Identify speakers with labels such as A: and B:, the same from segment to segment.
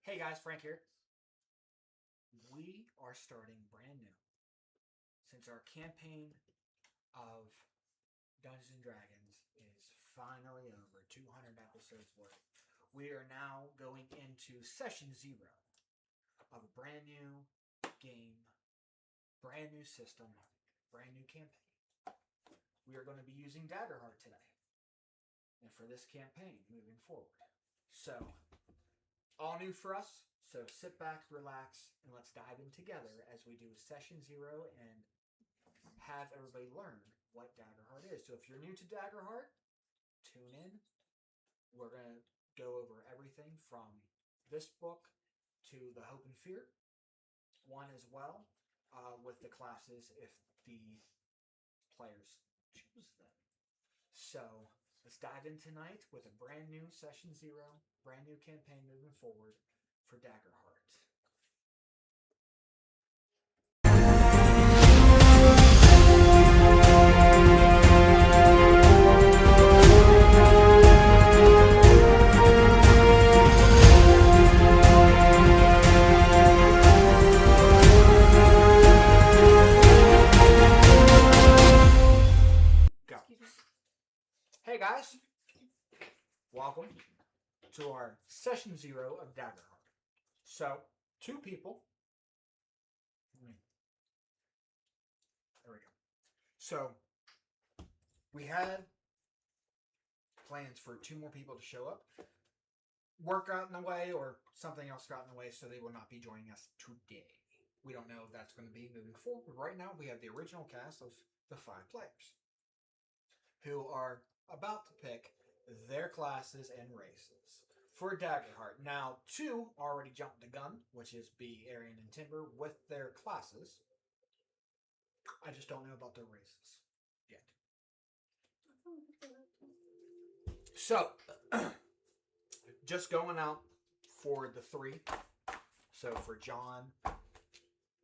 A: Hey guys, Frank here. We are starting brand new. Since our campaign of Dungeons and Dragons is finally over, 200 episodes worth, we are now going into session 0 of a brand new game, brand new system, brand new campaign. We are going to be using Daggerheart today. And for this campaign, moving forward. So, all new for us, so sit back, relax, and let's dive in together as we do session 0 and have everybody learn what Daggerheart is. So if you're new to Daggerheart, tune in. We're going to go over everything from this book to the Hope and Fear one as well, with the classes if the players choose them. So let's dive in tonight with a brand new session 0, brand new campaign moving forward for Daggerheart. Go. Hey guys, welcome to our session 0 of Daggerheart. So, 2 people. There we go. So, we had plans for 2 more people to show up. Work got in the way or something else got in the way, so they will not be joining us today. We don't know if that's going to be moving forward. But right now, we have the original cast of the 5 players who are about to pick their classes and races for Daggerheart. Now, 2 already jumped the gun, which is B, Arian, and Timber, with their classes. I just don't know about their races yet. So, just going out for the 3. So for John,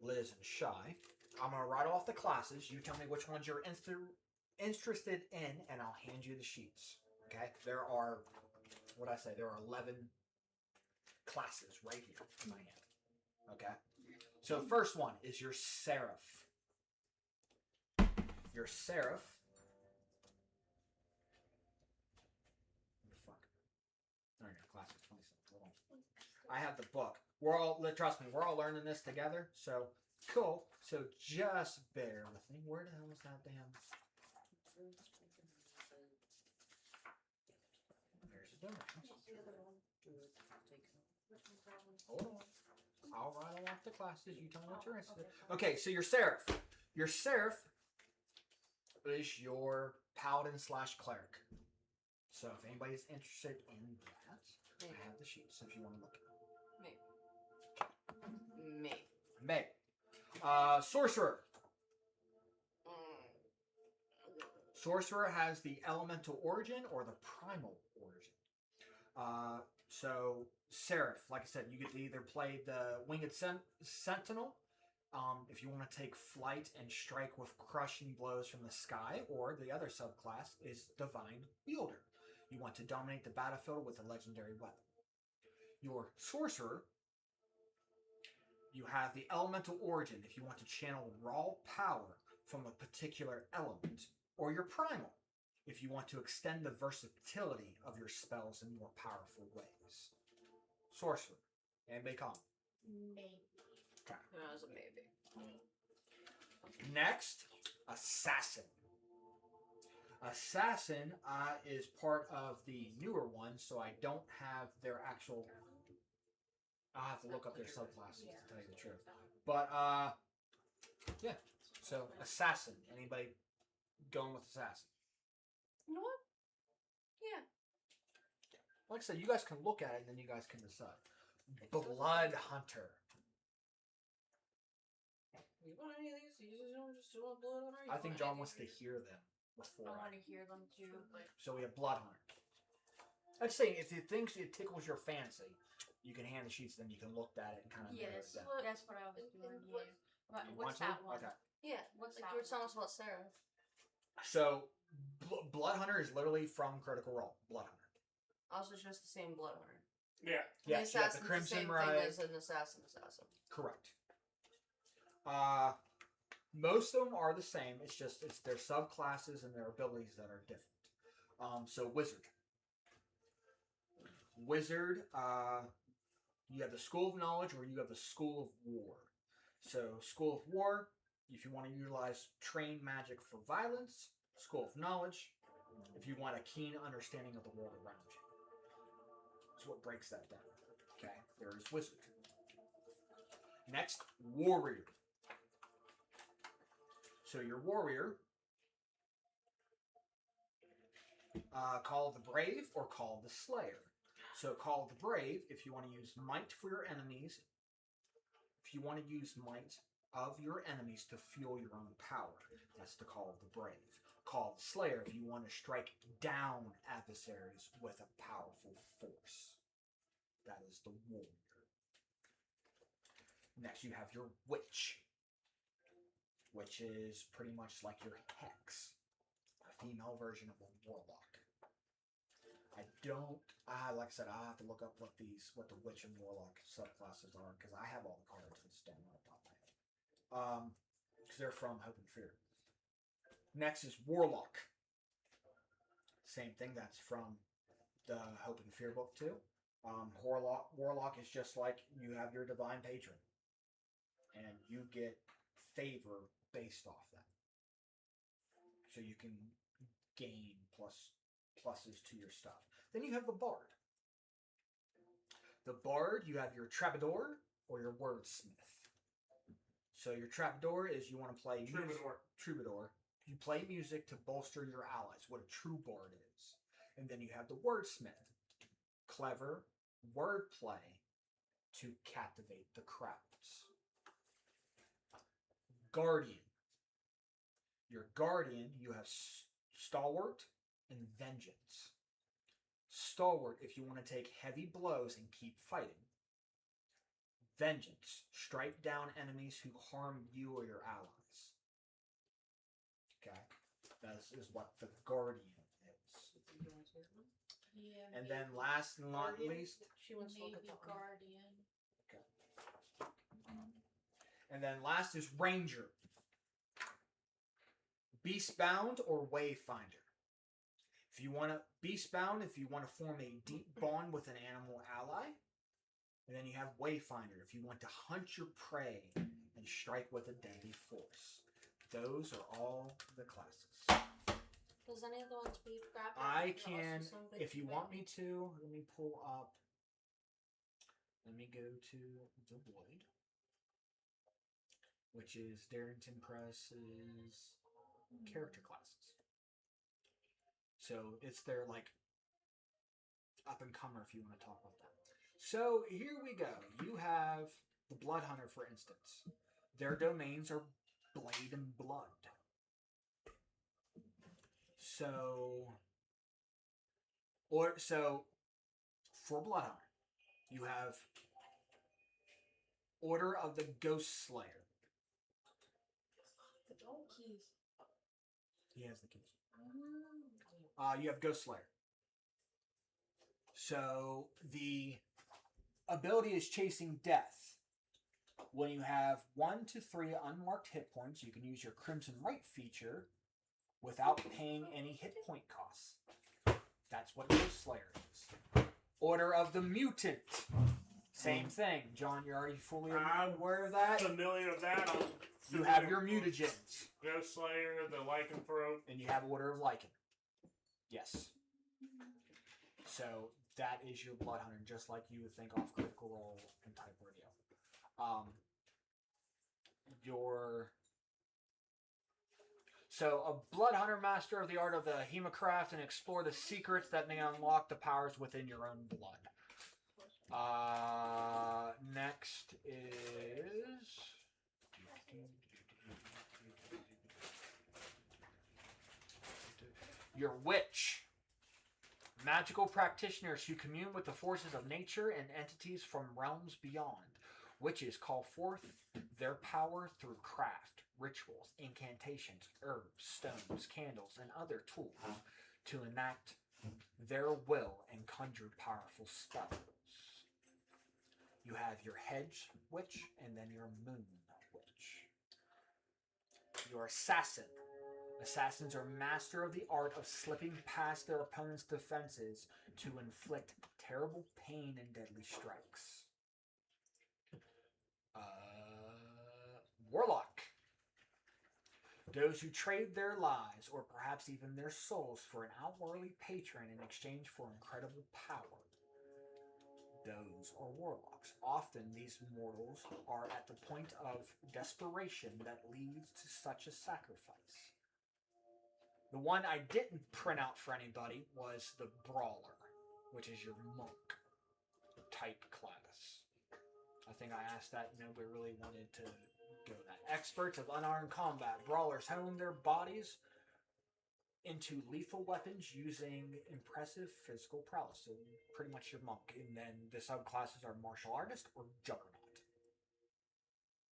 A: Liz, and Shy, I'm going to write off the classes. You tell me which ones you're interested in, and I'll hand you the sheets. Okay? There are, there are 11 classes right here in my hand. Okay? So the first one is your Seraph. Your Seraph. What the fuck? Alright, class of 27. Hold on. I have the book. Trust me, we're all learning this together. So, cool. So just bear with me. Where the hell is that damn? There's the directions. Hold on. I'll rattle off the classes. You tell me what you're interested in. Okay, so your Seraph. Your Seraph is your Paladin / Cleric. So if anybody's interested in that, I have the sheets if you want to look at them. Me. Sorcerer. Sorcerer has the elemental origin or the primal origin. So Seraph, like I said, you get to either play the Winged Sentinel, if you want to take flight and strike with crushing blows from the sky, or the other subclass is Divine Wielder. You want to dominate the battlefield with a legendary weapon. Your Sorcerer, you have the elemental origin if you want to channel raw power from a particular element, or your primal if you want to extend the versatility of your spells in more powerful ways. Sorcerer. Anybody call?
B: Maybe.
A: Okay.
B: That was a maybe.
A: Next, Assassin. Assassin is part of the newer one, so I don't have their actual. I'll have to look up their subclasses to tell you the truth. But yeah. So Assassin. Anybody going with Assassin?
B: You know what? Yeah.
A: Like I said, you guys can look at it and then you guys can decide. Blood Hunter.
B: You want any of these? You just want Blood Hunter?
A: I think John wants to hear them before.
B: I want to hear them too.
A: So we have Blood Hunter. I'm saying if it thinks it tickles your fancy, you can hand the sheets, then you can look at it and kind of narrow it down.
B: That's what I was doing. Yeah.
A: You
B: What's
A: want
B: that
A: to?
B: one?
A: Okay.
B: Yeah. What's that? You were telling us about Sarah.
A: So Blood Hunter is literally from Critical Role. Blood Hunter.
B: Also, just the same Blood Hunter.
C: Yeah.
A: Yes, you have the
B: assassin's
A: Crimson
B: same
A: Ray.
B: thing as an assassin.
A: Correct. Most of them are the same. It's just their subclasses and their abilities that are different. So wizard. Wizard, you have the School of Knowledge or you have the School of War. So School of War, if you want to utilize trained magic for violence. School of Knowledge, if you want a keen understanding of the world around you. That's what breaks that down. Okay, there is Wizard. Next, Warrior. So your Warrior, call the Brave or call the Slayer. So call the Brave if you want to use might for your enemies. If you want to use might of your enemies to fuel your own power, that's the call of the Brave. Call the Slayer if you want to strike down adversaries with a powerful force. That is the Warrior. Next, you have your Witch, which is pretty much like your Hex, a female version of a Warlock. I don't, like I said, I have to look up what the Witch and Warlock subclasses are, because I have all the cards, I just don't know off the top of my head. Because they're from Hope and Fear. Next is Warlock. Same thing, that's from the Hope and Fear book too. Warlock is just like you have your Divine Patron. And you get favor based off that. So you can gain pluses to your stuff. Then you have the Bard. The Bard, you have your Troubadour or your Wordsmith. So your Troubadour is you want to play Troubadour. You play music to bolster your allies, what a true Bard is. And then you have the Wordsmith. Clever wordplay to captivate the crowds. Guardian. Your Guardian, you have Stalwart and Vengeance. Stalwart, if you want to take heavy blows and keep fighting. Vengeance, strike down enemies who harm you or your allies. Okay, that is what the Guardian is.
B: Yeah.
A: And then last and not least,
B: She wants to look at the Guardian.
A: Okay. And then last is Ranger. Beastbound or Wayfinder. If you want to Beastbound, if you want to form a deep bond with an animal ally. And then you have Wayfinder if you want to hunt your prey and strike with a deadly force. Those are all the classes.
B: Does any of the ones be grabbed?
A: I can, if you want me to, let me pull up. Let me go to the Void, which is Darrington Press's character classes. So it's their like up and comer if you want to talk about that. So here we go. You have the Blood Hunter, for instance. Their domains are Blade and Blood. So for Blood Hunter, you have Order of the Ghost Slayer.
B: The gold keys.
A: He has the keys. You have Ghost Slayer. So the ability is Chasing Death. When you have 1 to 3 unmarked hit points, you can use your Crimson Right feature without paying any hit point costs. That's what Ghost Slayer is. Order of the Mutant. Same thing. John, you're already fully aware of that?
C: Familiar with that.
A: You have your mutagens.
C: Ghost Slayer, the Lycanthrope.
A: And you have Order of Lycan. Yes. So that is your Blood Hunter, just like you would think off Critical Role and Type Radio. So a Blood Hunter, master of the art of the Hemocraft, and explore the secrets that may unlock the powers within your own blood. Next is your Witch. Magical practitioners who commune with the forces of nature and entities from realms beyond. Witches call forth their power through craft, rituals, incantations, herbs, stones, candles, and other tools to enact their will and conjure powerful spells. You have your hedge witch and then your moon witch. Your assassin. Assassins are master of the art of slipping past their opponent's defenses to inflict terrible pain and deadly strikes. Warlock. Those who trade their lives, or perhaps even their souls, for an outworldly patron in exchange for incredible power. Those are warlocks. Often these mortals are at the point of desperation that leads to such a sacrifice. The one I didn't print out for anybody was the Brawler, which is your monk type class. I think I asked that, nobody really wanted to go that. Experts of unarmed combat, Brawlers hone their bodies into lethal weapons using impressive physical prowess. So pretty much your monk. And then the subclasses are martial artist or juggernaut.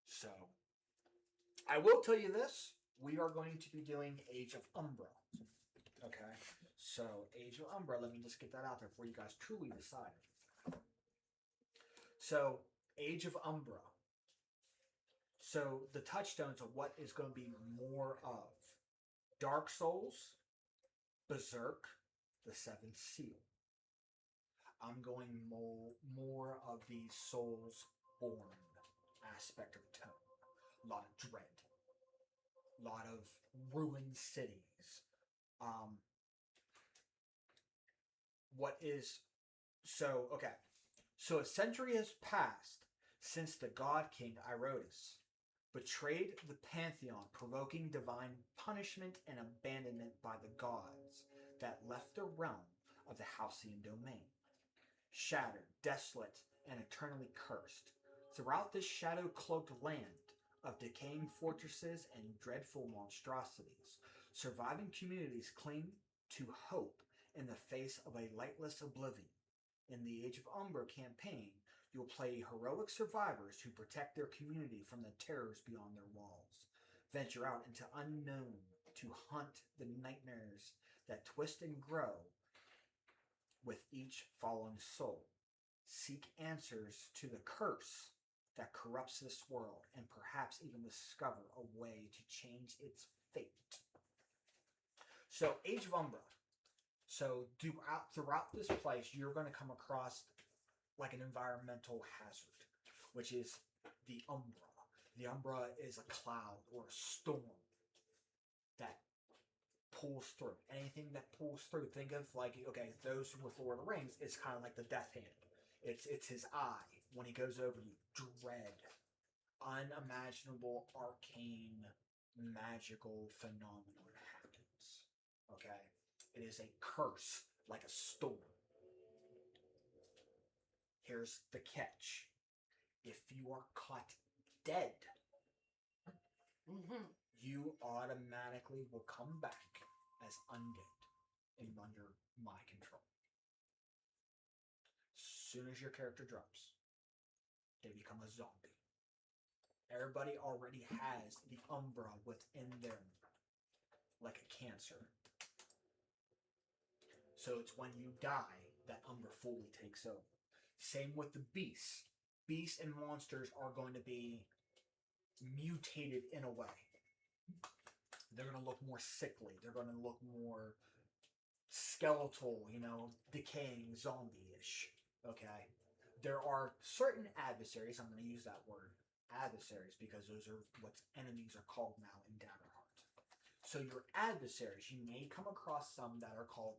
A: So I will tell you this. We are going to be doing Age of Umbra. Okay. So Age of Umbra, let me just get that out there before you guys truly decide. So Age of Umbra. So the touchstones of what is going to be more of Dark Souls, Berserk, the Seventh Seal. I'm going more of the Souls-born aspect of tone. A lot of dread. A lot of ruined cities. So a century has passed since the God King Irotus betrayed the Pantheon, provoking divine punishment and abandonment by the gods that left the realm of the Halcyon domain. Shattered, desolate, and eternally cursed. Throughout this shadow-cloaked land of decaying fortresses and dreadful monstrosities, surviving communities cling to hope in the face of a lightless oblivion. In the Age of Umbra campaign, you'll play heroic survivors who protect their community from the terrors beyond their walls. Venture out into unknown to hunt the nightmares that twist and grow with each fallen soul. Seek answers to the curse that corrupts this world and perhaps even discover a way to change its fate. So, Age of Umbra. So throughout this place, you're going to come across like an environmental hazard, which is the Umbra. The Umbra is a cloud or a storm that pulls through. Anything that pulls through, think of like, okay, those with Lord of the Rings, it's kind of like the Death Hand. It's his eye. When he goes over you, dread, unimaginable, arcane, magical phenomenon happens. Okay? It is a curse, like a storm. Here's the catch. If you are caught dead, you automatically will come back as undead and under my control. As soon as your character drops, they become a zombie. Everybody already has the Umbra within them, like a cancer. So it's when you die that Umbra fully takes over. Same with the beasts. Beasts and monsters are going to be mutated in a way. They're going to look more sickly. They're going to look more skeletal, decaying, zombie-ish. Okay? There are certain adversaries, I'm going to use that word, adversaries, because those are what enemies are called now in Daggerheart. So your adversaries, you may come across some that are called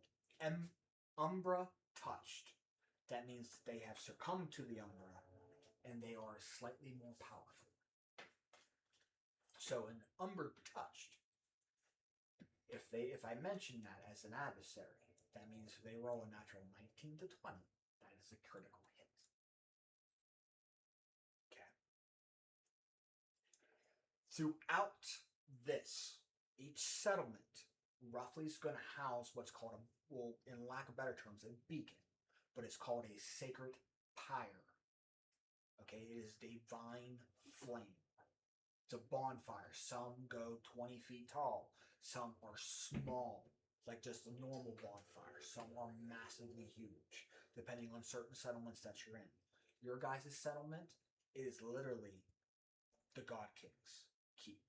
A: Umbra touched. That means they have succumbed to the Umbra and they are slightly more powerful. So an Umbra touched, if I mention that as an adversary, that means if they roll a natural 19 to 20, that is a critical hit. Okay. Throughout this, each settlement roughly is going to house what's called in lack of better terms, a beacon. But it's called a sacred pyre. Okay, it is divine flame. It's a bonfire. Some go 20 feet tall. Some are small, like just a normal bonfire. Some are massively huge, depending on certain settlements that you're in. your guys' settlement is literally the God King's keep.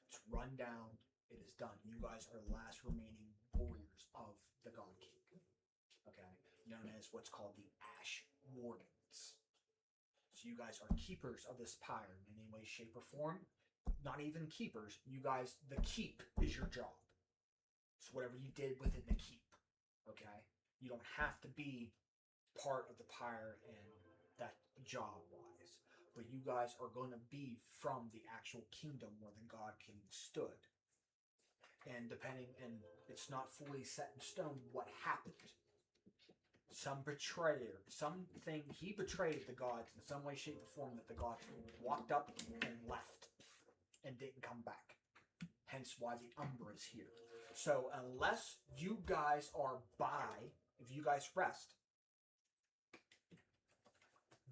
A: It's run down. It is done. You guys are the last remaining warriors of the God King. Okay? Known as what's called the Ash Wardens. So you guys are keepers of this pyre in any way, shape, or form. Not even keepers. You guys, the keep is your job. So whatever you did within the keep. Okay? You don't have to be part of the pyre and that job-wise. But you guys are going to be from the actual kingdom where the God King stood. And it's not fully set in stone what happened. Some betrayer, he betrayed the gods in some way, shape, or form that the gods walked up and left and didn't come back. Hence why the Umbra is here. So unless you guys are if you guys rest,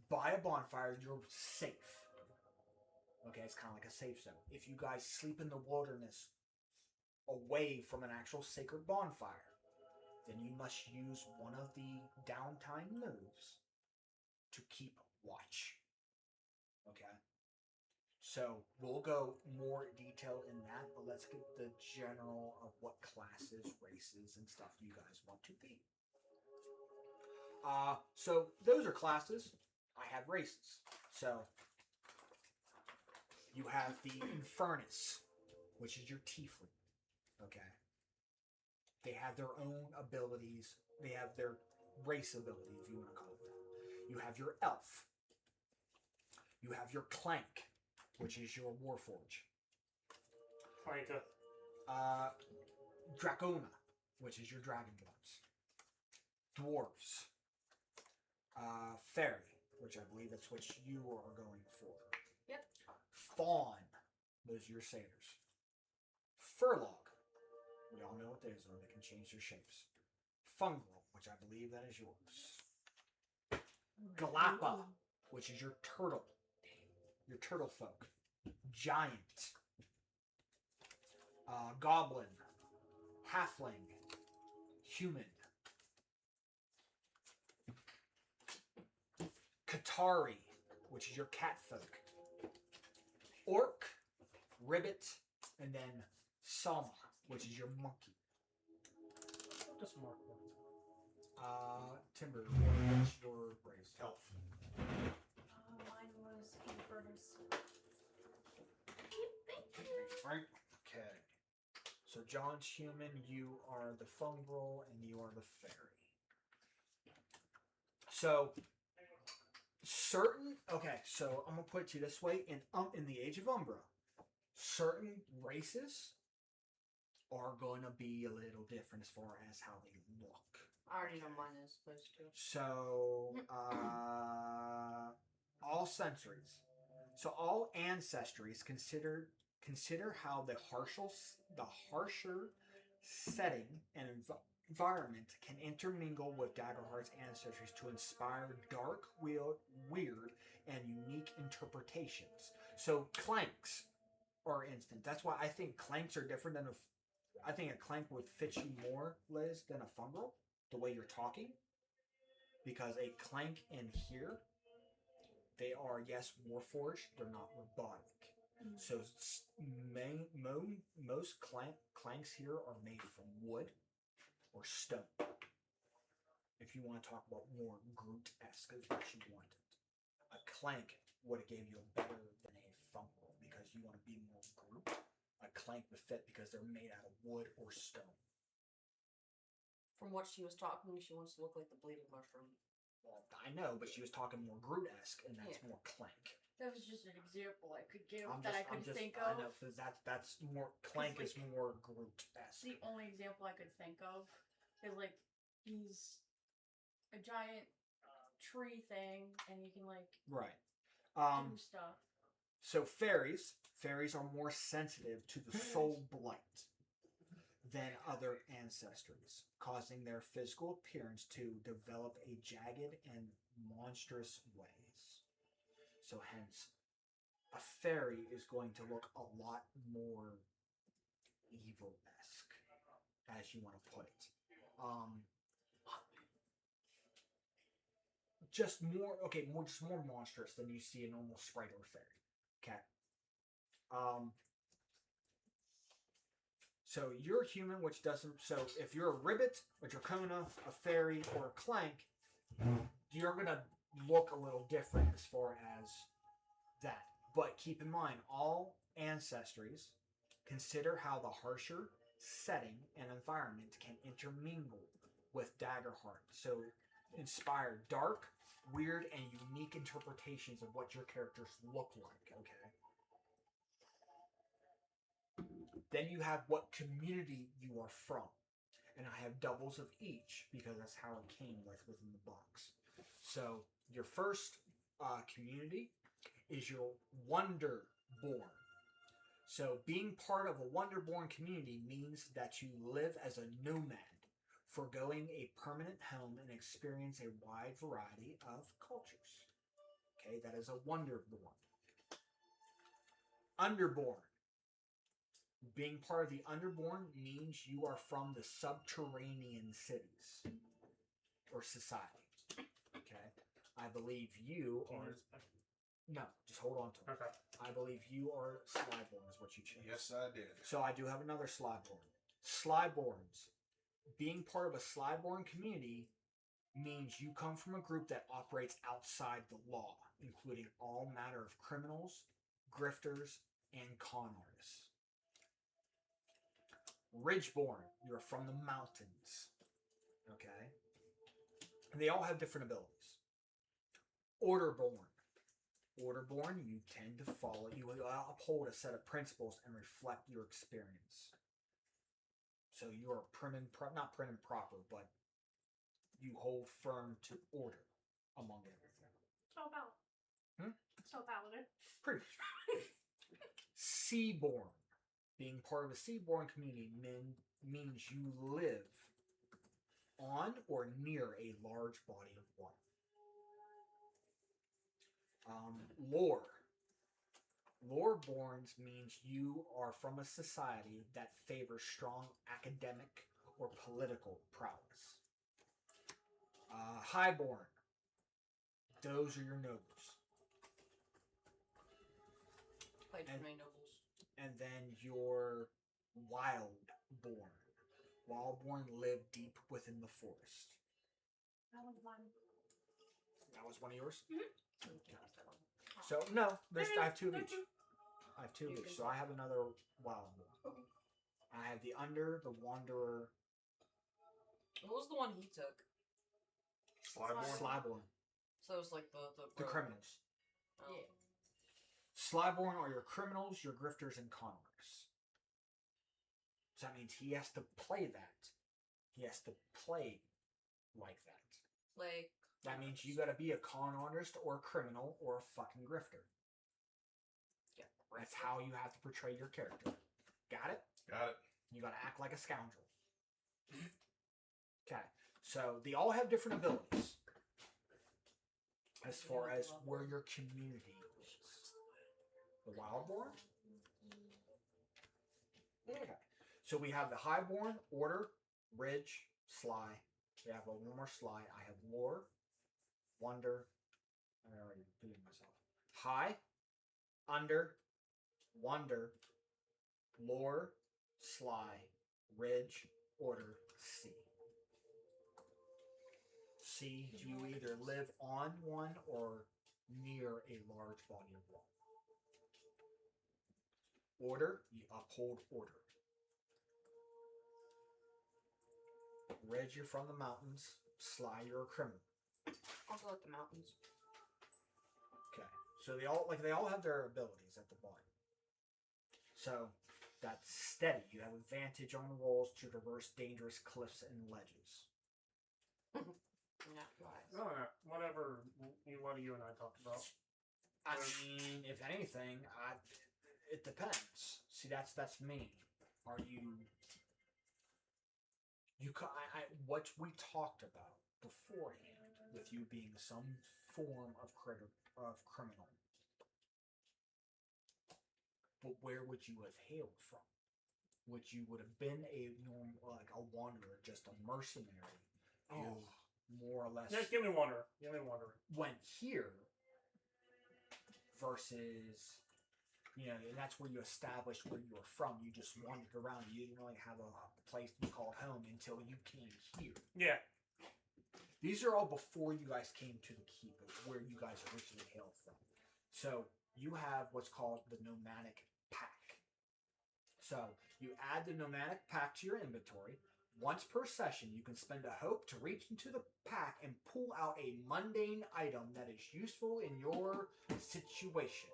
A: by a bonfire, you're safe. Okay, it's kind of like a safe zone. If you guys sleep in the wilderness away from an actual sacred bonfire, then you must use one of the downtime moves to keep watch. Okay? So we'll go more detail in that, but let's get the general of what classes, races, and stuff you guys want to be. So those are classes. I have races. So you have the Infernus, which is your tiefling. Okay. They have their own abilities. They have their race ability, if you want to call it that. You have your elf. You have your clank, which is your warforge.
C: Clanka.
A: Dracona, which is your dragonborns. Dwarves. Fairy, which I believe that's what you are going for.
B: Yep.
A: Fawn, those are your satyrs. Furlong, we all know what those are. They can change their shapes. Fungal, which I believe that is yours. Galapa, which is your turtle. Your turtle folk. Giant. Goblin. Halfling. Human. Katari, which is your cat folk. Orc. Ribbit. And then Sama, which is your monkey.
C: Just mark one.
A: Timber, what's your race?
D: Elf.
B: Mine was Infernus.
A: Right? Okay. So John's human, you are the fungal, and you are the fairy. So so I'm gonna put it to you this way: in the Age of Umbra, certain races are gonna be a little different as far as how they look.
E: I already know mine is supposed to.
A: So all centuries, so all ancestries consider how the harsher setting and environment can intermingle with Daggerheart's ancestries to inspire dark, weird, and unique interpretations. So clanks are instant. That's why I think clanks are different than I think a clank would fit you more, Liz, than a fungal, the way you're talking. Because a clank in here, they are, yes, warforged, they're not robotic. So most clanks here are made from wood or stone. If you want to talk about more Groot-esque as what you wanted. A clank would have gave you a better than a fungal because you want to be more Groot. A clank would fit because they're made out of wood or stone.
E: From what she was talking, she wants to look like the bleeding mushroom.
A: Well, I know, but she was talking more Groot-esque, and that's more clank.
B: That was just an example I could give
A: I
B: think
A: I
B: of.
A: know, because that's more clank is more Groot-esque.
B: The only example I could think of is like he's a giant tree thing, and you can like
A: Right.
B: do stuff.
A: So fairies are more sensitive to the soul blight than other ancestries, causing their physical appearance to develop a jagged and monstrous ways. So hence, a fairy is going to look a lot more evil-esque, as you want to put it. just more monstrous than you see a normal sprite or fairy. Okay. So you're human, which doesn't. So if you're a ribbit, a dracona, a fairy, or a clank, you're gonna look a little different as far as that. But keep in mind, all ancestries consider how the harsher setting and environment can intermingle with Daggerheart. So inspire dark, weird, and unique interpretations of what your characters look like. Okay. Then you have what community you are from. And I have doubles of each because that's how it came within the box. So your first community is your Wonderborn. So being part of a Wonderborn community means that you live as a nomad, foregoing a permanent home and experience a wide variety of cultures. Okay, that is a Wonderborn. Underborn. Being part of the Underborn means you are from the subterranean cities or society. Okay, I believe you are. No, just hold on to it.
C: Okay.
A: I believe you are Slyborn is what you chose.
D: Yes, I did.
A: So I do have another Slyborn. Slyborns. Being part of a Slyborn community means you come from a group that operates outside the law, including all manner of criminals, grifters, and con artists. Ridgeborn, you're from the mountains. Okay? And they all have different abilities. Orderborn. Orderborn, you tend to follow, you uphold a set of principles and reflect your experience. So you are not prim and proper, but you hold firm to order among everything.
B: So valid. So valid.
A: Pretty. Seaborn. Being part of a Seaborn community means you live on or near a large body of water. Lore. Loreborns means you are from a society that favors strong academic or political prowess. Highborn. Those are your nobles.
E: Played
A: And-
E: for my nobles.
A: And then your Wildborn. Wildborn live deep within the forest.
B: That one's mine.
A: That was one of yours?
E: Okay.
A: So, no, I have two of
B: There
A: each.
B: too.
A: I have two of
E: You
A: each.
E: can
A: So I have another Wildborn.
E: Okay.
A: I have the Under, the Wanderer,
E: What was the one he took?
D: Slyborn.
A: Slyborn.
E: So it was like the
A: The criminals.
E: Oh.
B: Yeah.
A: Slyborn are your criminals, your grifters, and con artists. So that means he has to play that. He has to play like that.
E: Like
A: That means you gotta be a con artist or a criminal or a fucking grifter.
E: yeah.
A: That's how you have to portray your character. Got it?
D: Got it.
A: You gotta act like a scoundrel. Okay. So they all have different abilities. As far as where your community is. The Wildborn? Okay. So we have the Highborn, Order, Ridge, Sly. We have one more Sly. I have Lore, Wonder. I already beat myself. High, Under, Wonder, Lore, Sly, Ridge, Order, C. C, you either live on one or near a large body of water. Order, you uphold order. Ridge, you're from the mountains. Sly, you're a criminal.
E: Also like the mountains.
A: Okay. So they all have their abilities at the bottom. So that's steady. You have advantage on rolls to traverse dangerous cliffs and ledges.
E: Not wise.
C: No, no, whatever what you and I talked about.
A: I mean, if anything, it depends. See, that's me. Are you? What we talked about beforehand, with you being some form of criminal. But where would you have hailed from? Would you have been a wanderer, just a mercenary?
D: Oh,
A: more or less
C: Just give me wonder. Give me wonder.
A: went here versus, you know, and that's where you established where you were from. You just wandered around. You didn't really have a place to be called home until you came here.
C: Yeah.
A: These are all before you guys came to the keep of where you guys originally hailed from. So you have what's called the nomadic pack. So you add the nomadic pack to your inventory. Once per session, you can spend a hope to reach into the pack and pull out a mundane item that is useful in your situation.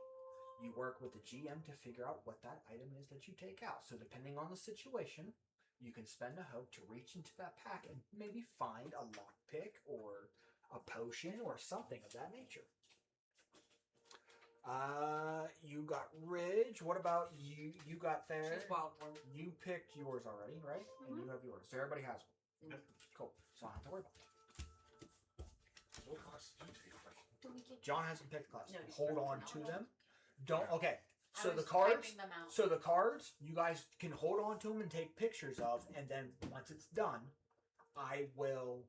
A: You work with the GM to figure out what that item is that you take out. So depending on the situation, you can spend a hope to reach into that pack and maybe find a lockpick or a potion or something of that nature. You got Ridge. What about you? You got there.
E: She's wild one.
A: You picked yours already, right? And you have yours. So everybody has one.
E: Mhm.
A: Cool. So I don't have to worry about it.
D: What class did you take?
A: John hasn't picked class.
E: No, he's
A: Hold
E: not.
A: on to them. Don't. Okay. So
B: I
A: the
B: was
A: cards.
B: typing them out.
A: So the cards, you guys can hold on to them and take pictures of, and then once it's done, I will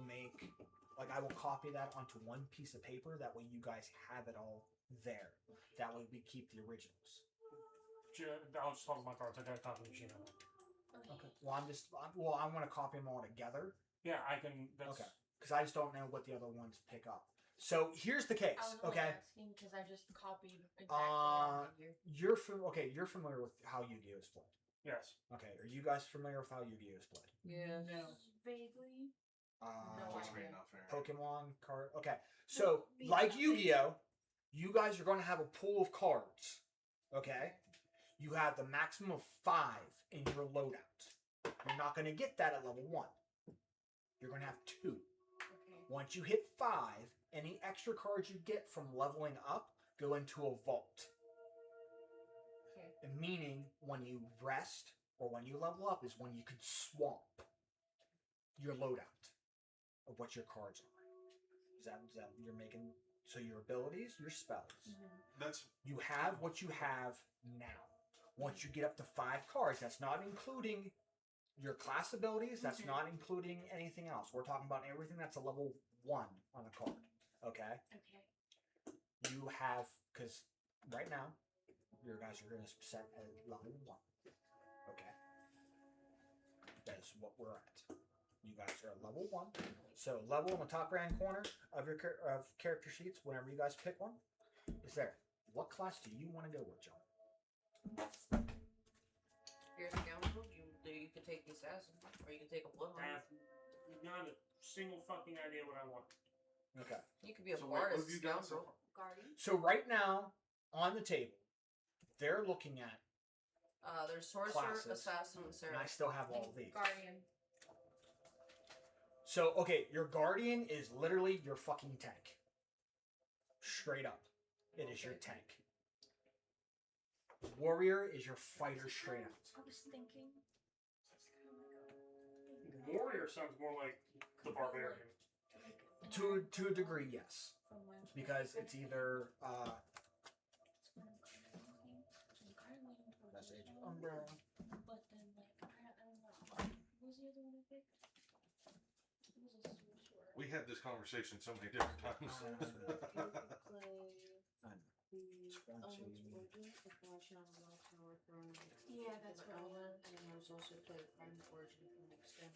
A: make, like, I will copy that onto one piece of paper. That way, you guys have it all there. That way, we keep the originals.
C: I was just talking about cards. I got a copy machine on it.
A: Okay. Well, I want to copy them all together.
C: Yeah, I can. That's,
A: Okay. Because I just don't know what the other ones pick up. So here's the case.
B: I was only
A: Okay.
B: asking because I just copied exactly what I figured.
A: You're familiar with how Yu-Gi-Oh is played.
C: Yes.
A: Okay. Are you guys familiar with how Yu-Gi-Oh is played?
E: Yeah.
B: Vaguely. No
D: That's
B: idea.
D: fair enough, fair.
A: Pokemon card. Okay, so
B: Means
A: like
B: nothing.
A: Yu-Gi-Oh, you guys are going to have a pool of cards. Okay, you have the maximum of 5 in your loadout. You're not going to get that at level 1. You're going to have 2.
B: Okay.
A: Once you hit 5, any extra cards you get from leveling up go into a vault.
B: Okay.
A: Meaning, when you rest or when you level up is when you can swamp your loadout of what your cards are. Is that you're making, so your abilities, your spells.
D: That's
A: You have what you have now. Once you get up to 5 cards, that's not including your class abilities, that's
B: Mhm.
A: not including anything else. We're talking about everything that's a level 1 on a card. Okay?
B: Okay.
A: You have, because right now, your guys are going to set at level 1. Okay? That is what we're at. You guys are at level 1. So level in the top right corner of your character sheets, whenever you guys pick one, is there. What class do you want to go with, John?
E: Here's a Gamevault. You could take the assassin, or you could take a
C: I
E: bloodhound.
C: have not a single fucking idea what I want.
A: Okay.
E: You could be a
D: so. Wait,
E: bard
D: what
E: as
D: have
E: a
D: you done so
E: scoundrel.
D: far?
B: Guardian.
A: So right now, on the table, they're looking at,
E: There's sorcerer,
A: Classes.
E: assassin, and
A: and I
E: seraph.
A: still have all of these.
B: Guardian.
A: So, okay, your guardian is literally your fucking tank. Straight up. It is your tank. Warrior is your fighter straight up.
B: I was thinking.
C: Warrior sounds more like the barbarian.
A: To a degree, yes.
B: From my
A: Because it's either
B: That's
A: Age of Umbrella.
B: But then, like, I don't know. What was the other one I picked? It was a sorcerer.
D: We had this conversation so many different times.
B: Yeah, that's what I want.
E: And then there's also play the prime origin from an extent.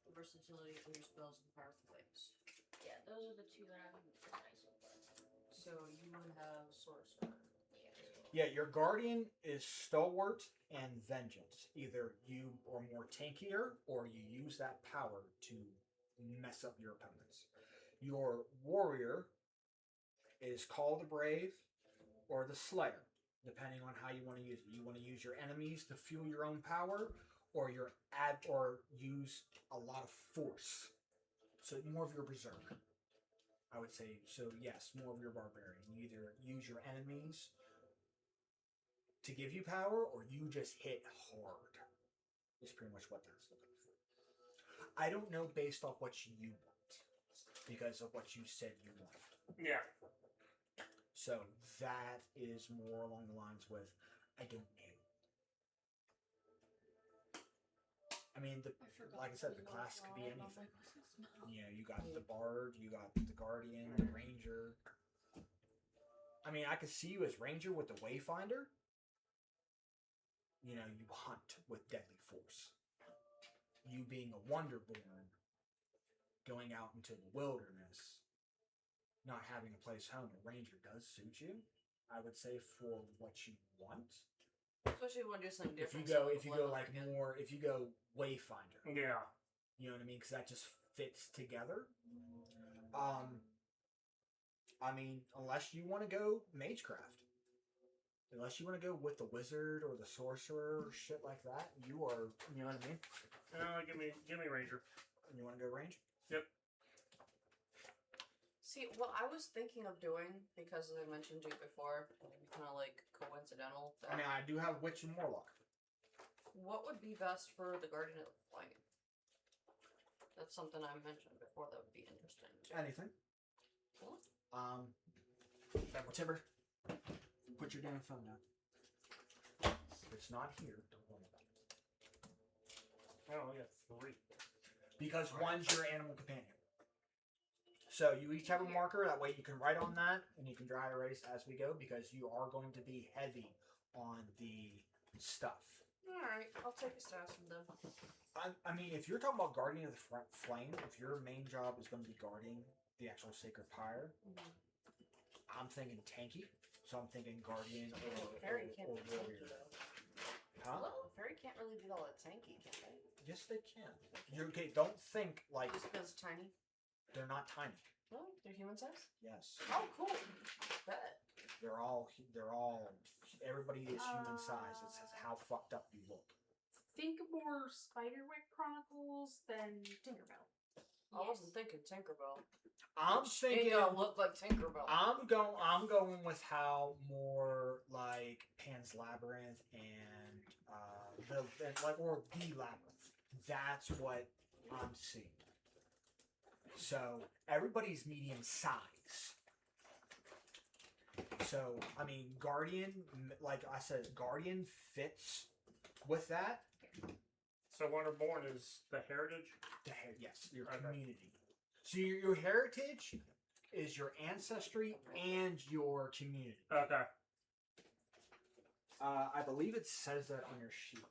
E: The versatility of your spells and powerful ways.
B: Yeah, those are the two that I'm nice with.
E: So you would have sorcerer.
A: Yeah, your guardian is stalwart and vengeance. Either you are more tankier or you use that power to mess up your opponents. Your warrior is call the brave or the slayer, depending on how you want to use it. You want to use your enemies to fuel your own power, or or use a lot of force. So more of your berserker, I would say. So yes, more of your barbarian. You either use your enemies to give you power, or you just hit hard. Is pretty much what that's looking for. I don't know based off what you want, because of what you said you want.
C: Yeah.
A: So that is more along the lines with, I don't know. I mean,
B: forgot
A: like I said,
B: to
A: the
B: look
A: class could be
B: wrong. I'm
A: anything.
B: like, what's this smell?
A: You know, you got the bard, you got the guardian, the ranger. I mean, I could see you as ranger with the wayfinder. You know, you hunt with deadly force. You being a wonderborn, going out into the wilderness, not having a place home, a ranger does suit you. I would say for what you want.
E: Especially when you do something
A: If you
E: different.
A: go like more, if you go wayfinder,
C: Yeah.
A: you know what I mean, because that just fits together. I mean, unless you want to go magecraft, unless you want to go with the wizard or the sorcerer or shit like that, you are, you know what I mean.
C: Give me Ranger.
A: You want to go range?
E: See, what I was thinking of doing, because as I mentioned to you before, kind of like coincidental.
A: I mean, I do have witch and warlock.
E: What would be best for the Guardian of the Flame? That's something I mentioned before that would be interesting.
A: Anything.
E: Cool.
A: Timber, put your damn phone down. If it's not here, don't worry about it.
C: Oh, yeah, 3.
A: Because one's your animal companion. So you each have a marker, that way you can write on that, and you can dry erase as we go, because you are going to be heavy on the stuff.
E: Alright, I'll take a stab from them.
A: I mean, if you're talking about guardian of the flame, if your main job is going to be guarding the actual sacred pyre, I'm thinking tanky, so I'm thinking guardian or
E: Fairy can't be tanky
A: warrior.
E: though.
A: Huh?
E: Well, Fairy can't really be all that tanky, can they?
A: Yes, they can. You're okay. Don't think like
E: Just because tiny?
A: they're not tiny.
E: No, they're human size?
A: Yes,
E: Oh, cool. Bet.
A: they're all. Everybody is human size. It says how fucked up you look.
B: Think more Spiderwick Chronicles than Tinkerbell.
E: I wasn't thinking Tinkerbell.
A: I'm
E: Ain't
A: thinking.
E: gonna look like Tinkerbell.
A: I'm going with how more like Pan's Labyrinth and the Labyrinth. That's what I'm seeing. So everybody's medium size. So I mean, Guardian, like I said, Guardian fits with that.
C: So Wonderborn is the heritage?
A: Yes, your
C: Okay.
A: community. So your heritage is your ancestry and your community.
C: Okay.
A: I believe it says that on your sheet.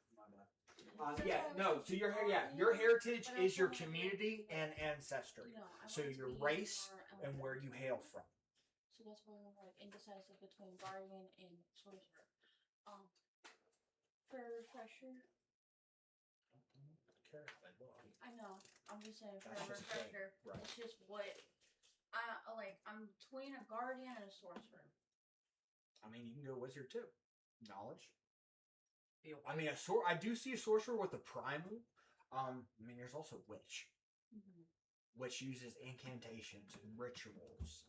A: So your heritage is your community and ancestry.
B: No, I
A: So
B: want it to
A: your
B: be
A: race
B: more
A: and where you hail from.
B: So that's why I'm like indecisive between Guardian and Sorcerer. For a refresher, I know. I'm just saying for
A: That's
B: a
A: just a thing,
B: refresher.
A: right.
B: It's just what I like. I'm between a Guardian and a Sorcerer.
A: I mean, you can go wizard too. Knowledge.
E: Be a
A: I mean, I do see a sorcerer with a primal. I mean, there's also witch, which uses incantations and rituals.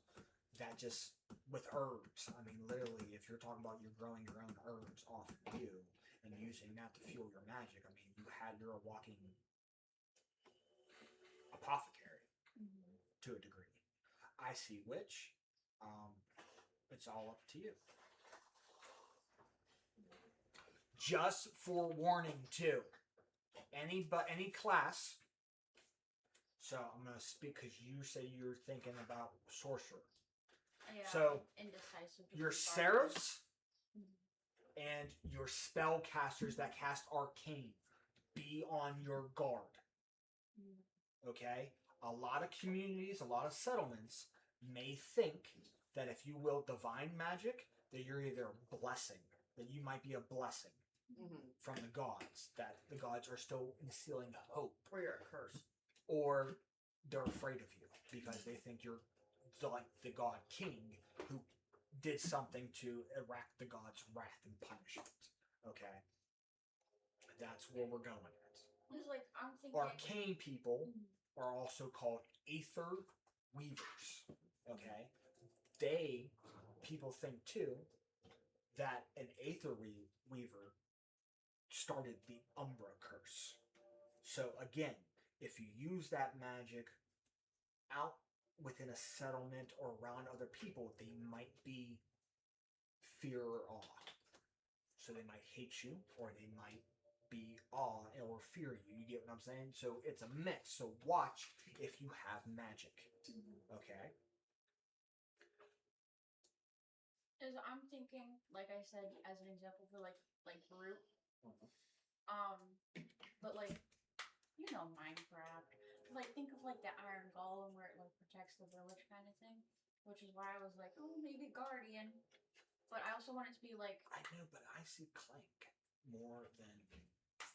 A: That just with herbs. I mean, literally, if you're talking about you're growing your own herbs off of you and using that to fuel your magic, I mean, you're a walking apothecary to a degree. I see witch. It's all up to you. Just for warning too. Any class. So I'm gonna speak because you say you're thinking about sorcerer.
B: Yeah,
A: So,
B: indecisive.
A: Your
B: between Guardian.
A: seraphs and your spellcasters that cast arcane be on your guard. Okay? A lot of communities, a lot of settlements may think that if you will divine magic, that you're either a blessing, that you might be a blessing from the gods, that the gods are still instilling hope,
E: Or you're a curse.
A: or they're afraid of you because they think you're like the god king who did something to enact the god's wrath and punishment. Okay? That's where we're going at.
B: It's like I'm thinking.
A: Arcane people are also called aether weavers. Okay? People think too that an aether weaver started the Umbra curse. So again, if you use that magic out within a settlement or around other people, they might be fear or awe. So they might hate you, or they might be awe or fear you. You get what I'm saying? So it's a mix. So watch if you have magic. Okay.
B: Is I'm thinking, like I said, as an example for like Brute.
A: Mhm.
B: But like, you know, Minecraft. Like, think of like the Iron Golem where it like protects the village kind of thing. Which is why I was like, oh, maybe Guardian. But I also want it to be like,
A: I know, but I see Clank more than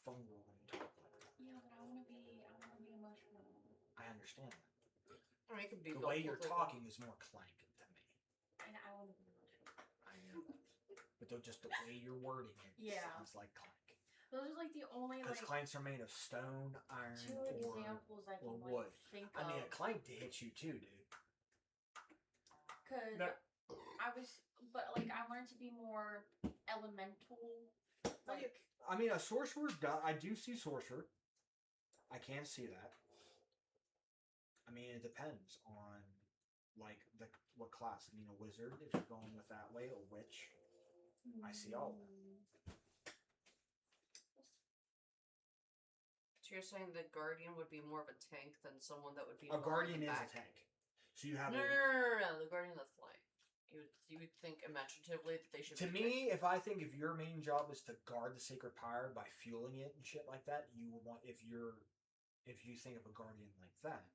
A: fungal when you talk like that.
B: yeah, but I want to be emotional.
A: I understand that.
E: I mean, it could be
A: The
E: both,
A: way you're
E: like,
A: talking is more Clank to me.
B: And I want to be emotional.
A: I know that. But just the way you're wording it
B: Yeah.
A: sounds like Clank.
B: Those are like the only
A: Because
B: like
A: clanks are made of stone, iron,
B: two
A: or
B: examples I
A: or
B: can
A: wood.
B: like think
A: I mean,
B: of.
A: a clank to hit you too, dude.
B: Cause
C: No.
B: I was, but like I wanted to be more elemental. Like
A: I mean, a sorcerer. I do see sorcerer. I can see that. I mean, it depends on like what class. I mean, a wizard if you're going with that way, a witch. I see all that.
E: So you're saying the Guardian would be more of a tank than someone that would be
A: A
E: more
A: guardian
E: in the
A: is a
E: back?
A: tank. So you have
E: No,
A: a,
E: no, no, no, no, the Guardian of the Flank. You would think imaginatively that they should
A: to
E: be
A: me, if I think if your main job is to guard the sacred pyre by fueling it and shit like that, you would want if you think of a guardian like that,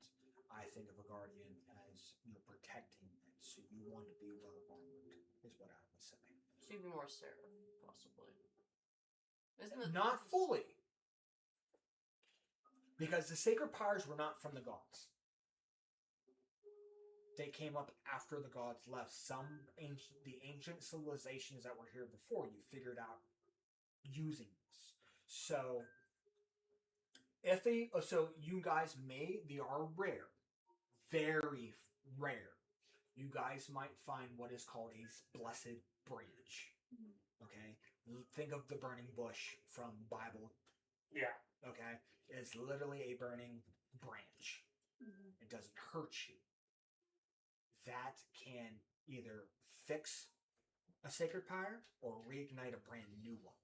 A: I think of a guardian as you're protecting it, so you want to be well armored, is what I would say.
E: So you'd be more Seraph, possibly. Isn't it
A: Not fully. Because the sacred pyres were not from the gods. They came up after the gods left. The ancient civilizations that were here before you figured out using this. So so you guys they are rare, very rare. You guys might find what is called a blessed branch. Okay, think of the burning bush from Bible.
C: Yeah.
A: Okay, it's literally a burning branch. It doesn't hurt you. That can either fix a sacred pyre or reignite a brand new one.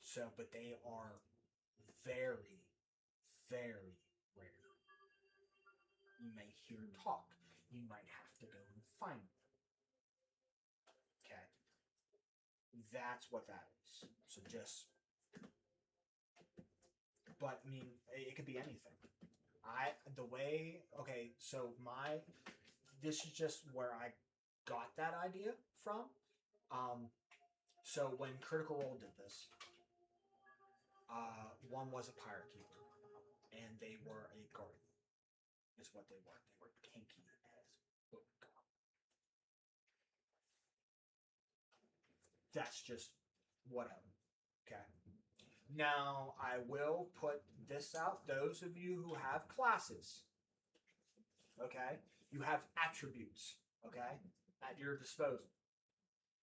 A: So, but they are very, very rare. You may hear talk. You might have to go and find them. Okay. That's what that is. So just, but I mean, it could be anything. This is just where I got that idea from. So when Critical Role did this, one was a pirate keeper, and they were a guardian, is what they were. They were tanky as book. That's just whatever. Okay. Now I will put this out. Those of you who have classes, okay, you have attributes, okay, at your disposal.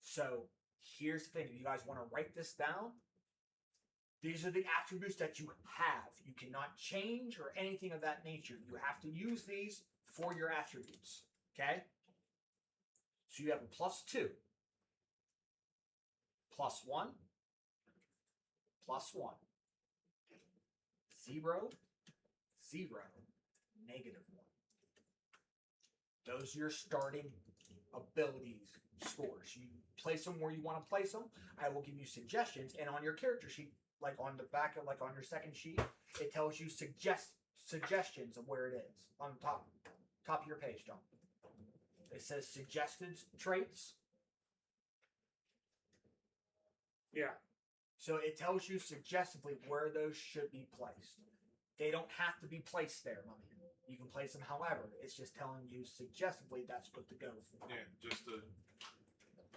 A: So here's the thing: if you guys want to write this down, these are the attributes that you have. You cannot change or anything of that nature. You have to use these for your attributes. Okay? So you have a +2, +1, +1, 0, 0, -1. Those are your starting abilities scores. You place them where you want to place them. I will give you suggestions, and on your character sheet, like on the back of like on your second sheet, it tells you suggestions of where it is on the top of your page. Don't. It says suggested traits.
C: Yeah.
A: So it tells you suggestively where those should be placed. They don't have to be placed there, my man. You can place them however. It's just telling you suggestively that's what to go for.
D: Yeah, just to,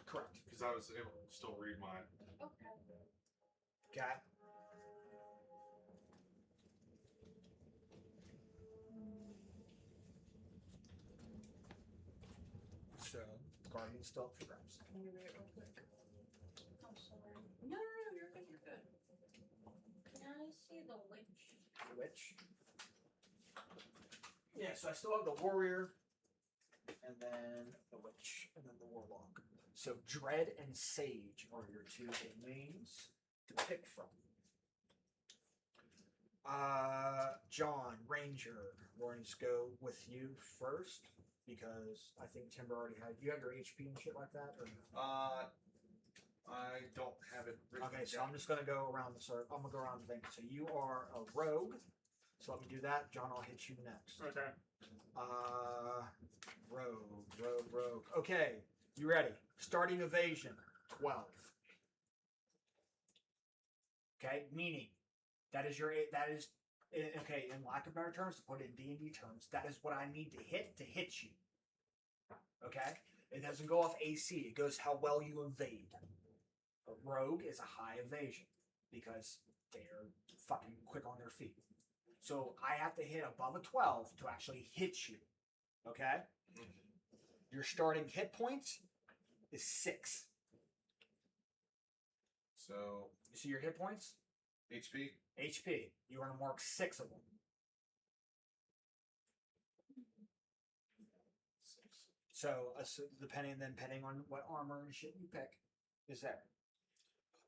A: Correct.
D: because I was able to still read mine.
B: okay.
A: Okay. So Guardian's still up for grabs.
E: Can you read it real quick?
B: I'm sorry. No, you're good. You're good. Can I see the witch?
A: The witch. Yeah, so I still have the warrior, and then the witch, and then the warlock. So dread and sage are your two names. to pick from. John, Ranger, we're going to go with you first because I think Timber already had. You have your HP and shit like that, or no?
D: I don't have it written
A: Okay, so
D: down.
A: I'm just going to go around the circle. I'm going to go around the thing. So you are a rogue. So let me do that. John, I'll hit you next.
C: Okay.
A: Rogue. Okay, you ready? Starting evasion, 12. Okay, meaning that is okay. In lack of better terms, to put it in D&D terms, that is what I need to hit you. Okay, it doesn't go off AC. It goes how well you evade. A rogue is a high evasion because they're fucking quick on their feet. So I have to hit above a 12 to actually hit you. Okay? Your starting hit points is 6.
D: So
A: You see your hit points?
D: HP.
A: HP. You want to mark 6 of them.
D: 6.
A: So depending on what armor and shit you pick, is there.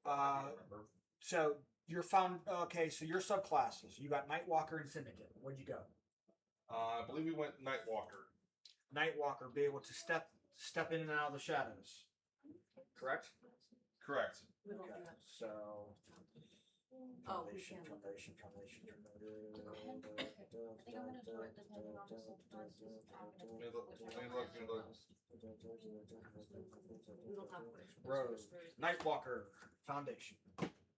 D: I don't remember.
A: So you're found. Okay, so your subclasses. You got Nightwalker and Syndicate. Where'd you go?
D: I believe we went Nightwalker.
A: Nightwalker, be able to step in and out of the shadows. Correct.
D: Correct.
E: We don't
A: Okay.
E: do that.
A: So.
E: Oh, we
A: Foundation.
E: can.
B: I think I'm gonna do it depending on the subclasses.
D: Let me look.
E: We don't have which.
A: Rogue. Nightwalker Foundation.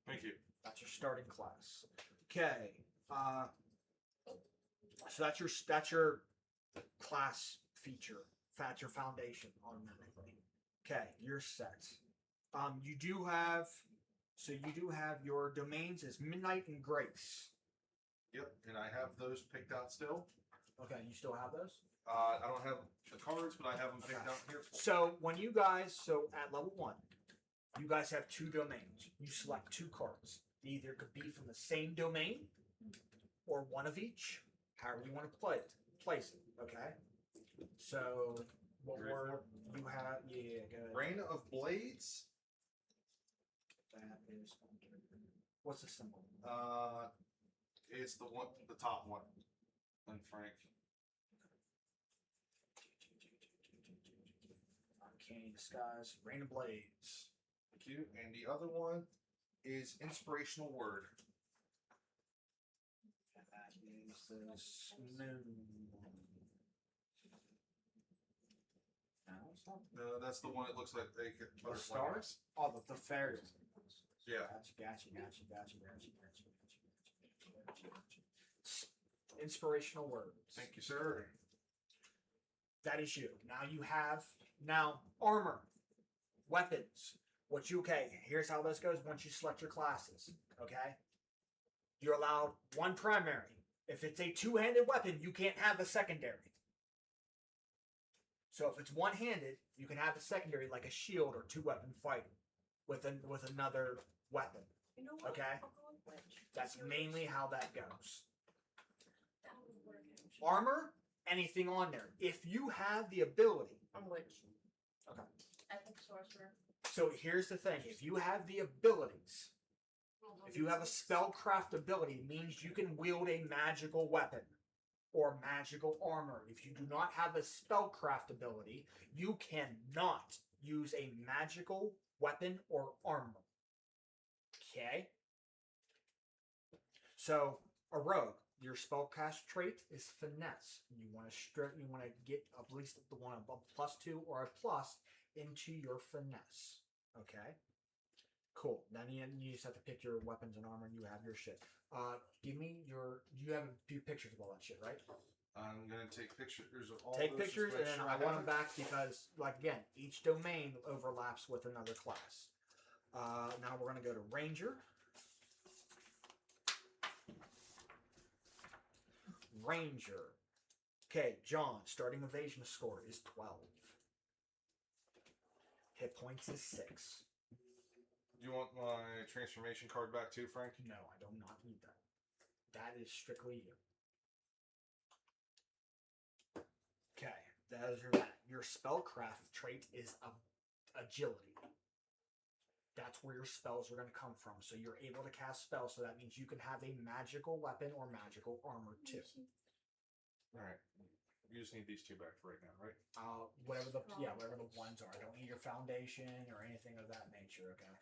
D: Thank you.
A: That's your starting class. Okay. So that's your class feature. That's your foundation automatically. Okay, you're set. You do have your domains as Midnight and Grace.
D: Yep, and I have those picked out still.
A: Okay, you still have those?
D: I don't have the cards, but I have them picked
A: Okay.
D: out here.
A: So when you guys, at level 1, you guys have 2 domains. You select 2 cards. They either could be from the same domain or one of each, however you want to place it. Okay. So what
D: You ready
A: word you have? Yeah, good.
D: Rain of Blades.
A: That is. What's the symbol?
D: It's the top one. And Frank.
A: Uncanny Disguise. Rain of Blades.
D: Thank you. And the other one is Inspirational Word.
A: And that is this moon. No, it's not.
D: No, that's the one that looks like they could
A: The stars? Oh, the fairy.
D: Yeah.
A: Gotcha. Inspirational words.
D: Thank you, sir.
A: That is you. Now you have armor, weapons. Here's how this goes once you select your classes. Okay? You're allowed 1 primary. If it's a 2-handed weapon, you can't have a secondary. So if it's 1-handed, you can have a secondary like a shield or 2-weapon fighter with another weapon.
B: You know what?
A: Okay.
B: I'll go with which.
A: That's mainly how that goes.
B: That would work out.
A: Armor, anything on there. If you have the ability.
E: On which?
B: I think sorcerer.
A: So here's the thing. If you have the abilities, if you have a spellcraft ability, it means you can wield a magical weapon or magical armor. If you do not have a spellcraft ability, you cannot use a magical weapon or armor. Okay? So, a rogue, your spellcast trait is finesse. You want to get at least the one above +2 or a plus into your finesse. Okay? Cool. Then you just have to pick your weapons and armor and you have your shit. You have a few pictures of all that shit, right?
D: I'm gonna take pictures of all.
A: Take
D: those
A: pictures
D: just to
A: and
D: make
A: then
D: sure
A: I want them
D: have it.
A: back because, again, each domain overlaps with another class. Now we're going to go to Ranger. Ranger. Okay, John, starting evasion score is 12. Hit points is 6.
D: Do you want my transformation card back too, Frank?
A: No, I do not need that. That is strictly you. Okay, that is that. Your spellcraft trait is agility. that's where your spells are going to come from. So you're able to cast spells, so that means you can have a magical weapon or magical armor too.
D: Alright. You just need these two back for right now, right?
A: Whatever the ones are. I don't need your foundation or anything of that nature. Okay.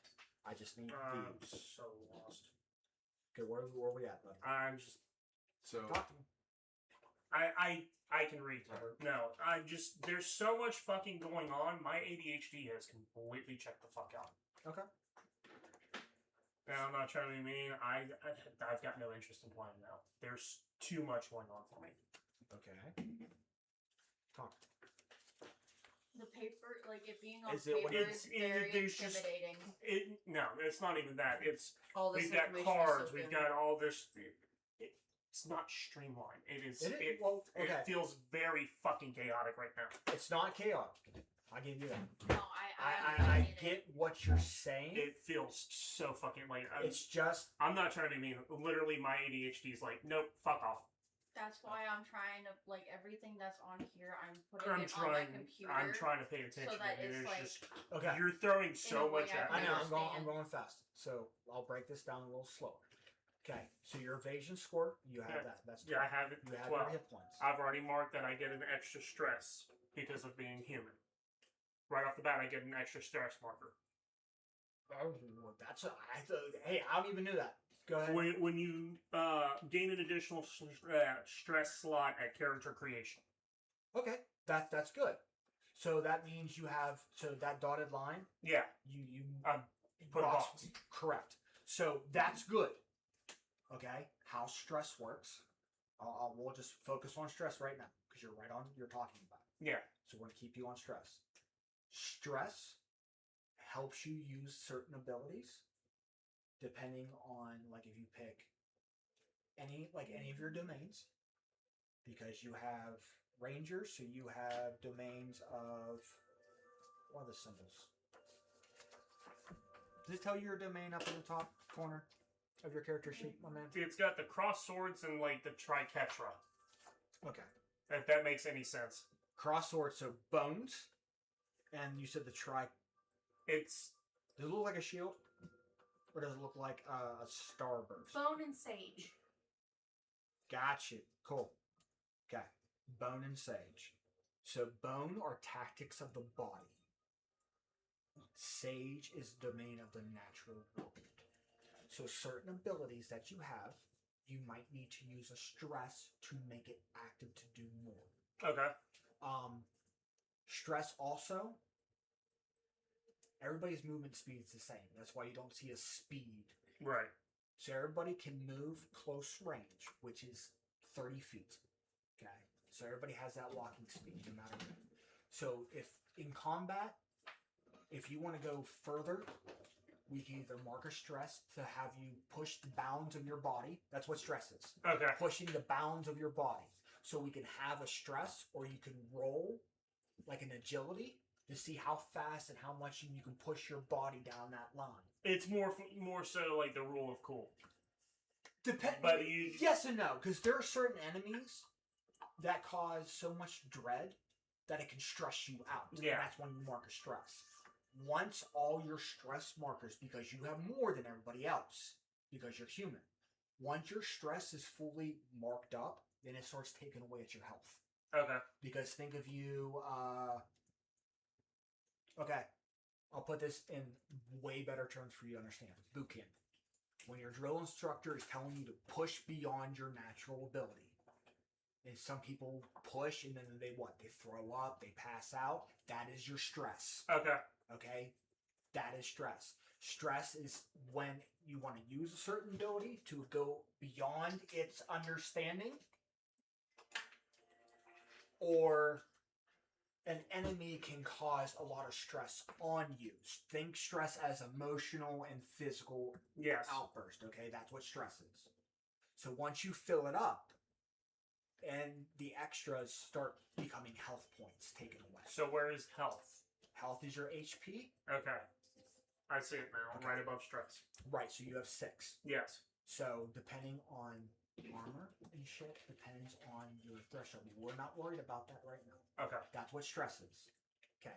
A: I just need
C: I'm
A: these.
C: so lost.
A: Okay, where are we at, bud?
C: I'm just.
D: So
A: Talk to me.
C: I can read her. No, there's so much fucking going on. My ADHD has completely checked the fuck out.
A: Okay.
C: Now, I'm not trying to be mean. I've got no interest in playing now. There's too much going on for me.
A: Okay. Talk.
B: The paper, like it being on
A: Is it what
B: paper,
C: it's-
B: is very
C: there's just-
B: intimidating.
C: No, it's not even that. It's
E: All this
C: we've got
E: information is
C: cards.
E: so
C: We've
E: good.
C: got all this. It's not streamlined. It
A: Well, okay.
C: it feels very fucking chaotic right now.
A: It's not chaotic. I give you that.
B: No,
A: I
B: get it.
A: get what you're saying.
C: It feels so fucking like
A: It's just
C: I'm not trying to be mean. Literally, my ADHD is like, nope, fuck off.
B: That's why I'm trying to like everything that's on here. I'm putting
C: I'm
B: it on my
C: trying.
B: computer.
C: I'm trying to pay attention.
B: so that
C: and
B: it's
C: it's
B: like
C: just
A: okay.
C: you're throwing so
B: a way
C: much
B: I
C: at
A: I
C: me.
A: know. I'm
B: understand.
A: going fast. So I'll break this down a little slower. Okay. So your evasion score, you have
C: Yeah.
A: that. That's
C: Yeah, I have it.
A: You have
C: 12.
A: your hit points.
C: I've already marked that I get an extra stress because of being human. Right off the bat, I get an extra stress marker.
A: Oh, hey, I don't even know that. Go ahead.
C: When you gain an additional stress slot at character creation.
A: Okay, that's good. So that means you have that dotted line.
C: Yeah,
A: You
C: put a
A: box-
C: box.
A: Correct. So that's good. Okay, how stress works. We'll just focus on stress right now because you're right on. You're talking about it.
C: Yeah.
A: So we're gonna keep you on stress. Stress helps you use certain abilities, depending on like if you pick any of your domains, because you have rangers, so you have domains of what are the symbols? Does it tell you your domain up in the top corner of your character sheet, my man?
C: It's got the cross swords and like the triquetra.
A: Okay.
C: If that makes any sense.
A: Cross sword, so bones, and you said the tri.
C: It's
A: Does it look like a shield, or does it look like a starburst?
B: Bone and sage.
A: Got you. Cool. Okay. Bone and sage. So bone are tactics of the body. Sage is domain of the natural world. So certain abilities that you have, you might need to use a stress to make it active to do more.
C: okay.
A: Stress also, everybody's movement speed is the same. That's why you don't see a speed.
C: Right.
A: So everybody can move close range, which is 30 feet. Okay. So everybody has that walking speed no matter what. So if in combat, if you want to go further, we can either mark a stress to have you push the bounds of your body. That's what stress is.
C: Okay.
A: Pushing the bounds of your body. So we can have a stress, or you can roll like an agility to see how fast and how much you can push your body down that line.
C: It's more so like the rule of cool.
A: Depend.
C: But you
A: Yes and no, because there are certain enemies that cause so much dread that it can stress you out.
C: Yeah.
A: And that's when you mark a stress. Once all your stress markers, because you have more than everybody else, because you're human, once your stress is fully marked up, then it starts taking away at your health.
C: okay.
A: Because think of you, okay, I'll put this in way better terms for you to understand. Boot camp. When your drill instructor is telling you to push beyond your natural ability, and some people push and then they throw up, they pass out. That is your stress.
C: Okay.
A: Okay? That is stress. Stress is when you want to use a certain ability to go beyond its understanding, or an enemy can cause a lot of stress on you. Think stress as emotional and physical
C: Yes.
A: outburst. Okay, that's what stress is. So once you fill it up, and the extras start becoming health points taken away.
C: So where is health?
A: Health is your HP.
C: Okay. I see it now.
A: Okay.
C: Right above stress.
A: Right, so you have 6.
C: Yes.
A: So depending on armor and shit, depends on your threshold. We're not worried about that right now.
C: Okay.
A: That's what stress is. Okay.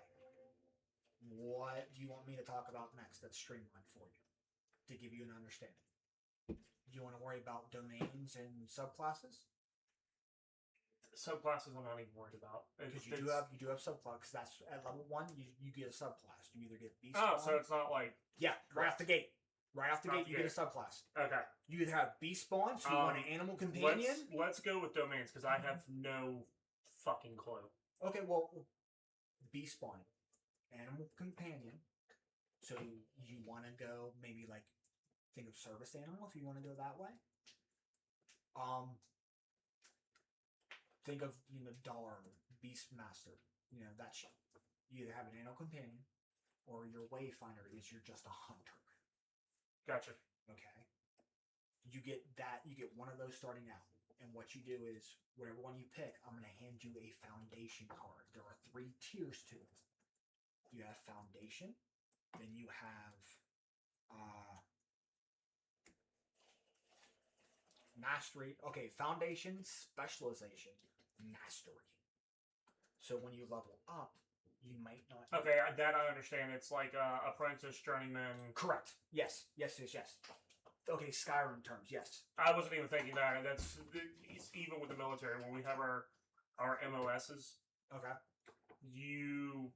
A: What do you want me to talk about next that's streamlined for you to give you an understanding? Do you want to worry about domains and subclasses?
C: Subclasses I'm not even worried about.
A: Because
C: It's-
A: you do have subclasses. That's at level 1. You get a subclass. You either get beast.
C: Oh,
A: spawn.
C: so it's not like
A: Yeah, right off the gate. Right off the
C: Off
A: gate,
C: the
A: you get a
C: gate.
A: subclass.
C: okay.
A: You either have beast spawn, so you want an animal companion.
C: Let's go with domains because I have no fucking clue.
A: Okay, well, beast spawn, animal companion. So you want to go maybe like think of service animal if you want to go that way. Think of Dar, beast master. That shit. You either have an animal companion, or your wayfinder is you're just a hunter.
C: Gotcha.
A: Okay. You get that. You get one of those starting out, and what you do is whatever one you pick, I'm going to hand you a foundation card. There are 3 tiers to it. You have foundation, then you have mastery. Okay, foundation, specialization, mastery. So when you level up, you might not.
C: Okay, that I understand. It's like apprentice, journeyman.
A: Correct. Yes. Okay, Skyrim terms. Yes.
C: I wasn't even thinking that. It's even with the military when we have our MOSs.
A: Okay.
C: You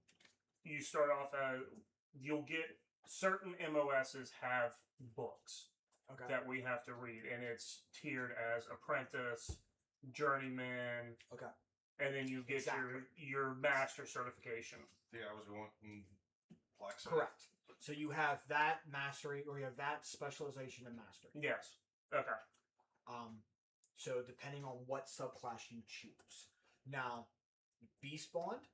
C: start off as you'll get certain MOSs have books
A: Okay.
C: that we have to read, and it's tiered as apprentice, journeyman.
A: Okay.
C: And then you get
A: Exactly.
C: your master certification.
D: Yeah, I was going blacksmith.
A: Correct. So you have that mastery, or you have that specialization in mastery.
C: Yes. Okay.
A: So depending on what subclass you choose. Now, beast spawned,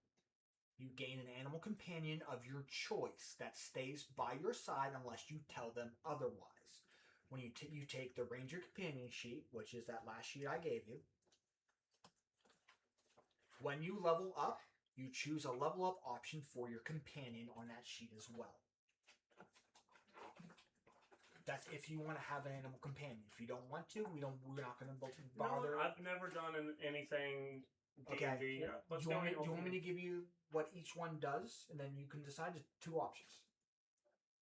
A: you gain an animal companion of your choice that stays by your side unless you tell them otherwise. When you take the ranger companion sheet, which is that last sheet I gave you. When you level up, you choose a level up option for your companion on that sheet as well. That's if you want to have an animal companion. If you don't want to, we're not going to bother.
C: No, I've never done anything
A: Okay.
C: D&D.
A: Do you want me to give you what each one does, and then you can decide 2 options.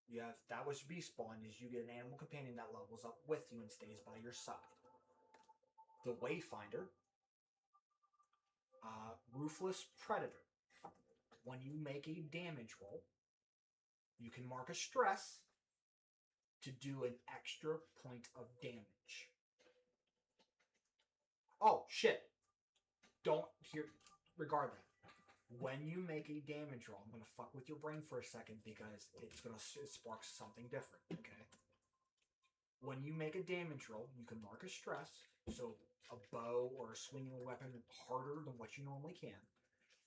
A: You have that was beast spawn is you get an animal companion that levels up with you and stays by your side. The Wayfinder, Ruthless Predator. When you make a damage roll, you can mark a stress to do an extra point of damage. Oh shit! Don't regard that. When you make a damage roll, I'm gonna fuck with your brain for a second because it sparks something different. Okay. When you make a damage roll, you can mark a stress, so a bow or a swinging weapon harder than what you normally can.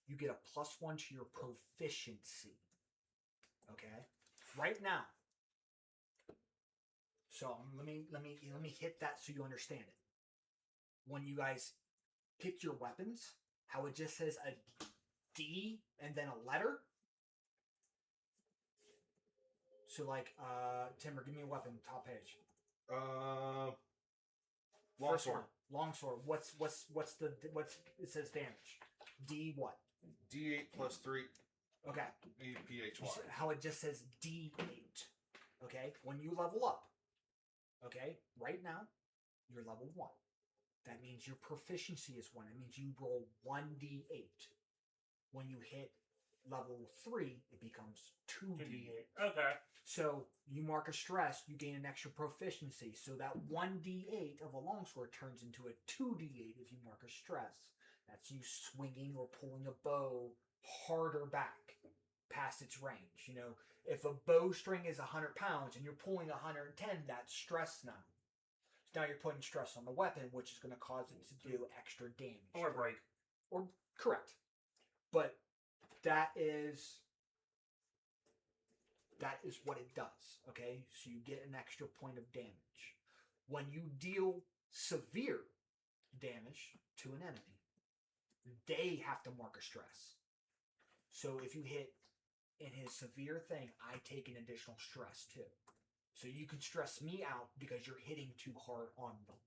A: You get a +1 to your proficiency. Okay. Right now. So let me hit that so you understand it. When you guys pick your weapons, how it just says a D and then a letter. So like Timber, give me a weapon, top page.
D: Longsword.
A: Longsword. What's it says damage? D what?
D: D8 plus 3
A: Okay.
D: EPHY.
A: How it just says D8. Okay? When you level up, okay, right now, you're level 1. That means your proficiency is 1. It means you roll 1d8. When you hit level 3, it becomes 2d8.
C: Okay.
A: So you mark a stress, you gain an extra proficiency. So that 1d8 of a longsword turns into a 2d8 if you mark a stress. That's you swinging or pulling a bow harder back past its range. You know, if a bowstring is 100 pounds and you're pulling 110, that's stress now. So now you're putting stress on the weapon, which is going to cause it to do extra damage.
C: Or break.
A: Or correct. But that is what it does. Okay, so you get an extra point of damage. When you deal severe damage to an enemy, they have to mark a stress. So if you hit in his severe thing, I take an additional stress too. So you can stress me out because you're hitting too hard on them.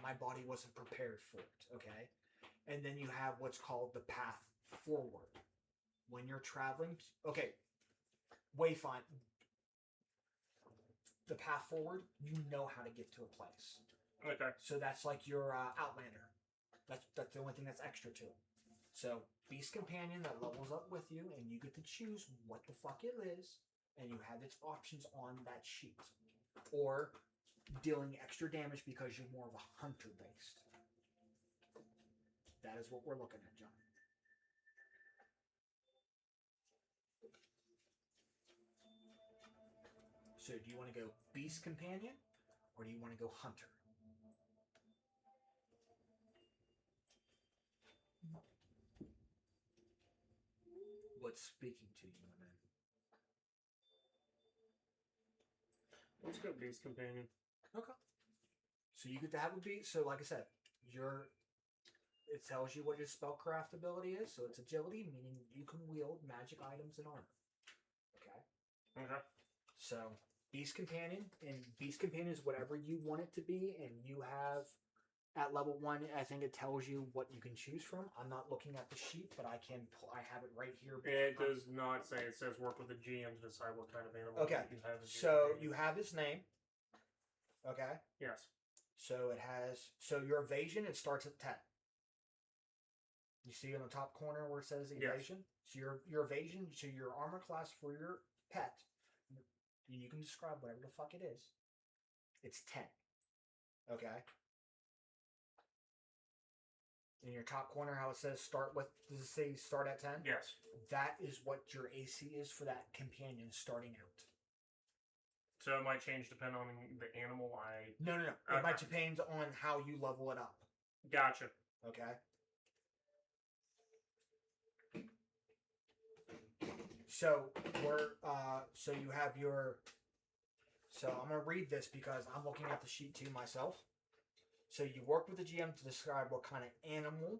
A: My body wasn't prepared for it, okay? And then you have what's called the path forward. when you're traveling, okay, wayfind, the path forward, you know how to get to a place.
C: Okay.
A: So that's like your Outlander. That's the only thing that's extra to it. So Beast Companion that levels up with you, and you get to choose what the fuck it is, and you have its options on that sheet. Or dealing extra damage because you're more of a hunter based. That is what we're looking at, John. So do you want to go Beast Companion, or do you want to go Hunter? What's speaking to you, my man?
C: Let's go Beast Companion.
A: Okay. So you get to have a beast. So like I said, it tells you what your spellcraft ability is. So it's agility, meaning you can wield magic items and armor. Okay.
C: Okay.
A: So Beast Companion, and Beast Companion is whatever you want it to be, and you have at level 1. I think it tells you what you can choose from. I'm not looking at the sheet, but I have it right here.
C: It does not say. It says work with the GM to decide what kind of animal
A: Okay.
C: you have.
A: So you have his name. Okay.
C: Yes.
A: So it has. So your evasion, it starts at 10. You see in the top corner where it says evasion. Yes. So your evasion. So your armor class for your pet. You can describe whatever the fuck it is. It's 10. Okay. In your top corner, how it says start with, does it say start at 10?
C: Yes.
A: That is what your AC is for that companion starting out.
C: So it might change depending on the animal
A: No.
C: Okay.
A: It might depend on how you level it up.
C: Gotcha.
A: Okay. So so you have your. So I'm gonna read this because I'm looking at the sheet too myself. So you work with the GM to describe what kind of animal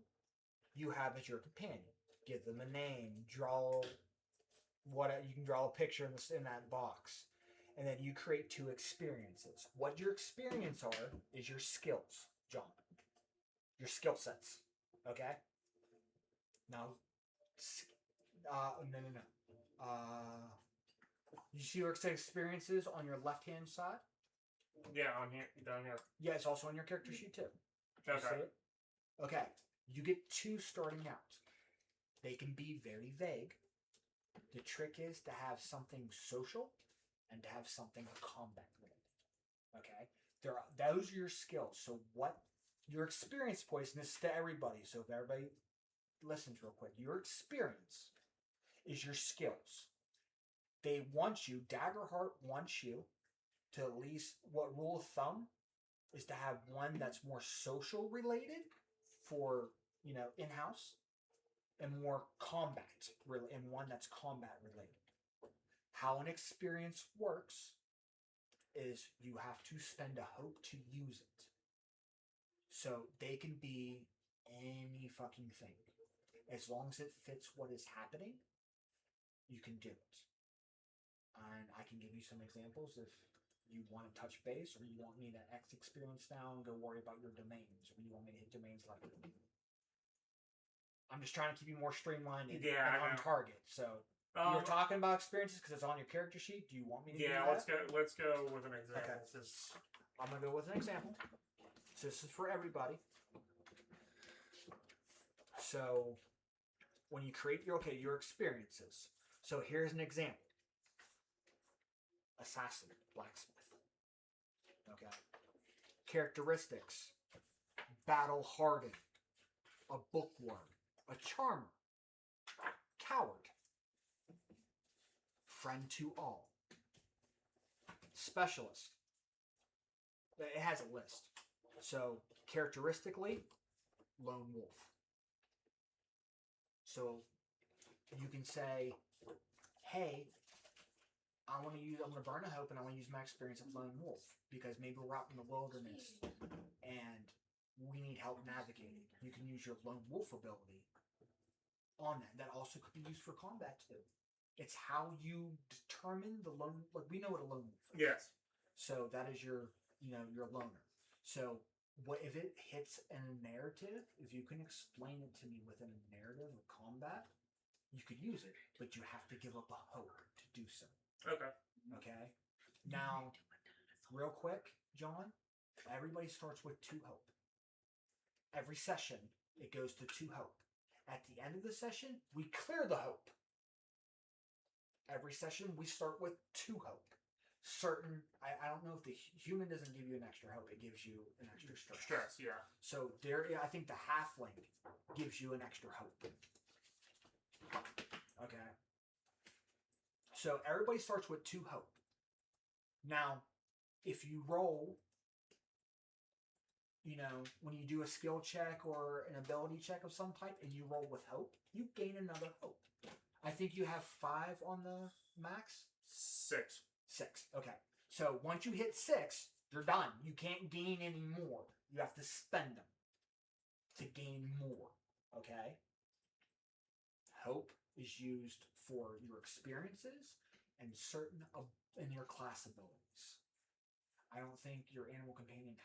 A: you have as your companion. Give them a name. Draw you can draw a picture in that box, and then you create 2 experiences. What your experience are is your skills, John. Your skill sets. Okay. Now, no. You see your experiences on your left-hand side?
C: Yeah, on here, down here.
A: Yeah, it's also on your character sheet too. You
C: Okay.
A: see it? Okay. You get 2 starting out. They can be very vague. The trick is to have something social and to have something combat related. Okay? Those are your skills. So what your experience points, and this is to everybody, so if everybody listens real quick, your experience is your skills. They want you, Daggerheart wants you to at least, what rule of thumb is to have one that's more social related for, in-house, and more combat, and one that's combat related. How an experience works is you have to spend a hope to use it. So they can be any fucking thing. As long as it fits what is happening, you can do it. And I can give you some examples if you want to touch base, or you want me to X experience now and go worry about your domains, or you want me to hit domains later. I'm just trying to keep you more streamlined and on target. So you're talking about experiences because it's on your character sheet. Do you want me to do that?
C: let's go with an example.
A: Okay. I'm going to go with an example. So this is for everybody. So when you create your experiences. So here's an example. Assassin, blacksmith. Okay. Characteristics. Battle hardened. A bookworm. A charmer. Coward. Friend to all. Specialist. It has a list. So characteristically, lone wolf. So you can say, hey, I'm gonna burn a hope, and I want to use my experience of lone wolf because maybe we're out in the wilderness and we need help navigating. You can use your lone wolf ability on that. That also could be used for combat too. It's how you determine the lone. Like, we know what a lone wolf is.
C: Yes.
A: So that is your loner. So what if it hits in a narrative? If you can explain it to me within a narrative of combat, you could use it, but you have to give up a hope to do so.
C: Okay.
A: Okay? Now, real quick, John, everybody starts with 2 hope. Every session, it goes to 2 hope. At the end of the session, we clear the hope. Every session, we start with 2 hope. I don't know if the human doesn't give you an extra hope, it gives you an extra stress.
C: Stress, yeah.
A: So I think the halfling gives you an extra hope. Okay. So everybody starts with 2 hope. Now, if you roll, when you do a skill check or an ability check of some type and you roll with hope, you gain another hope. I think you have 5 on the max?
C: 6.
A: 6. Okay. So once you hit 6, you're done. You can't gain any more. You have to spend them to gain more. Okay? Hope is used for your experiences and certain in your class abilities. I don't think your animal companion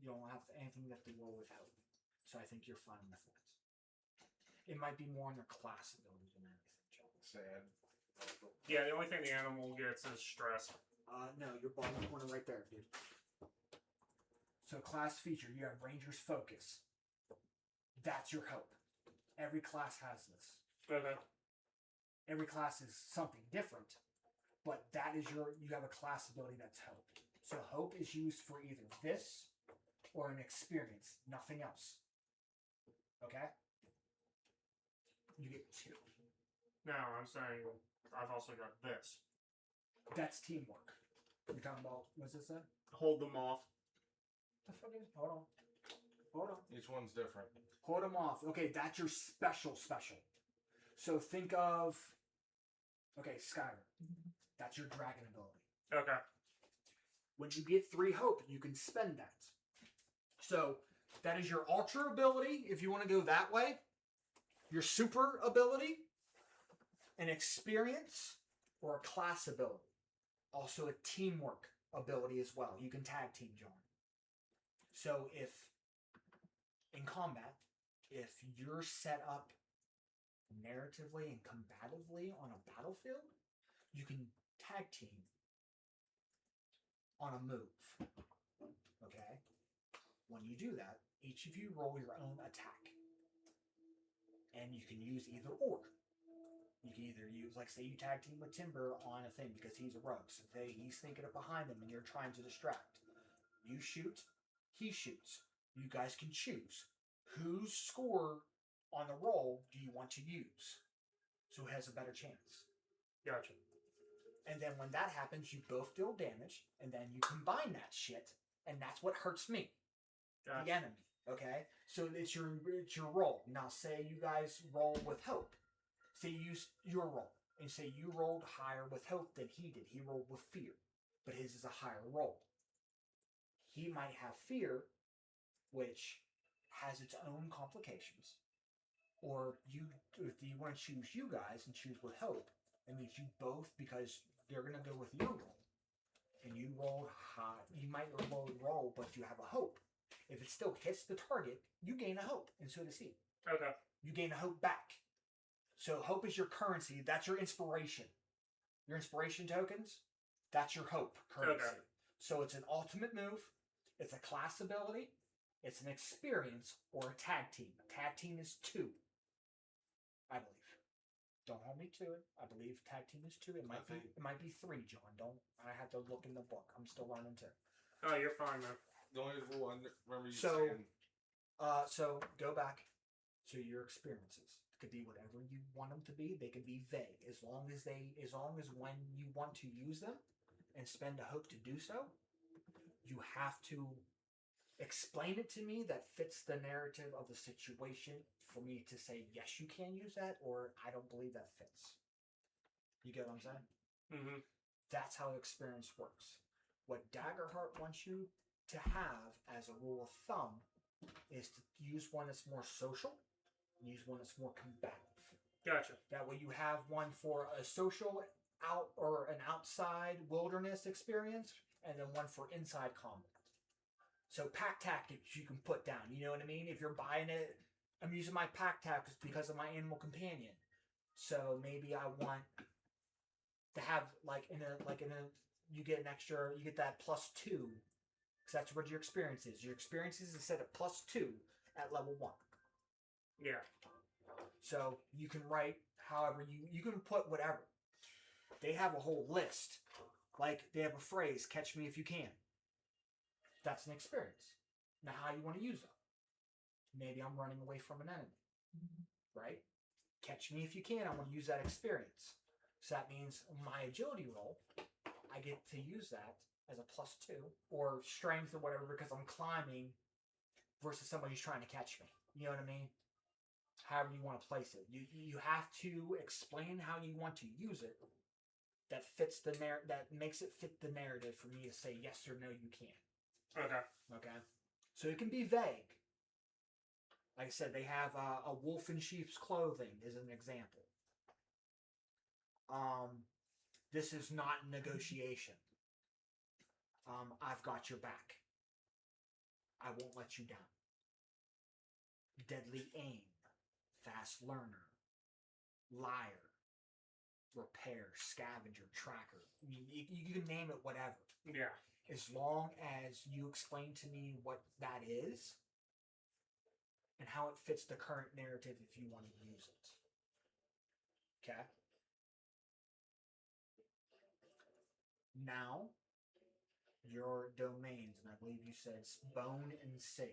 A: you don't have anything that they roll with hope. So I think you're fine with that. It might be more in their class ability than anything, John.
D: Sad.
C: Yeah, the only thing the animal gets is stress.
A: No, your bottom corner right there, dude. So class feature, you have Ranger's Focus. That's your hope. Every class has this.
C: Okay.
A: Every class is something different, but that is you have a class ability that's hope. So hope is used for either this or an experience, nothing else. Okay? You get 2.
C: Now, I'm saying I've also got this.
A: That's teamwork. You're talking about, what's this say?
C: Hold them off.
A: The fuck is, hold on. Hold on.
D: Each one's different.
A: Hold them off. Okay, that's your special. So think of, Skyrim. That's your dragon ability.
C: Okay.
A: When you get 3 hope, you can spend that. So that is your ultra ability, if you want to go that way. Your super ability, an experience, or a class ability. Also a teamwork ability as well. You can tag team, John. So if, in combat, if you're set up narratively and combatively on a battlefield, you can tag team on a move. Okay? When you do that, each of you roll your own attack. And you can use either or. You can either use, say you tag team with Timber on a thing because he's a rogue. So he's thinking of behind him and you're trying to distract. You shoot, he shoots. You guys can choose. Whose score on the roll do you want to use? So who has a better chance?
C: Gotcha.
A: And then when that happens, you both deal damage, and then you combine that shit, and that's what hurts me.
C: Gotcha.
A: The enemy. Okay? So it's your roll. Now say you guys roll with hope. Say you use your roll. And say you rolled higher with hope than he did. He rolled with fear. But his is a higher roll. He might have fear, which has its own complications. Or if you want to choose you guys and choose with hope, it means you both, because they're going to go with your roll. And you rolled high. You might roll, but you have a hope. If it still hits the target, you gain a hope, and so does he.
C: Okay.
A: You gain a hope back. So hope is your currency. That's your inspiration. Your inspiration tokens, that's your hope currency.
C: Okay.
A: So it's an ultimate move. It's a class ability. It's an experience or a tag team. A tag team is 2, I believe. Don't hold me to it. I believe tag team is 2. It might be 3, John. I have to look in the book. I'm still learning too.
C: Oh, you're fine, man.
D: The only rule I remember you
A: So,
D: saying.
A: So go back to your experiences. It could be whatever you want them to be. They can be vague as long as when you want to use them and spend a hope to do so, you have to explain it to me that fits the narrative of the situation for me to say yes, you can use that, or I don't believe that fits. You get what I'm saying?
C: Mm-hmm.
A: That's how experience works. What Daggerheart wants you to have as a rule of thumb is to use one that's more social and use one that's more combative.
C: Gotcha.
A: That way you have one for a social or an outside wilderness experience, and then one for inside combat. So pack tactics you can put down. You know what I mean? If you're buying it, I'm using my pack tactics because of my animal companion. So maybe I want to have you get an extra, you get that +2, because that's what your experience is. Your experience is set at +2 at level 1.
C: Yeah.
A: So you can write however you can put whatever. They have a whole list. Like they have a phrase, "Catch me if you can." That's an experience. Now, how you want to use them? Maybe I'm running away from an enemy, right? Catch me if you can. I want to use that experience. So that means my agility roll, I get to use that as a +2 or strength or whatever because I'm climbing versus somebody who's trying to catch me. You know what I mean? However you want to place it, you have to explain how you want to use it. That fits the that makes it fit the narrative for me to say yes or no. You can.
C: Okay.
A: Okay. So it can be vague. Like I said, they have a wolf in sheep's clothing is an example. This is not negotiation. I've got your back. I won't let you down. Deadly aim, fast learner, liar, repair, scavenger, tracker. I mean, you can name it whatever.
C: Yeah.
A: As long as you explain to me what that is and how it fits the current narrative if you want to use it. Okay? Now, your domains, and I believe you said bone and sage.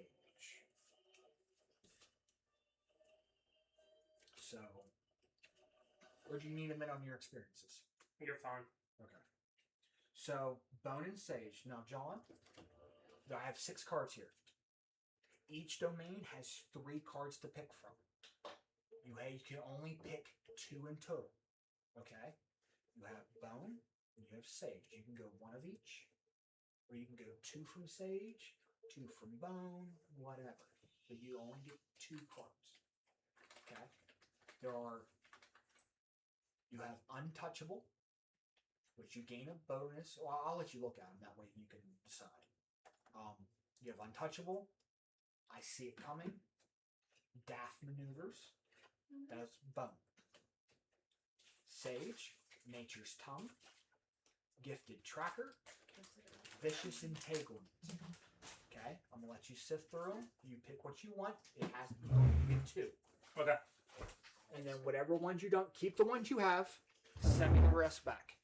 A: So, or do you need a minute on your experiences?
C: You're fine.
A: Okay. So, bone and sage. Now, John, I have 6 cards here. Each domain has 3 cards to pick from. You can only pick 2 in total. Okay? You have bone and you have sage. You can go 1 of each, or you can go 2 from sage, 2 from bone, whatever. But you only get 2 cards. Okay? You have untouchable, which you gain a bonus. Well, I'll let you look at them. That way you can decide. You have untouchable. I see it coming. Daft maneuvers. That's bone. Sage. Nature's tongue. Gifted tracker. Vicious entanglement. Okay, I'm gonna let you sift through them. You pick what you want. You only get 2.
C: Okay.
A: And then whatever ones you don't, keep the ones you have. Send me the rest back.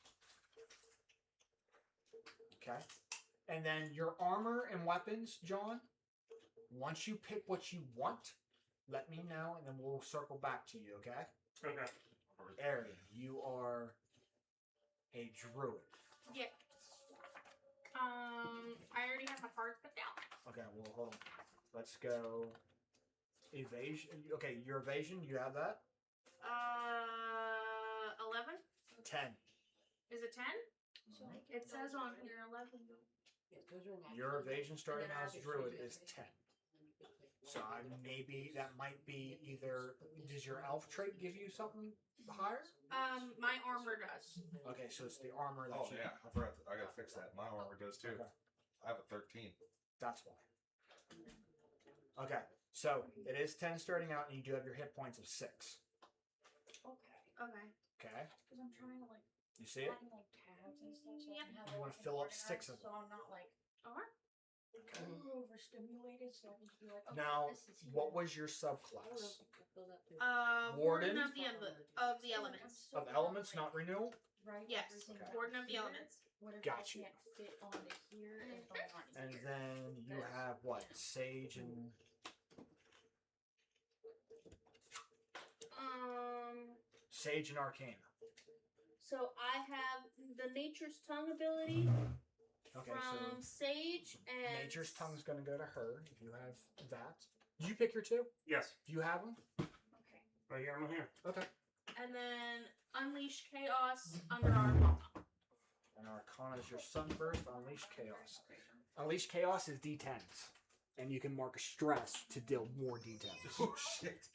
A: Okay. And then your armor and weapons, John. Once you pick what you want, let me know, and then we'll circle back to you. Okay.
C: Okay.
A: Arian, you are a druid.
B: Yeah. I already have my cards picked out.
A: Okay. Well, hold on. Let's go. Evasion. Okay, your evasion. You have that.
B: 11.
A: 10.
B: Is it 10? It says on here 11.
A: Your evasion starting out as druid is 10. So maybe that might be either. Does your elf trait give you something higher?
B: My armor does.
A: Okay, so it's the armor that
D: Oh
A: you.
D: yeah, I forgot. I gotta fix that. My armor does too.
A: Okay.
D: I have a 13.
A: That's why. Okay, so it is 10 starting out, and you do have your hit points of 6.
B: Okay.
A: Okay,
B: Because I'm trying to
A: you see it?
B: add like tabs and stuff. So I can have
A: You wanna
B: everything
A: fill up
B: organized,
A: 6 of
B: so I'm not like overstimulated. So I can just be like, okay,
A: Now,
B: this is
A: what was your subclass?
B: Warden
A: Warden?
B: of the elements.
A: Of elements, not renewal?
B: Yes,
A: Okay.
B: Warden of the elements.
A: Gotcha.
B: Can't fit onto here is going on
A: And
B: here.
A: then you have what? Sage and. Sage and Arcana.
B: So I have the Nature's Tongue ability
A: Okay,
B: from Sage and
A: Nature's Tongue's going to go to her if you have that. Did you pick your 2?
C: Yes.
A: Do you have them?
B: Okay.
C: Right here. I'm here.
A: Okay.
B: And then Unleash Chaos under Arcana.
A: And Arcana is your Sunburst. Unleash Chaos. Unleash Chaos is D10s. And you can mark a stress to deal more D10s.
D: Oh shit.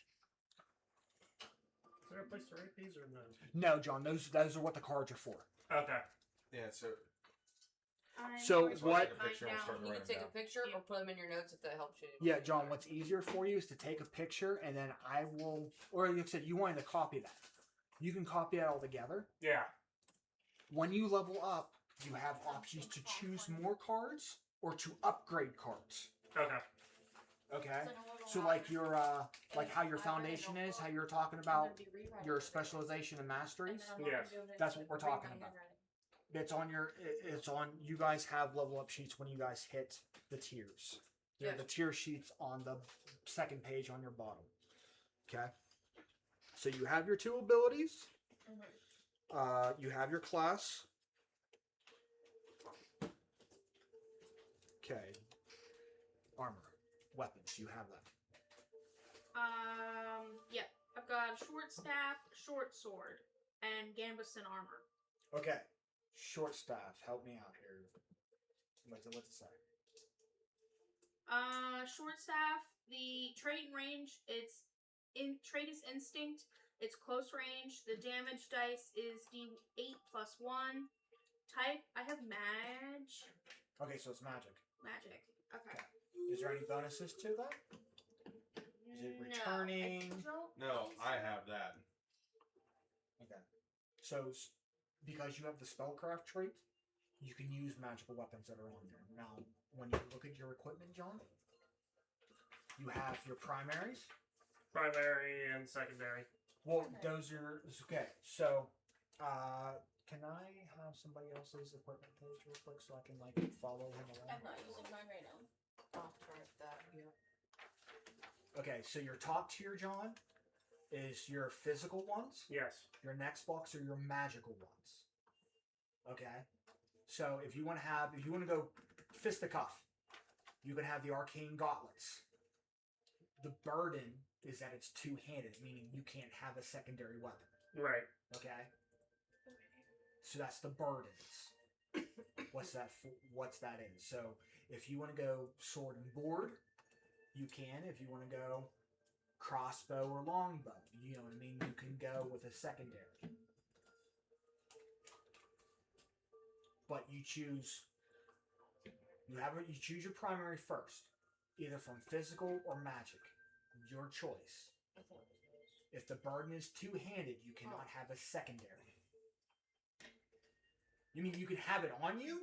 C: Is there a place to rate these or no?
A: No, John, those are what the cards are for.
C: Okay.
D: Yeah. So
A: So
B: going to
A: what-
B: write mine
D: Picture and
B: down.
D: start
E: You can
D: writing
E: take
D: down.
E: a picture or put them in your notes if that helps you.
A: Yeah, John, what's easier for you is to take a picture and then I will, or you said you wanted to copy that. You can copy it all together.
C: Yeah.
A: When you level up, you have options to choose more cards or to upgrade cards.
C: Okay.
A: Okay? So like your like how your foundation is, how you're talking about your specialization and masteries,
C: Yes.
A: that's what we're talking about. It's on you guys have level up sheets when you guys hit the tiers. They're
E: Yes.
A: the tier sheets on the second page on your bottom. Okay? So you have your 2 abilities. You have your class. Okay. Armor. Weapons. You have that.
F: Yeah. I've got short staff, short sword, and gambeson armor.
A: Okay. Short staff. Help me out here. What's it say?
F: Short staff, the trait and range, trait is instinct. It's close range. The damage dice is D8 plus 1. Type, I have
A: Okay, so it's magic.
F: magic. Okay.
A: Is there any bonuses to that? Is it returning?
D: No, I have that.
A: Okay. So, because you have the spellcraft trait, you can use magical weapons that are on there. Now, when you look at your equipment, John, you have your primaries.
C: Primary and secondary.
A: Well, those are okay. So, can I have somebody else's equipment page real quick so I can like follow him
B: I'm
A: along?
B: not using mine right now.
E: I'll try that. Yeah.
A: Okay, so your top tier, John, is your physical ones.
C: Yes.
A: Your next box are your magical ones. Okay, so if you want to go fisticuff, you can have the arcane gauntlets. The burden is that it's two-handed, meaning you can't have a secondary weapon.
C: Right.
A: Okay, so that's the burdens. What's that in? So if you want to go sword and board, you can. If you want to go crossbow or longbow, you know what I mean, you can go with a secondary. But you choose your primary first, either from physical or magic. Your choice. If the burden is two-handed, you cannot have a secondary. You mean you can have it on you,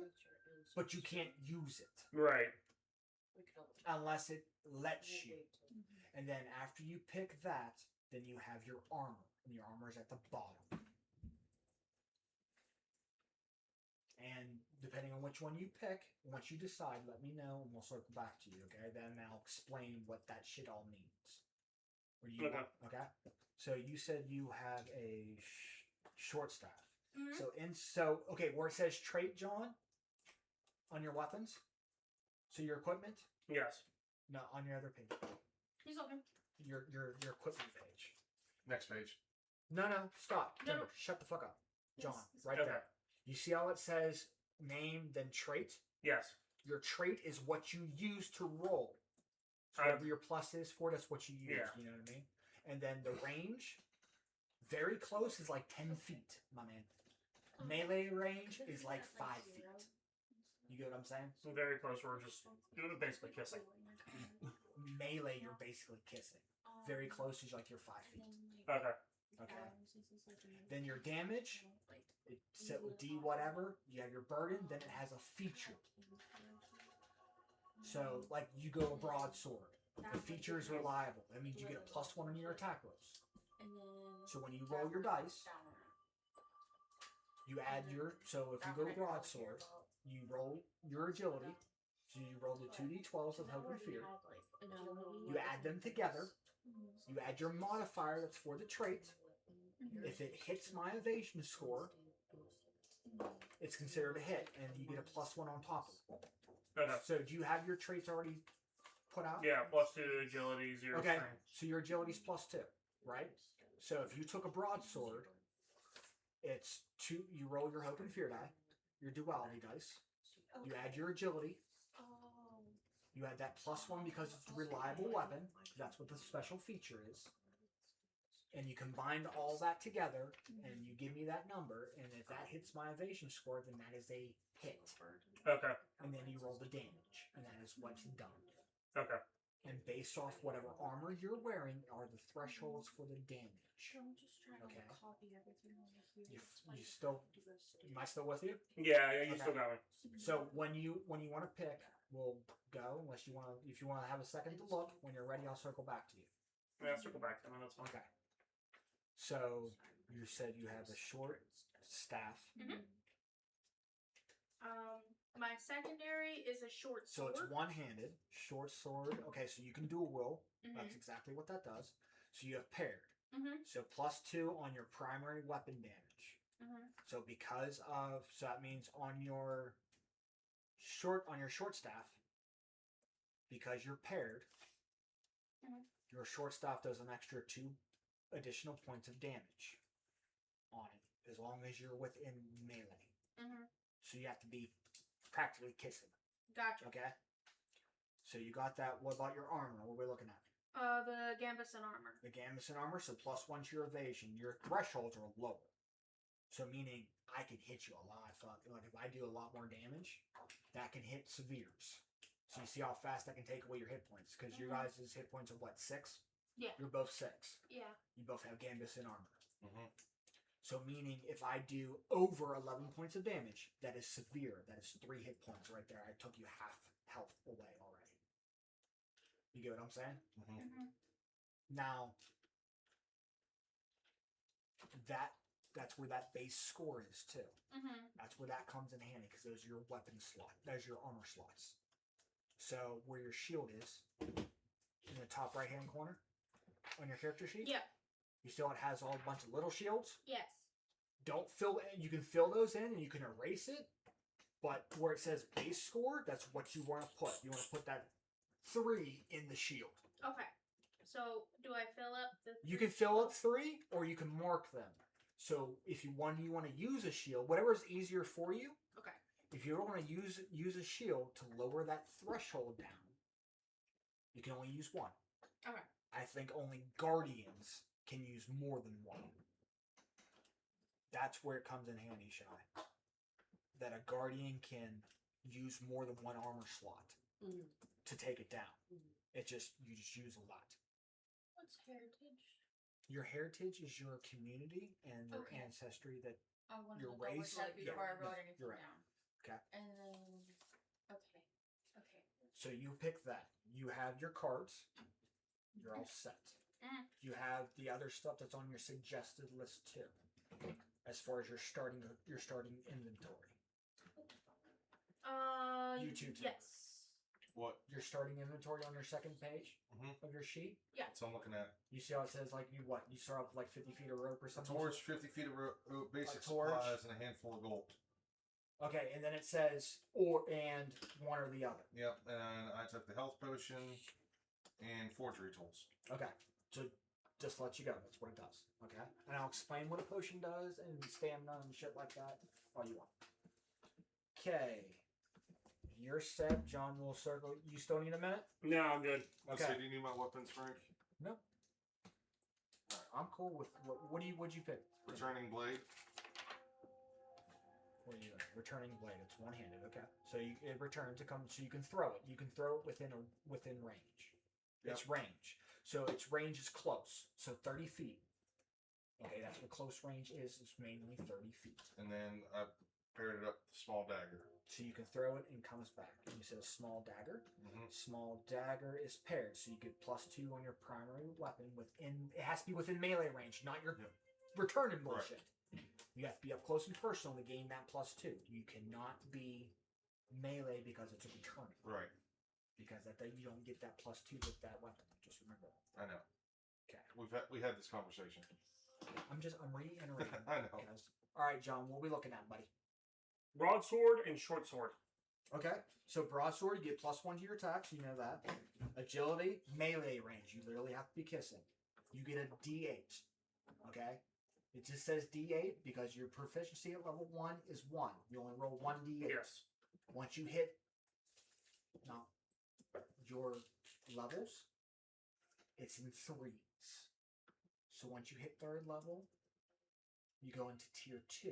A: but you can't use it
C: Right.
A: unless it lets you. And then after you pick that, then you have your armor, and your armor is at the bottom. And depending on which one you pick, once you decide, let me know, and we'll circle back to you. Okay? Then I'll explain what that shit all means. Okay. So you said you have a short staff.
F: Mhm.
A: So okay, where it says trait, John, on your weapons. So your equipment.
C: Yes.
A: No, on your other page.
F: He's looking.
A: Your equipment page.
D: Next page.
A: No, stop.
F: No.
A: Remember, shut the fuck up. John,
F: Yes.
A: right
C: Okay.
A: there. You see how it says name, then trait?
C: Yes.
A: Your trait is what you use to roll. So whatever your plus is for, that's what you use.
C: Yeah.
A: You know what I mean? And then the range, very close, is like 10 feet, my man. Melee range is like 5 feet. You get what I'm saying?
C: So very close. We're just doing basically kissing.
A: Melee, you're basically kissing. Very close is like your 5 feet.
C: Okay.
A: Okay. Then your damage, it's set with D whatever. You have your burden, then it has a feature. So, like, you go broadsword. The feature is reliable. That means you get a +1 on your attack rolls. So when you roll your dice, you add your... So if you go broadsword, you roll your agility. So you roll the 2d12s of hope and fear. You add them together. You add your modifier that's for the trait. If it hits my evasion score, it's considered a hit, and you get a +1 on top of it.
C: Okay.
A: So do you have your traits already put out?
C: Yeah. +2 agility, 0
A: Okay,
C: strength.
A: so your agility's +2, right? So if you took a broadsword, it's 2. You roll your hope and fear die, your duality dice. You add your agility. You add that +1 because it's a reliable weapon. That's what the special feature is. And you combine all that together, and you give me that number. And if that hits my evasion score, then that is a hit.
C: Okay.
A: And then you roll the damage, and that is what's done.
C: Okay.
A: and based off whatever armor you're wearing are the thresholds for the damage.
B: I'm just trying
A: Okay.
B: to copy everything over here.
A: You still? Am I still with you?
C: Yeah, you
A: Okay.
C: still got me.
A: So when you want to pick, we'll go. Unless you want to, if you want to have a second to look, when you're ready, I'll circle back to you.
C: Yeah, circle back to me. That's fine.
A: Okay. So you said you have a short staff.
F: Mhm. My secondary is a short
A: So
F: sword.
A: it's one-handed, short sword. Okay, so you can dual roll.
F: Mhm.
A: That's exactly what that does. So you have paired.
F: Mhm.
A: So +2 on your primary weapon damage.
F: Mhm.
A: So so that means on your short staff, because you're paired,
F: Mhm.
A: your short staff does an extra 2 additional points of damage on it, as long as you're within melee.
F: Mhm.
A: So you have to be practically kissing.
F: Gotcha.
A: Okay. So you got that. What about your armor? What are we looking at?
F: The Gambeson armor.
A: The Gambeson armor. So +1 to your evasion. Your thresholds are lower. So meaning I can hit you a lot. Like if I do a lot more damage, that can hit severes. So you see how fast I can take away your hit points, because your
F: Mhm.
A: guys' hit points are what, 6?
F: Yeah.
A: You're both 6.
F: Yeah.
A: You both have Gambeson armor.
D: Mm-hmm.
A: So meaning if I do over 11 points of damage, that is severe. That is 3 hit points right there. I took you half health away already. You get what I'm saying?
D: Mm-hmm.
F: Mhm.
A: Now, that's where that base score is too.
F: Mhm.
A: That's where that comes in handy, because those are your weapon slot. Those are your armor slots. So where your shield is, in the top right hand corner on your character sheet,
F: Yep.
A: you see how it has all a bunch of little shields?
F: Yes.
A: Don't fill. You can fill those in and you can erase it, but where it says base score, that's what you want to put. You want to put that 3 in the shield.
F: Okay. So do I fill up the?
A: You can fill up 3, or you can mark them. So if you want to use a shield, whatever is easier for you.
F: Okay.
A: If you don't want to use a shield to lower that threshold down, you can only use 1.
F: Okay.
A: I think only guardians can use more than 1. That's where it comes in handy, Shy. That a guardian can use more than 1 armor slot to take it down. You just use a lot.
B: What's heritage?
A: Your heritage is your community and your
B: Okay.
A: ancestry. That
B: I wanted
A: Your
B: to double
A: race?
B: check before I
A: Yeah,
B: wrote
A: yeah,
B: anything
A: you're right.
B: down.
A: Okay.
B: And then, okay.
A: so you pick that. You have your cards. You're all set.
F: Mhm.
A: You have the other stuff that's on your suggested list too, as far as your starting inventory. You too, Tim.
F: Yes.
D: What?
A: Your starting inventory on your second page of your sheet.
D: That's what I'm looking at.
A: You see how it says like you start off with like 50 feet of rope or
D: A
A: something.
D: torch, 50 feet of basic
A: A torch.
D: supplies, and a handful of gold.
A: Okay, and then it says and one or the other.
D: Yep, and I took the health potion and forgery tools.
A: Okay, so just to let you go, that's what it does. Okay, and I'll explain what a potion does and stamina and shit like that all you want. Okay, you're set. John will circle. You still need a minute?
C: No, I'm good.
D: Let's
A: Okay.
D: see, do you need my weapons, Frank?
A: No. I'm cool with what'd you pick?
D: Returning blade.
A: What are you doing? Returning blade. It's one-handed. Okay. So it returns to come. So you can throw it. You can throw it within range. It's range. So its range is close. So 30 feet. Okay, that's what close range is. It's mainly 30 feet.
D: And then I paired it up with the small dagger.
A: So you can throw it and it comes back. And you said a small dagger.
D: Mm-hmm.
A: Small dagger is paired, so you get +2 on your primary weapon within. It has to be within melee range, not your returning bullshit. You have to be up close and personal to gain that +2. You cannot be melee because it's a returning.
D: Right.
A: Because you don't get that +2 with that weapon. Just remember that.
D: I know.
A: Okay.
D: We had this conversation.
A: I'm reiterating.
D: I know.
A: Guys. All right, John. What are we looking at, buddy?
C: Broadsword and short sword.
A: Okay. So broadsword, you get +1 to your attacks. You know that. Agility, melee range. You literally have to be kissing. You get a D8. Okay. It just says D8 because your proficiency at level 1 is 1. You only roll 1 D8.
C: Yes.
A: Once you hit your levels, it's in 3s. So once you hit 3rd level, you go into tier 2.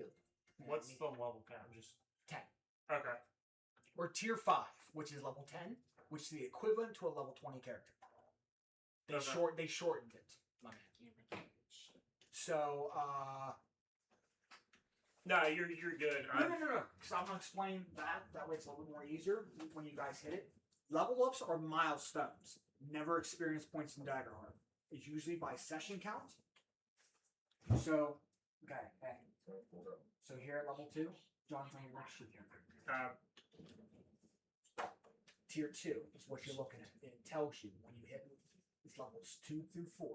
C: What's the level cap? Just
A: 10.
C: okay.
A: Or tier 5, which is level 10, which is the equivalent to a level 20 character. They shortened it, my man. So
C: No, you're good.
A: no. So I'm gonna explain that. That way it's a little more easier when you guys hit it. Level ups are milestones. Never experience points in Daggerheart. It's usually by session count. So okay. So here at level 2, John's on your next sheet here. Tier 2 is what you're looking at. It tells you when you hit it's levels 2 through 4.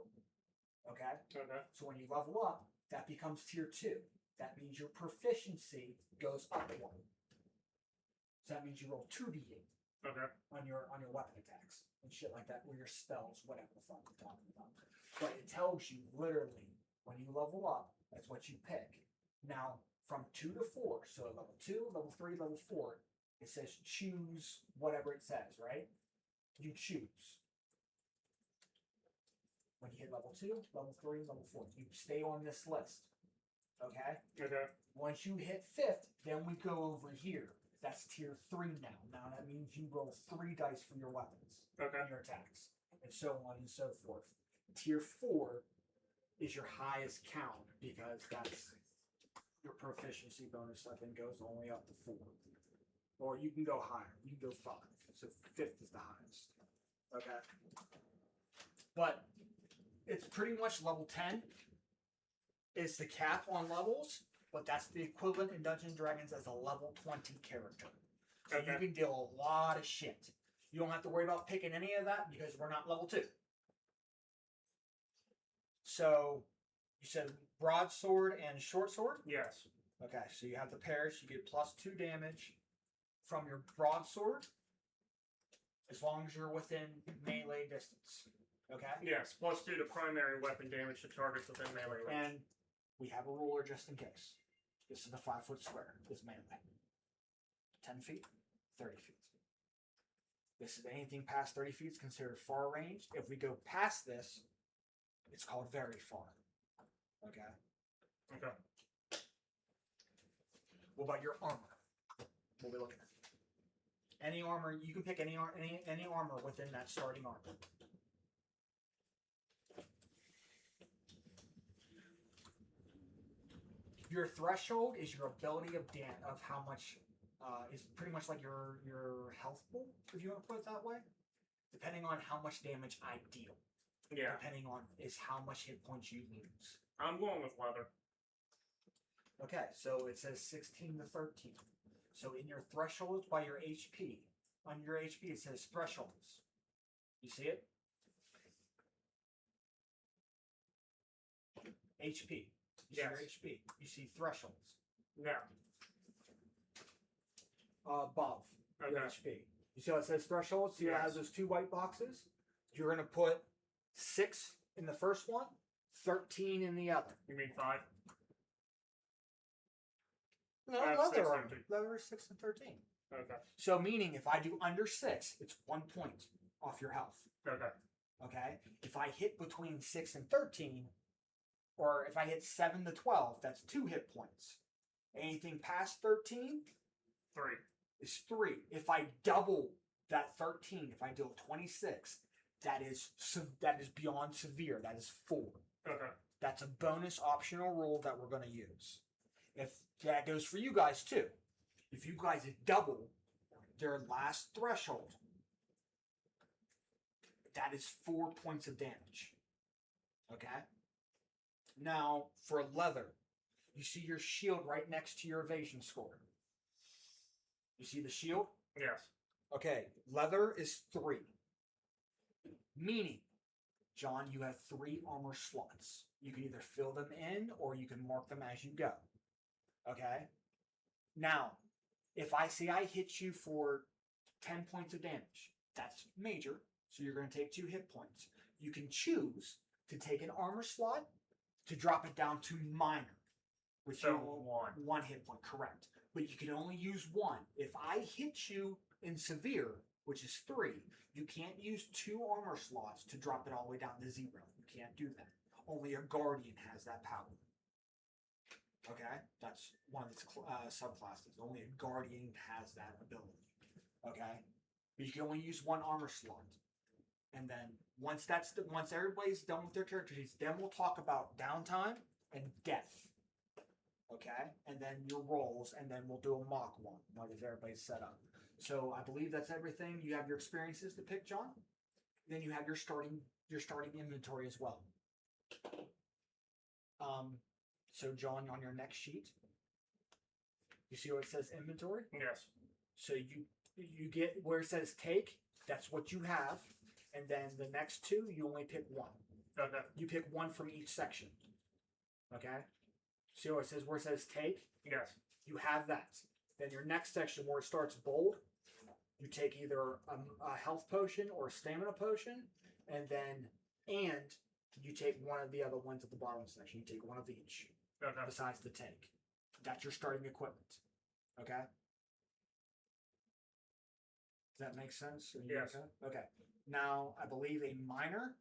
A: Okay?
C: Okay.
A: So when you level up, that becomes tier 2. That means your proficiency goes up 1. So that means you roll 2d8
C: Okay.
A: on your weapon attacks and shit like that, or your spells, whatever the fuck we're talking about. But it tells you literally when you level up, that's what you pick. Now from 2 to 4, so level 2, level 3, level 4, it says choose whatever it says, right? You choose. When you hit level 2, level 3, level 4, you stay on this list. Okay?
C: Okay.
A: Once you hit 5th, then we go over here. That's tier 3 now. Now that means you roll 3 dice for your weapons
C: Okay.
A: and your attacks, and so on and so forth. Tier 4 is your highest count because that's your proficiency bonus, I think, goes only up to 4. Or you can go higher. You can go 5. So 5th is the highest. Okay? But it's pretty much level 10 is the cap on levels, but that's the equivalent in Dungeons & Dragons as a level 20 character. So
C: Okay.
A: you can deal a lot of shit. You don't have to worry about picking any of that because we're not level 2. So you said broadsword and short sword?
C: Yes.
A: Okay, so you have the pairs. You get +2 damage from your broadsword as long as you're within melee distance. Okay?
C: Yes. +2 to primary weapon damage to targets within melee range.
A: And we have a ruler just in case. This is a 5-foot square. This melee. 10 feet, 30 feet. This is anything past 30 feet is considered far range. If we go past this, it's called very far. Okay?
C: Okay.
A: What about your armor? What are we looking at? Any armor, you can pick any armor within that starting armor. Your threshold is your ability of how much is pretty much like your health pool, if you want to put it that way. Depending on how much damage I deal.
C: Yeah.
A: Depending on is how much hit points you lose.
C: I'm going with leather.
A: Okay, so it says 16 to 13. So in your thresholds by your HP, on your HP it says thresholds. You see it? HP. You see your
C: Yes.
A: HP. You see thresholds.
C: No.
A: Above your
C: Okay.
A: HP. You see how it says thresholds? See how it has
C: Yes.
A: those 2 white boxes? You're going to put 6 in the first one, 13 in the other.
C: You mean 5?
A: No,
C: 5,
A: leather
C: 6,
A: armor.
C: 13.
A: Leather is 6 and 13.
C: Okay.
A: So meaning if I do under 6, it's 1 point off your health.
C: Okay.
A: Okay? If I hit between 6 and 13, or if I hit 7 to 12, that's 2 hit points. Anything past 13
C: 3.
A: is 3. If I double that 13, if I do a 26, that is beyond severe. That is 4.
C: Okay.
A: That's a bonus optional roll that we're going to use. If that goes for you guys too. If you guys double their last threshold, that is 4 points of damage. Okay? Now, for leather, you see your shield right next to your evasion score. You see the shield?
C: Yes.
A: Okay, leather is 3. Meaning, John, you have 3 armor slots. You can either fill them in or you can mark them as you go. Okay? Now, if I say I hit you for 10 points of damage, that's major, so you're going to take 2 hit points. You can choose to take an armor slot to drop it down to minor, which
C: So
A: you
C: 1.
A: 1 hit point, correct. But you can only use 1. If I hit you in severe, which is 3, you can't use 2 armor slots to drop it all the way down to 0. You can't do that. Only a guardian has that power. Okay? That's one of its subclasses. Only a guardian has that ability. Okay? But you can only use 1 armor slot. And then once everybody's done with their character sheets, then we'll talk about downtime and death. Okay, and then your rolls, and then we'll do a mock one if everybody's set up. So I believe that's everything. You have your experiences to pick, John. Then you have your starting inventory as well. So John, on your next sheet, you see where it says inventory.
C: Yes.
A: So you get where it says take. That's what you have, and then the next two you only pick one.
C: Okay.
A: You pick one from each section. Okay. See where it says take?
C: Yes.
A: You have that. Then your next section where it starts bold, you take either a health potion or a stamina potion, and you take one of the other ones at the bottom section. You take one of each.
C: Okay.
A: Besides the take. That's your starting equipment. Okay? Does that make sense?
C: Yes.
A: Okay. Now, I believe a minor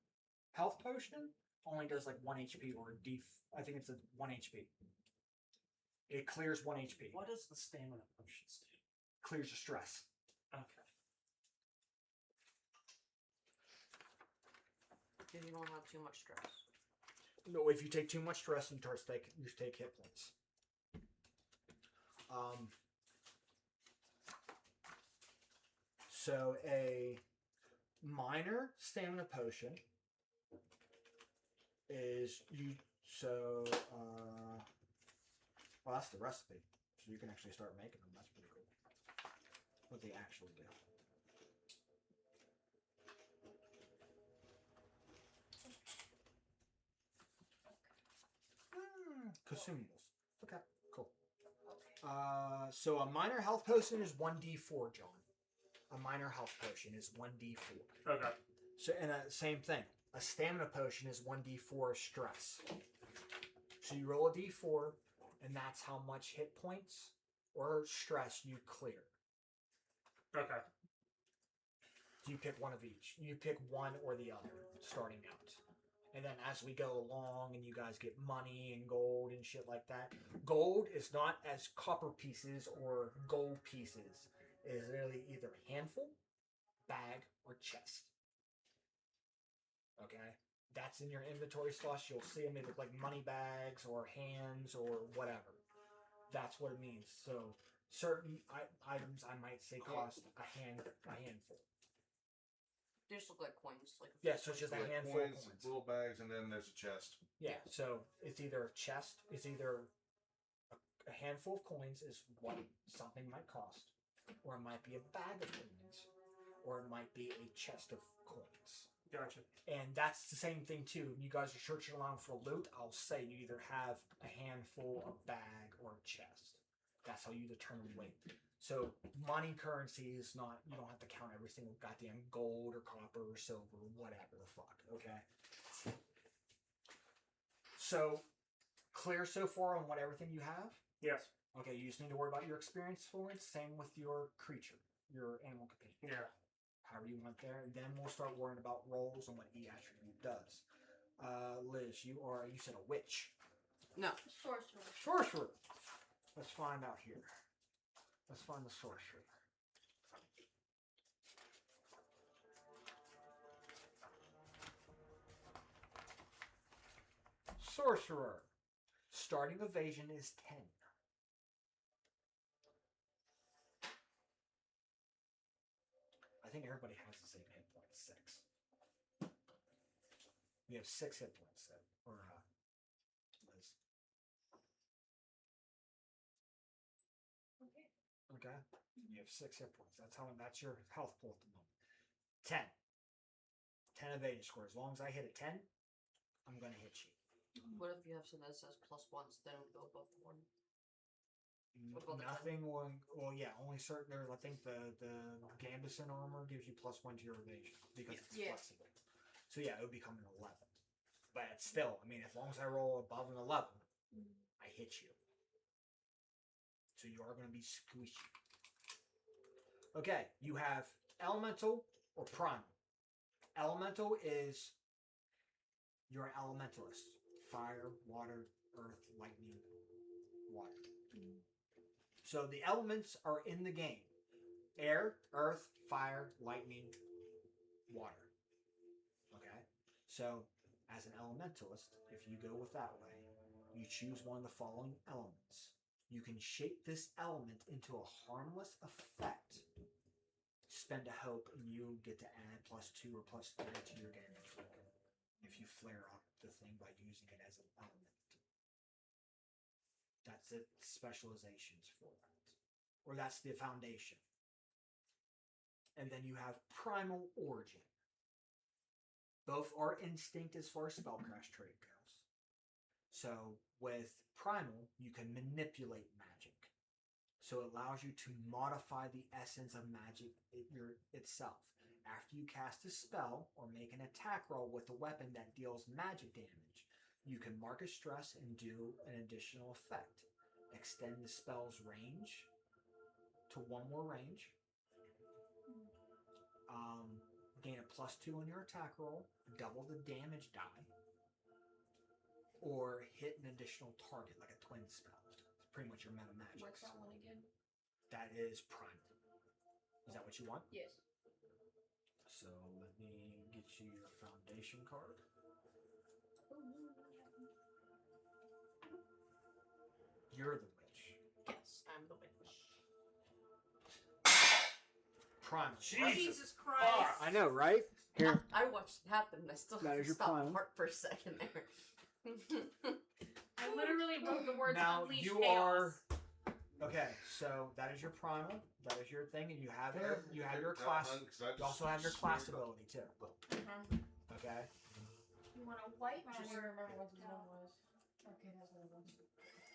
A: health potion only does like 1 HP or I think it's a 1 HP. It clears 1 HP.
C: What does the stamina potions do?
A: Clears your stress.
C: Okay.
E: If you don't have too much stress.
A: No, if you take too much stress, you take hit points. So a minor stamina potion is well, that's the recipe. So you can actually start making them. That's pretty cool. What they actually do. Consumables. Okay, cool. So a minor health potion is 1d4, John. A minor health potion is 1d4.
C: Okay.
A: So, and same thing. A stamina potion is 1d4 stress. So you roll a d4, and that's how much hit points or stress you clear.
C: Okay.
A: You pick one of each. You pick one or the other starting out. And then as we go along and you guys get money and gold and shit like that, gold is not as copper pieces or gold pieces. It is really either handful, bag, or chest. Okay? That's in your inventory slots. You'll see them. They look like money bags or hands or whatever. That's what it means. So certain items I might say cost a handful.
E: They just look like coins.
A: Yeah, so it's just a handful of coins.
D: Little bags, and then there's a chest.
A: Yeah, so it's either a chest, it's either a handful of coins is what something might cost, or it might be a bag of coins, or it might be a chest of coins.
C: Gotcha.
A: And that's the same thing too. You guys are searching around for loot. I'll say you either have a handful, a bag, or a chest. That's how you determine weight. So money currency is not, you don't have to count every single goddamn gold or copper or silver or whatever the fuck, okay? So clear so far on what everything you have?
C: Yes.
A: Okay, you just need to worry about your experience points. Same with your creature, your animal companion.
C: Yeah.
A: However you went there, and then we'll start worrying about rolls and what each attribute does. Liz, you said a witch.
E: No.
B: Sorcerer.
A: Sorcerer. Let's find out here. Let's find the sorcerer. Sorcerer. Starting evasion is 10. I think everybody has the same hit point, 6. We have 6 hit points, or Liz.
B: Okay.
A: Okay. You have 6 hit points. That's your health pool at the moment. 10. 10 evasion score. As long as I hit a 10, I'm gonna hit you.
E: What if you have something that says +1s, then it would go above 1? What about the
A: Nothing will. Well, yeah, only certain. I think the Gambison armor gives you +1 to your evasion because it's
B: Yeah.
A: flexible. So yeah, it would become an 11. But still, I mean, as long as I roll above an 11, I hit you. So you are going to be squishy. Okay, you have elemental or primal. Elemental is your elementalist: fire, water, earth, lightning, water. So the elements are in the game: air, earth, fire, lightning, water. So, as an elementalist, if you go with that way, you choose one of the following elements. You can shape this element into a harmless effect. Spend a hope, and you get to add +2 or +3 to your damage roll if you flare up the thing by using it as an element. That's the specializations for that. Or that's the foundation. And then you have Primal Origin. Both are instinct as far as spellcraft trait goes. So with Primal, you can manipulate magic. So it allows you to modify the essence of magic itself. After you cast a spell or make an attack roll with a weapon that deals magic damage, you can mark a stress and do an additional effect. Extend the spell's range to one more range. Gain a +2 on your attack roll, double the damage die, or hit an additional target like a twin spell. It's pretty much your meta magic.
B: What's that one again?
A: That is Primal. Is that what you want?
B: Yes.
A: So let me get you your foundation card. You're the witch.
E: Yes, I'm the witch.
A: Primal.
F: Jesus Christ.
A: I know, right? Here.
E: I watched it happen and I still
A: That is your
E: stopped
A: plan.
E: heart for a second there.
F: I literally wrote the words
A: Now
F: unleash
A: you
F: chaos.
A: are okay. So that is your primal. That is your thing, and you have your class. You also have your class ability too. Okay.
F: You want a white
B: I don't
F: just
B: even remember what his name was. Okay, that's what it was.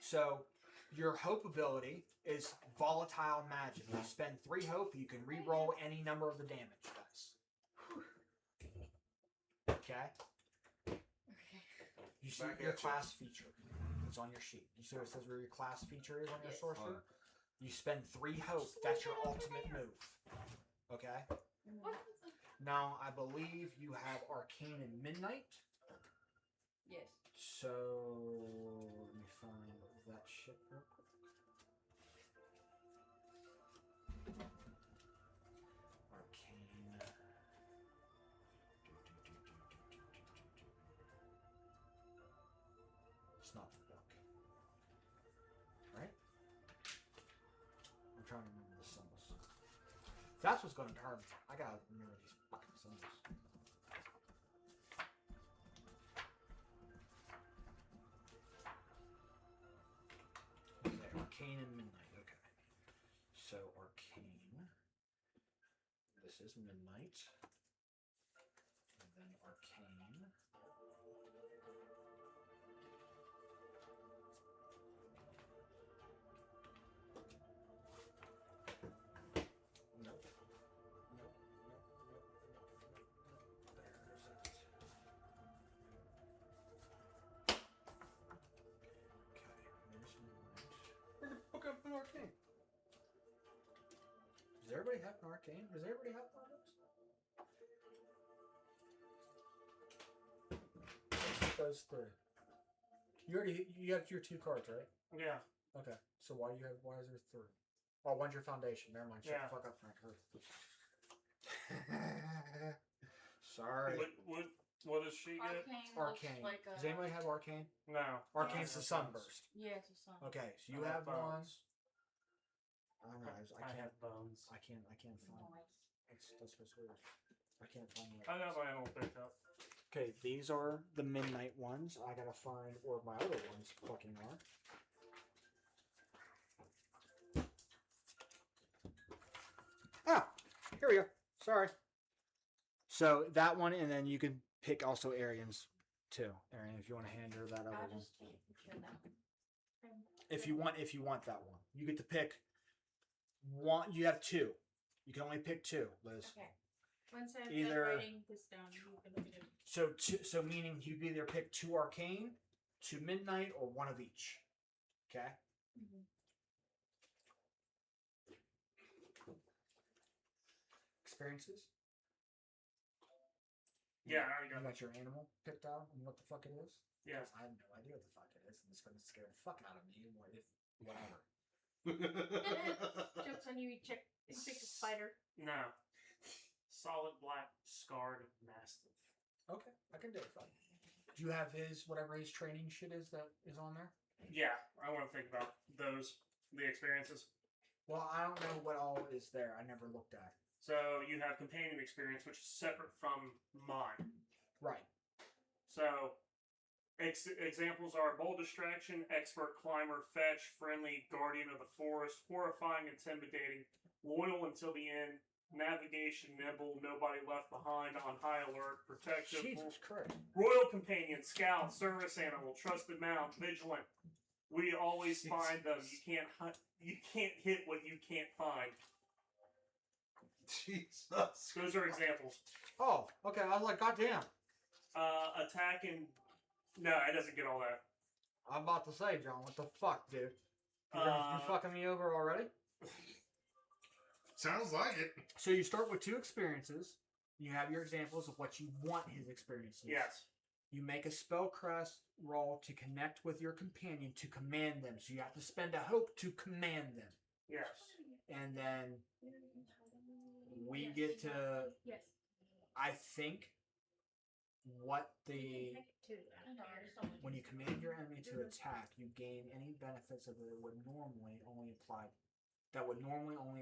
A: So your hope ability is volatile magic. You spend 3 hope. You can re-roll any number of the damage dice. Okay. You see
D: Back
A: your
D: at you.
A: class feature. It's on your sheet. You see what it says where your class feature is on your
E: Yes.
A: sorcerer? You spend 3 hope. That's your ultimate move. Okay?
F: what?
A: Now, I believe you have Arcane and Midnight.
B: Yes.
A: So, let me find that shit real quick. Arcane. It's not the book. Right? I'm trying to remember the symbols. That's what's going to hurt me. I gotta remember these fucking symbols. Okay, Arcane and Midnight. Okay. So, Arcane. This is Midnight. And then Arcane. Nope. Nope. There's it. Okay, there's Midnight. Where the fuck up an Arcane? Does everybody have an Arcane? Does everybody have one of those? Let's get those 3. You have your 2 cards, right?
C: Yeah.
A: Okay. So why is there 3? Oh, one's your foundation. Never mind. Shut
C: Yeah.
A: the fuck up, Frank. Hurry. Sorry.
C: What does she get?
A: Arcane.
B: Looks like a,
A: Does anybody have Arcane?
C: No.
A: Arcane's the
C: Yeah.
A: sunburst.
B: Yeah, it's a sun.
A: Okay, so you
C: I
A: have one.
C: bones.
A: I don't know. I
C: I
A: can't.
C: have bones.
A: I can't find.
B: Nice.
A: That's what's weird. I can't find it.
C: I got my own picked up.
A: Okay, these are the midnight ones. I gotta find where my other ones fucking are. Ah, here we go. Sorry. So that one, and then you can pick also Arian's too. Arian, if you want to hand her that other
B: I'll
A: one.
B: just share that.
A: If you want that one, you get to pick one. You have 2. You can only pick 2, Liz.
B: Okay.
F: Once I've
A: Either-
F: been writing this down, you can look at it.
A: So meaning you can either pick 2 arcane, 2 midnight, or 1 of each. Okay.
B: Mhm.
A: Experiences.
C: Yeah, I already
A: You
C: got
A: got your animal picked out and what the fuck it is?
C: Yeah.
A: 'Cause I have no idea what the fuck it is, and it's gonna scare the fuck out of me. Whatever.
F: Joke's on you, you picked a spider.
C: No. Solid black scarred mastiff.
A: Okay, I can do it. Fine. Do you have whatever his training shit is that is on there?
C: Yeah, I want to think about the experiences.
A: Well, I don't know what all is there. I never looked at.
C: So you have companion experience, which is separate from mine.
A: Right.
C: So examples are bold distraction, expert climber, fetch, friendly, guardian of the forest, horrifying, intimidating, loyal until the end, navigation, nimble, nobody left behind, on high alert, protective,
A: Jesus Christ.
C: royal companion, scout, service animal, trusted mount, vigilant. We always find them. You can't hunt. You can't hit what you can't find.
D: Jesus.
C: Those are examples.
A: Oh, okay. I was like, goddamn.
C: Attack and no, it doesn't get all that.
A: I'm about to say, John, what the fuck, dude? You fucking me over already?
D: Sounds like it.
A: So you start with 2 experiences. You have your examples of what you want his experiences.
C: Yes.
A: You make a spellcraft roll to connect with your companion to command them. So you have to spend a hope to command them.
C: Yes.
A: And then we get to,
F: Yes.
A: I think, what the... When you command your enemy to attack, you gain any benefits that would normally only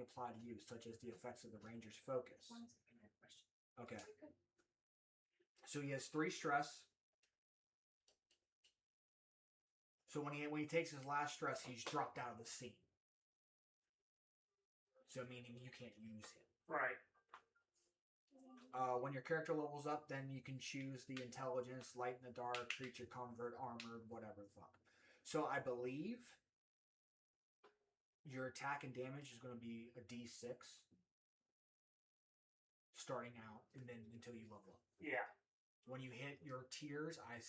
A: apply to you, such as the effects of the ranger's focus. Okay. So he has 3 stress. So when he takes his last stress, he's dropped out of the scene. So meaning you can't use him.
C: Right.
A: When your character levels up, then you can choose the intelligence, light in the dark, creature comfort, armored, whatever the fuck. So I believe your attack and damage is going to be a D6 starting out, and then until you level up.
C: Yeah.
A: When you hit your tiers, I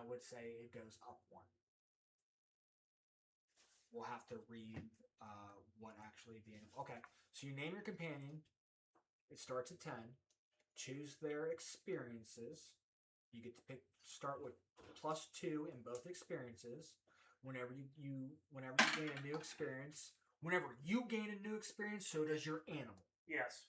A: would say it goes up 1. We'll have to read what actually the animal. Okay, so you name your companion. It starts at 10. Choose their experiences. You get to start with +2 in both experiences. Whenever you gain a new experience, so does your animal.
C: Yes.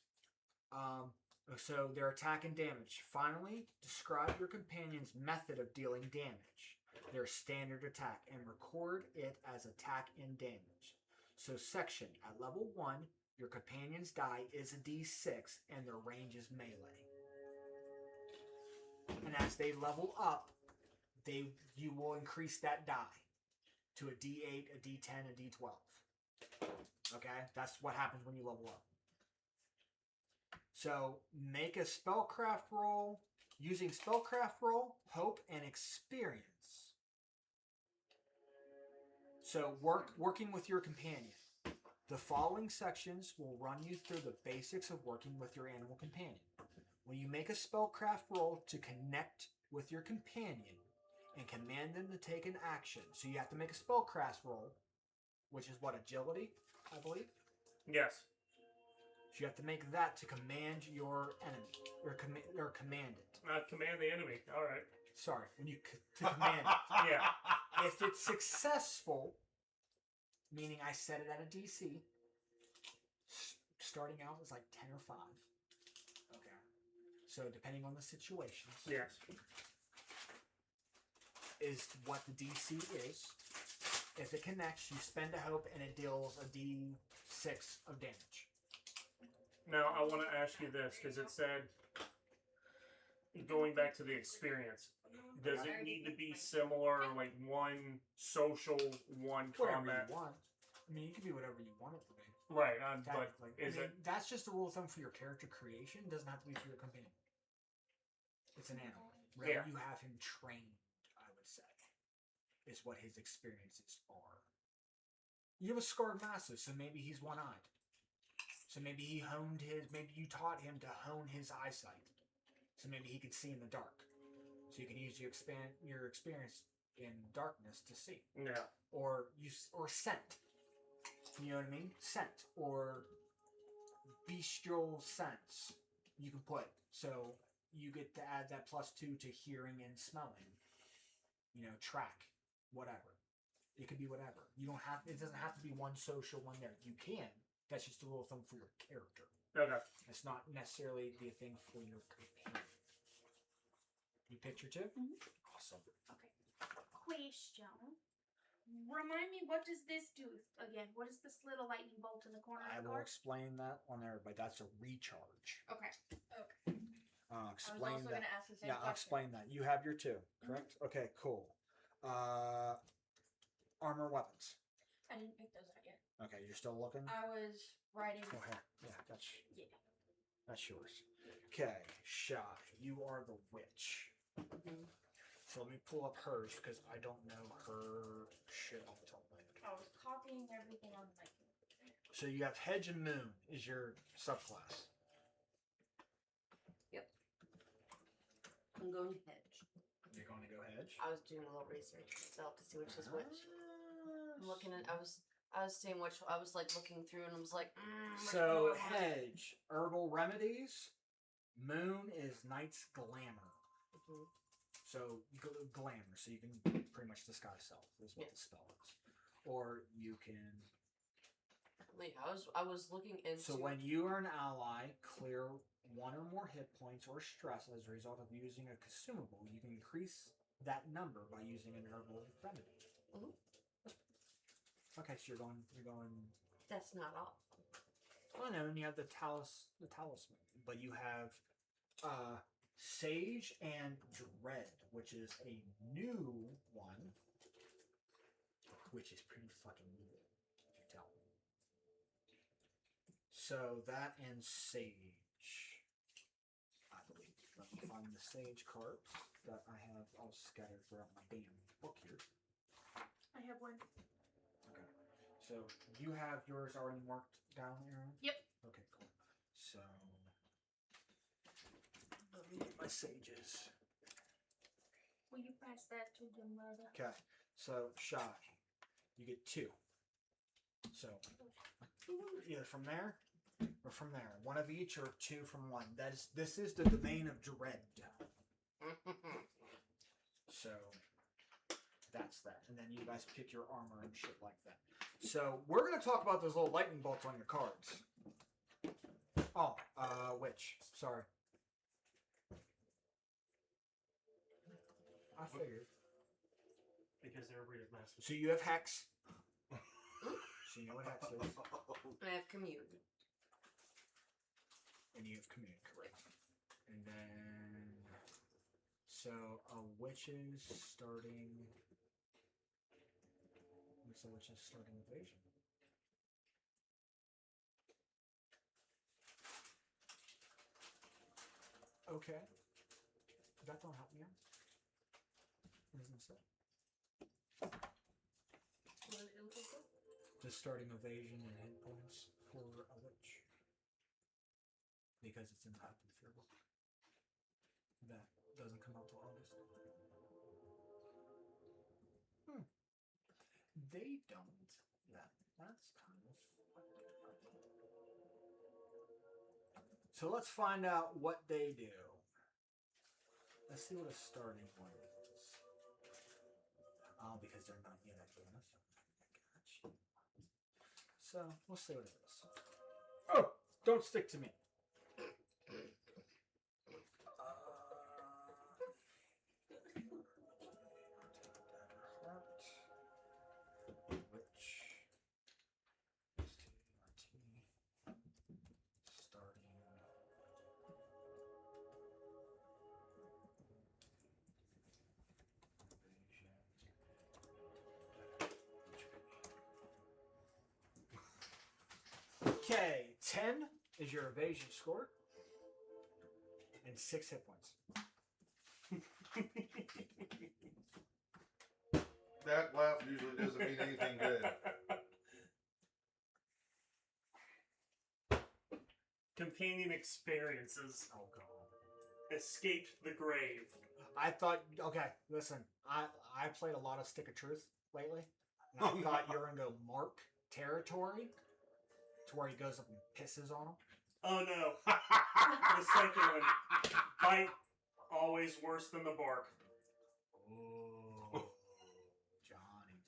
A: So their attack and damage. Finally, describe your companion's method of dealing damage, their standard attack, and record it as attack and damage. So section, at level 1, your companion's die is a D6 and their range is melee. And as they level up, you will increase that die to a D8, a D10, a D12. Okay? That's what happens when you level up. So make a spellcraft roll using spellcraft roll, hope, and experience. So working with your companion. The following sections will run you through the basics of working with your animal companion. When you make a spellcraft roll to connect with your companion and command them to take an action, so you have to make a spellcraft roll, which is what, agility, I believe?
C: Yes.
A: So you have to make that to command your enemy, or command it.
C: Command the enemy. All right.
A: Sorry, when you to command it.
C: Yeah.
A: If it's successful, meaning I set it at a DC, starting out was like 10 or 5. Okay. So depending on the situations,
C: Yes.
A: is what the DC is. If it connects, you spend a hope and it deals a D6 of damage.
C: Now I want to ask you this because it said, going back to the experience, does it need to be similar, like one social, one
A: Whatever
C: combat?
A: you want. I mean, you can be whatever you want it to be.
C: Right. But
A: Technically.
C: is
A: I mean,
C: it?
A: that's just a rule of thumb for your character creation. It doesn't have to be for your companion. It's an animal. Really,
C: Yeah.
A: you have him trained, I would say, is what his experiences are. You have a scarred master, so maybe he's one-eyed. So maybe maybe you taught him to hone his eyesight. So maybe he could see in the dark. So you can use your experience in darkness to see.
C: Yeah.
A: Or scent. You know what I mean? Scent. Or bestial sense you can put. So you get to add that +2 to hearing and smelling. Track. Whatever. It could be whatever. It doesn't have to be one social, one there. You can. That's just a rule of thumb for your character.
C: Okay.
A: It's not necessarily the thing for your companion. You picked your 2?
F: Mhm.
A: Awesome.
F: Okay. Question. Remind me, what does this do again? What is this little lightning bolt in the corner
A: I
F: of the
A: will
F: card?
A: explain that on there, but that's a recharge.
F: Okay.
B: I was
A: Explain
B: also
A: that.
B: gonna ask the same
A: Yeah,
B: question.
A: I'll explain that. You have your 2, correct? Okay, cool. Armor weapons.
B: I didn't pick those out yet.
A: Okay, you're still looking?
B: I was writing.
A: Go ahead. Yeah, that's
B: Yeah.
A: that's yours. Okay, Shy, you are the witch.
E: Mhm.
A: So let me pull up hers because I don't know her shit off the top of my head.
B: I was copying everything on the mic.
A: So you have Hedge and Moon is your subclass.
E: I'm going hedge.
A: You're going to go Hedge.
E: I was doing a little research myself to see which is which. I'm looking at. I was seeing which. I was like looking through and I was like. Which
A: So
E: one do I want?
A: Hedge, herbal remedies. Moon is Knight's glamour.
E: Mhm.
A: So glamour, so you can pretty much disguise self is what
E: Yeah.
A: the spell is, or you can.
E: Yeah, I was looking into.
A: So when you are an ally, clear 1 or more hit points or stress as a result of using a consumable, you can increase that number by using an herbal remedy.
E: Mhm.
A: Okay, so you're going.
E: That's not all.
A: Oh no, and you have the talisman, but you have Sage and Dread, which is a new one, which is pretty fucking neat, if you tell me. So that and Sage, I believe. Let me find the Sage cards that I have all scattered throughout my damn book here.
F: I have one.
A: Okay. So you have yours already marked down, Aaron?
F: Yep.
A: Okay, cool. So let me get my sages.
F: Will you pass that to your mother?
A: Okay. So Shy, you get 2. So either from there or from there. 1 of each or 2 from 1. This is the domain of Dread. So that's that. And then you guys pick your armor and shit like that. So we're gonna talk about those little lightning bolts on your cards. Oh, witch. Sorry. I figured.
C: Because everybody is massive.
A: So you have hex. So you know what hex is.
E: I have commune.
A: And you have commune, correct. And then so a witch's starting. What's a witch's starting evasion? Okay. That don't help me out. What does it say?
E: What is it looking for?
A: The starting evasion and hit points for a witch. Because it's in the Happy Fear book. That doesn't come out till August. They don't. That's kind of. So let's find out what they do. Let's see what a starting one is. Oh, because they're not yet identified. I got you. So we'll see what it is. Oh, don't stick to me. Which is starting. Okay, 10 is your evasion score, and 6 hit points.
D: That laugh usually doesn't mean anything good.
C: Companion experiences.
A: Oh god.
C: Escaped the grave.
A: I thought, okay, listen, I played a lot of Stick of Truth lately, and I thought you were gonna go Mark territory to where he goes up and pisses on him.
C: Oh no. The second one. Bite always worse than the bark.
A: Oh, Johnny.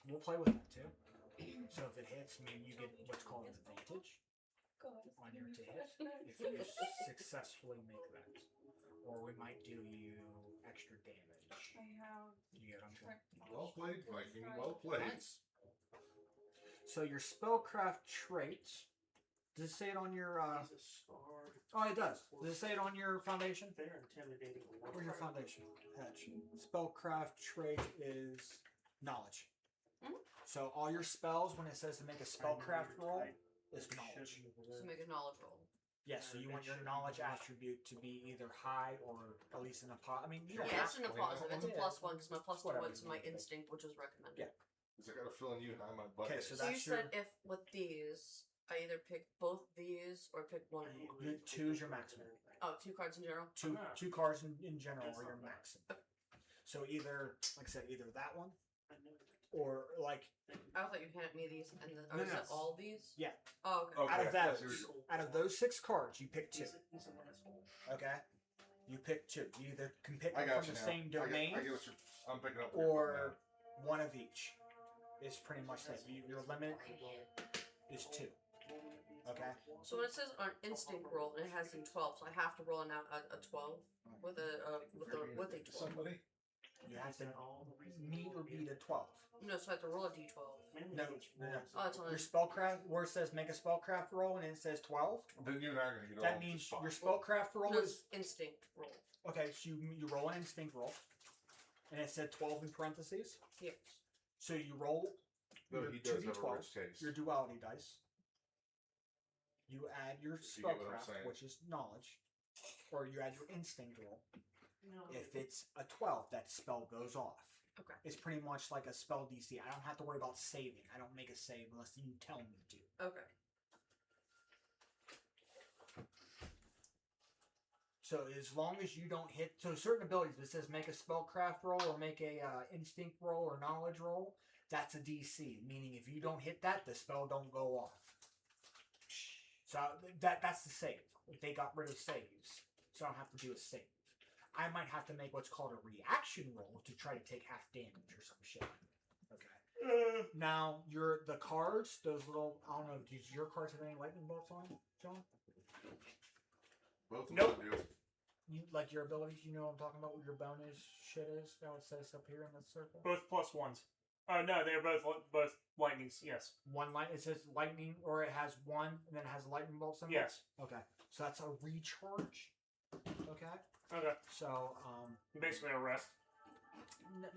A: We'll play with that too. So if it hits, I mean, you get what's called an advantage
B: God.
A: on your to hit if you successfully make that. or we might do you extra damage.
B: I have.
A: You get what I'm saying?
D: Well played, Viking. Well played.
A: Nice. So your spellcraft trait. Does it say it on your?
C: He's a star.
A: Oh, it does. Does it say it on your foundation?
C: They're intimidating.
A: Where's your foundation? Hedge. Spellcraft trait is knowledge.
E: Hmm?
A: So all your spells, when it says to make a spellcraft roll, is knowledge.
E: So make a knowledge roll.
A: Yes. So you want your knowledge attribute to be either high or at least in a pot. I mean, you don't
E: Yeah,
A: have
E: it's in a
D: Explain
E: positive.
D: that
E: It's a
A: one.
E: plus one because my plus two
A: Whatever.
E: went to my instinct, which is recommended.
A: Yeah.
D: Because I got a feeling you and I my butt.
A: Okay,
D: is.
A: so
E: So you
A: that's your-
E: said if with these, I either pick both these or pick one of them.
A: Two is your maximum.
E: Oh, 2 cards in general.
A: Two cards in general
C: That's
A: are your
C: not bad.
A: maximum. So either, like I said, either that one or like
E: I thought you handed me these, and then
A: No,
E: is
A: no.
E: it all these?
A: Yeah.
E: Oh, okay.
D: Okay.
A: out of
D: I
A: those,
D: see where you're
A: out of those 6 cards, you pick 2.
C: He's an asshole.
A: Okay, you pick 2. You either can pick
D: I
A: them
D: got
A: from
D: you
A: the
D: now.
A: same domain
D: I get what I'm picking up. what you're
A: or one of each. Is pretty much that. Your limit is 2. Okay.
E: So when it says on instinct roll, and it has in 12, so I have to roll an out a 12 with a
D: putting
E: with a
D: up.
E: 12.
D: Somebody.
A: You have to meet or beat a 12.
E: No, so I have to roll a d12.
A: No.
E: Oh, it's on.
A: Your spellcraft, where it says make a spellcraft roll and it says 12,
D: Then you and I are gonna get
A: that
D: along
A: means
D: just fine.
A: your spellcraft roll
E: No,
A: is
E: it's instinct roll.
A: okay. So you roll an instinct roll, and it said 12 in parentheses.
E: Yes.
A: So you roll
D: Though
A: your
D: he does have a
A: 2d12,
D: rich taste.
A: your duality dice. You add your
D: You get what I'm
A: spellcraft,
D: saying.
A: which is knowledge, or you add your instinct roll. If it's a 12, that spell goes off.
E: Okay.
A: It's pretty much like a spell DC. I don't have to worry about saving. I don't make a save unless you tell me to.
E: Okay.
A: So as long as you don't hit, so certain abilities, if it says make a spellcraft roll or make a instinct roll or knowledge roll, that's a DC. Meaning if you don't hit that, the spell don't go off. So that's the save. They got rid of saves, so I don't have to do a save. I might have to make what's called a reaction roll to try to take half damage or some shit. Okay. Now the cards, those little, I don't know, does your cards have any lightning bolts on, John?
D: Both of
C: Nope.
D: them do.
A: You like your abilities? You know what I'm talking about? What your bonus shit is? That would says up here in the circle.
C: Both plus ones. No, they're both lightnings. Yes.
A: One light. It says lightning, or it has one, and then it has lightning bolts in it.
C: Yes.
A: Okay. So that's a recharge. Okay.
C: Okay.
A: So
C: Basically a rest.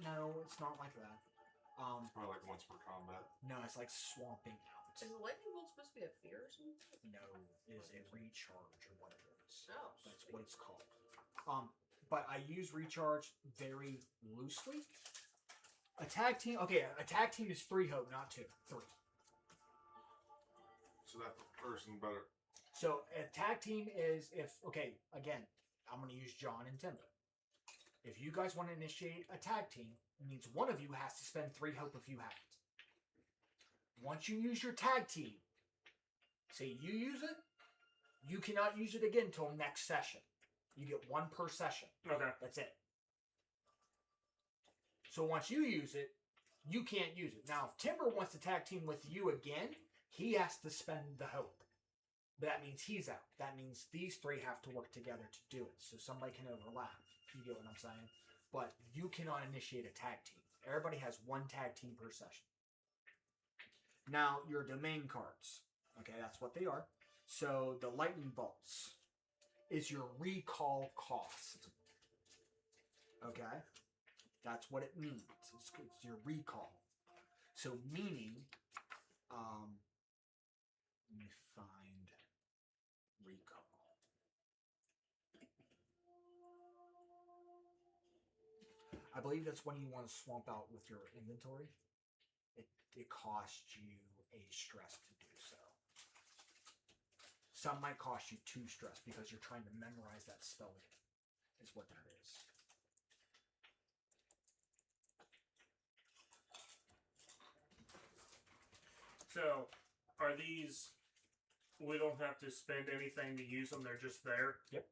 A: no, it's not like that.
D: Probably like once per combat.
A: No, it's like swamping out.
E: Is the lightning bolt supposed to be a fear or something?
A: No, it is a recharge or what it is.
E: Oh,
A: That's what it's called. But I use recharge very loosely. A tag team. Okay, a tag team is 3 hope, not 2. 3.
D: So that person better.
A: So a tag team is if again, I'm gonna use John and Timber. If you guys want to initiate a tag team, it means one of you has to spend 3 hope if you haven't. Once you use your tag team, say you use it, you cannot use it again until next session. You get 1 per session.
C: Okay.
A: That's it. So once you use it, you can't use it. Now, if Timber wants to tag team with you again, he has to spend the hope. But that means he's out. That means these 3 have to work together to do it. So somebody can overlap. You get what I'm saying? But you cannot initiate a tag team. Everybody has 1 tag team per session. Now, your domain cards. Okay, that's what they are. So the lightning bolts is your recall cost. Okay? That's what it means. It's your recall. So meaning, let me find recall. I believe that's when you want to swamp out with your inventory. It costs you a stress to do so. Some might cost you 2 stress because you're trying to memorize that spelling. Is what that is.
C: So, are these? We don't have to spend anything to use them. They're just there.
A: Yep.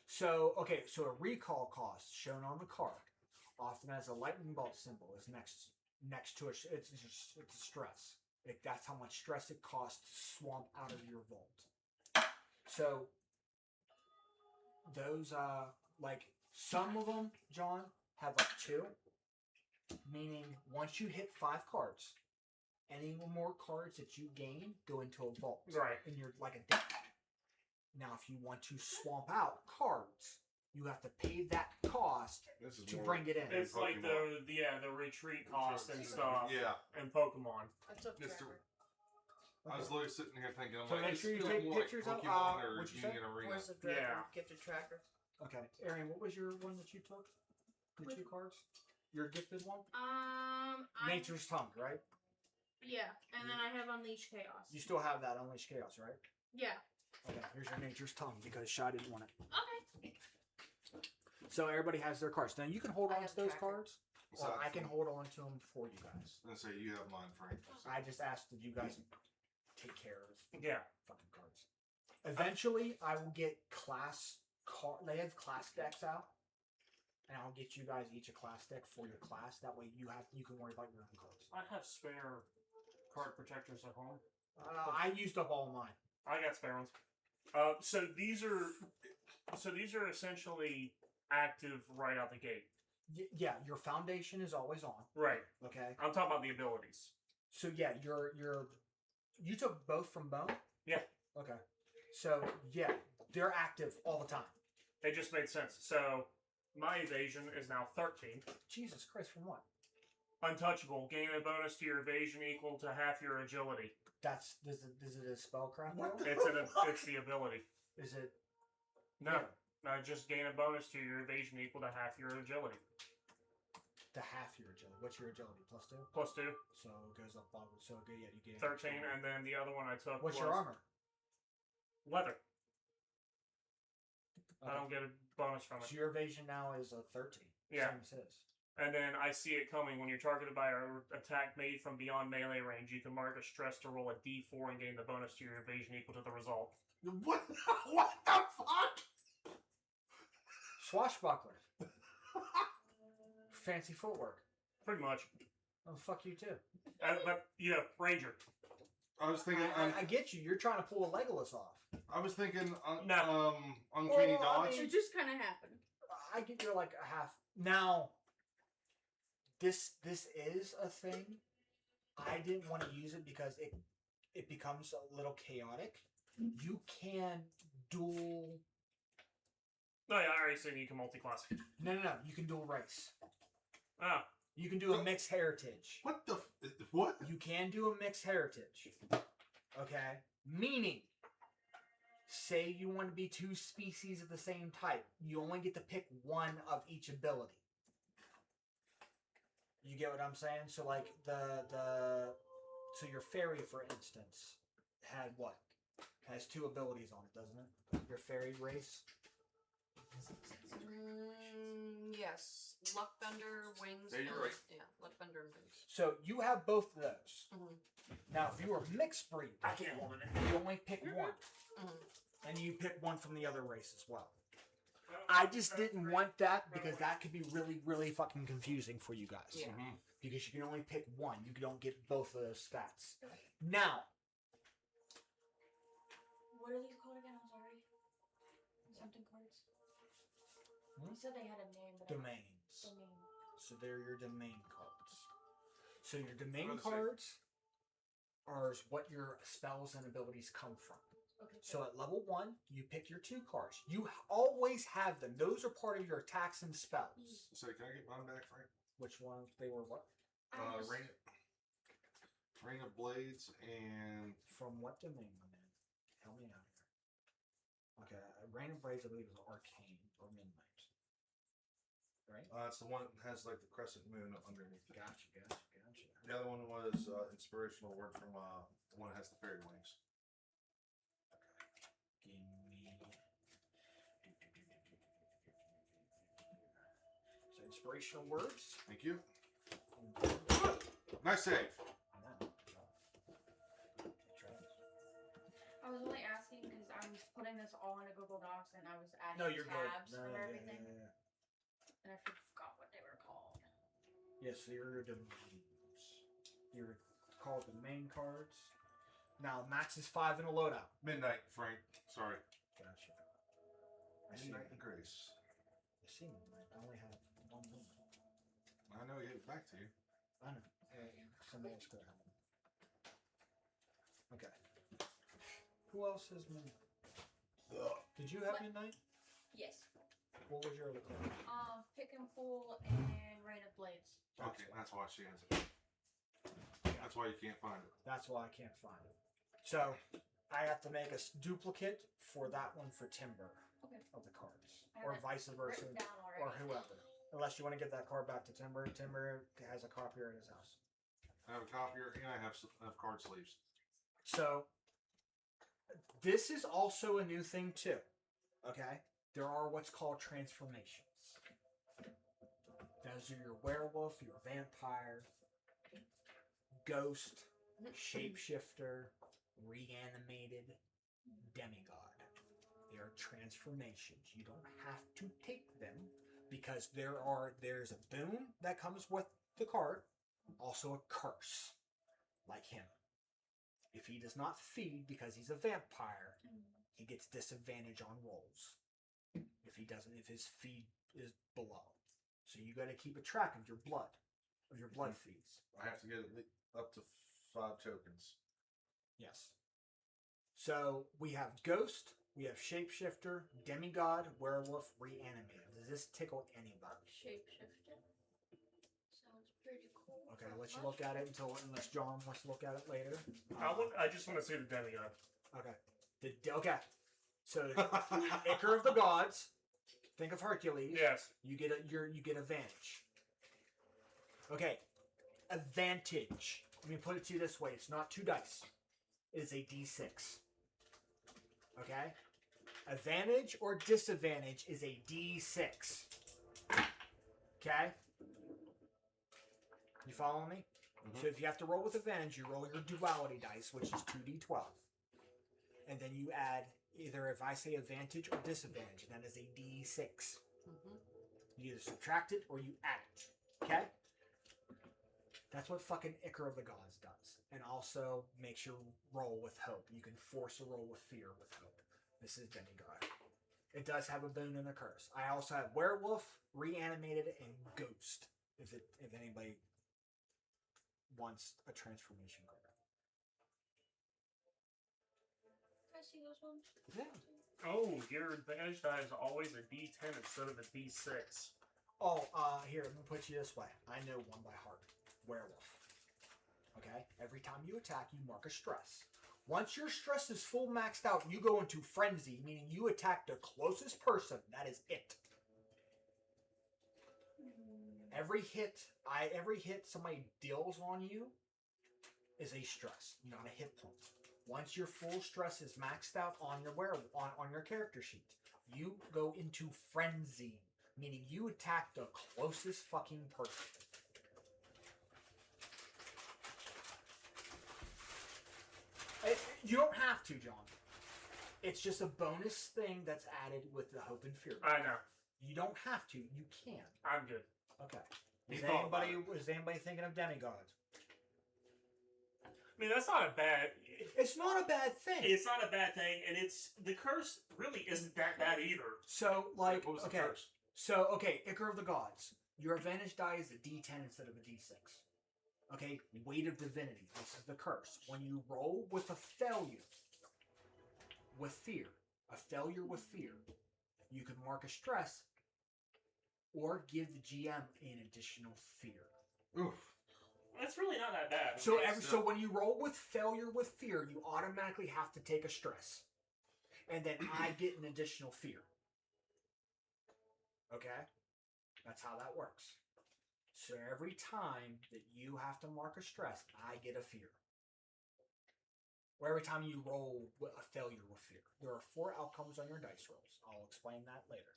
A: So, so a recall cost shown on the card, often as a lightning bolt symbol, is next to it. It's a stress. That's how much stress it costs to swamp out of your vault. So, those like some of them, John, have like 2, meaning once you hit 5 cards, any more cards that you gain go into a vault.
C: Right.
A: And you're like a deck. Now, if you want to swamp out cards, you have to pay that cost
D: This is
A: to
D: more-
A: bring it in.
C: It's like
D: Pokemon.
C: the retreat cost and stuff.
D: Yeah.
C: And Pokemon.
E: I took
D: Just
E: tracker.
D: I was literally sitting here thinking, I'm
A: So
D: like,
A: make
D: this
A: sure you
D: feels
A: take
D: more like
A: pictures of,
D: Pokemon or
A: what'd you say?
D: Union Arena.
E: Where's the tracker?
C: Yeah.
E: Gifted tracker.
A: Okay. Arian, what was your one that you took? The
F: Which-
A: 2 cards? Your gifted one?
F: I-
A: Nature's Tongue, right?
F: Yeah, and then I have Unleash Chaos.
A: You still have that Unleash Chaos, right?
F: Yeah.
A: Okay, here's your Nature's Tongue because Shy didn't want it.
F: Okay.
A: So everybody has their cards. Now you can hold
E: I
A: on
E: have
A: to those
E: tracker.
A: cards, or
D: Aside
A: I can
D: from-
A: hold on to them for you guys.
D: I'm gonna say you have mine, Frank.
A: I just asked that you guys take care of
C: Yeah.
A: fucking cards. Eventually, I will get class card. They have class decks out, and I'll get you guys each a class deck for your class. That way, you can worry about your own cards.
C: I have spare card protectors at home.
A: I used up all mine.
C: I got spare ones. So these are essentially active right out the gate.
A: Yeah, your foundation is always on.
C: Right.
A: Okay,
C: I'm talking about the abilities.
A: so yeah, you took both from Bone.
C: Yeah.
A: Okay, so yeah, they're active all the time.
C: It just made sense. So my evasion is now 13.
A: Jesus Christ, from what?
C: Untouchable. Gain a bonus to your evasion equal to half your agility.
A: Is it a spellcraft?
D: What
A: roll?
C: It's the ability.
A: Is it?
C: No. No, just gain a bonus to your evasion equal to half your agility.
A: To half your agility. What's your agility? +2?
C: +2.
A: So it goes up. So yeah, you get
C: 13, and then the other one I took
A: What's
C: was
A: your armor?
C: leather.
A: Okay.
C: I don't get a bonus from it.
A: So your evasion now is a 13.
C: Yeah.
A: Same as his.
C: And then I see it coming. When you're targeted by an attack made from beyond melee range, you can mark a stress to roll a d4 and gain the bonus to your evasion equal to the result.
D: What? What the fuck?
A: Swashbuckler. Fancy footwork.
C: Pretty much.
A: Oh, fuck you too.
C: But, ranger.
D: I was thinking.
A: I get you. You're trying to pull a Legolas off.
D: I was thinking.
C: No.
D: Uncanny
A: Well, I
D: dodge.
A: mean-
F: It just kind of happened.
A: I get you're like a half. Now, this is a thing. I didn't want to use it because it becomes a little chaotic. You can dual.
C: No, yeah, I already said you can multi-class.
A: No. You can dual race.
C: Oh.
A: You can do a mixed heritage.
D: What the? What?
A: You can do a mixed heritage. Okay? Meaning, say you want to be 2 species of the same type. You only get to pick one of each ability. You get what I'm saying? So like so your fairy, for instance, had what? Has 2 abilities on it, doesn't it? Your fairy race?
E: Yes. Luckbender, wings.
D: Yeah, you're
E: and-
D: right.
E: Yeah, Luckbender and wings.
A: So you have both of those.
E: Mhm.
A: Now, if you were mixed breed,
C: I can't hold it.
A: you only pick one.
E: Mhm.
A: And you pick one from the other race as well. I just didn't want that because that could be really, really fucking confusing for you guys.
E: Yeah.
D: Mhm.
A: Because you can only pick one. You don't get both of those stats. Now,
B: What are these called again? I'm sorry. Something cards.
A: Hmm?
B: You said they had a name, but
A: domains.
B: domain.
A: So they're your domain cards. So your domain
D: What does it say?
A: cards are what your spells and abilities come from.
B: Okay.
A: So at level 1, you pick your 2 cards. You always have them. Those are part of your attacks and spells.
D: So can I get mine back, Frank?
A: Which ones? They were what?
D: Ring of Blades and
A: From what domain, my man? Help me out here. Okay, Rain of Blades, I believe, is Arcane or Midnight. Right?
D: it's the one that has like the crescent moon underneath it.
A: Gotcha.
D: The other one was inspirational word from the one that has the fairy wings.
A: Give me. So inspirational words.
D: Thank you. Nice save.
B: I was only asking because I was putting this all into Google Docs and I was adding
A: No, you're good.
B: tabs
A: No,
B: from
A: yeah,
B: everything,
A: yeah.
B: and I forgot what they were called.
A: Yes, so your domains. You're called domain cards. Now, max is 5 in a loadout.
D: Midnight, Frank. Sorry.
A: Gotcha. I see.
D: Midnight and Grace.
A: I see. I only have one moon.
D: I know he gave it back to you.
A: I know. Somebody else could have. Okay. Who else has moon? Did you have
B: What?
A: midnight?
B: Yes.
A: What was your other card?
B: Pick and Pull and Rain of Blades.
D: Okay, that's why she has it. That's why you can't find it.
A: That's why I can't find it. So I have to make a duplicate for that one for Timber
B: Okay.
A: of the cards,
B: I
A: or
B: have it
A: vice versa,
B: Written down already.
A: or whoever. Unless you want to get that card back to Timber. Timber has a copier in his house.
D: I have a copier and I have card sleeves.
A: So this is also a new thing too. Okay, there are what's called transformations. Those are your werewolf, your vampire, ghost, shapeshifter, reanimated, demigod. They are transformations. You don't have to take them because there's a boon that comes with the card, also a curse, like him. If he does not feed because he's a vampire, he gets disadvantage on rolls. If he doesn't, if his feed is below. So you got to keep a track of your blood feeds.
D: I have to get up to 5 tokens.
A: Yes. So we have ghost, we have shapeshifter, demigod, werewolf, reanimated. Does this tickle anybody?
B: Shapeshifter. Sounds pretty cool.
A: Okay, I'll let you look at it unless John wants to look at it later.
C: I just want to see the demigod.
A: Okay. Okay. So Icar of the gods. Think of Hercules.
C: Yes.
A: You get advantage. Okay. Advantage. Let me put it to you this way. It's not 2 dice. It is a d6. Okay? Advantage or disadvantage is a d6. Okay? You follow me?
D: Mhm.
A: So if you have to roll with advantage, you roll your duality dice, which is 2d12. And then you add either, if I say advantage or disadvantage, that is a d6.
E: Mm-hmm.
A: You either subtract it or you add it. Okay? That's what fucking Icar of the Gods does. And also makes you roll with hope. You can force a roll with fear with hope. This is demigod. It does have a boon and a curse. I also have werewolf, reanimated, and ghost. If anybody wants a transformation card.
B: Can I see those ones?
A: Yeah.
C: Oh, your advantage die is always a D10 instead of a D6.
A: Oh, here, let me put you this way. I know one by heart. Werewolf. Okay? Every time you attack, you mark a stress. Once your stress is full maxed out, you go into frenzy, meaning you attack the closest person. That is it. Every hit somebody deals on you is a stress, not a hit point. Once your full stress is maxed out on your on your character sheet, you go into frenzy, meaning you attack the closest fucking person. You don't have to, John. It's just a bonus thing that's added with the hope and fear.
C: I know.
A: You don't have to. You can.
C: I'm good.
A: Okay.
D: He
A: Is
D: thought about
A: anybody thinking of demigods?
C: I mean, that's not a bad.
A: It's not a bad thing.
C: It's not a bad thing, and the curse really isn't that bad either.
A: So, like,
D: What was the
A: okay.
D: curse?
A: So, okay, Icar of the Gods. Your advantage die is a D10 instead of a D6. Okay, weight of divinity. This is the curse. When you roll with a failure, with fear, you can mark a stress or give the GM an additional fear.
D: Oof.
C: That's really not that bad.
A: So
C: Okay,
A: so when you roll with failure with fear, you automatically have to take a stress. And then I get an additional fear. Okay? That's how that works. So every time that you have to mark a stress, I get a fear. Or every time you roll a failure with fear. There are 4 outcomes on your dice rolls. I'll explain that later.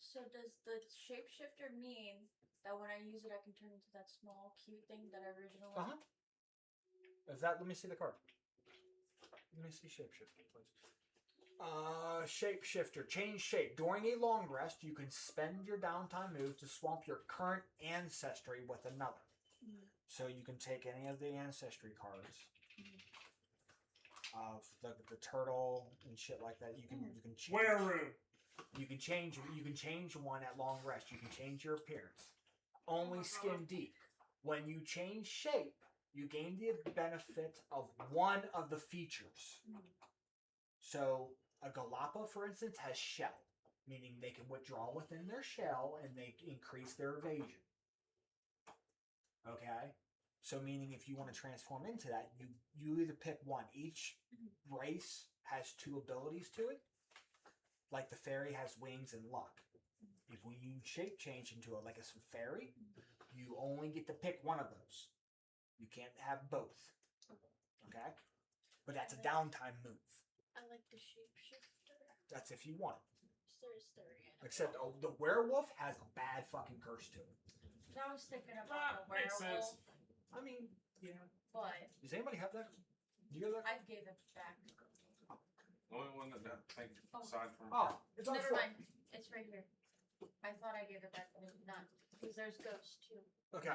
B: So does the shapeshifter mean that when I use it, I can turn into that small, cute thing that I originally?
A: Let me see the card. Let me see shapeshifter, please. Shapeshifter, change shape. During a long rest, you can spend your downtime move to swamp your current ancestry with another. So you can take any of the ancestry cards of the turtle and shit like that. You can change.
C: Wereroom.
A: You can change one at long rest. You can change your appearance. Only skin deep. When you change shape, you gain the benefit of one of the features. So a Galapa, for instance, has shell, meaning they can withdraw within their shell and they increase their evasion. Okay? So meaning if you want to transform into that, you either pick one. Each race has 2 abilities to it. Like the fairy has wings and luck. If you shape change into a fairy, you only get to pick one of those. You can't have both. Okay? But that's a downtime move.
B: I like the shapeshifter.
A: That's if you want it.
B: There's 30.
A: Except the werewolf has a bad fucking curse to it.
B: I was thinking about the
C: Makes
B: werewolf,
C: sense.
A: I mean, yeah.
B: but
A: Does anybody have that? Do you have that?
B: I gave it back.
D: The only one that I think
B: Oh.
D: aside from
A: Oh, it's on
B: Never
A: foot.
B: mind. It's right here. I thought I gave it back, but it's not. Because there's ghosts too.
A: Okay.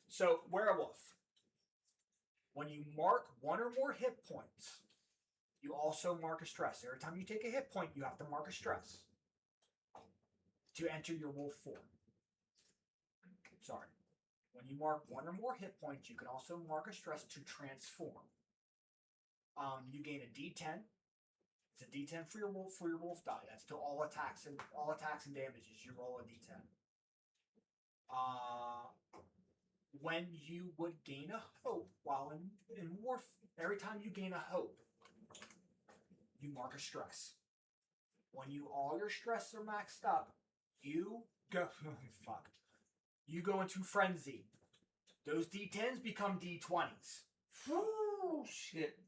A: So, werewolf. When you mark 1 or more hit points, you also mark a stress. Every time you take a hit point, you have to mark a stress to enter your wolf form. Sorry. When you mark 1 or more hit points, you can also mark a stress to transform. You gain a D10. It's a D10 for your wolf die. That's to all attacks and damages. You roll a D10. When you would gain a hope while in warf, every time you gain a hope, you mark a stress. When all your stress are maxed up, you go fuck. You go into frenzy. Those D10s become D20s.
D: oh shit.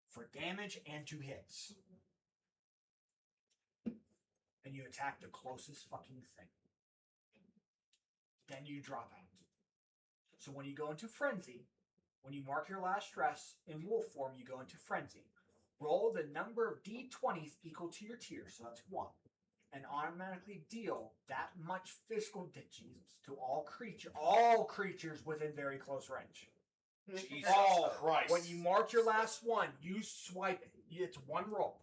A: For damage and 2 hits. And you attack the closest fucking thing. Then you drop out. So when you go into frenzy, when you mark your last stress in wolf form, you go into frenzy. Roll the number of D20s equal to your tier, so that's 1, and automatically deal that much physical damage to all creatures within very close range.
D: Jesus
A: All.
D: Christ.
A: When you mark your last one, you swipe it. It's 1 roll.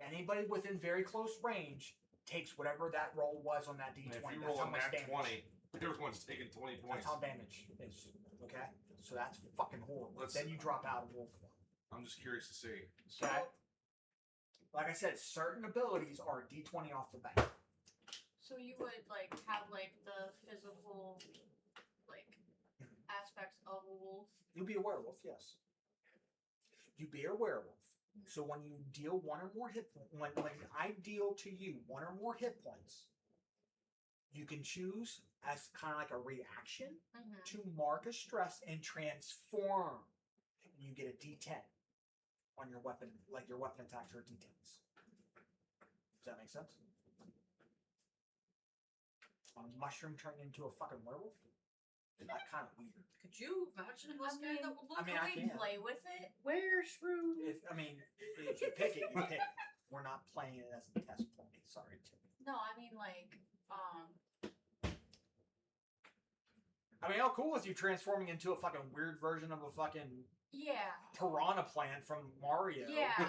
A: Anybody within very close range takes whatever that roll was on that D20.
D: And if you
A: That's
D: roll
A: how
D: a
A: much
D: nat
A: damage.
D: 20, everyone's taking 20
A: That's
D: points.
A: how damage is. Okay? So that's fucking horrible. Then you drop out of wolf form.
D: I'm just curious to see.
A: Okay? Like I said, certain abilities are D20 off the bat.
B: So you would have the physical aspects of a wolf.
A: You'll be a werewolf, yes. You be a werewolf. So when you deal 1 or more hit points, when I deal to you 1 or more hit points, you can choose as kind of like a reaction to mark a stress and transform. And you get a D10 on your weapon, like your weapon attacks are D10s. Does that make sense? A mushroom turned into a fucking werewolf? That's kind of weird.
E: Could you imagine how scary that would look?
A: I
B: Can we
A: can.
B: play with it?
F: Where's Shrew?
A: If you pick it, you pick it. We're not playing it as a test point. Sorry, Timmy.
B: No, I mean
A: I mean, how cool is you transforming into a fucking weird version of a fucking
B: yeah.
A: piranha plant from Mario?
B: Yeah.
C: No.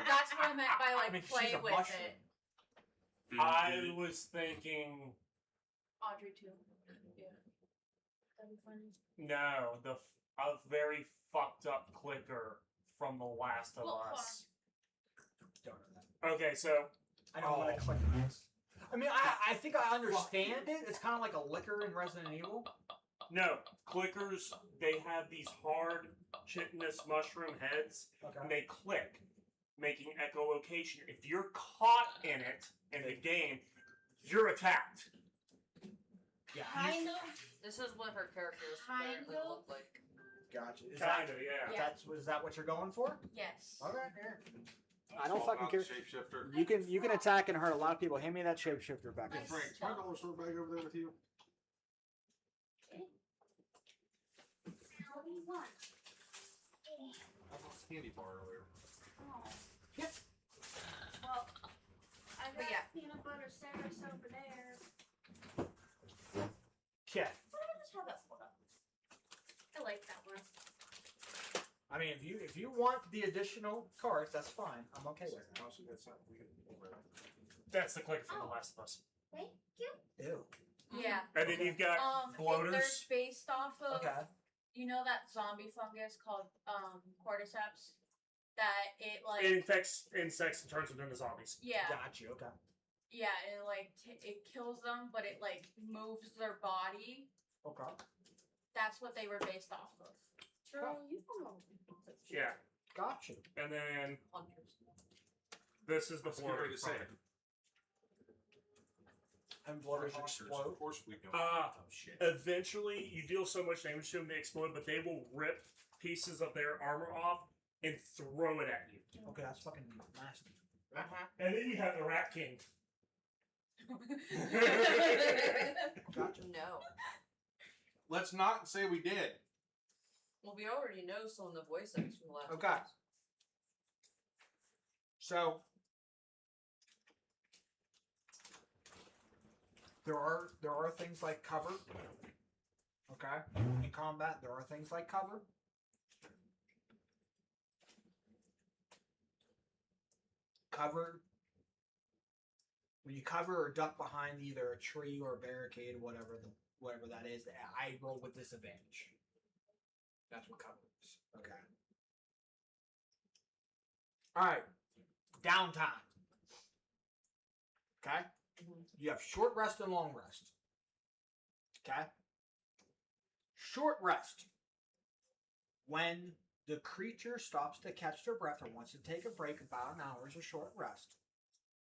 B: That's what I meant by
A: I mean,
B: play
A: she's a
B: with
A: mushroom.
B: it.
C: I was thinking,
B: Audrey too. Yeah. That'd be funny.
C: no, a very fucked up clicker from The Last of
B: Well,
C: Us.
A: Don't know that.
C: Okay, so
A: I don't want to click on this. I mean, I think I understand it. It's kind of like a liquor in Resident Evil.
C: no, clickers, they have these hard chitinous mushroom heads, and
A: Okay.
C: they click, making echolocation. If you're caught in it in the game, you're attacked.
A: Yeah.
F: Kind of.
E: This is what her characters
F: Kind
E: apparently
F: of.
E: look like.
A: Gotcha. Is
C: Kinda, yeah.
B: Yeah.
A: is that what you're going for?
B: Yes.
A: Okay. I don't
D: Swap
A: fucking
D: out
A: care.
D: the Shapeshifter.
A: You can attack and hurt a lot of people. Hand me that shapeshifter back.
D: Hey, Frank, can I go sword bag over there with you?
F: What do you want?
D: I bought a candy bar earlier.
F: Oh.
A: Yep.
F: Well, I got
B: But yeah.
F: peanut butter sandwich over there.
A: Okay.
F: Why don't I just have that pulled up? I like that one.
A: I mean, if If you want the additional cards, that's fine. I'm okay with it.
D: Also, that's not weird.
C: That's the clicker from The Last of Us.
F: Thank you.
A: Ew.
B: Yeah.
C: And then you've got
B: They're
C: bloaters.
B: based off of
A: Okay.
B: you know that zombie fungus called cordyceps that it like
C: It infects insects and turns them into zombies.
B: yeah
A: Got you. Okay.
B: yeah it like it kills them but it like moves their body.
A: Okay.
B: That's what they were based off of.
F: Girl, you know.
C: Yeah.
A: Got you.
C: And then
E: Hunters.
C: this is the
D: That's a good way
C: bloater.
D: to say it.
A: And bloaters
D: Hunters,
A: explode.
D: Of course we know.
C: Ah.
D: Oh, shit.
C: Eventually, you deal so much damage to them they explode, but they will rip pieces of their armor off and throw it at you.
A: Okay, that's fucking nasty.
C: And then you have the Rat King.
A: Gotcha.
E: No.
D: Let's not say we did.
E: Well, we already know some of the voice actors from the last.
A: Okay.
E: ones.
A: So there are things like cover. Okay. In combat, there are things like cover. Cover. When you cover or duck behind either a tree or a barricade, whatever that is, I roll with disadvantage. That's what cover is. Okay. All right. Downtime. Okay. You have short rest and long rest. Okay. Short rest. When the creature stops to catch their breath or wants to take a break, about an hour is a short rest.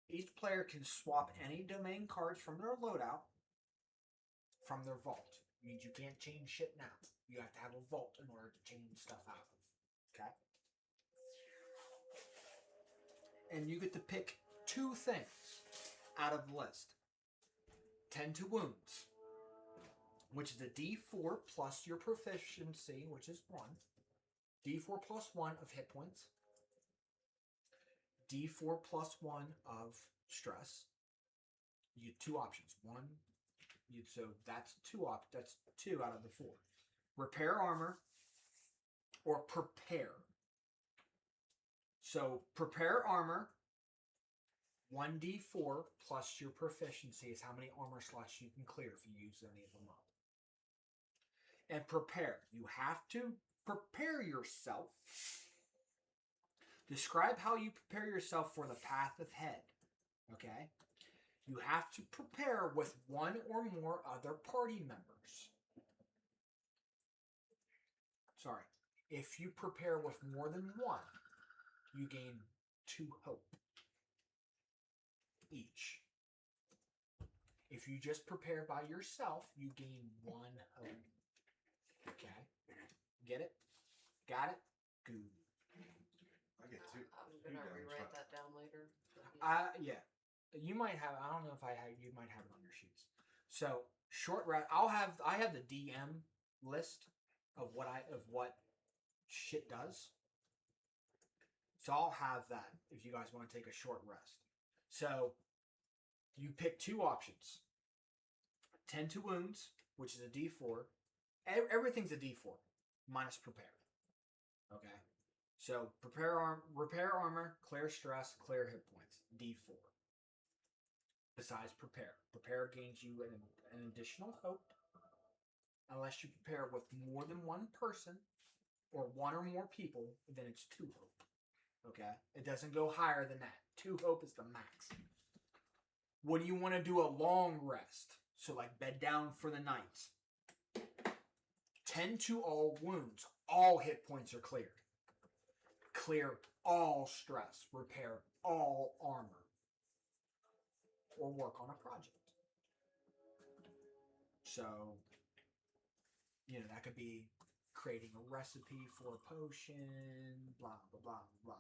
A: Each player can swap any domain cards from their loadout from their vault. It means you can't change shit now. You have to have a vault in order to change stuff out of. Okay? And you get to pick 2 things out of the list. 10 to wounds, which is a D4 plus your proficiency, which is 1. D4 plus 1 of hit points. D4 plus 1 of stress. You get 2 options. So that's 2 that's 2 out of the 4. Repair armor or prepare. So prepare armor, 1d4 plus your proficiency is how many armor slots you can clear if you use any of them up. And prepare. You have to prepare yourself. Describe how you prepare yourself for the path ahead. Okay? You have to prepare with 1 or more other party members. Sorry. If you prepare with more than 1, you gain 2 hope each. If you just prepare by yourself, you gain 1 hope. Okay? Get it? Got it? Good.
D: I get 2.
E: I'm gonna rewrite that down later.
A: Yeah. You might have. I don't know if I have. You might have it on your sheets. So short rest. I have the DM list of what shit does. So I'll have that if you guys want to take a short rest. So you pick 2 options. 10 to wounds, which is a D4. Everything's a D4 minus prepare. Okay. So repair armor, clear stress, clear hit points. D4. Besides prepare. Prepare gains you an additional hope. Unless you prepare with more than 1 person or 1 or more people, then it's 2 hope. Okay? It doesn't go higher than that. 2 hope is the max. What do you want to do a long rest? So like bed down for the night. 10 to all wounds. All hit points are cleared. Clear all stress. Repair all armor. Or work on a project. So, that could be creating a recipe for a potion, blah, blah, blah, blah.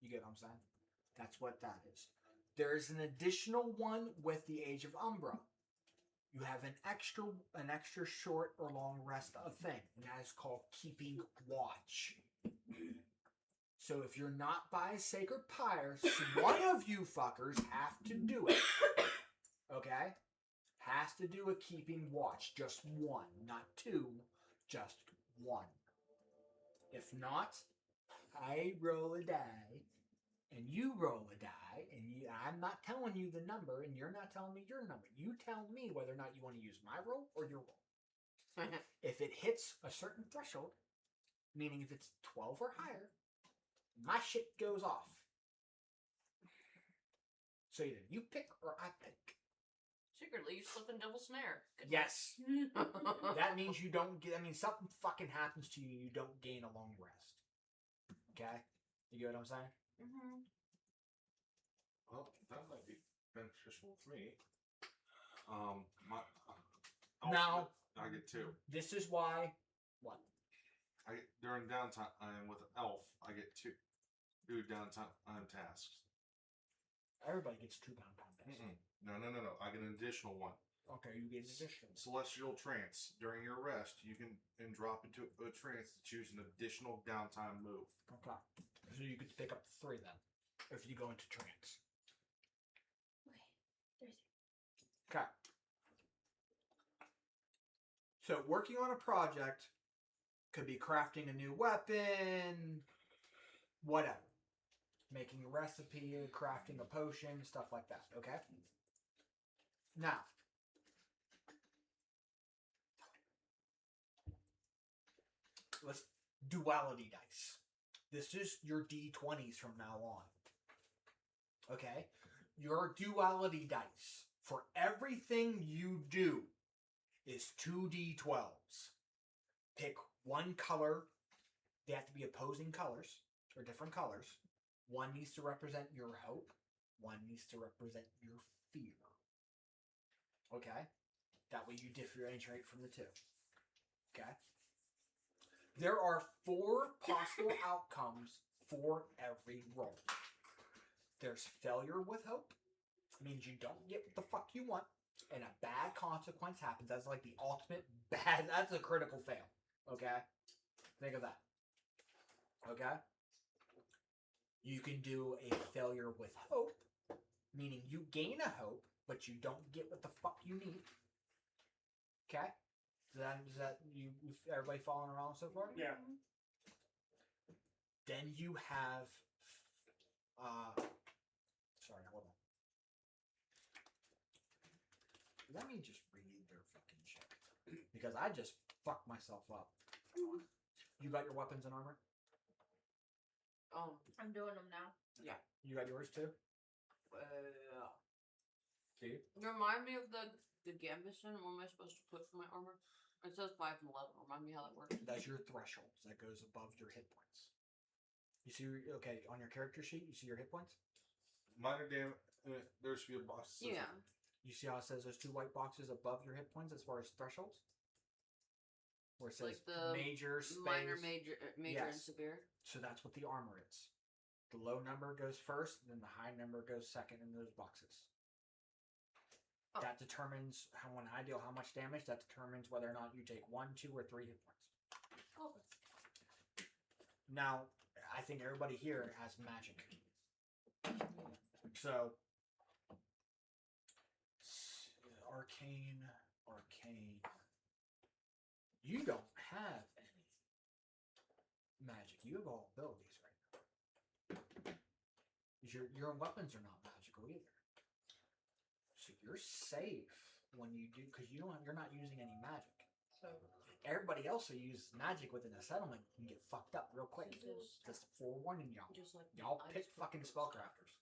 A: You get what I'm saying? That's what that is. There is an additional one with the Age of Umbra. You have an extra short or long rest of thing, and that is called Keeping Watch. So if you're not by a sacred pyre, one of you fuckers have to do it. Okay? Has to do a Keeping Watch. Just 1. Not 2. Just 1. If not, I roll a die, and you roll a die, and I'm not telling you the number, and you're not telling me your number. You tell me whether or not you want to use my roll or your roll. If it hits a certain threshold, meaning if it's 12 or higher, my shit goes off. So either you pick or I pick.
E: Secretly, you slip in Devil's Snare. Good
A: Yes.
E: luck.
A: That means you don't get, something fucking happens to you, you don't gain a long rest. Okay? You get what I'm saying?
B: Mm-hmm.
D: Well, that might be beneficial for me. My
A: Now,
D: I get 2.
A: this is why. What?
D: I during downtime I am with an elf. I get 2 downtime tasks.
A: Everybody gets 2 compound dice.
D: No. I get an additional one.
A: Okay, you get an additional.
D: Celestial trance. During your rest, you can drop into a trance to choose an additional downtime move.
A: Okay. So you get to pick up 3 then, if you go into trance. Okay. So working on a project could be crafting a new weapon, whatever. Making a recipe, crafting a potion, stuff like that, okay? Now, let's duality dice. This is your D20s from now on. Okay? Your duality dice for everything you do is 2 D12s. Pick one color. They have to be opposing colors or different colors. One needs to represent your hope. One needs to represent your fear. Okay? That way you differentiate from the 2. Okay? There are 4 possible outcomes for every roll. There's failure with hope. Means you don't get what the fuck you want, and a bad consequence happens. That's like the ultimate bad. That's a critical fail. Okay? Think of that. Okay? You can do a failure with hope, meaning you gain a hope, but you don't get what the fuck you need. Okay? Is that you everybody following around so far?
C: Yeah.
A: Then you have sorry, hold on. Let me just read their fucking shit. Because I just fucked myself up. You got your weapons and armor?
F: I'm doing them now.
A: Yeah. You got yours too? Steve?
E: Remind me of the gambeson. What am I supposed to put for my armor? It says 5 and 11. Remind me how that works.
A: That's your thresholds. That goes above your hit points. You see, okay, on your character sheet, you see your hit points?
D: Minor damage. There should be a box. that says
E: Yeah.
A: You see how it says there's 2 white boxes above your hit points as far as thresholds? Where it says
E: Like the
A: major, space.
E: Minor, major, and
A: Yes.
E: severe.
A: So that's what the armor is. The low number goes first, then the high number goes second in those boxes.
E: Oh.
A: That determines how, when I deal how much damage, that determines whether or not you take 1, 2, or 3 hit points.
E: Oh.
A: Now, I think everybody here has magic. So, arcane. You don't have any magic. You have all abilities right now. Your weapons are not magical either. So you're safe when you do, because you're not using any magic.
E: So
A: Everybody else who uses magic within a settlement can get fucked up real quick. Just forewarning y'all.
E: just like
A: Y'all
E: I
A: pick
E: just
A: fucking
E: put
A: spellcrafters.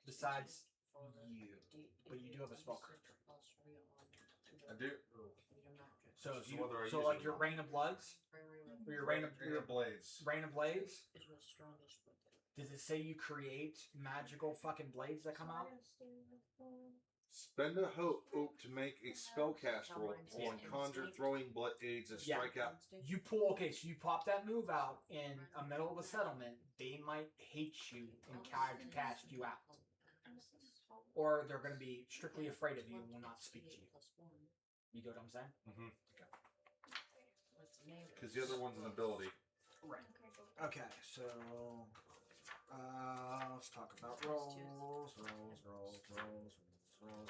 A: Besides
E: for
A: you.
E: D-
A: But you do have a spellcraft.
E: plus three on
D: I do.
E: freedom magic.
A: So
D: Just
A: if you,
D: whether I
A: so
D: use
A: like
D: it
A: your
D: or not.
A: Rain of Bloods, or your Rain of
D: blades.
A: Rain of Blades.
E: Is the strongest with it.
A: Does it say you create magical fucking blades that come out?
D: Spend a hope to make a spellcast roll on conjure throwing blades and
A: Yeah.
D: strike out.
A: You pull, okay, so you pop that move out in a middle of a settlement, they might hate you and cast you out. Or they're going to be strictly afraid of you and will not speak to you. You get what I'm saying?
D: Because the other one's an ability.
A: Right. Okay, so let's talk about rolls.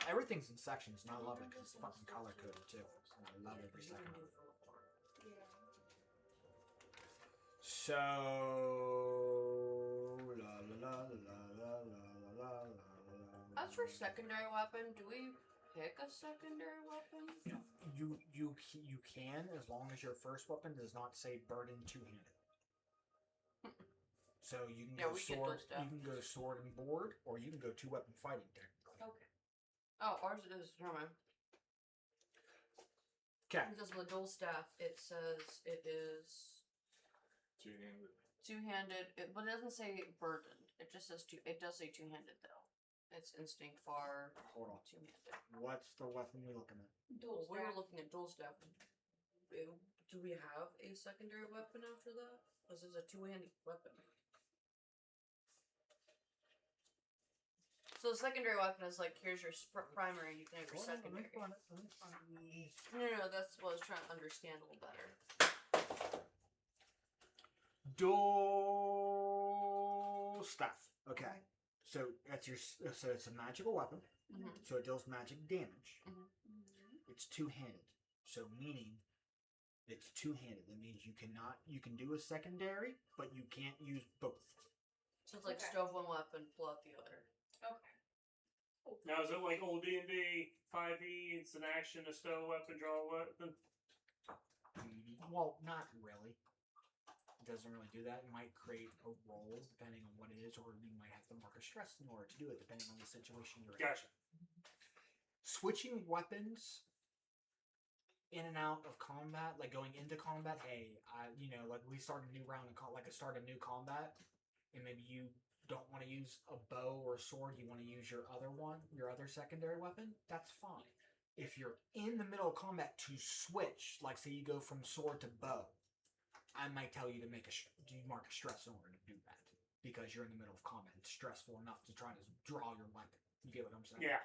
A: Everything's in sections, and I love it because it's fucking color coded too. I love every second of it. So
E: As for secondary weapon, do we pick a secondary weapon?
A: You can, as long as your first weapon does not say burden two-handed. So you can go
E: we get
A: sword.
E: those down.
A: You can go sword and board, or you can go two-weapon fighting technically.
E: Okay. Oh, ours is German.
A: Okay.
E: Because with the dual staff, it says it is
D: Two-handed.
E: two-handed, but it doesn't say burdened. It just says two. It does say two-handed though. It's instinct bar
A: Hold on.
E: two-handed.
A: What's the weapon we're looking at?
B: Dual
E: We were
B: staff.
E: looking at dual staff. Do we have a secondary weapon after that? Because it's a two-handed weapon. So the secondary weapon is like, here's your primary, and you can have your secondary. No, that's what I was trying to understand a little better.
A: Dual staff. Okay. So that's your. So it's a magical weapon.
E: Mhm.
A: So it deals magic damage.
B: Mhm.
A: It's two-handed. So meaning, it's two-handed. That means you cannot. You can do a secondary, but you can't use both.
E: So it's like
B: Okay.
E: stove one weapon, pull out the other.
B: Okay.
C: Now, is it like old D&D 5e? It's an action, a stow weapon, draw a weapon.
A: Well, not really. It doesn't really do that. It might create a roll depending on what it is, or you might have to mark a stress in order to do it, depending on the situation you're in.
C: Gotcha.
A: Switching weapons in and out of combat, like going into combat. Hey, like we start a new round of start a new combat, and maybe you don't want to use a bow or a sword. You want to use your other secondary weapon. That's fine. If you're in the middle of combat to switch, like say you go from sword to bow, I might tell you to mark a stress in order to do that because you're in the middle of combat. It's stressful enough to try to draw your weapon. You get what I'm saying?
C: Yeah.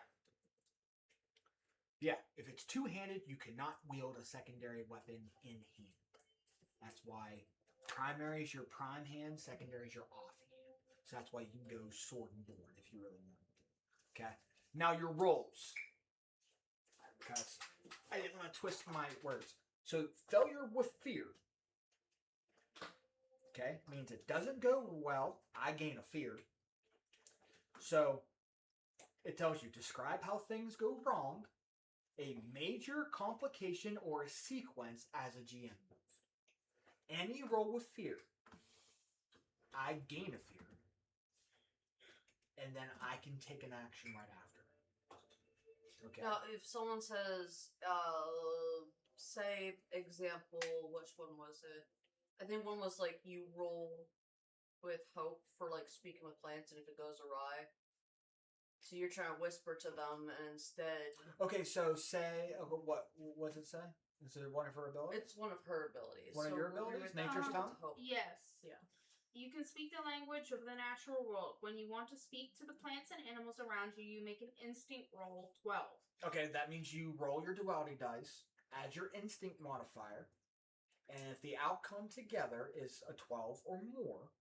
A: Yeah, if it's two-handed, you cannot wield a secondary weapon in hand. That's why primary is your prime hand, secondary is your off hand. So that's why you can go sword and board if you really want to. Okay? Now your rolls. Because I didn't want to twist my words. So failure with fear. Okay? Means it doesn't go well, I gain a fear. So it tells you, describe how things go wrong, a major complication or a sequence as a GM move. Any roll with fear, I gain a fear, and then I can take an action right after. Okay.
E: Now, if someone says, say, example, which one was it? I think one was like you roll with hope for like speaking with plants, and if it goes awry, so you're trying to whisper to them, and instead,
A: Okay, so say what does it say? Is it one of her abilities?
E: it's one of her abilities.
A: One of
E: So
A: your
E: we'll
A: abilities?
E: give it
A: Nature's
E: hope.
A: Tongue?
E: Hope.
F: Yes.
E: Yeah.
F: You can speak the language of the natural world. When you want to speak to the plants and animals around you, you make an instinct roll 12.
A: Okay, that means you roll your duality dice, add your instinct modifier, and if the outcome together is a 12 or more,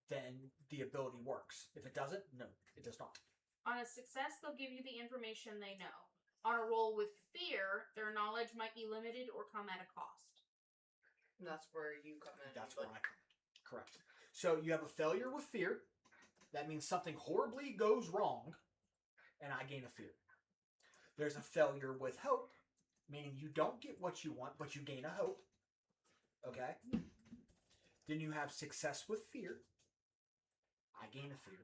A: then the ability works. If it doesn't, no, it does not.
F: On a success, they'll give you the information they know. On a roll with fear, their knowledge might be limited or come at a cost.
E: And that's where you come in.
A: That's
E: but
A: where I come. Correct. So you have a failure with fear. That means something horribly goes wrong, and I gain a fear. There's a failure with hope, meaning you don't get what you want, but you gain a hope. Okay? Then you have success with fear. I gain a fear.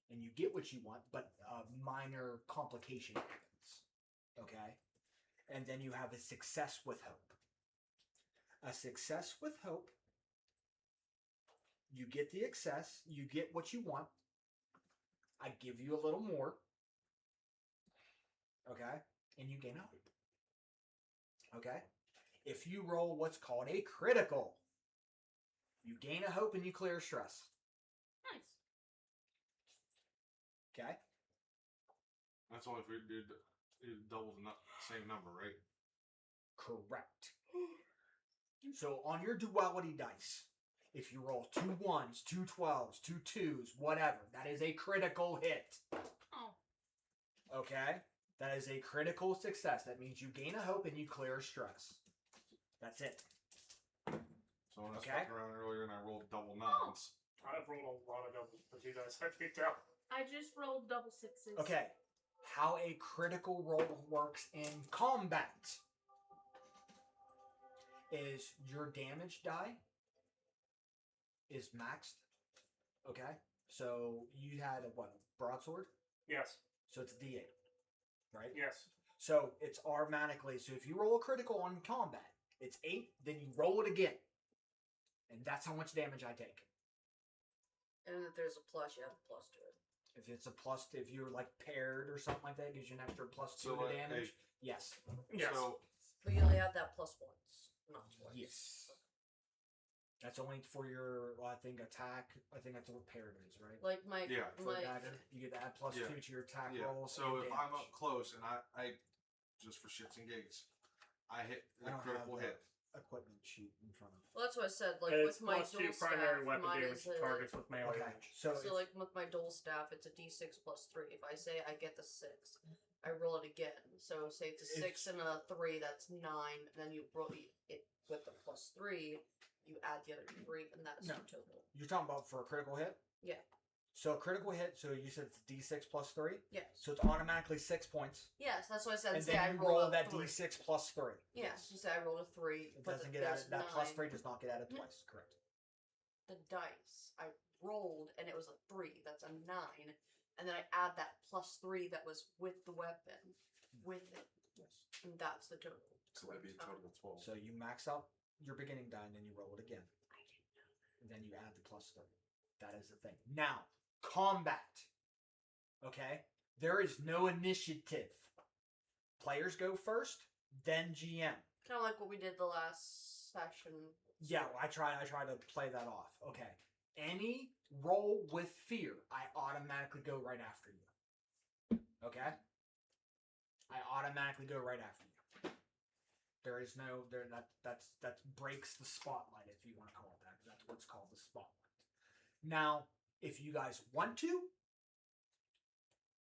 A: And you get what you want, but a minor complication happens. Okay? And then you have a success with hope. A success with hope. You get the excess. You get what you want. I give you a little more. Okay? And you gain a hope. Okay? If you roll what's called a critical, you gain a hope and you clear stress.
F: Nice.
A: Okay?
D: That's only if it doubles the same number, right?
A: Correct. So on your duality dice, if you roll 2 1s, 2 12s, 2 2s, whatever, that is a critical hit.
F: Oh.
A: Okay? That is a critical success. That means you gain a hope and you clear stress. That's it.
D: So when I was
A: Okay.
D: fucking around earlier and I rolled double nines,
C: I've rolled a lot of doubles for you guys. I picked out.
F: I just rolled double sixes.
A: Okay. How a critical roll works in combat is your damage die is maxed. Okay. So you had a what? Broadsword?
C: Yes.
A: So it's D8, right?
C: Yes.
A: So it's automatically, so if you roll a critical on combat, it's 8, then you roll it again. And that's how much damage I take.
E: And if there's a plus, you have a plus to it.
A: If it's a plus, if you're like paired or something like that, gives you an extra +2
D: So,
A: to
D: like,
A: damage. Yes.
C: Yes.
D: So
E: But you only have that plus once, not twice.
A: Yes. That's only for your, well, I think attack. I think that's what paired is, right?
E: Like my
D: Yeah.
A: For
E: my
A: dagger, you get to add +2
D: Yeah.
A: to your attack
D: yeah.
A: rolls.
D: So
A: and
D: if I'm
A: damage.
D: up close and I just for shits and gigs, I hit
A: I
D: the
A: don't
D: critical
A: have
D: hit.
A: equipment sheet in front of me.
E: well, that's what I said. Like
C: It's
E: with my
C: plus 2
E: dual
C: primary
E: staff,
C: weapon
E: mine
C: damage
E: is
C: to
E: a,
C: targets with melee
A: Okay,
C: range.
A: so,
E: So like with my dual staff, it's a d6 plus 3. If I say I get the 6, I roll it again. So say it's a 6 and a 3, that's 9. And then you roll it with the plus 3. You add the other 3, and that's
A: No.
E: your total.
A: you're talking about for a critical hit?
E: Yeah.
A: So a critical hit, so you said it's D6 plus 3?
E: Yes.
A: So it's automatically 6 points.
E: Yes, that's what I said.
A: And
E: Say
A: then
E: I
A: you
E: roll
A: roll
E: a
A: that
E: 3.
A: D6 plus 3.
E: Yes, you say I rolled a 3.
A: It
E: but
A: doesn't get
E: there's
A: added. That
E: 9.
A: plus 3 does not get added
E: Mhm.
A: twice. Correct.
E: The dice I rolled, and it was a 3. That's a 9. And then I add that plus 3 that was with the weapon with it,
A: Yes.
E: and that's the total.
D: So that'd be a total of 12.
A: So you max out your beginning die and then you roll it again. And then you add the plus 3. That is the thing. Now, combat. Okay? There is no initiative. Players go first, then GM.
E: Kind of like what we did the last session.
A: Yeah, well, I try to play that off. Okay. Any roll with fear, I automatically go right after you. Okay? I automatically go right after you. There is no that breaks the spotlight, if you want to call it that. That's what's called the spotlight. Now, if you guys want to,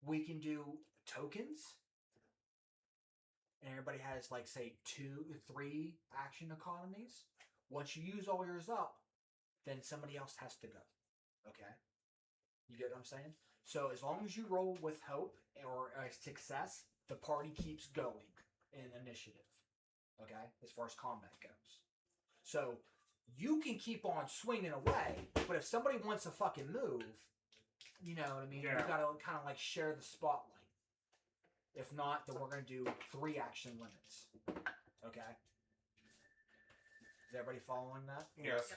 A: we can do tokens. And everybody has like say 2 or 3 action economies. Once you use all yours up, then somebody else has to go. Okay? You get what I'm saying? So as long as you roll with hope or a success, the party keeps going in initiative. Okay? As far as combat goes. So you can keep on swinging away, but if somebody wants to fucking move, you know what I mean?
C: Yeah.
A: You gotta kind of like share the spotlight. If not, then we're gonna do 3 action limits. Okay? Is everybody following that?
C: Yes.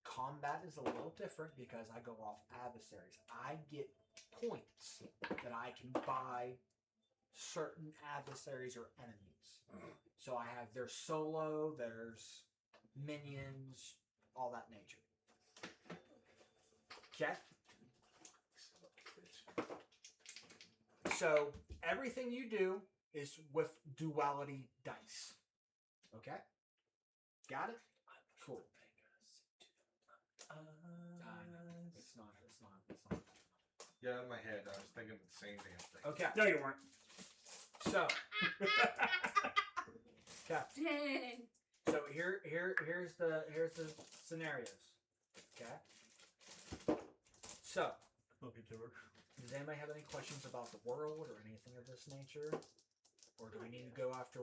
A: Combat is a little different because I go off adversaries. I get points that I can buy certain adversaries or enemies. So I have there's solo, there's minions, all that nature. Okay? So everything you do is with duality dice. Okay? Got it? Cool. It's not.
D: Yeah, in my head, I was thinking the same damn thing.
A: Okay.
C: No, you weren't.
A: So, okay.
F: Dang.
A: So here's the scenarios. Okay. So, does anybody have any questions about the world or anything of this nature? Or do we need to go after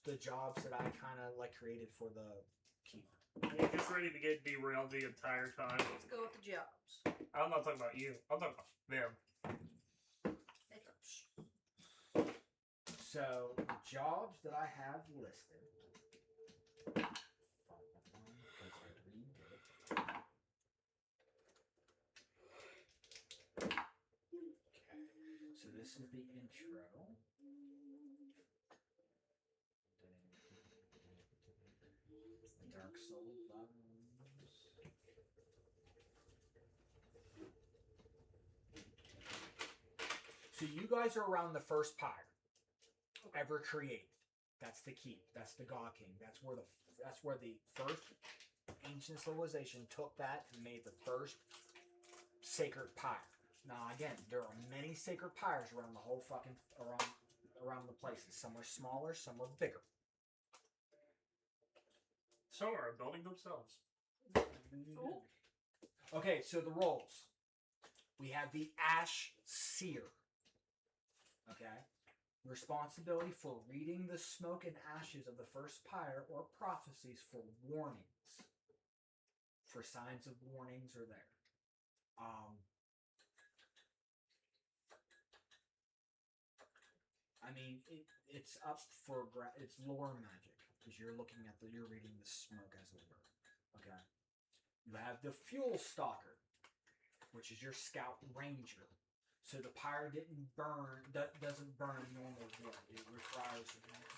A: the jobs that I kind of like created for the keep?
C: You're just ready to get derailed the entire time.
E: Let's go with the jobs.
C: I'm not talking about you. I'm talking about them.
A: So the jobs that I have listed. So this is the intro. Dark Soul Bones. So you guys are around the first pyre ever created. That's the keep. That's the God King. That's where the first ancient civilization took that and made the first sacred pyre. Now again, there are many sacred pyres around the whole fucking around the places. Some are smaller, some are bigger.
C: Some are building themselves.
F: Ooh.
A: Okay, so the roles. We have the Ash Seer. Okay. Responsibility for reading the smoke and ashes of the first pyre or prophecies for warnings. For signs of warnings are there. I mean, it's up for it's lore magic because you're looking at you're reading the smoke as it were. Okay. You have the Fuel Stalker, which is your scout ranger. So the pyre doesn't burn normal wood. It requires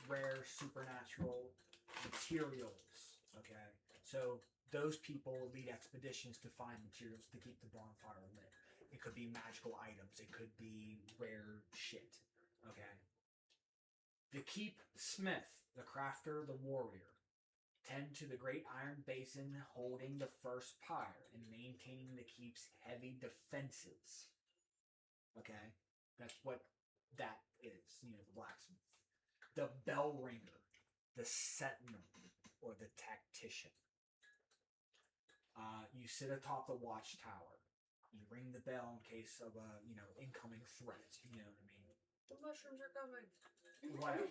A: rare supernatural materials. Okay. So those people lead expeditions to find materials to keep the bonfire lit. It could be magical items. It could be rare shit. Okay. The Keep Smith, the crafter, the warrior, tend to the great iron basin holding the first pyre and maintaining the keep's heavy defenses. Okay? That's what that is, the blacksmith. The bell ringer, the sentinel, or the tactician. You sit atop the watchtower. You ring the bell in case of a, incoming threat. You know what I mean?
E: The mushrooms are coming.
A: Whatever.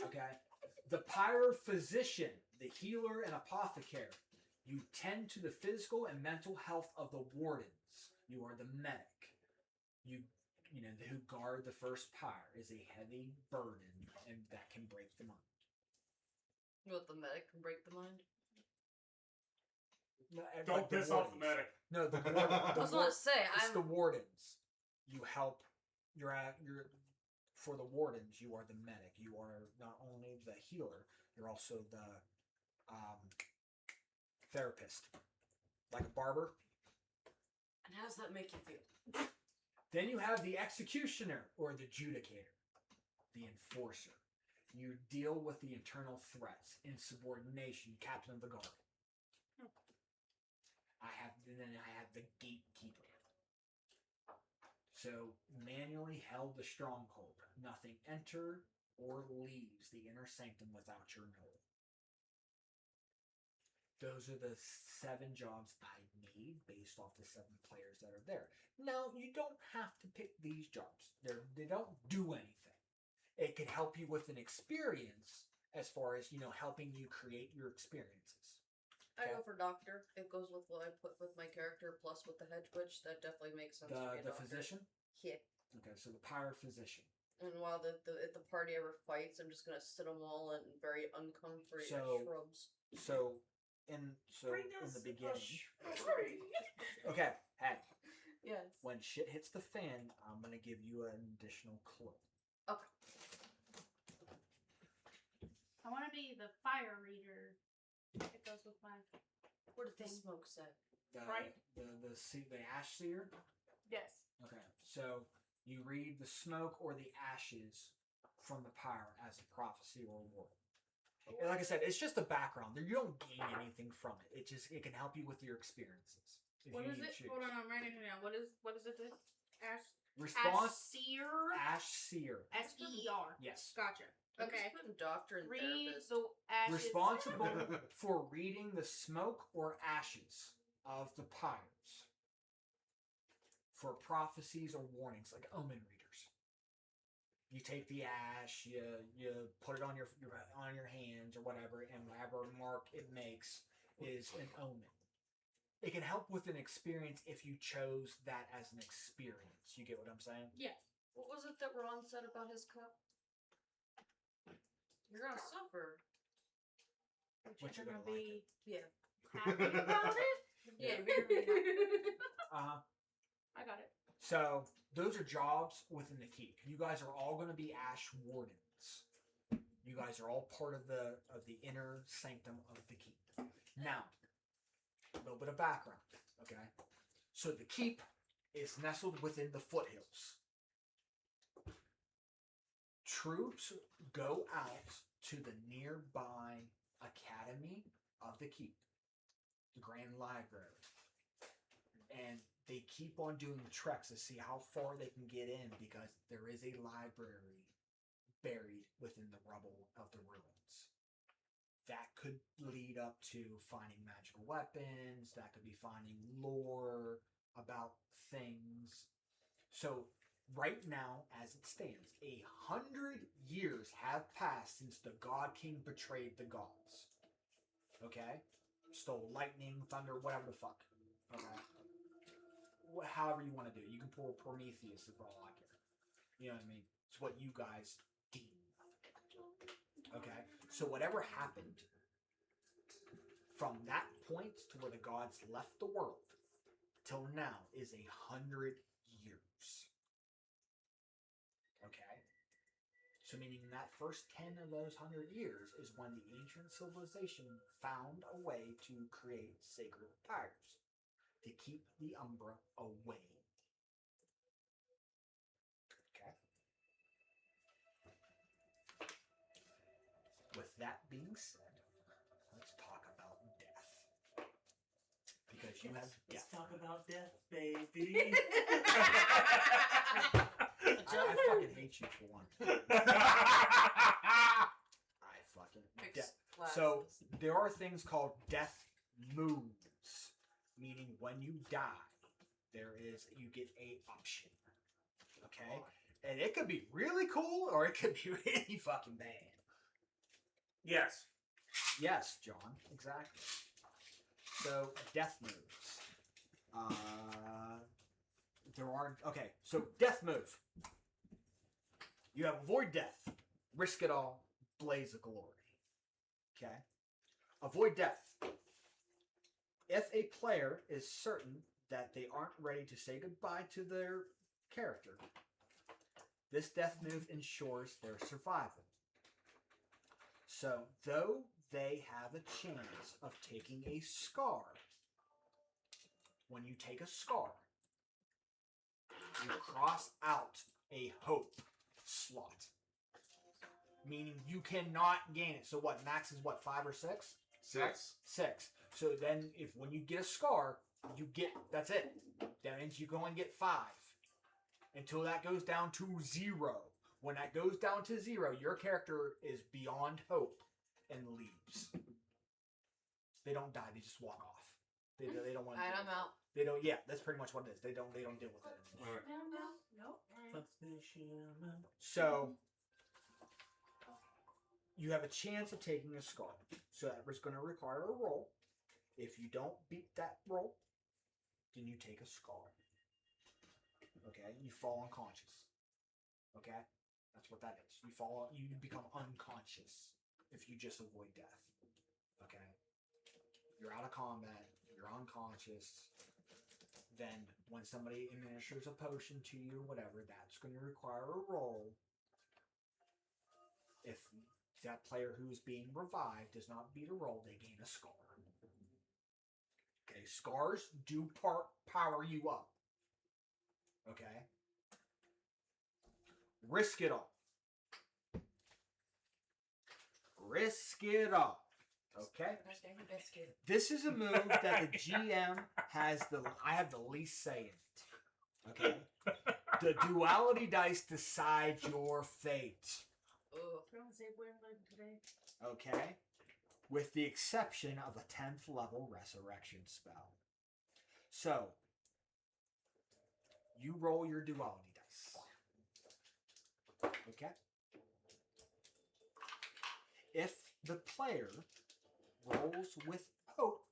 A: Okay. The pyre physician, the healer and apothecary. You tend to the physical and mental health of the wardens. You are the medic. You who guard the first pyre is a heavy burden and that can break the mind.
E: What, the medic can break the mind?
A: No,
C: Don't
A: like the
C: piss off the
A: wardens.
C: medic.
A: No, the wardens.
E: I was going to say,
A: It's the wardens. You help. You're for the wardens. You are the medic. You are not only the healer. You're also the therapist, like a barber.
E: And how does that make you feel?
A: Then you have the executioner or the judicator, the enforcer. You deal with the internal threats, insubordination, captain of the guard. Then I have the gatekeeper. So manually held the stronghold. Nothing enter or leaves the inner sanctum without your knowledge. Those are the 7 jobs I made based off the 7 players that are there. Now, you don't have to pick these jobs. They don't do anything. It could help you with an experience as far as, helping you create your experiences.
E: I go for doctor. It goes with what I put with my character plus with the hedge witch. That definitely makes sense to be a
A: The
E: doctor.
A: physician?
E: Yeah.
A: Okay, so the pyre physician.
E: And while if the party ever fights, I'm just going to sit them all in very uncomfortable shrubs.
A: So in the beginning. Okay, hey.
E: Yes.
A: When shit hits the fan, I'm gonna give you an additional clue.
E: Okay.
F: I want to be the fire reader. It goes with my
E: Where did the
F: thing.
E: smoke set?
F: Right.
A: The ash seer.
F: Yes.
A: Okay, so you read the smoke or the ashes from the pyre as a prophecy or a word. And like I said, it's just a background. You don't gain anything from it. It can help you with your experiences.
F: What is it? Hold on, I'm writing it down. What is it? Ash
A: Response.
F: Seer.
A: Ash seer.
F: SEER.
A: Yes.
F: Gotcha.
E: I'm
F: Okay.
E: just putting doctor and
F: Read
E: therapist.
F: the ashes.
A: Responsible for reading the smoke or ashes of the pyres for prophecies or warnings, like omen readers. You take the ash, you put it on your hands or whatever, and whatever mark it makes is an omen. It can help with an experience if you chose that as an experience. You get what I'm saying?
F: Yes.
E: What was it that Ron said about his cup? You're gonna suffer.
F: But
A: But
F: you're
A: you're
F: gonna
A: gonna
F: be
E: Yeah.
F: happy about it.
E: Yeah, you're gonna be happy.
F: I got it.
A: So those are jobs within the keep. You guys are all going to be ash wardens. You guys are all part of the inner sanctum of the keep. Now, a little bit of background. Okay, so the keep is nestled within the foothills. Troops go out to the nearby academy of the keep, the Grand Library, and they keep on doing treks to see how far they can get in because there is a library buried within the rubble of the ruins. that could lead up to finding magical weapons. That could be finding lore about things. So right now, as it stands, 100 years have passed since the God King betrayed the gods. Okay? Stole lightning, thunder, whatever the fuck. Okay? However you want to do it. You can pull Prometheus for all I care. You know what I mean? It's what you guys deem. Okay? So whatever happened from that point to where the gods left the world till now is 100 years. Okay? So meaning that first 10 of those 100 years is when the ancient civilization found a way to create sacred fires to keep the Umbra away. Okay? With that being said, let's talk about death. Because you have
C: Let's
A: death.
C: talk about death, baby.
A: I fucking hate you for one. I fucking
E: Fix glasses.
A: So there are things called death moves, meaning when you die, you get a option. Okay, and it could be really cool or it could be really fucking bad.
C: Yes.
A: Yes, John, exactly. So death moves. So death move. You have avoid death, risk it all, blaze of glory. Okay? Avoid death. If a player is certain that they aren't ready to say goodbye to their character, this death move ensures their survival. So, though they have a chance of taking a scar, when you take a scar, you cross out a hope slot. Meaning you cannot gain it. So what, max is what, 5 or 6?
D: 6.
A: 6. So then when you get a scar, that's it. That means you can only get 5. Until that goes down to 0. When that goes down to 0, your character is beyond hope and leaves. They don't die, they just walk off. They don't want to.
E: Alright, I'm out.
A: They don't. Yeah, that's pretty much what it is. They don't deal with it anymore.
F: No.
A: So you have a chance of taking a scar. So that is going to require a roll. If you don't beat that roll, then you take a scar. Okay, you fall unconscious. Okay, that's what that is. You become unconscious if you just avoid death. Okay, you're out of combat. You're unconscious. Then when somebody administers a potion to you, whatever, that's going to require a roll. If that player who is being revived does not beat a roll, they gain a scar. Okay, scars do power you up. Okay? Risk it all. Risk it all. Okay? This is a move that the GM I have the least say in it. Okay? The duality dice decide your fate. Okay? With the exception of a 10th level resurrection spell. So, you roll your duality dice. Okay? If the player rolls with hope,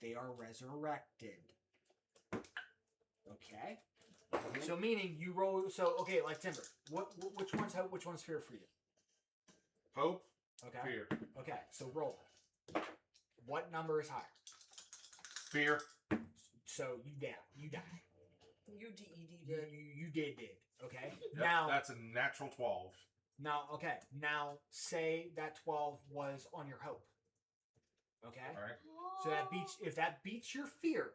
A: they are resurrected. Okay? So meaning you roll. So okay, like Timber. Which one's hope? Which one's fear for you?
D: Hope.
A: Okay.
D: Fear.
A: Okay. So roll. What number is higher?
D: Fear.
A: So you die. You die.
E: You did.
A: You did. Okay.
D: Yep,
A: Now
D: that's a natural 12.
A: Okay. Now say that 12 was on your hope. Okay.
D: All right.
A: So if that beats your fear,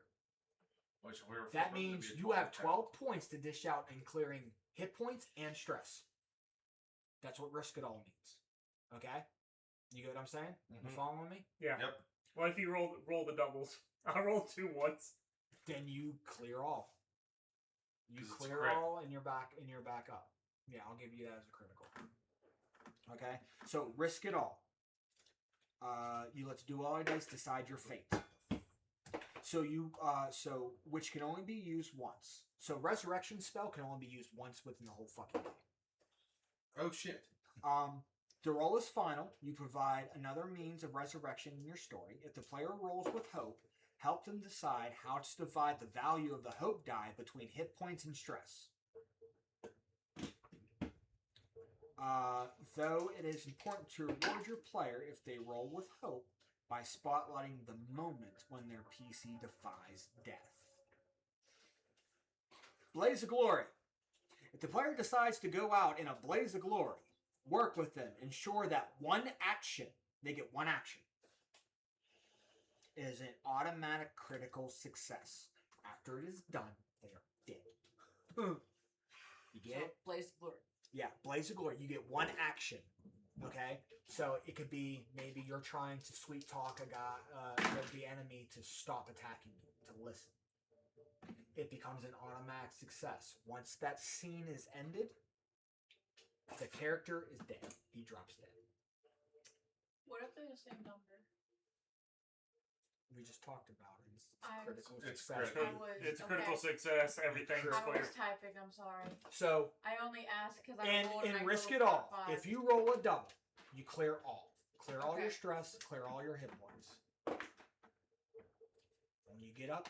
D: Which we're
A: that means you have 12 points to dish out in clearing hit points and stress. That's what risk it all means. Okay? You get what I'm saying? You
D: Mhm.
A: following me?
C: Yeah.
D: Yep.
C: What if you roll the doubles? I rolled 2 once.
A: Then you clear all. You
D: 'Cause it's a
A: clear
D: crit.
A: all and you're back up. Yeah, I'll give you that as a critical. Okay? So risk it all. You let the duality dice decide your fate. So which can only be used once. So resurrection spell can only be used once within the whole fucking game.
D: Oh shit.
A: The roll is final. You provide another means of resurrection in your story. If the player rolls with hope, help them decide how to divide the value of the hope die between hit points and stress. Though it is important to reward your player if they roll with hope by spotlighting the moment when their PC defies death. Blaze of Glory. If the player decides to go out in a blaze of glory, work with them. Ensure that they get one action, is an automatic critical success. After it is done, they are dead. You get it?
E: Blaze of Glory.
A: Yeah, Blaze of Glory. You get one action. Okay? So it could be maybe you're trying to sweet talk the enemy to stop attacking you, to listen. It becomes an automatic success. Once that scene is ended, the character is dead. He drops dead.
B: What if they're the same number?
A: We just talked about it. It's
B: I-
A: critical
D: It's
A: success.
D: critical.
C: It's a critical success. Everything's
A: Sure.
B: I
C: clear.
B: was typing. I'm sorry.
A: So,
B: I only asked because I
A: and
B: rolled I
A: risk
B: rolled
A: it all.
B: 5.
A: If you roll a double, you clear all. Clear all your
B: Okay.
A: stress, clear all your hit points. When you get up,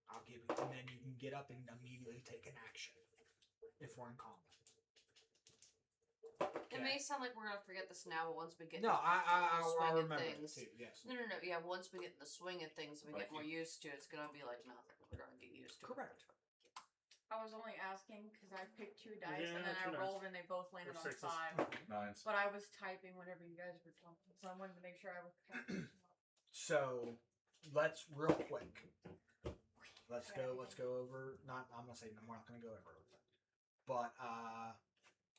A: I'll give you, and then you can get up and immediately take an action if we're in combat.
E: It may sound like we're gonna forget this now, but once we get
A: No,
E: into the
A: I'll
E: swing of
A: remember it
E: things.
A: too. Yes,
E: No. Yeah, once we get in the swing of things, we get
C: Right.
E: more used to it. It's gonna be like nothing. We're gonna get used to
A: correct.
B: I was only asking because I picked 2 dice
C: Yeah,
B: and then I
C: 2 dice.
B: rolled and they both landed
C: Or
B: on
C: sixes.
B: 5.
D: Nice.
B: But I was typing whenever you guys were talking, so I wanted to make sure I was catching up.
A: So, let's real quick. Let's go over. I'm gonna say we're not gonna go over everything, but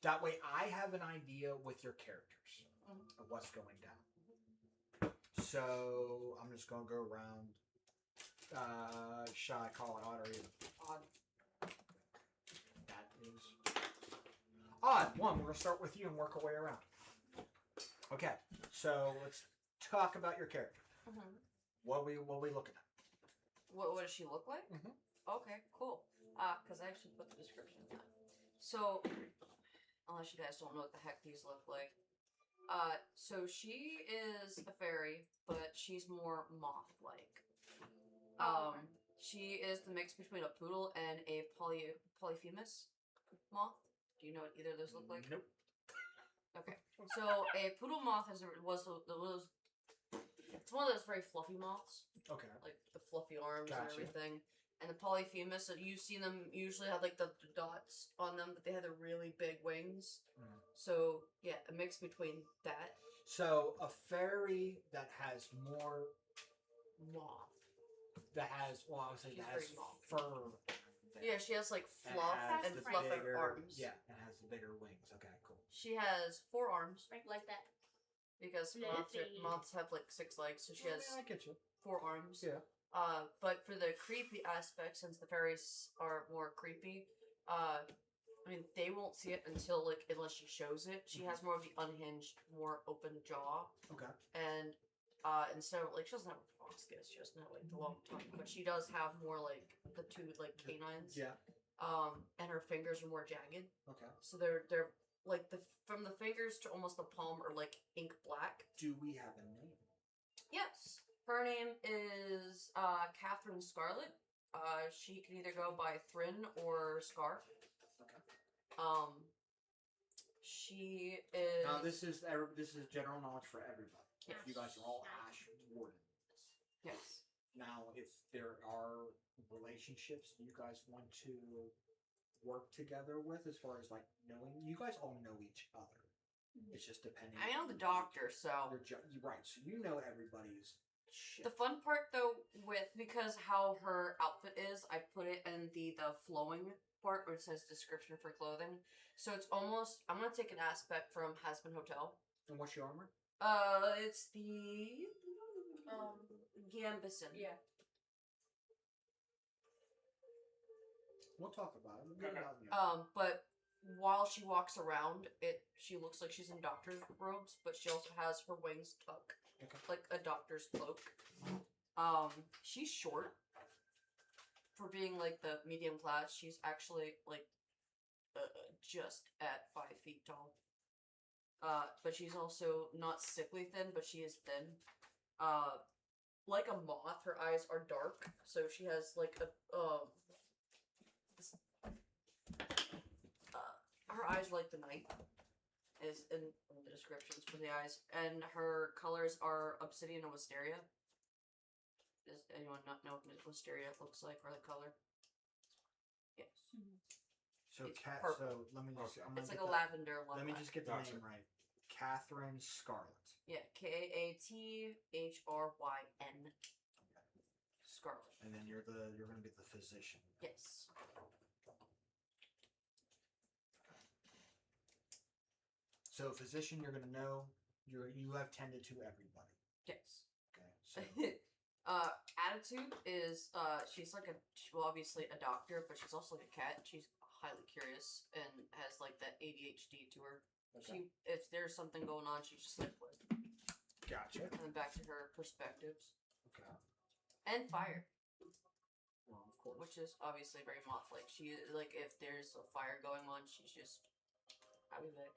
A: that way I have an idea with your characters of what's going down. So I'm just gonna go around. Shall I call it odd or even?
E: Odd.
A: That is odd. One. We're gonna start with you and work our way around. Okay. So let's talk about your character.
E: Mm-hmm.
A: What we looking at?
E: What does she look like?
A: Mhm.
E: Okay, cool. Because I actually put the description in that. So, unless you guys don't know what the heck these look like. So she is a fairy, but she's more moth-like. She is the mix between a poodle and a polyphemus moth. Do you know what either of those look like?
A: Nope.
E: Okay. So a poodle moth it's one of those very fluffy moths.
A: Okay.
E: Like the fluffy arms
A: Gotcha.
E: and everything. And the polyphemus, you see them usually have like the dots on them, but they have the really big wings.
A: Mhm.
E: So yeah, a mix between that
A: So a fairy that has more
E: moth.
A: I would say
E: She's
A: that has
E: very moth.
A: fur. than-
E: Yeah, she has like
A: and
E: fluff
A: has
E: and
A: the
E: fluffer
A: bigger,
E: arms.
A: Yeah, and has the bigger wings. Okay, cool.
E: She has 4 arms
F: Like that.
E: because
F: Fluffy.
E: moths have like 6 legs, so she has
A: I get you.
E: 4 arms.
A: Yeah.
E: But for the creepy aspect, since the fairies are more creepy, I mean, they won't see it until unless she shows it. She has more of the unhinged, more open jaw,
A: Okay.
E: and instead of she doesn't have a proboscis, she doesn't have the long tongue, but she does have more the 2 canines.
A: Yeah.
E: And her fingers are more jagged,
A: Okay.
E: so they're from the fingers to almost the palm are ink black.
A: Do we have a name?
E: Yes. Her name is Catherine Scarlet. She can either go by Thrin or Scar.
A: Okay.
E: She is.
A: Now this is general knowledge for everybody.
E: Yes.
A: You guys are all Ash Wardens.
E: Yes.
A: Now, if there are relationships you guys want to work together with, as far as knowing, you guys all know each other. It's just depending.
E: I know the doctor, so.
A: You're right. So you know everybody's shit.
E: The fun part, though, because how her outfit is, I put it in the flowing part where it says description for clothing. So it's almost. I'm gonna take an aspect from Hasbin Hotel.
A: And what's your armor?
E: It's the. Gambison.
B: Yeah.
A: We'll talk about it. We'll get it out in the
E: But while she walks around, she looks like she's in doctor's robes, but she also has her wings tucked like a doctor's cloak. She's short for being like the medium class. She's actually like just at 5 feet tall. But she's also not sickly thin, but she is thin. Like a moth, her eyes are dark, so she has like a her eyes are like the night, is in the descriptions for the eyes, and her colors are obsidian and wisteria. Does anyone not know what wisteria looks like or the color? Yes.
A: So
E: It's
A: cat.
E: purple.
A: So let me just. I'm gonna
E: It's like
A: get
E: a lavender one.
A: Let me just get the
D: Gotcha.
A: name right. Catherine Scarlet.
E: Yeah, Kathryn. Scarlet.
A: And then you're gonna be the physician.
E: Yes.
A: So physician, you're gonna know you have tended to everybody.
E: Yes.
A: Okay. So
E: Attitude is she's like obviously a doctor, but she's also like a cat. She's highly curious and has like that ADHD to her.
A: okay.
E: If there's something going on, she's just like, what?
A: Gotcha.
E: And then back to her perspectives.
A: Okay.
E: And fire,
A: Well, of course.
E: which is obviously very moth-like. She like if there's a fire going on, she's just I'll be back.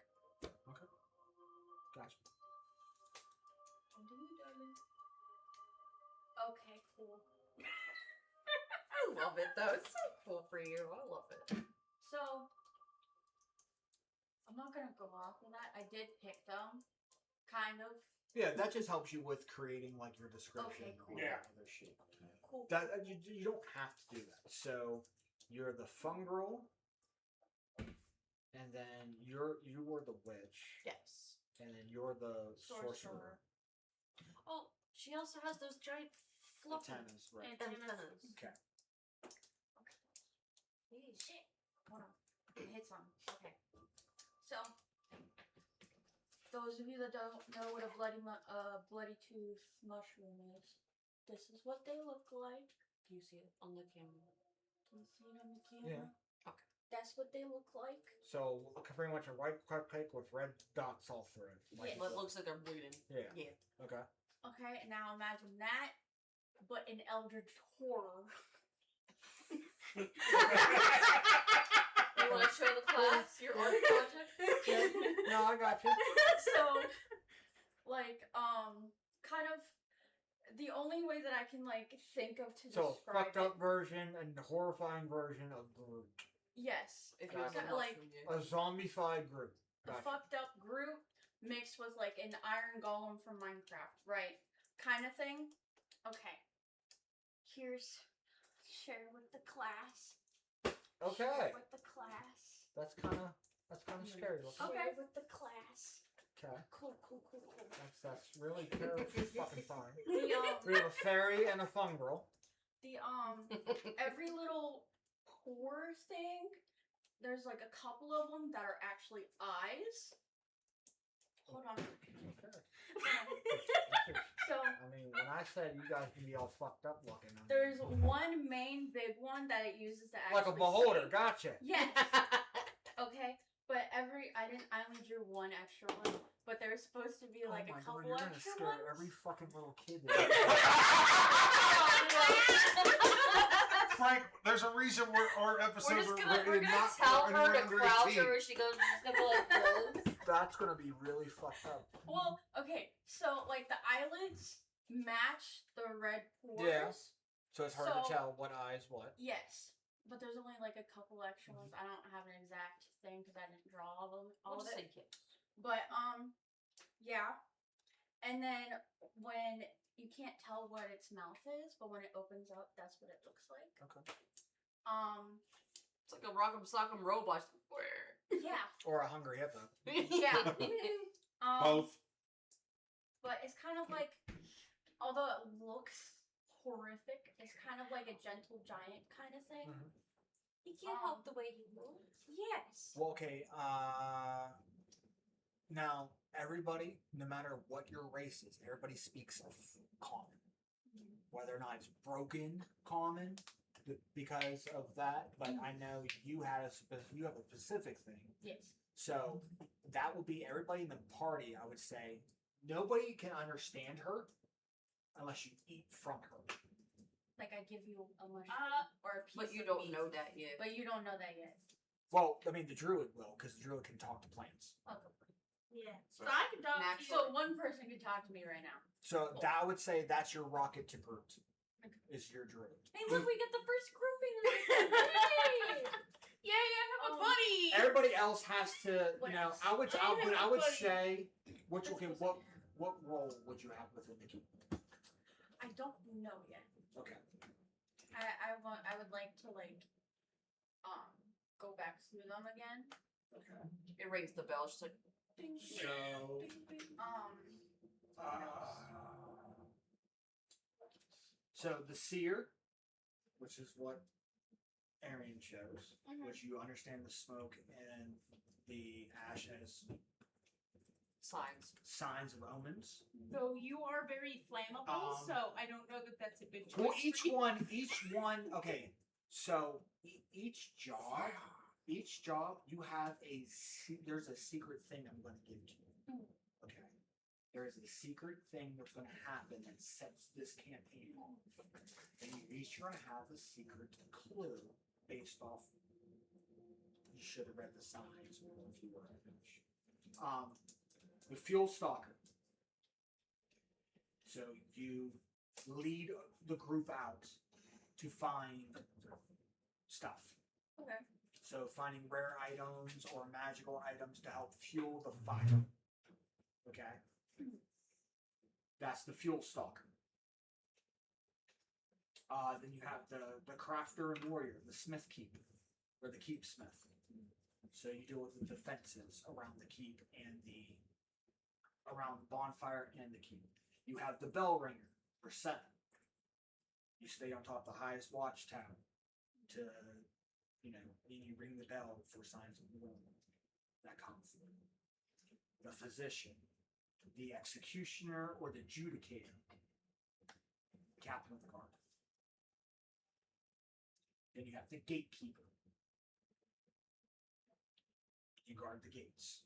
A: Gotcha.
B: Okay, cool.
E: I love it though. It's so cool for you. I love it.
B: So, I'm not gonna go off on that. I did pick them, kind of.
A: Yeah, that just helps you with creating like your description
B: Okay, cool.
A: and all
C: Yeah.
A: that other shit.
B: Cool.
A: That you don't have to do that. So you're the fungal, and then you were the witch,
E: Yes.
A: and then you're the sorcerer.
E: Oh, she also has those giant fluffy
A: Antennas, right?
E: antennas.
A: Okay.
B: Shit. Hold on. I hit some. Okay. So, those of you that don't know what a bloody tooth mushroom is, this is what they look like.
E: Do you see it on the camera?
B: Can you see it on the camera?
A: Yeah.
E: Okay.
B: That's what they look like.
A: So pretty much a white cupcake with red dots all through it.
B: Yes.
E: But it looks like they're bleeding.
A: Yeah.
E: Yeah.
A: Okay.
B: Okay, and now imagine that, but in eldritch horror.
E: You want to show the class your art project?
A: No, I got you.
B: So, like, kind of, the only way that I can, like, think of to
A: So
B: describe
A: fucked
B: it.
A: up version and horrifying version of Groot.
B: Yes.
E: If
B: It's
E: you was
B: kinda
E: a
B: like
A: A zombified Groot.
B: a
A: Gotcha.
B: fucked up Groot mixed with, like, an iron golem from Minecraft, right? Kind of thing. Okay. Here's, share with the class.
A: Okay.
B: Share with the class.
A: That's kind of scary looking.
B: Okay. Share with the class.
A: Okay.
B: Cool.
A: That's really terrifying. Fucking fine.
B: The,
A: We have a fairy and a fungal.
B: the, every little pore thing, there's like a couple of them that are actually eyes. Hold on. So,
A: I mean, when I said you guys can be all fucked up looking, I mean,
B: there's one main big one that it uses to actually
A: like a beholder.
B: see.
A: Gotcha.
B: Yes. Okay. But I only drew one extra one. But there's supposed to be like
A: oh
B: a
A: my
B: couple
A: God, you're gonna
B: extra
A: scare
B: ones.
A: every fucking little kid.
D: Frank, there's a reason our episodes
E: We're
D: are
E: gonna
D: not
E: tell
D: for
E: her
D: anyone
E: to
D: under
E: crouch
D: 18.
E: her where she goes. She's gonna go like this.
A: That's gonna be really fucked up.
B: Well, okay. So like the eyelids match the red pores.
A: Yeah. So it's hard to
B: So-
A: tell what eyes what.
B: Yes. But there's only like a couple extra ones. I don't have an exact thing because I didn't draw all of them. All
E: We'll
B: of
E: just
B: it.
E: say kids.
B: But yeah. And then when you can't tell what its mouth is, but when it opens up, that's what it looks like.
A: Okay.
E: It's like a rock'em sock'em robot.
B: Yeah.
A: Or a hungry hippo.
B: Yeah.
D: Both.
B: But it's kind of like, although it looks horrific, it's kind of like a gentle giant kind of thing.
A: Mhm.
E: He can't help the way he moves.
B: Yes.
A: Well, okay. Now everybody, no matter what your race is, everybody speaks of common. Whether or not it's broken common, because of that. But I know you have a specific thing.
B: Yes.
A: So that would be everybody in the party. I would say nobody can understand her unless you eat from her.
B: Like I give you a mushroom or a piece
E: But you
B: of
E: don't
B: meat.
E: know that yet.
B: But you don't know that yet.
A: Well, I mean, the druid will, because the druid can talk to plants.
B: Okay.
F: Yeah.
D: So-
F: So I can talk to you.
B: So one person can talk to me right now.
A: So that I would say that's your rocket to Groot. Is your druid.
B: Hey, look, we get the first grouping of this. Yay!
F: Yeah, I have a buddy.
A: Everybody else has to,
B: What
A: you know.
B: else?
A: I would
F: Everybody.
A: say, what role would you have within the keep?
B: I don't know yet.
A: Okay.
B: I would like to go back to them again.
A: Okay.
E: It rings the bell. She's like, ding,
A: So,
E: ding, ding.
A: so the seer, which is what Arian shows,
B: Mhm.
A: which you understand the smoke and the ash as
E: Signs.
A: signs of omens.
F: So you are very flammable, so I don't know that that's a good choice.
A: Well,
F: for
A: each
F: you.
A: one. Okay, so each job, you have there's a secret thing I'm going to give to you. Okay, there is a secret thing that's going to happen that sets this campaign off, and you each are going to have a secret clue based off. You should have read the signs, or if you were the fuel stalker. So you lead the group out to find stuff.
B: Okay.
A: So finding rare items or magical items to help fuel the fire. Okay? That's the fuel stalker. Then you have the crafter and warrior, the smith keep, or the keep smith. So you deal with the defenses around the keep and around the bonfire and the keep. You have the bell ringer for 7. You stay on top of the highest watchtower to, and you ring the bell for signs of warning. That comes. The physician, the executioner or the judicator, captain of the guard. Then you have the gatekeeper. You guard the gates.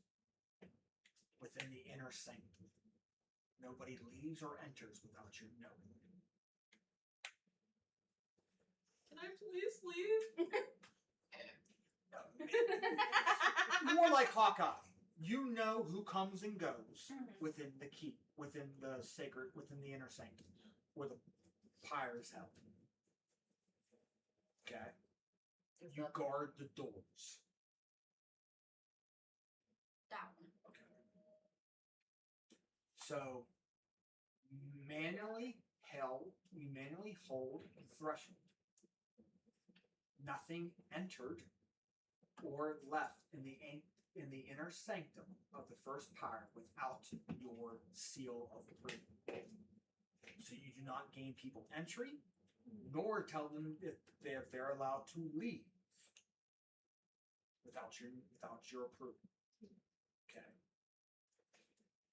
A: Within the inner sanctum. Nobody leaves or enters without your knowing.
F: Can I please leave?
A: More like Hawkeye. You know who comes and goes within the keep, within the inner sanctum, where the pyre is held. Okay?
E: Is
A: You
E: that-
A: guard the doors.
B: That one.
A: Okay. So manually hold the threshold. Nothing entered or left in the inner sanctum of the first pyre without your seal of approval. So you do not gain people entry, nor tell them if they're allowed to leave without your approval. Okay.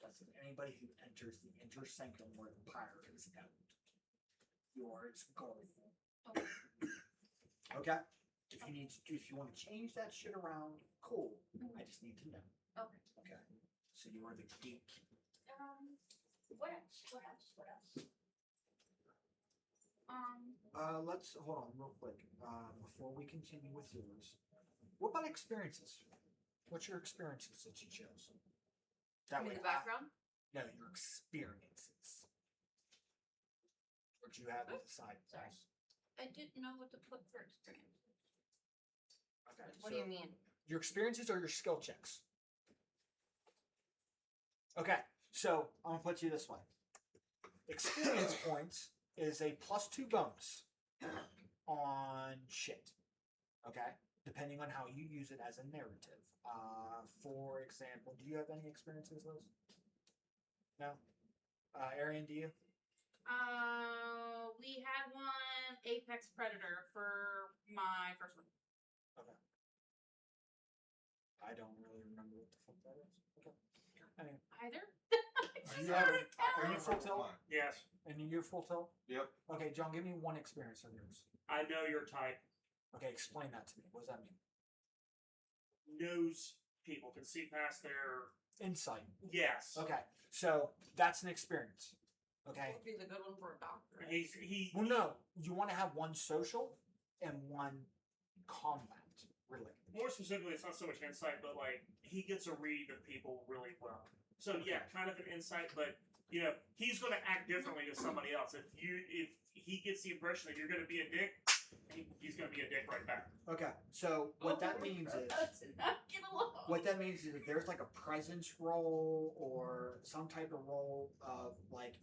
A: That's if anybody who enters the inner sanctum where the pyre is held. You are its guardian.
B: Okay.
A: Okay? If you want to change that shit around, cool. I just need to know.
B: Okay.
A: Okay. So you are the gatekeeper.
B: What else?
A: Let's hold on real quick. Before we continue with yours. What about experiences? What's your experiences that you chose? That
E: In
A: way
E: the background?
A: No, your experiences. What you have to decide.
B: Sorry. I didn't know what to put for experience.
A: Okay.
E: What
A: so
E: do you mean?
A: Your experiences or your skill checks? Okay, so I'm gonna put you this way. Experience points is a +2 bonus on shit. Okay? Depending on how you use it as a narrative. For example, do you have any experiences, Liz? No? Arian, do you?
F: We had one Apex Predator for my first one.
A: Okay. I don't really remember what the fuck that is. Okay. I mean,
F: Either?
A: do you have are you full tilt?
C: Yes.
A: And you're full tilt?
D: Yep.
A: Okay, John, give me one experience of yours.
C: I know your type.
A: Okay, explain that to me. What does that mean?
C: Knows people, can see past their
A: Insight.
C: yes.
A: Okay, so that's an experience. Okay.
E: What would be the good one for a doctor?
A: Well, no, you want to have one social and one combat related.
C: More specifically, it's not so much insight, but like he gets a read of people really well. So yeah, kind of an insight, but you know he's going to act differently to somebody else. If he gets the impression that you're going to be a dick, he's going to be a dick right back.
A: Okay, so what that means is what that means is if there's like a presence roll or some type of roll of like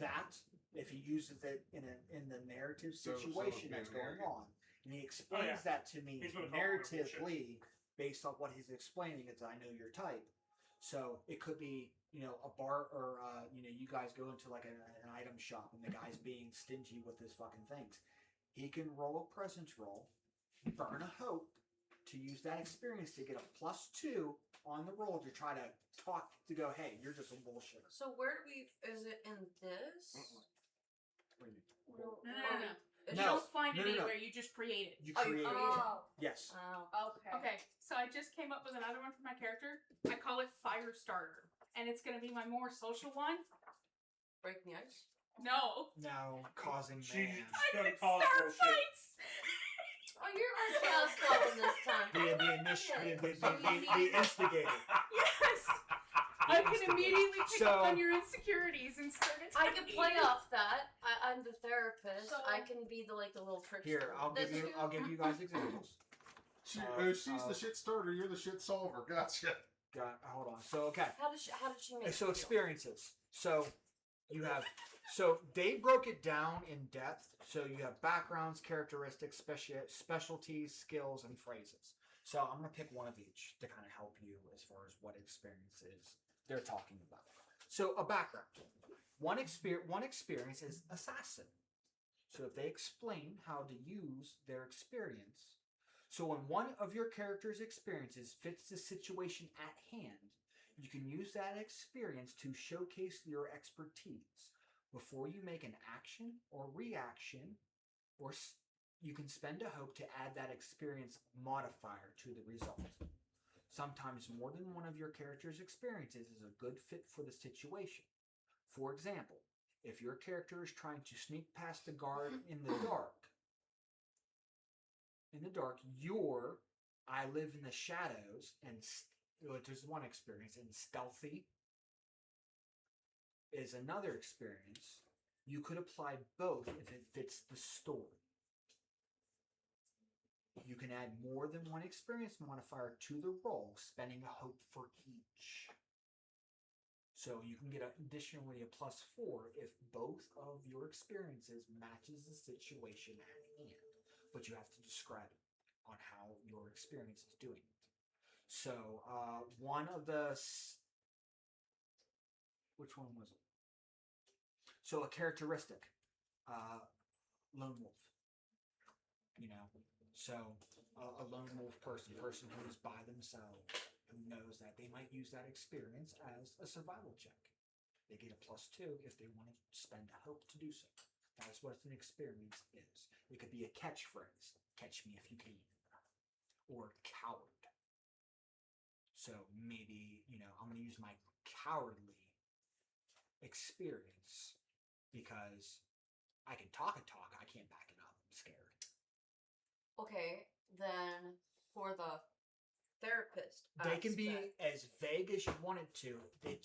A: that, if he uses it in the narrative
D: So
A: situation
D: being
A: that's going
D: arrogant.
A: on, and he explains
C: yeah.
A: that to me
C: He's gonna call it bullshit.
A: narratively based on what he's explaining, is I know your type. So it could be, you know, a bar or you know, you guys go into like an item shop and the guy's being stingy with his fucking things. He can roll a presence roll, burn a hope to use that experience to get a +2 on the roll to try to talk to go, hey, you're just a bullshitter.
E: So where do we? Is it in this?
A: What do you mean?
F: No.
E: It's
F: You
A: No.
F: don't find it
A: No.
F: anywhere. You just create it.
A: You
E: Oh, you
A: create
E: create it.
B: Oh,
A: Yes.
B: okay.
F: Okay, so I just came up with another one for my character. I call it Fire Starter, and it's going to be my more social one.
E: Breaking the ice.
F: No,
A: Now causing
C: She's
A: man.
C: going to
F: can
C: call it
F: start
C: bullshit.
F: fights.
E: Oh, you're our chaos goblin this time.
A: The instigator.
F: Yes, I can immediately pick up on your insecurities and start
E: I
F: attacking
E: can play
F: you.
E: off that. I'm the therapist.
B: So-
E: I can be the little trickster.
A: Here, I'll give you guys examples.
D: She's the shit starter. You're the shit solver. Gotcha.
A: Hold on. So okay.
E: How did she make?
A: So
E: you feel?
A: experiences. So you have. So they broke it down in depth. So you have backgrounds, characteristics, specialties, skills, and phrases. So I'm gonna pick one of each to kind of help you as far as what experiences they're talking about. So a background. One experience is assassin. So if they explain how to use their experience. So when one of your character's experiences fits the situation at hand, you can use that experience to showcase your expertise. Before you make an action or reaction, you can spend a hope to add that experience modifier to the result. Sometimes more than one of your character's experiences is a good fit for the situation. For example, if your character is trying to sneak past the guard in the dark, your I live in the shadows and which is one experience, and stealthy is another experience. You could apply both if it fits the story. You can add more than one experience modifier to the roll, spending a hope for each. So you can get additionally a +4 if both of your experiences matches the situation at hand. But you have to describe it on how your experience is doing it. So one of the... Which one was it? So a characteristic, lone wolf. You know, so a lone wolf person who's by themselves, who knows that they might use that experience as a survival check. They get a +2 if they want to spend a hope to do so. That's what an experience is. It could be a catchphrase, catch me if you can, or coward. So maybe, you know, I'm going to use my cowardly experience because I can talk a talk, I can't back it up. I'm scared.
E: Okay, then for the therapist,
A: They can be
E: aspect,
A: as vague as you want it to. They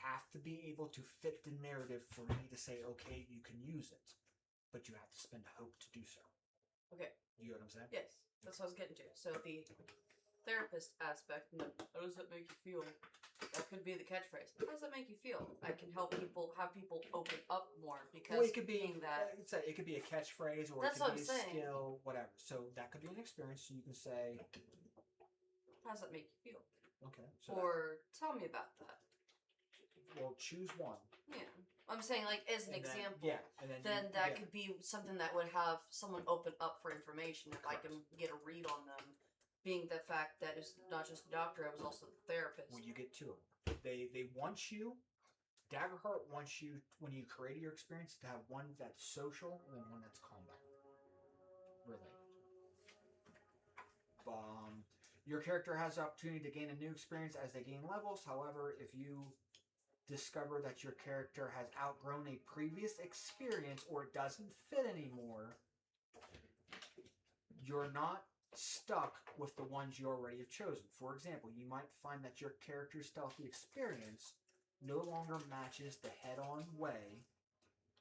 A: have to be able to fit the narrative for me to say, okay, you can use it, but you have to spend a hope to do so.
E: Okay.
A: You know what I'm saying?
E: Yes, that's what I was getting to. So the therapist aspect, how does that make you feel? That could be the catchphrase. How does that make you feel? I can have people open up more because
A: Well, it could be
E: being that.
A: it could be a catchphrase or
E: That's
A: it could
E: what
A: be
E: I'm
A: a
E: saying.
A: skill, whatever. So that could be an experience. So you can say,
E: How does that make you feel?
A: okay, so
E: Or tell me about that.
A: well, choose one.
E: Yeah, I'm saying like as an
A: And then-
E: example.
A: yeah, and then
E: Then
A: you-
E: that
A: yeah.
E: could be something that would have someone open up for information if I can get a read on them. Being the fact that it's not just the doctor, I was also the therapist.
A: Well, you get two of them. They want you. Daggerheart wants you when you create your experience to have one that's social and then one that's combat related. Your character has the opportunity to gain a new experience as they gain levels. However, if you discover that your character has outgrown a previous experience or it doesn't fit anymore, you're not stuck with the ones you already have chosen. For example, you might find that your character's stealthy experience no longer matches the head-on way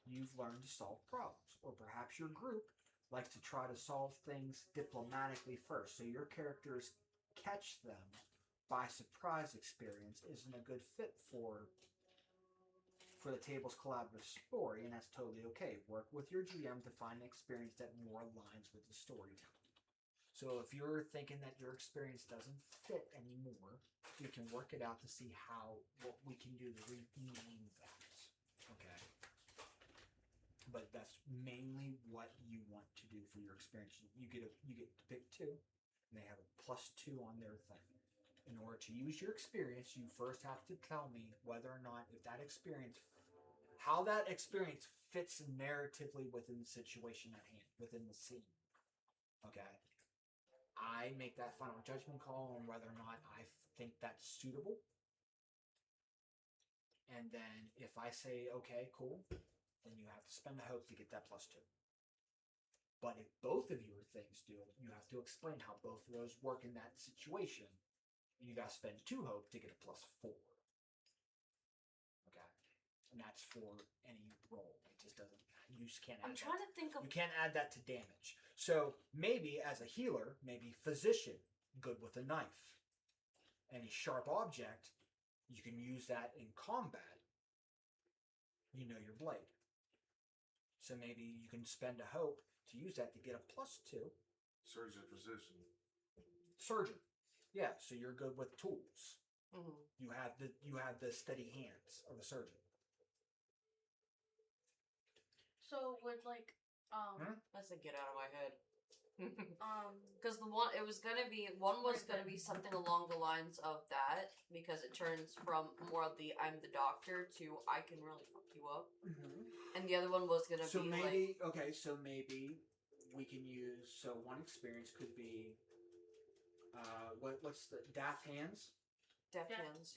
A: you've learned to solve problems. Or perhaps your group likes to try to solve things diplomatically first, so your character's catch them by surprise experience isn't a good fit for the table's collaborative story, and that's totally okay. Work with your GM to find an experience that more aligns with the storytelling. So if you're thinking that your experience doesn't fit anymore, we can work it out to see what we can do to rename that. Okay. But that's mainly what you want to do for your experience. You get to pick 2, and they have a +2 on their thing. In order to use your experience, you first have to tell me whether or not how that experience fits narratively within the situation at hand, within the scene. Okay. I make that final judgment call on whether or not I think that's suitable. And then if I say, okay, cool, then you have to spend a hope to get that +2. But if both of your things do it, you have to explain how both of those work in that situation. You got to spend 2 hope to get a +4. Okay. And that's for any roll. It just doesn't, you just can't add
E: I'm trying to think of.
A: You can't add that to damage. So maybe as a healer, maybe physician, good with a knife. Any sharp object, you can use that in combat. You know your blade. So maybe you can spend a hope to use that to get a +2.
D: Surgeon, physician.
A: Surgeon. Yeah, so you're good with tools.
E: Mhm.
A: You have the steady hands of a surgeon.
B: So would like
E: That's a get out of my head. Because one was gonna be something along the lines of that, because it turns from more of the I'm the doctor to I can really fuck you up, and the other one was gonna
A: So
E: be
A: maybe
E: like,
A: okay. So maybe we can use. So one experience could be what's the daft hands?
E: deft hands.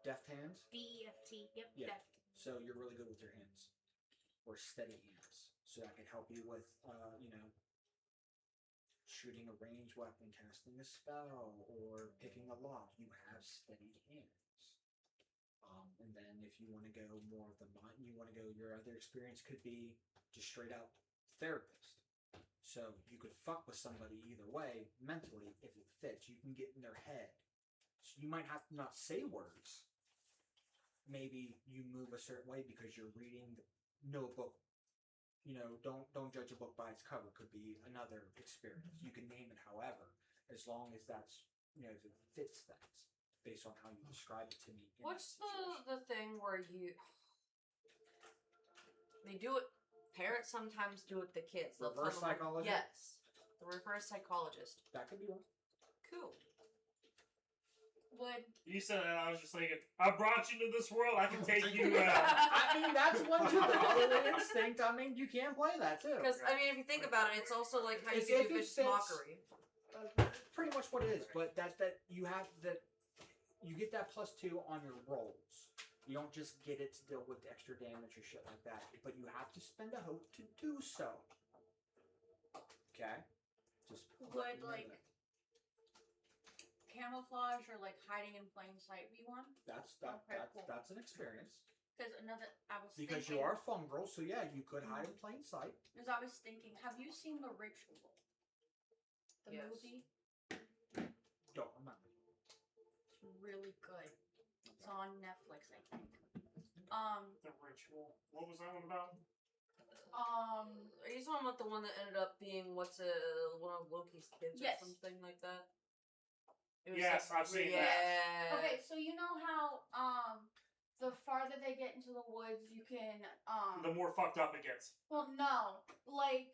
A: Deft hands.
F: DEFT. Yep.
A: Yeah.
F: Deft.
A: So you're really good with your hands, or steady hands. So that can help you with shooting a ranged weapon, casting a spell, or picking a lock. You have steady hands. And then if you want to go more of the mind, your other experience could be just straight out therapist. So you could fuck with somebody either way mentally if it fits. You can get in their head. So you might have to not say words. Maybe you move a certain way because you're reading no book. Don't judge a book by its cover. Could be another experience. You can name it however, as long as that's if it fits that based on how you describe it to me.
E: What's the thing where they do it? Parents sometimes do it to kids. They'll
A: Reverse
E: tell them,
A: psychology?
E: Yes, the reverse psychologist.
A: That could be one.
E: Cool.
B: would
C: You said that, I was just thinking, I brought you to this world, I can take you out.
A: I mean, that's one too. The other instinct. I mean, you can play that too.
E: Because I mean, if you think about it, it's also like how you
A: If
E: can
A: it
E: do vicious
A: fits-
E: mockery.
A: Pretty much what it is, but that you have that you get that +2 on your rolls. You don't just get it to deal with extra damage or shit like that, but you have to spend a hope to do so. Okay, just
B: would
A: remember
B: like
A: that.
B: camouflage or like hiding in plain sight be one? Okay, cool.
A: That's an experience
B: Because I was
A: because
B: thinking,
A: you are fungal, so yeah, you could hide in plain sight.
B: Because I was thinking, have you seen The Ritual? The
E: Yes.
B: movie?
A: Don't remember.
B: It's really good. It's on Netflix, I think.
C: The Ritual. What was that one about?
E: Are you talking about the one that ended up being one of Loki's kids
B: Yes.
E: or something like that? It was
C: Yes, I've seen
E: yeah.
C: that.
B: Okay, so you know how the farther they get into the woods, you can
C: The more fucked up it gets.
B: well, no, like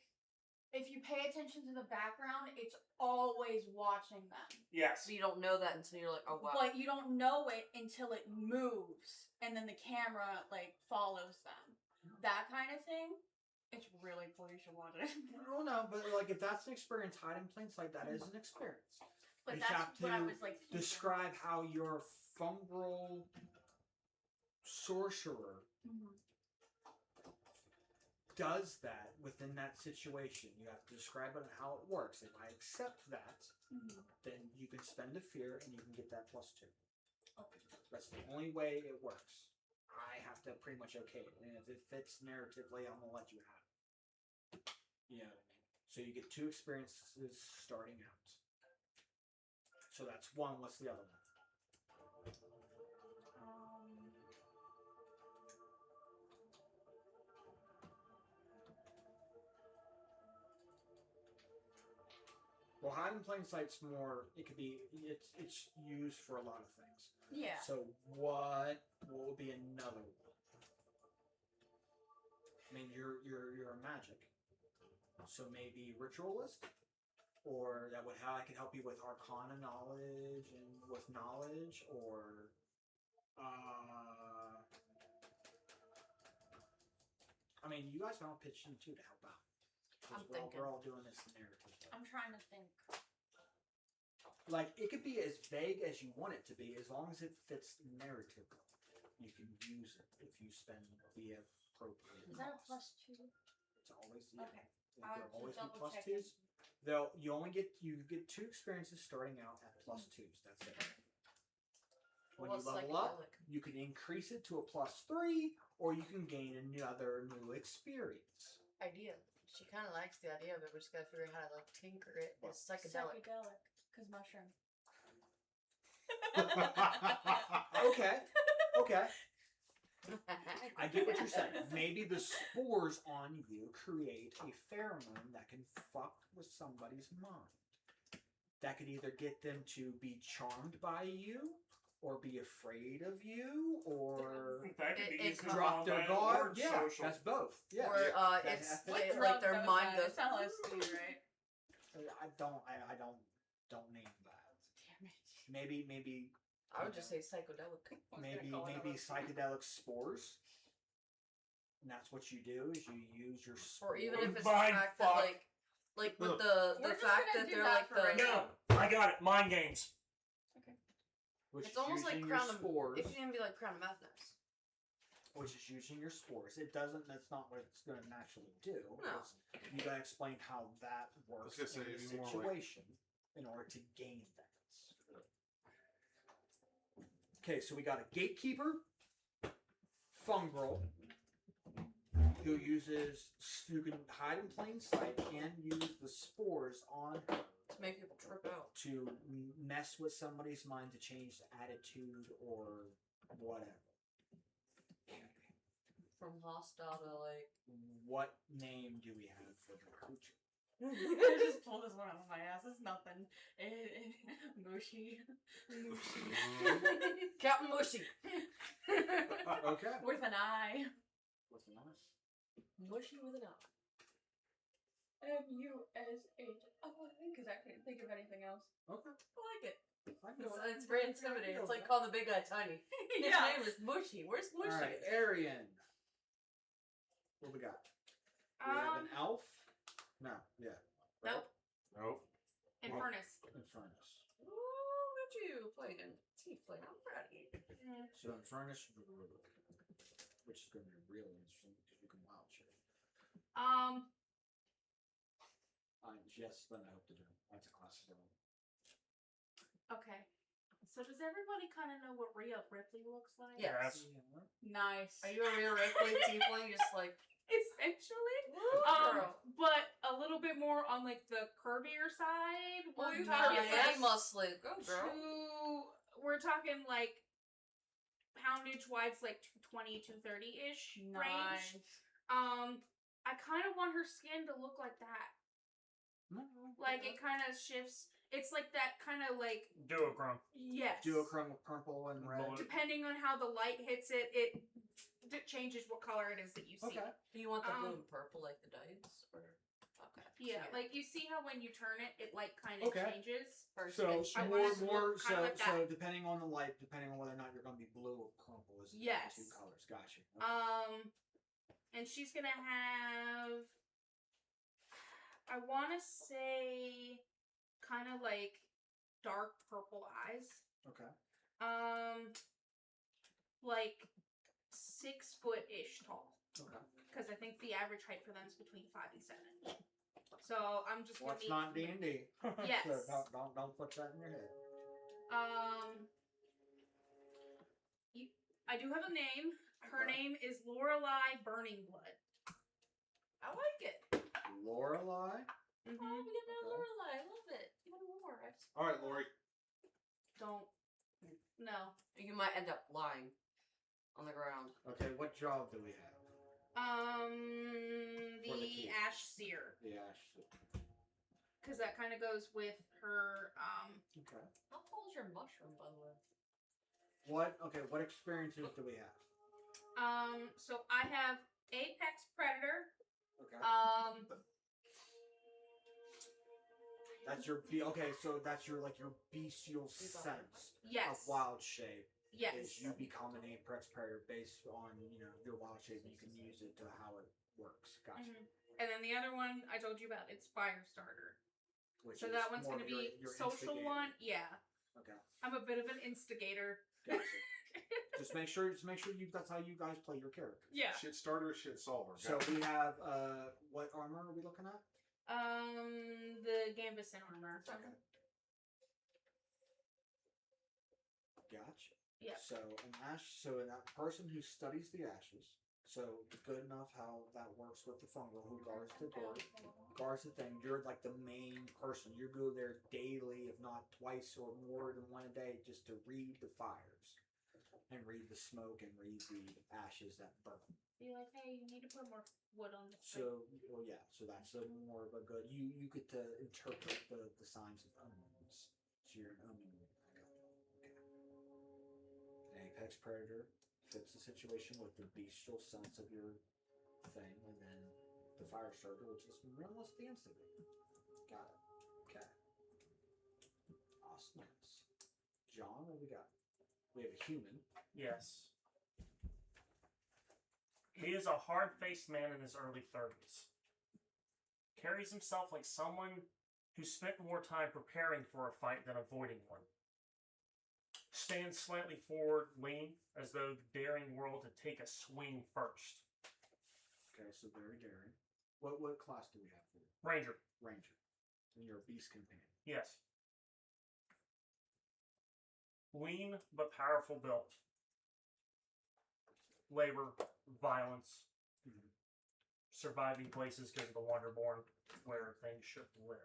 B: if you pay attention to the background, it's always watching them.
C: Yes.
E: So you don't know that until you're like, oh wow.
B: But you don't know it until it moves, and then the camera like follows them. That kind of thing. It's really cool. You should watch it.
A: No, but like if that's an experience, hide in plain sight. That is an experience.
B: But
A: You
B: that's
A: have
B: what I
A: to
B: was like. Thinking.
A: describe how your fungal sorcerer
B: Mhm.
A: does that within that situation. You have to describe it and how it works. If I accept that,
B: Mhm.
A: then you can spend a fear and you can get that +2.
B: Okay.
A: That's the only way it works. I have to pretty much okay it, and if it fits narratively, I'm gonna let you have it. You know what I mean? So you get 2 experiences starting out. So that's one. What's the other one? Well, hide in plain sight's more. It could be. It's used for a lot of things.
B: Yeah.
A: So what will be another one? I mean, you're a magic. So maybe ritualist, or that would how I could help you with arcana knowledge and with knowledge, or I mean, you guys can all pitch in too to help out.
E: I'm
A: We're all doing this narrative.
B: I'm trying to think.
A: Like, it could be as vague as you want it to be, as long as it fits narratively. You can use it if you spend the appropriate.
B: Is that a
A: cost.
B: +2?
A: It's always
B: Okay.
A: There'll always be
B: double check
A: +2s. You get 2 experiences starting out at +2s. That's it. When you
E: What's
A: level up,
E: psychedelic?
A: you can increase it to a +3, or you can gain another new experience.
E: Idea. She kind of likes the idea of it. We just gotta figure out how to like tinker it. It's psychedelic.
B: Psychedelic. Because mushroom.
A: Okay. I get what you're saying. Maybe the spores on you create a pheromone that can fuck with somebody's mind. That could either get them to be charmed by you, or be afraid of you, or
C: That could be
E: It
C: used in
A: drop their
C: combat
A: guard.
C: or
A: Yeah,
C: social.
A: that's both. Yeah.
E: Or
A: That's
E: it's
A: ethics.
E: like their mind goes.
B: Tell us, right?
A: I don't name that.
B: Damn it.
A: Maybe
E: I would just say psychedelic.
A: maybe psychedelic spores. And that's what you do is you use your
E: Or
A: spores.
E: even if it's the
C: Mind
E: fact
C: fuck.
E: that like with the
B: We're just
E: fact
B: gonna
E: that
B: do
E: they're
B: that
E: like
B: for
E: the
B: right now.
C: No, I got it. Mind games.
A: Which
E: It's
A: is
E: almost like
A: using your
E: Crown of
A: spores.
E: It can even be like Crown of Madness.
A: Which is using your spores. It doesn't. That's not what it's going to naturally do.
E: No.
A: It's- You got to explain how that works
D: gonna say,
A: in the
D: it'd be more like-
A: situation in order to gain that. Okay, so we got a gatekeeper, fungal, who can hide in plain sight and use the spores on her
E: To make people trip out.
A: to mess with somebody's mind to change the attitude or whatever.
E: From hostile to like.
A: What name do we have for the creature?
B: I just pulled this one out of my ass. It's nothing. Mushy.
E: Captain Mushy.
A: Okay.
B: With an eye.
A: What's the name?
E: Mushy with an eye.
B: MUSHI. Because I couldn't think of anything else.
A: Okay.
E: I like it.
A: I know it.
E: It's very intimidating. It's like calling the big guy tiny. His
B: Yeah.
E: name is Mushy. Where's Mushy?
A: All right, Arian. What we got? We have an elf. No, yeah.
F: Nope.
D: Nope.
F: Infernus.
A: Infernus.
E: Ooh, look at you playing in Tiefling. I'm proud of you.
A: So Infernus, which is going to be really interesting because you can wild shape. Yes, then I hope to do. That's a classic one.
F: Okay. So does everybody kind of know what Rhea Ripley looks like?
E: Yes.
B: Nice.
E: Are you a real Ripley Tiefling? Just like.
F: Essentially.
E: Girl.
F: But a little bit more on like the curvier side.
E: Oh,
F: We're
E: you
F: talking
E: talking
F: like
E: and muscly. Go, girl.
F: we're talking like poundage wise, like 220 to 30-ish
B: Nice.
F: range. I kind of want her skin to look like that. Like it kind of shifts. It's like that kind of like
C: Duochrome.
F: yes.
A: Duochrome with purple and red.
C: Blue.
F: Depending on how the light hits it, it changes what color it is that you see.
A: Okay.
E: Do you want the blue and purple like the dice? Or. Okay.
F: Yeah, like you see how when you turn it, it like kind of
A: Okay.
F: changes.
A: So
F: I
A: more,
F: want it to
A: more.
F: look kinda
A: So,
F: like
A: so
F: that.
A: depending on the light, depending on whether or not you're going to be blue or purple, is
F: Yes.
A: the 2 colors. Gotcha.
F: And she's gonna have. I want to say, kind of like dark purple eyes.
A: Okay.
F: Like 6 foot ish tall.
A: Okay.
F: Because I think the average height for them is between 5 and 7. So I'm just
A: Well,
F: gonna
A: it's not D&D.
F: Yes.
A: So don't put that in your head.
F: I do have a name. Her name is Lorelei Burning Blood.
E: I like it.
A: Lorelei.
F: Mm-hmm.
E: Oh, we get that
A: Okay.
E: Lorelei. I love it. Give me more.
D: All right, Lori.
F: Don't. No.
E: You might end up lying on the ground.
A: Okay, what job do we have?
F: The
A: For the key.
F: Ash Seer.
A: The Ash.
F: Because that kind of goes with her,
A: Okay.
E: How tall is your mushroom, by the way?
A: What experiences do we have?
F: so I have Apex Predator.
A: Okay. That's your so that's your your bestial sense
F: Yes.
A: of wild shape.
F: Yes.
A: Is you become an apex predator based on your wild shape, and you can use it to how it works. Gotcha.
F: Mhm. And then the other one I told you about, it's Firestarter.
A: Which
F: So
A: is
F: that one's
A: more
F: going to
A: of
F: be
A: your
F: social
A: instigator.
F: one. Yeah.
A: Okay.
F: I'm a bit of an instigator.
A: Gotcha. just make sure that's how you guys play your characters.
F: Yeah.
D: Shit starter, shit solver.
A: So we have what armor are we looking at?
F: The Gambus armor.
A: Okay. Gotcha.
F: Yeah.
A: So that person who studies the ashes, so good enough how that works with the fungal who guards the door, guards the thing. You're like the main person. You go there daily, if not twice or more than one a day, just to read the fires and read the smoke and read the ashes that burn.
F: Be like, hey, you need to put more wood on this.
A: So, well, yeah. So that's more of a good. You get to interpret the signs of omens. So you're an omen. I got it. Okay. An apex predator fits the situation with the bestial sense of your thing, and then the fire starter, which is relentless the instigator. Got it. Okay. Awesome. John, what we got? We have a human.
C: Yes. He is a hard-faced man in his early 30s. Carries himself like someone who spent more time preparing for a fight than avoiding one. Stands slightly forward, lean, as though daring world to take a swing first.
A: Okay, so very daring. What class do we have for you?
C: Ranger.
A: Ranger. And you're a beast companion.
C: Yes. Lean but powerful built. Labor, violence, surviving places because of the Wonderborn, where things should live.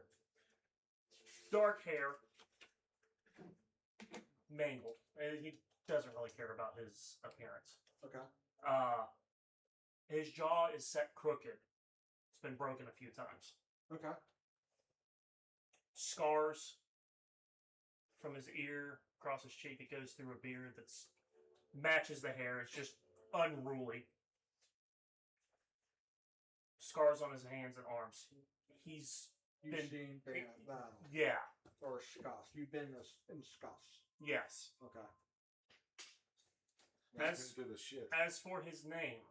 C: Dark hair, mangled. He doesn't really care about his appearance.
A: Okay.
C: His jaw is set crooked. It's been broken a few times.
A: Okay.
C: Scars from his ear across his cheek. It goes through a beard that's matches the hair. It's just unruly. Scars on his hands and arms. He's
A: You've
C: been
A: seen been at battle.
C: yeah.
A: Or scuffs. You've been in scuffs.
C: Yes.
A: Okay.
C: As
D: Been through the shit.
C: as for his name,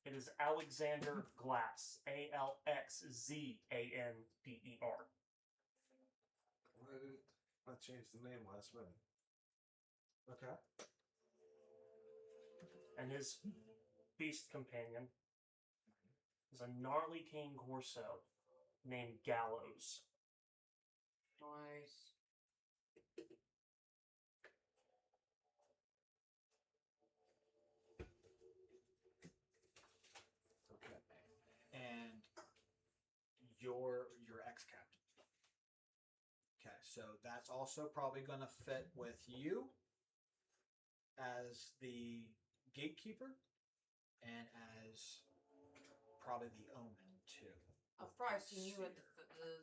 C: it is Alexander Glass. ALXZANDER.
D: Why didn't I change the name last minute?
A: Okay.
C: And his beast companion is a gnarly cane corso named Gallows.
E: Nice.
A: Okay. And your ex-captain. Okay, so that's also probably going to fit with you as the gatekeeper and as probably the omen too.
E: I've probably seen you at the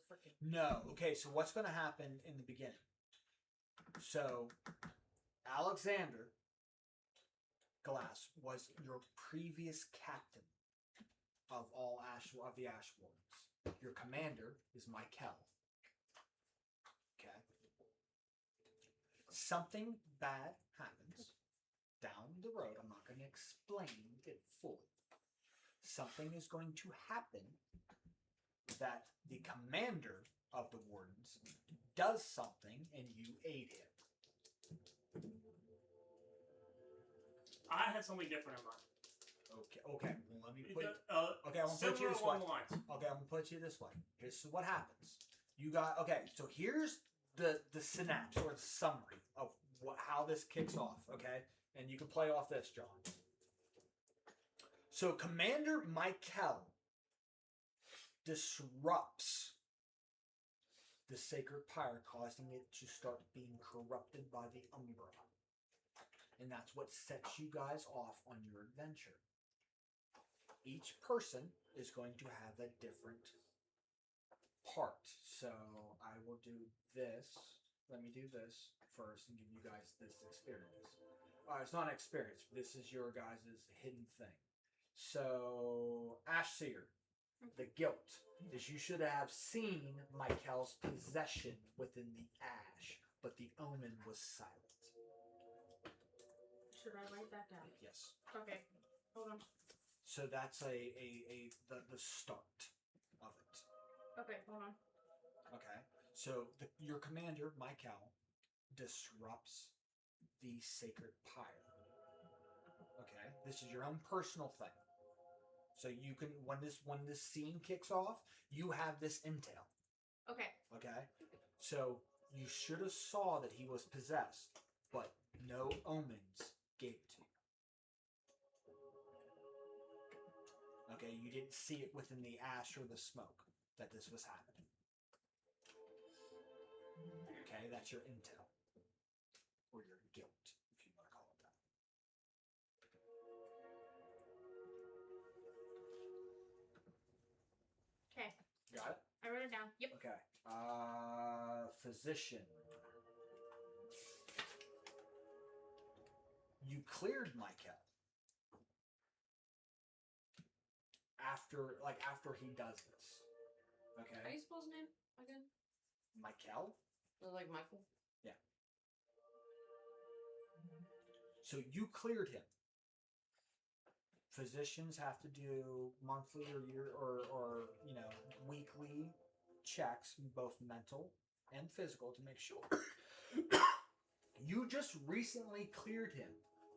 E: freaking.
A: No. Okay, so what's going to happen in the beginning? So, Alexander Glass was your previous captain of the Ash Wardens. Your commander is Michael. Okay. Something bad happens down the road. I'm not going to explain it fully. Something is going to happen that the commander of the Wardens does something and you aid him.
C: I had something different in mind.
A: Okay. Well, let me put. Okay, I'm gonna put
C: Similar
A: you this way.
C: along the lines.
A: Okay, I'm gonna put you this way. This is what happens. You got so here's the synapse or the summary of how this kicks off. Okay, and you can play off this, John. So Commander Michael disrupts the sacred pyre, causing it to start being corrupted by the Umbra. And that's what sets you guys off on your adventure. Each person is going to have a different part. So I will do this. Let me do this first and give you guys this experience. It's not an experience. This is your guys' hidden thing. So, Ashseer, the guilt is you should have seen Michael's possession within the ash, but the omen was silent.
F: Should I write that down?
A: Yes.
F: Okay. Hold on.
A: So that's the start of it.
F: Okay, hold on.
A: Okay. So your commander, Michael, disrupts the sacred pyre. Okay. This is your own personal thing. So you can when this scene kicks off, you have this intel.
F: Okay.
A: Okay. So you should have saw that he was possessed, but no omens gave it to you. Okay, you didn't see it within the ash or the smoke that this was happening. Okay, that's your intel. Or your guilt, if you want to call it that.
F: Okay.
A: Got it?
F: I wrote it down. Yep.
A: Okay. Physician. You cleared Michael. After he does this.
E: How do
A: Okay?
E: you spell his name again?
A: Michael?
E: Is it like Michael?
A: So you cleared him. Physicians have to do monthly or year or weekly checks, both mental and physical, to make sure. You just recently cleared him,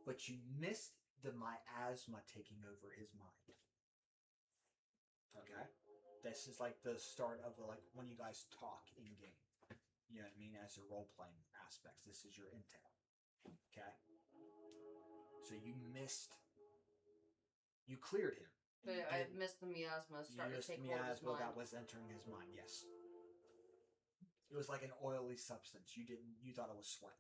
A: but you missed the miasma taking over his mind. Okay? This is like the start of when you guys talk in game. You know what I mean? As a role playing aspects. This is your intel. Okay? So you cleared him.
E: But I missed the miasma starting to take hold of his mind.
A: That was entering his mind, yes. It was like an oily substance. You thought it was sweat.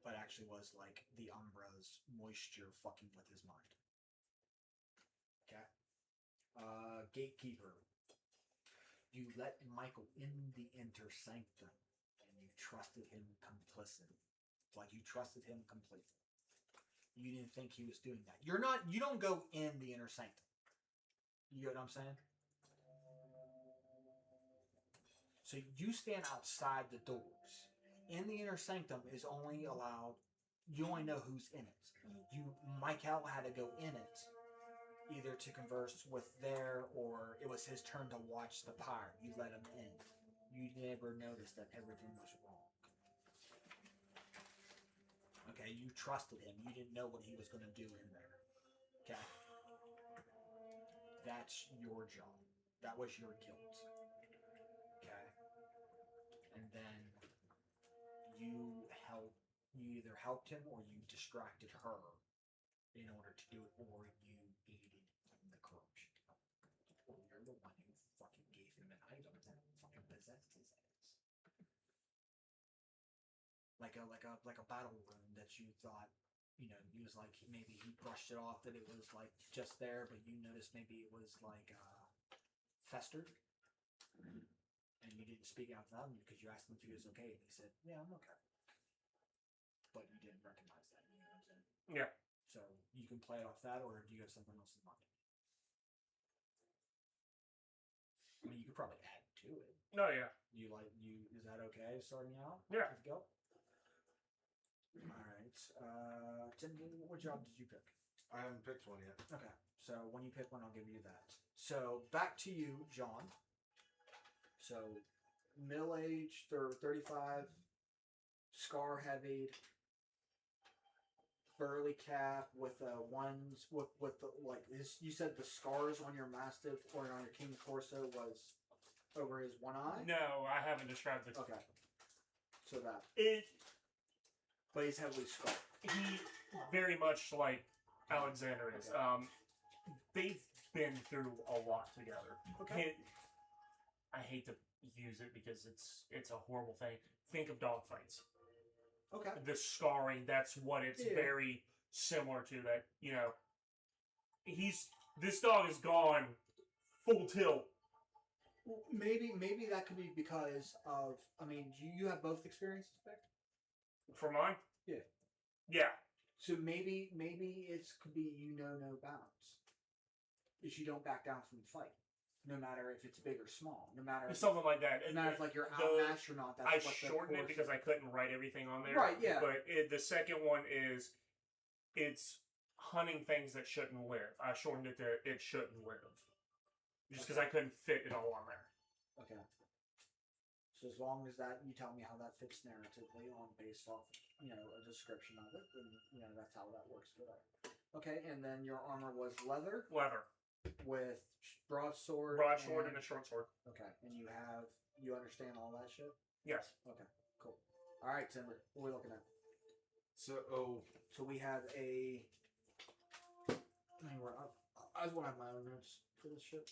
A: But actually was like the Umbra's moisture fucking with his mind. Okay. Gatekeeper. You let Michael in the inner sanctum and you trusted him complicit. Like you trusted him completely. You didn't think he was doing that. You don't go in the inner sanctum. You know what I'm saying? So you stand outside the doors. In the inner sanctum is only allowed, you only know who's in it. Michael had to go in it, either to converse with there, or it was his turn to watch the pyre. You let him in. You never noticed that everything was wrong. Okay, you trusted him. You didn't know what he was going to do in there. Okay? That's your job. That was your guilt. Okay? And then you either helped him or you distracted her in order to do it, or you aided in the corruption. Or you're the one who fucking gave him an item that fucking possessed his ass. Like a battle rune that you thought, he was like, maybe he brushed it off, that it was like just there, but you noticed maybe it was like festered. And you didn't speak out loud because you asked him if he was okay, and he said, yeah, I'm okay. But you didn't recognize that, you know what I'm saying?
C: Yeah.
A: So you can play off that, or do you have something else in mind? I mean, you could probably add to it.
C: No, yeah.
A: Is that okay starting out?
C: Yeah.
A: Let's go. Alright. Tim, what job did you pick?
D: I haven't picked one yet.
A: Okay. So when you pick one, I'll give you that. So back to you, John. So middle-aged or 35, scar-heavy, burly calf with ones with the like his. You said the scars on your mastiff or on your king torso was over his one eye.
C: No, I haven't described it.
A: Okay. So that.
C: It
A: But he's heavily scarred.
C: he very much like Alexander is.
A: Okay.
C: They've been through a lot together.
A: Okay.
C: I hate to use it because it's a horrible thing. Think of dog fights.
A: Okay.
C: The scarring, that's what it's
A: Yeah.
C: very similar to. That, this dog is gone full tilt.
A: Well, maybe that could be because of. I mean, you have both experiences back.
C: For mine?
A: Yeah.
C: Yeah.
A: So maybe it could be no bounds. Is you don't back down from the fight, no matter if it's big or small, no matter if,
C: Something like that.
A: no matter if like you're out
C: The-
A: an astronaut. That's
C: I
A: what the
C: shortened it
A: course
C: because
A: is.
C: I couldn't write everything on there.
A: Right, yeah.
C: But the second one is, it's hunting things that shouldn't live. I shortened it to it shouldn't live. Just because I couldn't fit it all on there.
A: Okay. So as long as that you tell me how that fits narratively on based off a description of it, then that's how that works for that. Okay, and then your armor was leather
C: Leather.
A: with broadsword.
C: Broadsword and a short sword.
A: Okay, and you understand all that shit.
C: Yes.
A: Okay, cool. All right, Timber, what are we looking at?
D: So,
A: we have a. Anyway, I just want to have my own notes for this shit.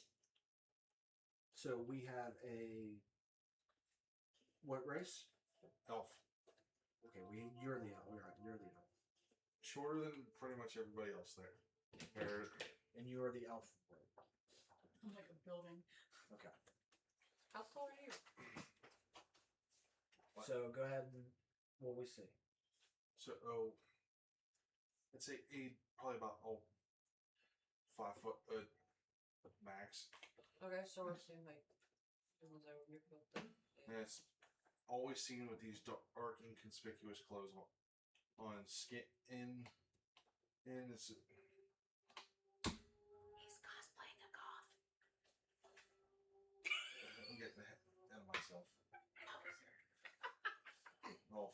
A: So we have a. What race?
D: elf.
A: Okay, you're the elf. You're the elf,
D: Shorter than pretty much everybody else there.
A: and you are the elf.
B: I'm like a building.
A: Okay.
E: How tall are you?
A: So go ahead and what we see.
D: So, I'd say probably about 5 foot max.
E: Okay, so we're seeing like the ones I would built then.
D: And it's always seen with these dark, inconspicuous clothes on skin in this.
F: He's cosplaying a goth.
D: I'm getting ahead of myself. Oh,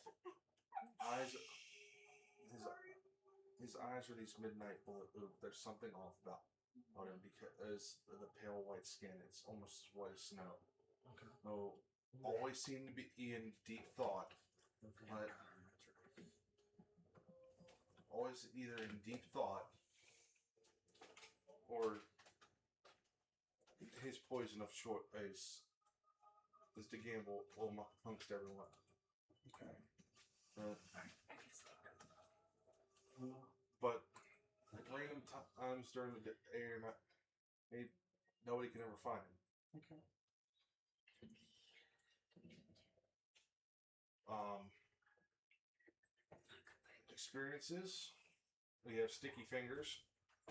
D: his eyes are these midnight bullet blue. There's something off about him because of the pale white skin. It's almost as white as snow.
A: Okay.
D: Oh, always seem to be in deep thought.
A: Okay.
D: But always either in deep thought or his poison of short is the Gamevault amongst everyone.
A: Okay.
D: But random times during the day or night, nobody can ever find him.
A: Okay.
D: Experiences. We have sticky fingers.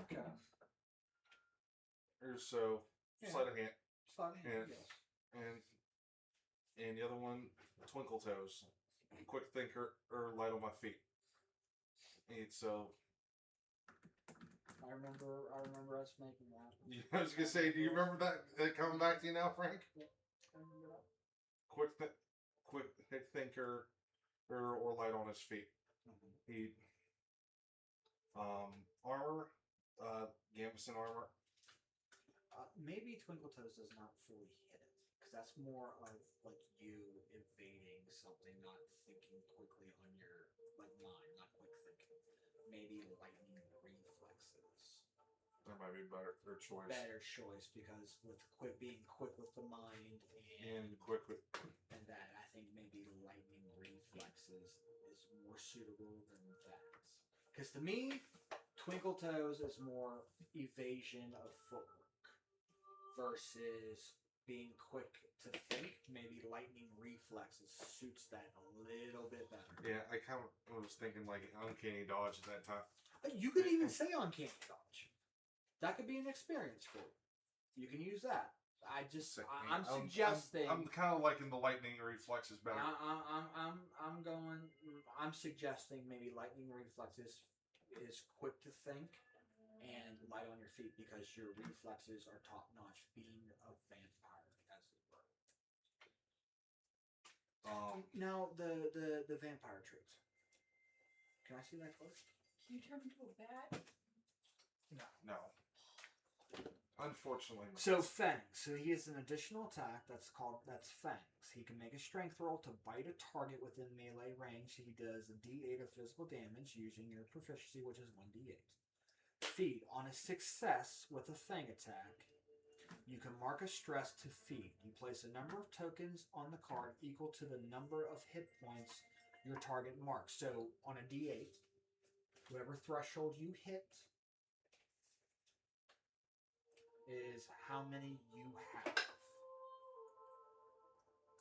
A: Okay.
D: Or so
A: Yeah.
D: sleight of hand,
A: Slide hand.
D: Yeah.
A: Yes.
D: and the other one twinkle toes, quick thinker, or light on my feet. And so
A: I remember us making that.
D: I was gonna say, do you remember that coming back to you now, Frank?
A: I remember that.
D: Quick thinker, or light on his feet.
A: Mm-hmm.
D: He armor, gambeson armor.
A: Maybe Twinkle Toes does not fully hit it because that's more of like you evading something, not thinking quickly on your mind, not quick thinking. Maybe lightning reflexes.
D: That might be better choice.
A: Better choice because with being quick with the mind
D: And quick with
A: and that, I think maybe lightning reflexes is more suitable than that. Because to me, Twinkle Toes is more evasion of footwork versus being quick to think. Maybe lightning reflexes suits that a little bit better.
D: yeah. I kind of was thinking like uncanny dodge at that time.
A: You could even say uncanny dodge. That could be an experience for you. You can use that. I'm suggesting.
D: I'm kind of liking the lightning reflexes better.
A: I'm suggesting maybe lightning reflexes is quick to think and light on your feet because your reflexes are top notch, being a vampire, as it were. now the vampire traits. Can I see that close?
B: Can you turn into a bat?
D: No. Unfortunately. not.
A: So fangs. So he has an additional attack that's fangs. He can make a strength roll to bite a target within melee range. He does a D8 of physical damage using your proficiency, which is 1d8. Feed. On a success with a fang attack, you can mark a stress to feed. You place a number of tokens on the card equal to the number of hit points your target marks. So on a D8, whatever threshold you hit is how many you have.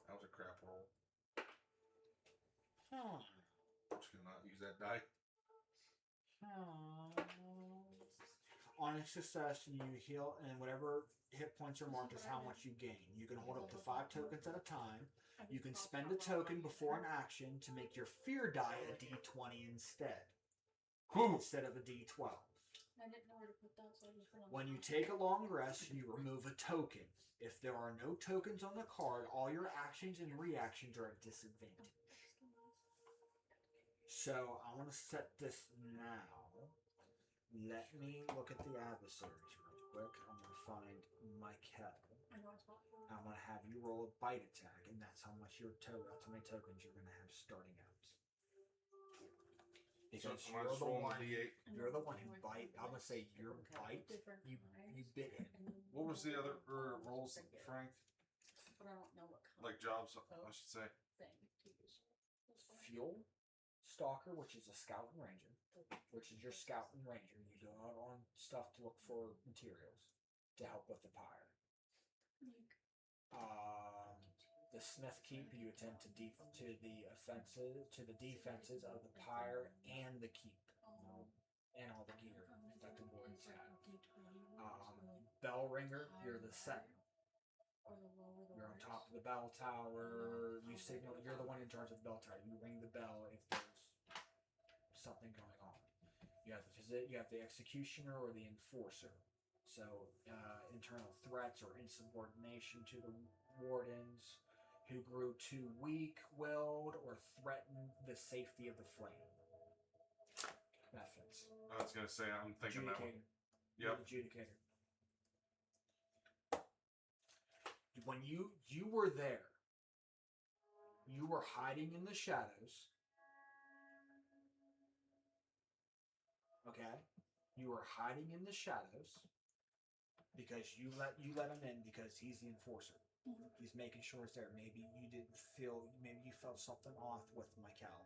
D: That was a crap roll.
A: Hmm.
D: I'm just gonna not use that die.
A: On a success, you heal, and whatever hit points are marked is how much you gain. You can hold up to 5 tokens at a time. You can spend a token before an action to make your fear die a D20 instead of a D12.
B: I didn't know where to put that, so I just went on.
A: When you take a long rest, you remove a token. If there are no tokens on the card, all your actions and reactions are at disadvantage. So I want to set this now. Let me look at the adversaries real quick. I'm going to find Michael.
B: I know it's not.
A: I'm going to have you roll a bite attack, and that's how much that's how many tokens you're going to have starting out. Because
D: So am I just rolling the D8?
A: you're the one who bite. I'm going to say your bite. You bit him.
D: What was the other rolls, Frank?
B: But I don't know what kind
D: Like jobs, I should say.
B: thing to use. That's fine.
A: Fuel, Stalker, which is a scout and ranger, which is your scout and ranger. You go out on stuff to look for materials to help with the pyre. The Smith Keep, you attend to the defenses of the pyre and the keep, and all the gear that the boys have. Bell ringer, you're the sentinel. You're on top of the bell tower. You signal. You're the one in charge of the bell tower. You ring the bell if there's something going on. You have the executioner or the enforcer. So internal threats or insubordination to the wardens who grew too weak-willed or threatened the safety of the flame. Methods.
D: I was gonna say I'm thinking that one.
A: You're
D: Yep.
A: the adjudicator. When you were there, you were hiding in the shadows. Okay? You were hiding in the shadows because you let him in because he's the enforcer.
B: Mhm.
A: He's making sure it's there. Maybe you felt something off with Michael.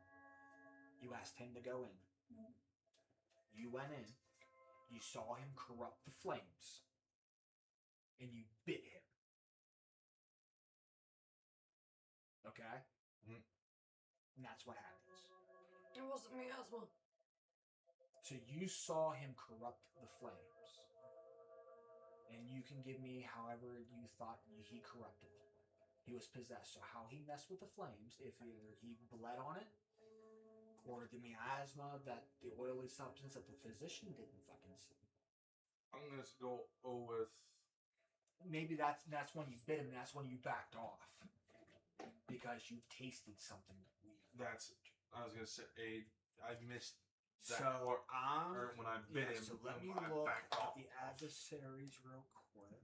A: You asked him to go in.
B: Mhm.
A: You went in. You saw him corrupt the flames. And you bit him. Okay?
D: Mhm.
A: And that's what happens.
E: It wasn't me, Asma.
A: So you saw him corrupt the flames. And you can give me however you thought he corrupted it. He was possessed. So how he messed with the flames, if either he bled on it, or the miasma, that the oily substance that the physician didn't fucking see.
D: I'm gonna go with.
A: Maybe that's when you bit him, and that's when you backed off. Because you tasted something weird.
D: I was gonna say I missed that
A: So
D: part, or when I bit him.
A: So let me
D: I
A: look
D: backed
A: at
D: off.
A: the adversaries real quick.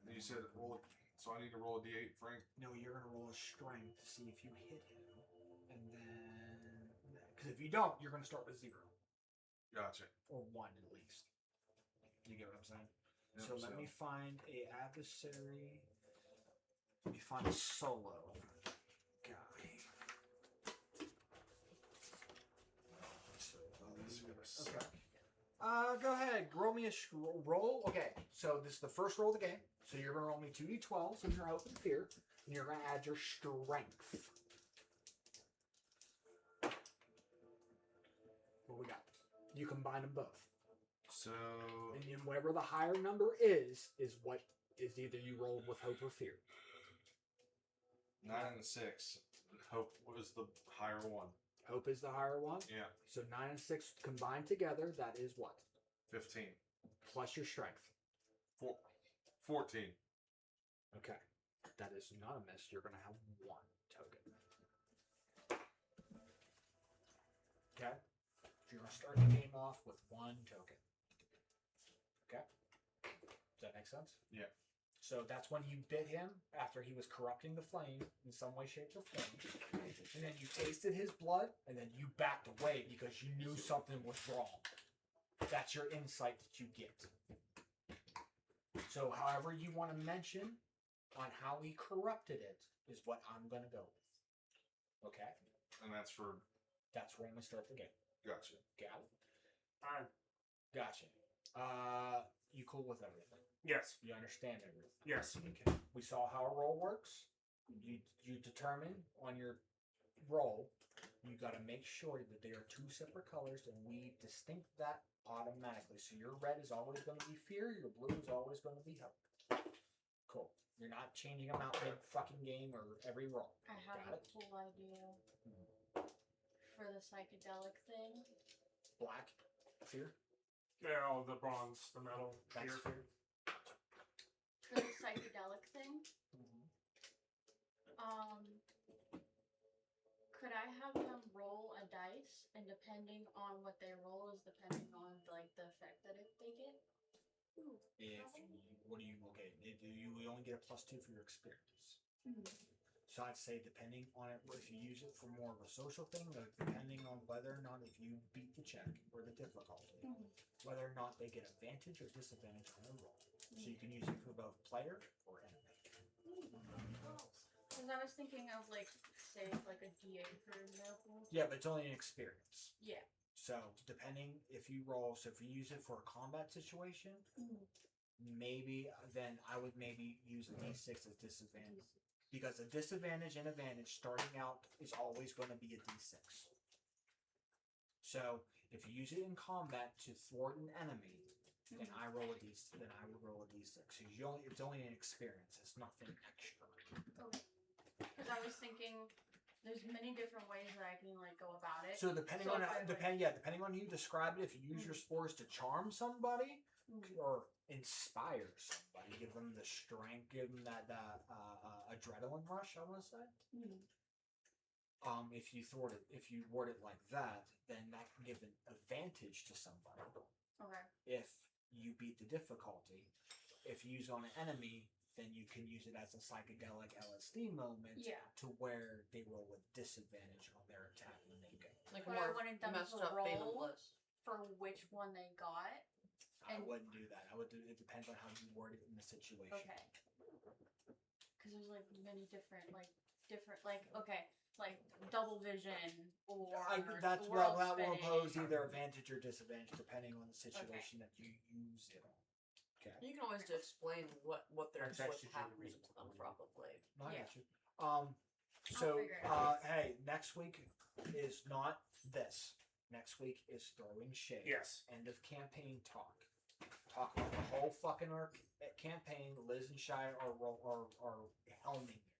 D: You said roll. So I need to roll a D8, Frank.
A: No, you're gonna roll a strength to see if you hit him, and then because if you don't, you're gonna start with 0
D: Gotcha.
A: or 1 at least. You get what I'm saying?
D: Yep,
A: So let me find a adversary. Let me find a solo guy. So
D: This is gonna suck.
A: okay. Go ahead. Roll me a roll. Okay. So this is the first roll of the game. So you're gonna roll me 2d12s in your hope and fear, and you're gonna add your strength. What we got? You combine them both.
D: So
A: And then whatever the higher number is what is either you rolled with hope or fear.
D: 9 and 6. Hope was the higher one.
A: Hope is the higher one.
D: Yeah.
A: So 9 and 6 combined together, that is what?
D: 15.
A: Plus your strength.
D: 14.
A: Okay. That is not a miss. You're going to have 1 token. Okay? So you're going to start the game off with 1 token. Okay? Does that make sense?
D: Yeah.
A: So that's when you bit him after he was corrupting the flame in some way, shape, or form. And then you tasted his blood, and then you backed away because you knew something was wrong. That's your insight that you get. So however you want to mention on how he corrupted it is what I'm going to go with. Okay?
D: And that's for.
A: That's where I'm going to start the game.
D: Gotcha.
A: Got it?
C: Fine.
A: Gotcha. You cool with everything?
C: Yes.
A: You understand everything?
C: Yes.
A: Okay. We saw how a roll works. You determine on your roll, you got to make sure that they are 2 separate colors, and we distinct that automatically. So your red is always going to be fear, your blue is always going to be hope. Cool. You're not changing them out mid fucking game or every roll.
B: I have
A: Got
B: a
A: it?
B: cool idea for the psychedelic thing.
A: Black, fear.
C: Yeah, all the bronze, the metal,
A: That's
C: here.
A: fear.
B: For the psychedelic thing, could I have them roll a dice, and depending on what they roll is depending on like the effect that they get?
A: If you, what do you okay? You only get a +2 for your experience. So I'd say depending on it, if you use it for more of a social thing, or depending on whether or not if you beat the check or the difficulty, whether or not they get advantage or disadvantage on their roll. So you can use it for both player or enemy.
B: Because I was thinking of like, say, like a D8 for example.
A: Yeah, but it's only an experience.
B: Yeah.
A: So depending if you roll, so if you use it for a combat situation, maybe then I would maybe use a D6 as disadvantage. Because a disadvantage and advantage starting out is always going to be a D6. So if you use it in combat to thwart an enemy, then I roll a D6. Then I would roll a D6. So it's only an experience. It's nothing extra.
B: Because I was thinking, there's many different ways that I can like go about it.
A: So depending
B: So
A: on
B: if I,
A: depending on who you described it, if you use your spores to charm somebody or inspire somebody, give them the strength, give them that adrenaline rush, I want to say. If you word it like that, then that can give an advantage to somebody.
B: Okay.
A: If you beat the difficulty, if you use it on an enemy, then you can use it as a psychedelic LSD moment to where they roll with disadvantage on their attack when they go.
E: Like
B: But
E: more
B: I wanted them
E: messed
B: to
E: up Phantom
B: roll
E: Bliss.
B: for which one they got.
A: I wouldn't do that. It depends on how you word it in the situation.
B: Okay. Because there's like many different double vision or
A: That's
B: world
A: that will
B: spinning.
A: impose either advantage or disadvantage depending on the situation that you use it on. Okay.
E: You can always explain what they're
A: That's
E: what's
A: actually
E: happening
A: reasonable.
E: to them probably.
A: No, I
B: Yeah.
A: got you. So
B: figure it out.
A: hey, next week is not this. Next week is throwing shade.
C: Yes.
A: End of campaign talk. Talk about the whole fucking campaign. Liz and Shire are helming it.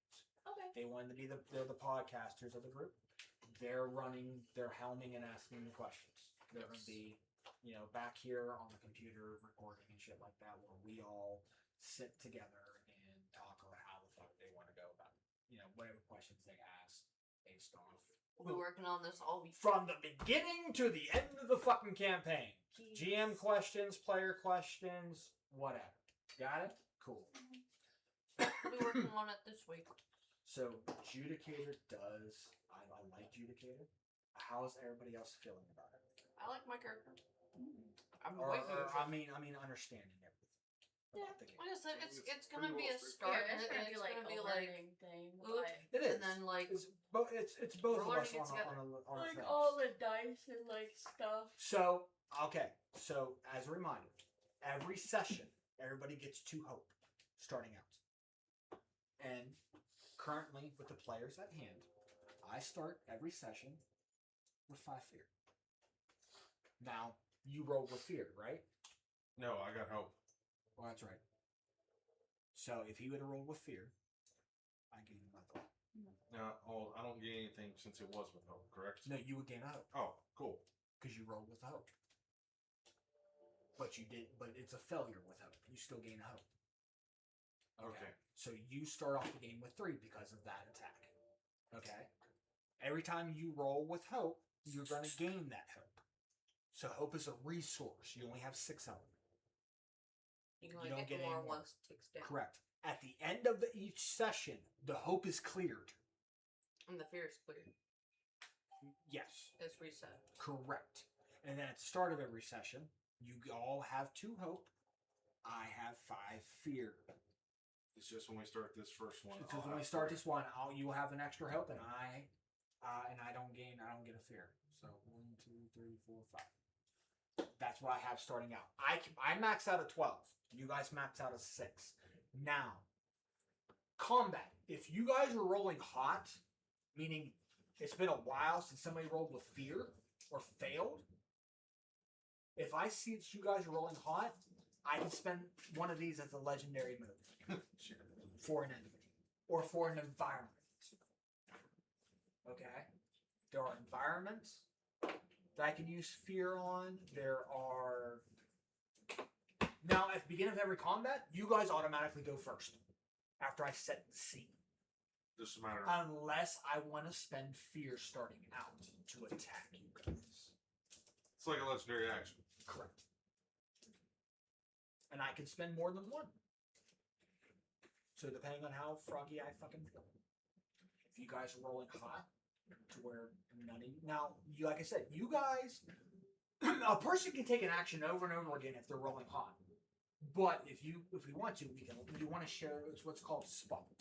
B: Okay.
A: They wanted to be they're the podcasters of the group. They're helming and asking the questions. They're going to be, back here on the computer recording and shit like that, where we all sit together and talk about how the fuck they want to go about, whatever questions they ask based off.
E: We'll be working on this all week.
A: From the beginning to the end of the fucking campaign. GM questions, player questions, whatever. Got it? Cool.
E: We'll be working on it this week.
A: So, Judicator does. I like Judicator. How's everybody else feeling about it?
E: I like my character. I'm
A: Or,
E: way
A: I mean, understanding everything.
E: Yeah,
A: About the game.
E: like I said, it's
D: It's
E: gonna
D: pretty
E: be a
D: well
E: start,
B: Yeah,
E: and
B: it's gonna be like
E: gonna be
B: a
E: like,
B: learning thing.
E: oop,
B: But
A: It is.
E: and then like
A: It's both of
E: We're
A: us
E: learning it
A: on
E: together.
A: a
B: like
A: thing.
B: all the dice and like stuff.
A: So, okay. So, as a reminder, every session, everybody gets 2 hope starting out. And currently, with the players at hand, I start every session with 5 fear. Now, you roll with fear, right?
D: No, I got hope.
A: Well, that's right. So, if he would have rolled with fear, I gain my thought.
D: Now, I don't get anything since it was with hope, correct?
A: No, you would gain a hope
D: Oh, cool.
A: because you rolled with hope. But it's a failure with hope. You still gain a hope.
D: Okay.
A: So you start off the game with 3 because of that attack. Okay. Every time you roll with hope, you're going to gain that hope. So hope is a resource. You only have 6 of them.
E: You can
A: You
E: only
A: don't
E: get
A: get any
E: more
A: more.
E: once it ticks down.
A: Correct. At the end of each session, the hope is cleared.
E: And the fear is cleared.
A: Yes.
E: It's reset.
A: Correct. And then at the start of every session, you all have 2 hope. I have 5 fear.
D: It's just when we start this first one.
A: Because when we start this one, you will have an extra hope, and I don't get a fear. So 1, 2, 3, 4, 5. That's what I have starting out. I max out at 12. You guys max out at 6. Now, combat. If you guys are rolling hot, meaning it's been a while since somebody rolled with fear or failed, if I see that you guys are rolling hot, I can spend one of these as a legendary move for an enemy or for an environment. Okay? There are environments that I can use fear on. There are... Now, at the beginning of every combat, you guys automatically go first after I set the scene.
D: Just a matter of
A: Unless I want to spend fear starting out to attack you guys.
D: it's like a legendary action.
A: Correct. And I can spend more than one. So depending on how froggy I fucking feel. If you guys are rolling hot to where none of you... Now, like I said, you guys... A person can take an action over and over again if they're rolling hot. But if we want to, you want to share what's called spotlight.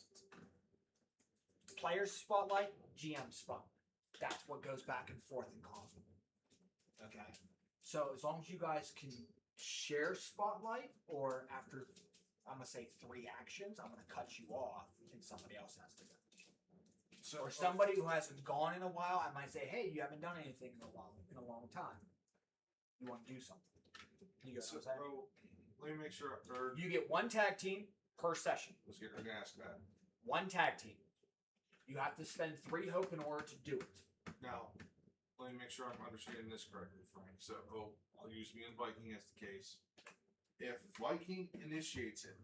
A: Player's spotlight, GM spotlight. That's what goes back and forth in combat. Okay? So as long as you guys can share spotlight, or after, I'm going to say 3 actions, I'm going to cut you off and somebody else has to go.
D: So
A: Or somebody who hasn't gone in a while, I might say, hey, you haven't done anything in a long time. You want to do something. You get what I'm saying?
D: let me make sure. Or,
A: You get 1 tag team per session.
D: let's get ready to ask that.
A: 1 tag team. You have to spend 3 hope in order to do it.
D: Now, let me make sure I'm understanding this correctly, Frank. So, I'll use me and Viking as the case. If Viking initiates it,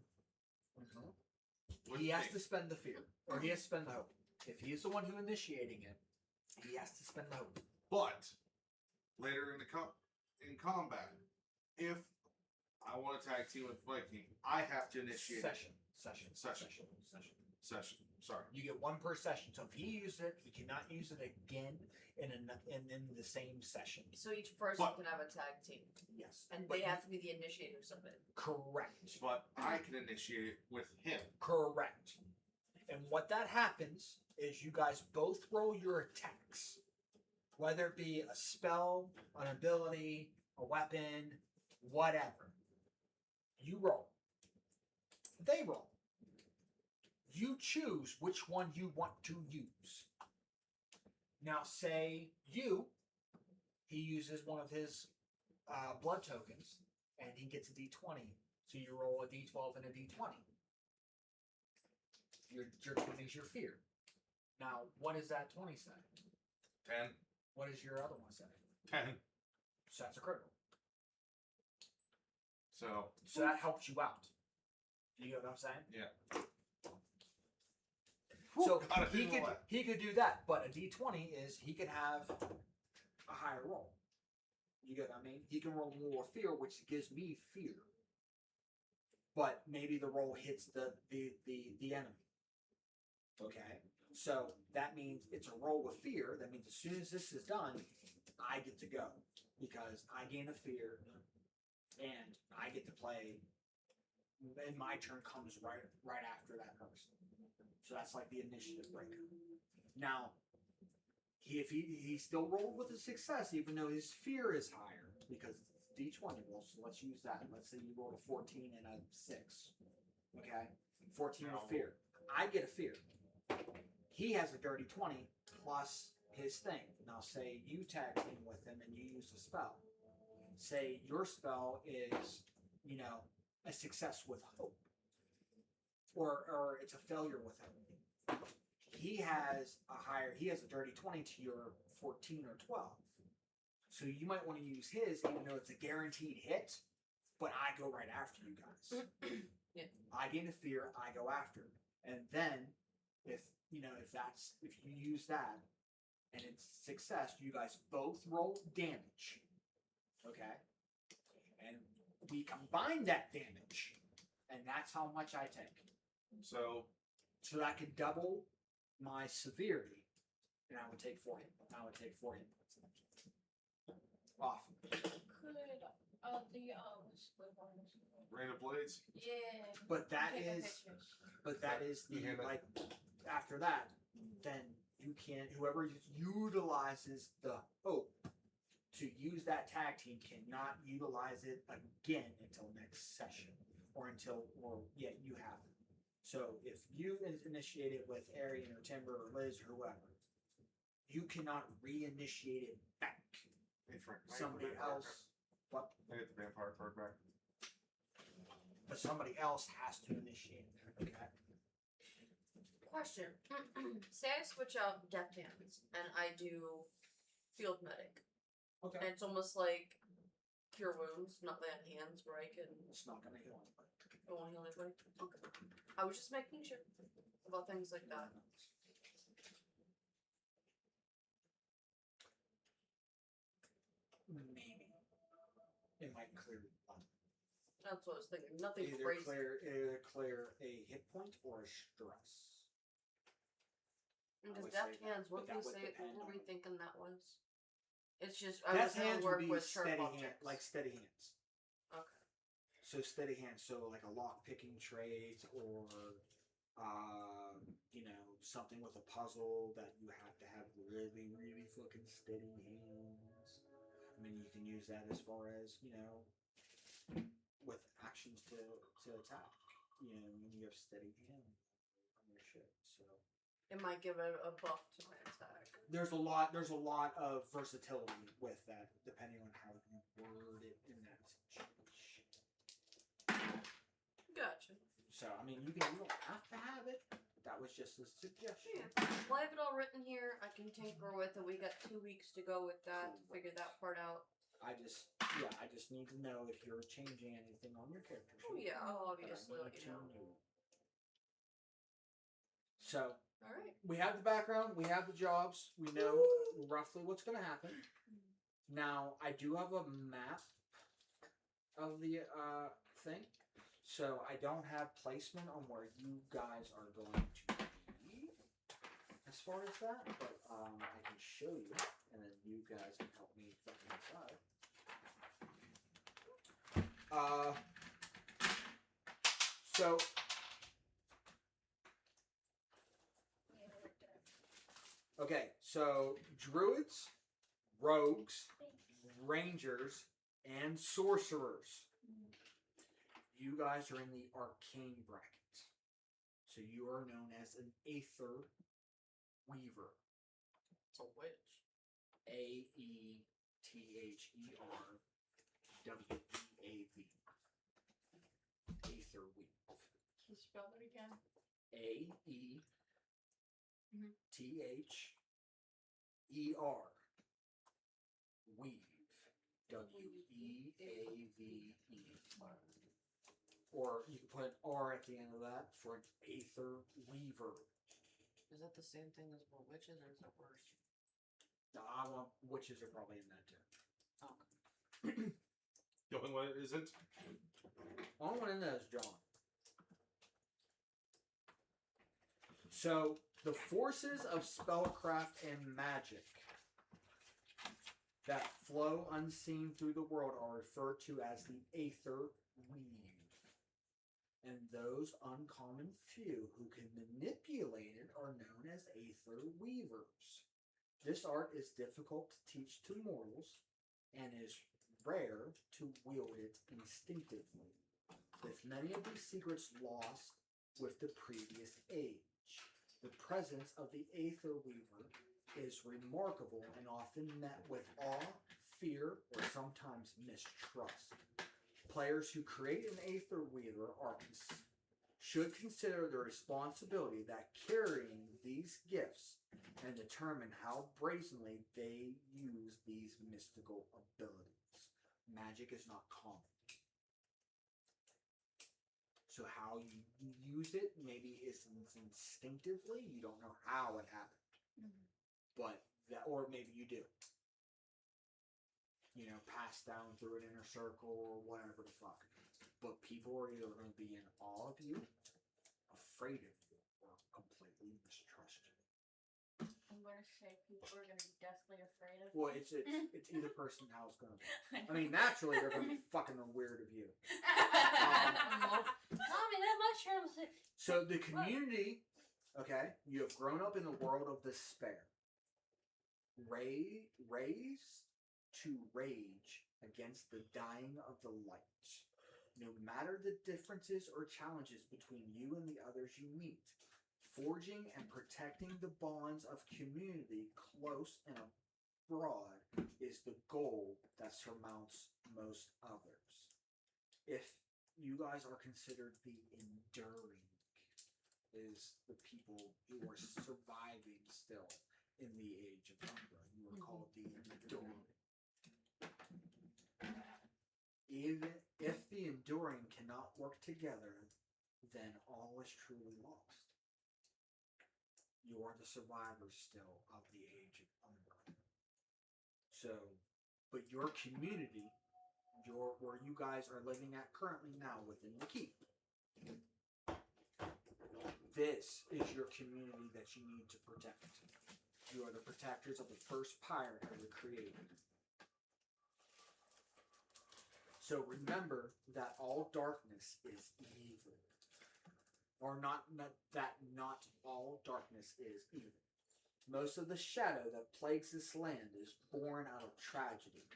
A: He has to spend the fear, or he has to spend the hope. If he's the one who initiating it, he has to spend the hope.
D: But later in in combat, if I want to tag team with Viking, I have to initiate
A: Session.
D: Sorry.
A: You get 1 per session. So if he uses it, he cannot use it again in the same session.
E: So each person
D: But-
E: can have a tag team.
A: Yes.
E: And
A: But
E: they have to be the initiators of it.
A: Correct.
D: But I can initiate it with him.
A: Correct. And what that happens is you guys both roll your attacks. Whether it be a spell, an ability, a weapon, whatever. You roll. They roll. You choose which one you want to use. Now, say he uses one of his blood tokens, and he gets a D20. So you roll a D12 and a D20. Your 20 is your fear. Now, what does that 20 say?
D: 10.
A: What does your other one say?
D: 10.
A: So that's a critical.
D: So
A: that helps you out. You get what I'm saying?
D: yeah.
A: So
D: Gotta
A: he
D: do
A: could
D: that.
A: he could do that, but a D20 is he could have a higher roll. You get what I mean? He can roll more fear, which gives me fear. But maybe the roll hits the enemy. Okay? So that means it's a roll with fear. That means as soon as this is done, I get to go. Because I gain a fear and I get to play, and my turn comes right after that person. So that's like the initiative breaker. Now, if he still rolled with a success, even though his fear is higher, because it's D20 roll, so let's use that. Let's say you rolled a 14 and a 6. Okay? 14 with fear. I get a fear. He has a dirty 20 plus his thing. Now say you tag team with him and you use a spell. Say your spell is, a success with hope. Or it's a failure with him. He has a dirty 20 to your 14 or 12. So you might want to use his, even though it's a guaranteed hit, but I go right after you guys.
E: Yeah.
A: I gain a fear, I go after it. And then if you use that and it's success, you guys both roll damage. Okay? And we combine that damage. And that's how much I take.
D: So
A: So that could double my severity. And I would take 4 hit. Off.
B: Could the
D: Rain of Blades.
B: yeah.
A: But that
B: Take the
A: is
B: pictures.
A: But that is the
D: Yeah, but-
A: like after that, then you can't. Whoever utilizes the hope to use that tag team cannot utilize it again until next session, or you have it. So if you initiate it with Arian or Timber or Liz or whoever, you cannot reinitiate it back.
D: Hey, Frank, can I get the
A: Somebody
D: vampire
A: else,
D: card? Can I get the vampire card back?
A: but somebody else has to initiate it. Okay.
E: Question. Say I switch out Deft Hands and I do Field Medic.
A: Okay.
E: And it's almost like Cure Wounds, not Land Hands, where I can.
A: It's not gonna heal anybody.
E: It won't heal anybody. Okay. I was just making sure about things like that.
A: Maybe it might clear one.
E: That's what I was thinking. Nothing
A: Either
E: crazy.
A: clear a hit point or a stress. I
E: Because
A: would
E: Deft
A: say that,
E: Hands, what
A: but
E: did we
A: that would
E: say?
A: depend
E: What were we
A: on-
E: thinking that was? It's just I
A: Death
E: was gonna
A: hands
E: work
A: would be
E: with sharp
A: steady
E: objects.
A: hand, like steady hands.
E: Okay.
A: So steady hands, so like a lock picking trade or something with a puzzle that you have to have really, really fucking steady hands. I mean, you can use that as far as with actions to attack. When you have steady hand on your shit. So
E: It might give it a buff to my attack.
A: there's a lot of versatility with that, depending on how you word it in that situation.
E: Gotcha.
A: So I mean, you don't have to have it. That was just a suggestion.
E: Yeah. Well, I have it all written here. I can tinker with it. We got 2 weeks to go with that to figure that part out.
A: I just need to know if you're changing anything on your character sheet.
E: Oh yeah, I'll
A: But I
E: obviously
A: need
E: let you
A: to
E: know.
A: So
E: All right.
A: we have the background, we have the jobs, we know roughly what's going to happen. Now I do have a map of the thing, so I don't have placement on where you guys are going to be as far as that, but I can show you, and then you guys can help me fucking decide. So okay, so druids, rogues, rangers, and sorcerers. You guys are in the arcane bracket. So you are known as an Aether Weaver.
E: It's a witch.
A: AETHERWEAV. Aether Weave.
B: Can you spell it again?
A: AETHER. Weave. WEAVE. Or you can put an R at the end of that for an Aether Weaver.
E: Is that the same thing as more witches, or is it worse?
A: Witches are probably in that too.
E: Okay.
D: The only one that isn't.
A: Only one in there is John. So the forces of spellcraft and magic that flow unseen through the world are referred to as the Aether Weave. And those uncommon few who can manipulate it are known as Aether Weavers. This art is difficult to teach to mortals and is rare to wield it instinctively, with many of these secrets lost with the previous age. The presence of the Aether Weaver is remarkable and often met with awe, fear, or sometimes mistrust. Players who create an Aether Weaver should consider the responsibility that carrying these gifts and determine how brazenly they use these mystical abilities. Magic is not common. So how you use it maybe is instinctively. You don't know how it happened, but that, or maybe you do. You know, passed down through an inner circle or whatever the fuck. But people are either going to be in awe of you, afraid of you, or completely mistrust you.
B: I'm going to say people are going to be deathly afraid of
A: Well,
B: me.
A: it's either person how it's going to be. I mean, naturally they're going to be fucking weird of you.
B: Mommy, that mushroom.
A: So the community, okay, you have grown up in the world of despair. Raised to rage against the dying of the light. No matter the differences or challenges between you and the others you meet, forging and protecting the bonds of community close and abroad is the goal that surmounts most others. If you guys are considered the enduring, is the people who are surviving still in the age of Umbra. You are called the enduring. Even if the enduring cannot work together, then all is truly lost. You are the survivors still of the age of Umbra. So, but your community, where you guys are living at currently now within the keep, this is your community that you need to protect. You are the protectors of the first pirate ever created. So remember that all darkness is evil. Or not all darkness is evil. Most of the shadow that plagues this land is born out of tragedy,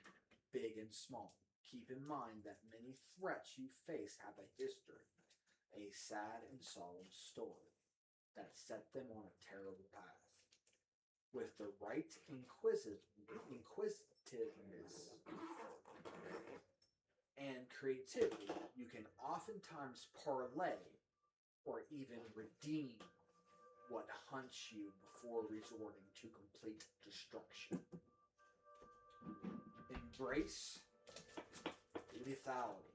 A: big and small. Keep in mind that many threats you face have a history, a sad and solemn story that set them on a terrible path. With the right inquisitiveness and creativity, you can oftentimes parlay or even redeem what hunts you before resorting to complete destruction. Embrace lethality.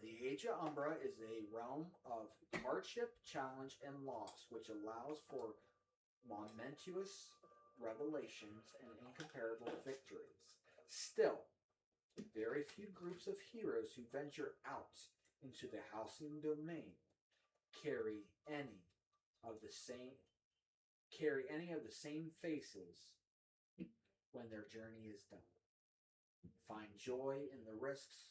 A: The Age of Umbra is a realm of hardship, challenge, and loss, which allows for momentous revelations and incomparable victories. Still, very few groups of heroes who venture out into the halcyon domain carry any of the same faces when their journey is done. Find joy in the risks,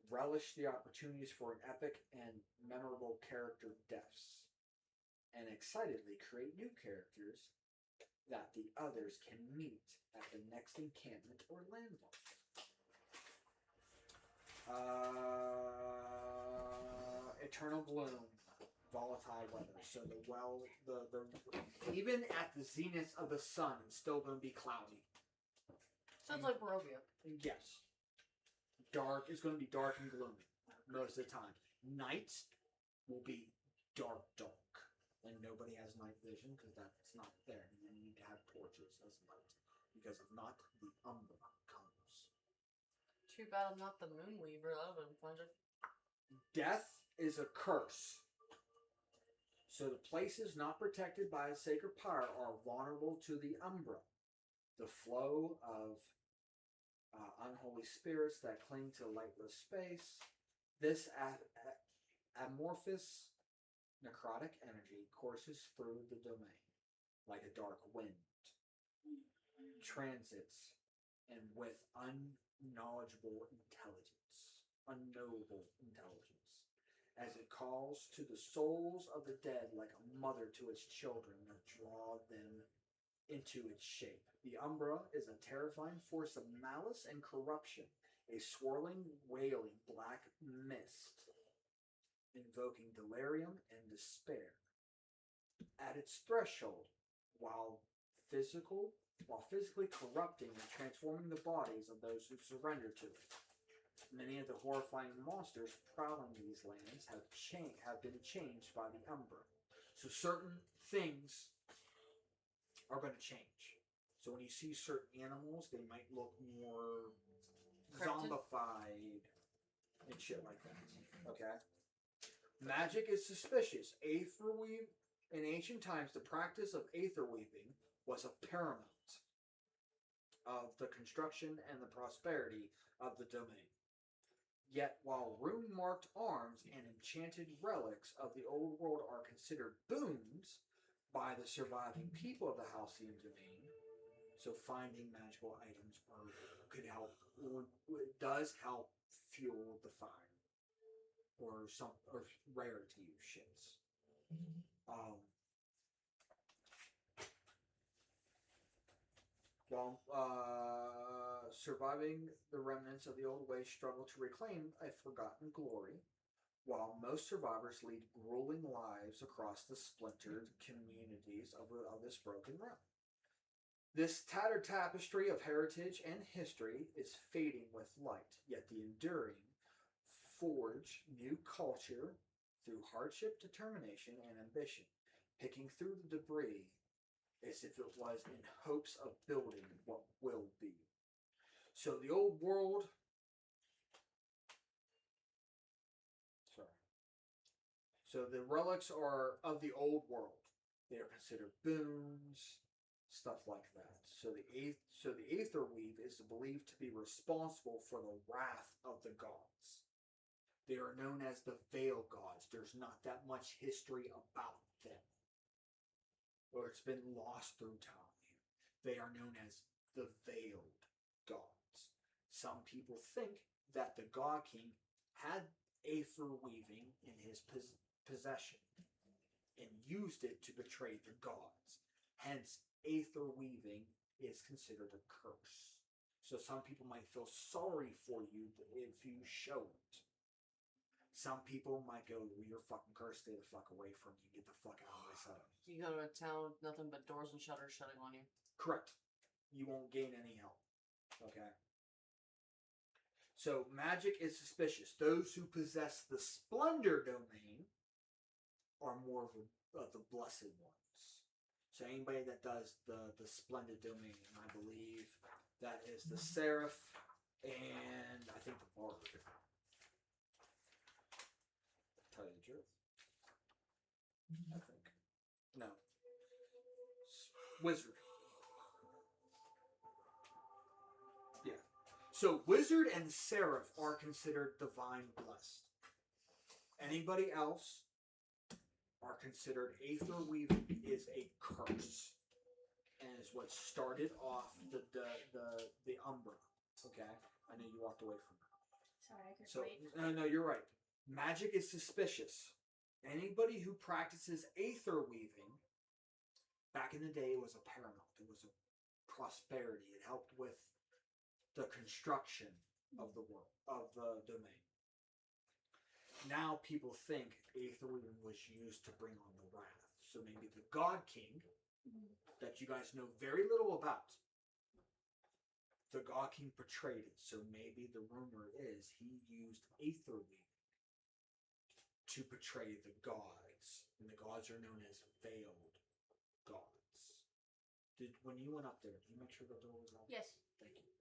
A: relish the opportunities for an epic and memorable character deaths, and excitedly create new characters that the others can meet at the next encampment or landmark. Eternal gloom, volatile weather. So the even at the zenith of the sun, it's still going to be cloudy.
E: Sounds like Barovia.
A: Yes. Dark is going to be dark and gloomy most of the time. Night will be dark, and nobody has night vision because that's not there. You need to have torches as light, because if not, the Umbra comes.
E: Too bad I'm not the Moonweaver. That would have been fun.
A: Death is a curse. So the places not protected by a sacred pyre are vulnerable to the Umbra, the flow of unholy spirits that cling to lightless space. This amorphous necrotic energy courses through the domain like a dark wind, transits, and with unknowable intelligence, as it calls to the souls of the dead like a mother to its children to draw them into its shape. The Umbra is a terrifying force of malice and corruption, a swirling, wailing black mist, invoking delirium and despair. At its threshold, while physically corrupting and transforming the bodies of those who surrender to it. Many of the horrifying monsters prowling these lands have been changed by the Umbra. So certain things are going to change. So when you see certain animals, they might look more
E: Cryptid?
A: zombified, and shit like that. Okay? Magic is suspicious. In ancient times, the practice of aether weaving was a paramount of the construction and the prosperity of the domain. Yet, while rune-marked arms and enchanted relics of the old world are considered boons by the surviving people of the Halcyon domain, so finding magical items does help fuel the fire or rarity shits. While surviving the remnants of the old ways struggle to reclaim a forgotten glory, while most survivors lead grueling lives across the splintered communities of this broken realm. This tattered tapestry of heritage and history is fading with light, yet the enduring forge new culture through hardship, determination, and ambition, picking through the debris as if it was in hopes of building what will be. So the old world. So the relics are of the old world. They are considered boons, stuff like that. So the aether weave is believed to be responsible for the wrath of the gods. They are known as the Veil gods. There's not that much history about them, or it's been lost through time. They are known as the Veiled gods. Some people think that the God King had aether weaving in his possession and used it to betray the gods. Hence, aether weaving is considered a curse. So some people might feel sorry for you if you show it. Some people might go, well, you're fucking cursed, stay the fuck away from me, get the fuck out of my sight.
E: You go to a town with nothing but doors and shutters shutting on you.
A: Correct. You won't gain any help. Okay? So magic is suspicious. Those who possess the Splendor domain are more of the blessed ones. So anybody that does the Splendid domain, and I believe that is the Seraph and I think the Bard. Tell you the truth. I think. No. Wizard. Yeah. So Wizard and Seraph are considered divine blessed. Anybody else are considered aether weaving is a curse. And is what started off the Umbra. Okay? I know you walked away from her.
B: Sorry, I could wait.
A: No, you're right. Magic is suspicious. Anybody who practices aether weaving, back in the day, it was a paramount. It was a prosperity. It helped with the construction of the world, of the domain. Now people think aether weaving was used to bring on the wrath. So maybe the God King, that you guys know very little about, the God King portrayed it. So maybe the rumor is he used aether weaving to portray the gods, and the gods are known as veiled gods. When you went up there, did you make sure the door was locked?
B: Yes.
A: Thank you.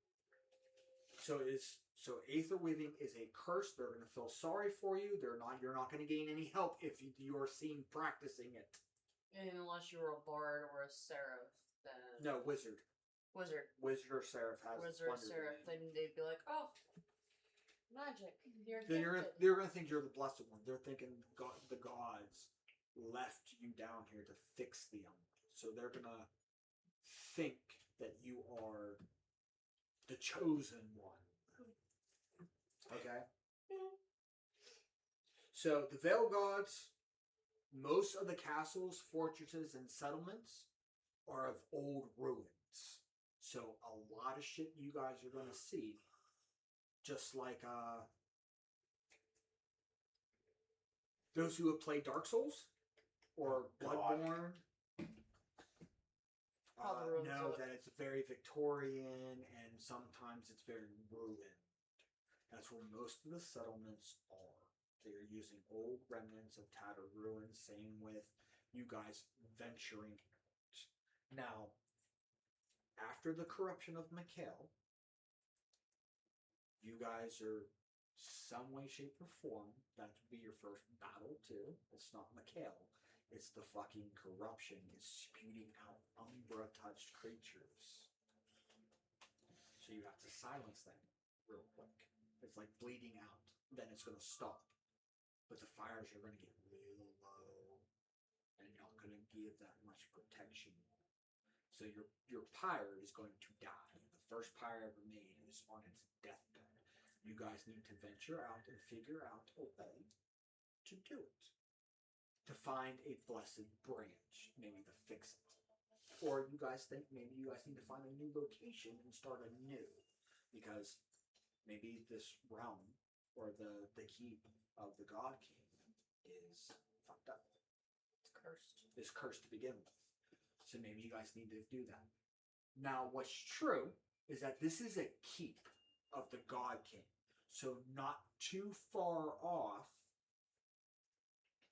A: So aether weaving is a curse. They're going to feel sorry for you. You're not going to gain any help if you are seen practicing it.
E: Unless you were a bard or a seraph, then
A: No, wizard.
E: Wizard
A: or seraph has
E: or
A: Splendor
E: seraph,
A: domain.
E: then they'd be like, oh, magic. You're
A: Then
E: gifted.
A: they're going to think you're the blessed one. They're thinking the gods left you down here to fix the element. So they're going to think that you are the chosen one. Okay? So the Veil Gods, most of the castles, fortresses, and settlements are of old ruins. So a lot of shit you guys are going to see, just like those who have played Dark Souls or Bloodborne, know that it's very Victorian and sometimes it's very ruined. That's where most of the settlements are. They are using old remnants of tattered ruins, same with you guys venturing out. Now, after the corruption of Mikhail, you guys are some way, shape, or form. That would be your first battle too. It's not Mikhail. It's the fucking corruption is spewing out Umbra-touched creatures. So you have to silence them real quick. It's like bleeding out. Then it's going to stop. But the fires are going to get real low. And not going to give that much protection. So your pyre is going to die. The first pyre ever made is on its deathbed. You guys need to venture out and figure out a way to do it. To find a blessed branch, maybe to fix it. Or you guys think maybe you guys need to find a new location and start anew. Because maybe this realm or the keep of the God King is fucked up.
E: It's cursed.
A: Is cursed to begin with. So maybe you guys need to do that. Now, what's true is that this is a keep of the God King. So not too far off,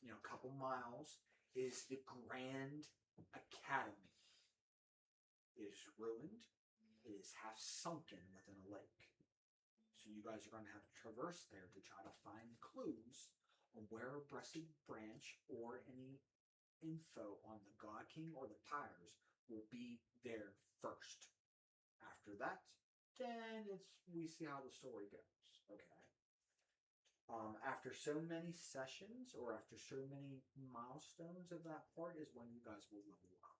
A: a couple miles, is the Grand Academy. It is ruined. It is half sunken within a lake. So you guys are going to have to traverse there to try to find clues on where a blessed branch or any info on the God King or the pyres will be there first. After that, then we see how the story goes. Okay. After so many sessions or after so many milestones of that part is when you guys will level up.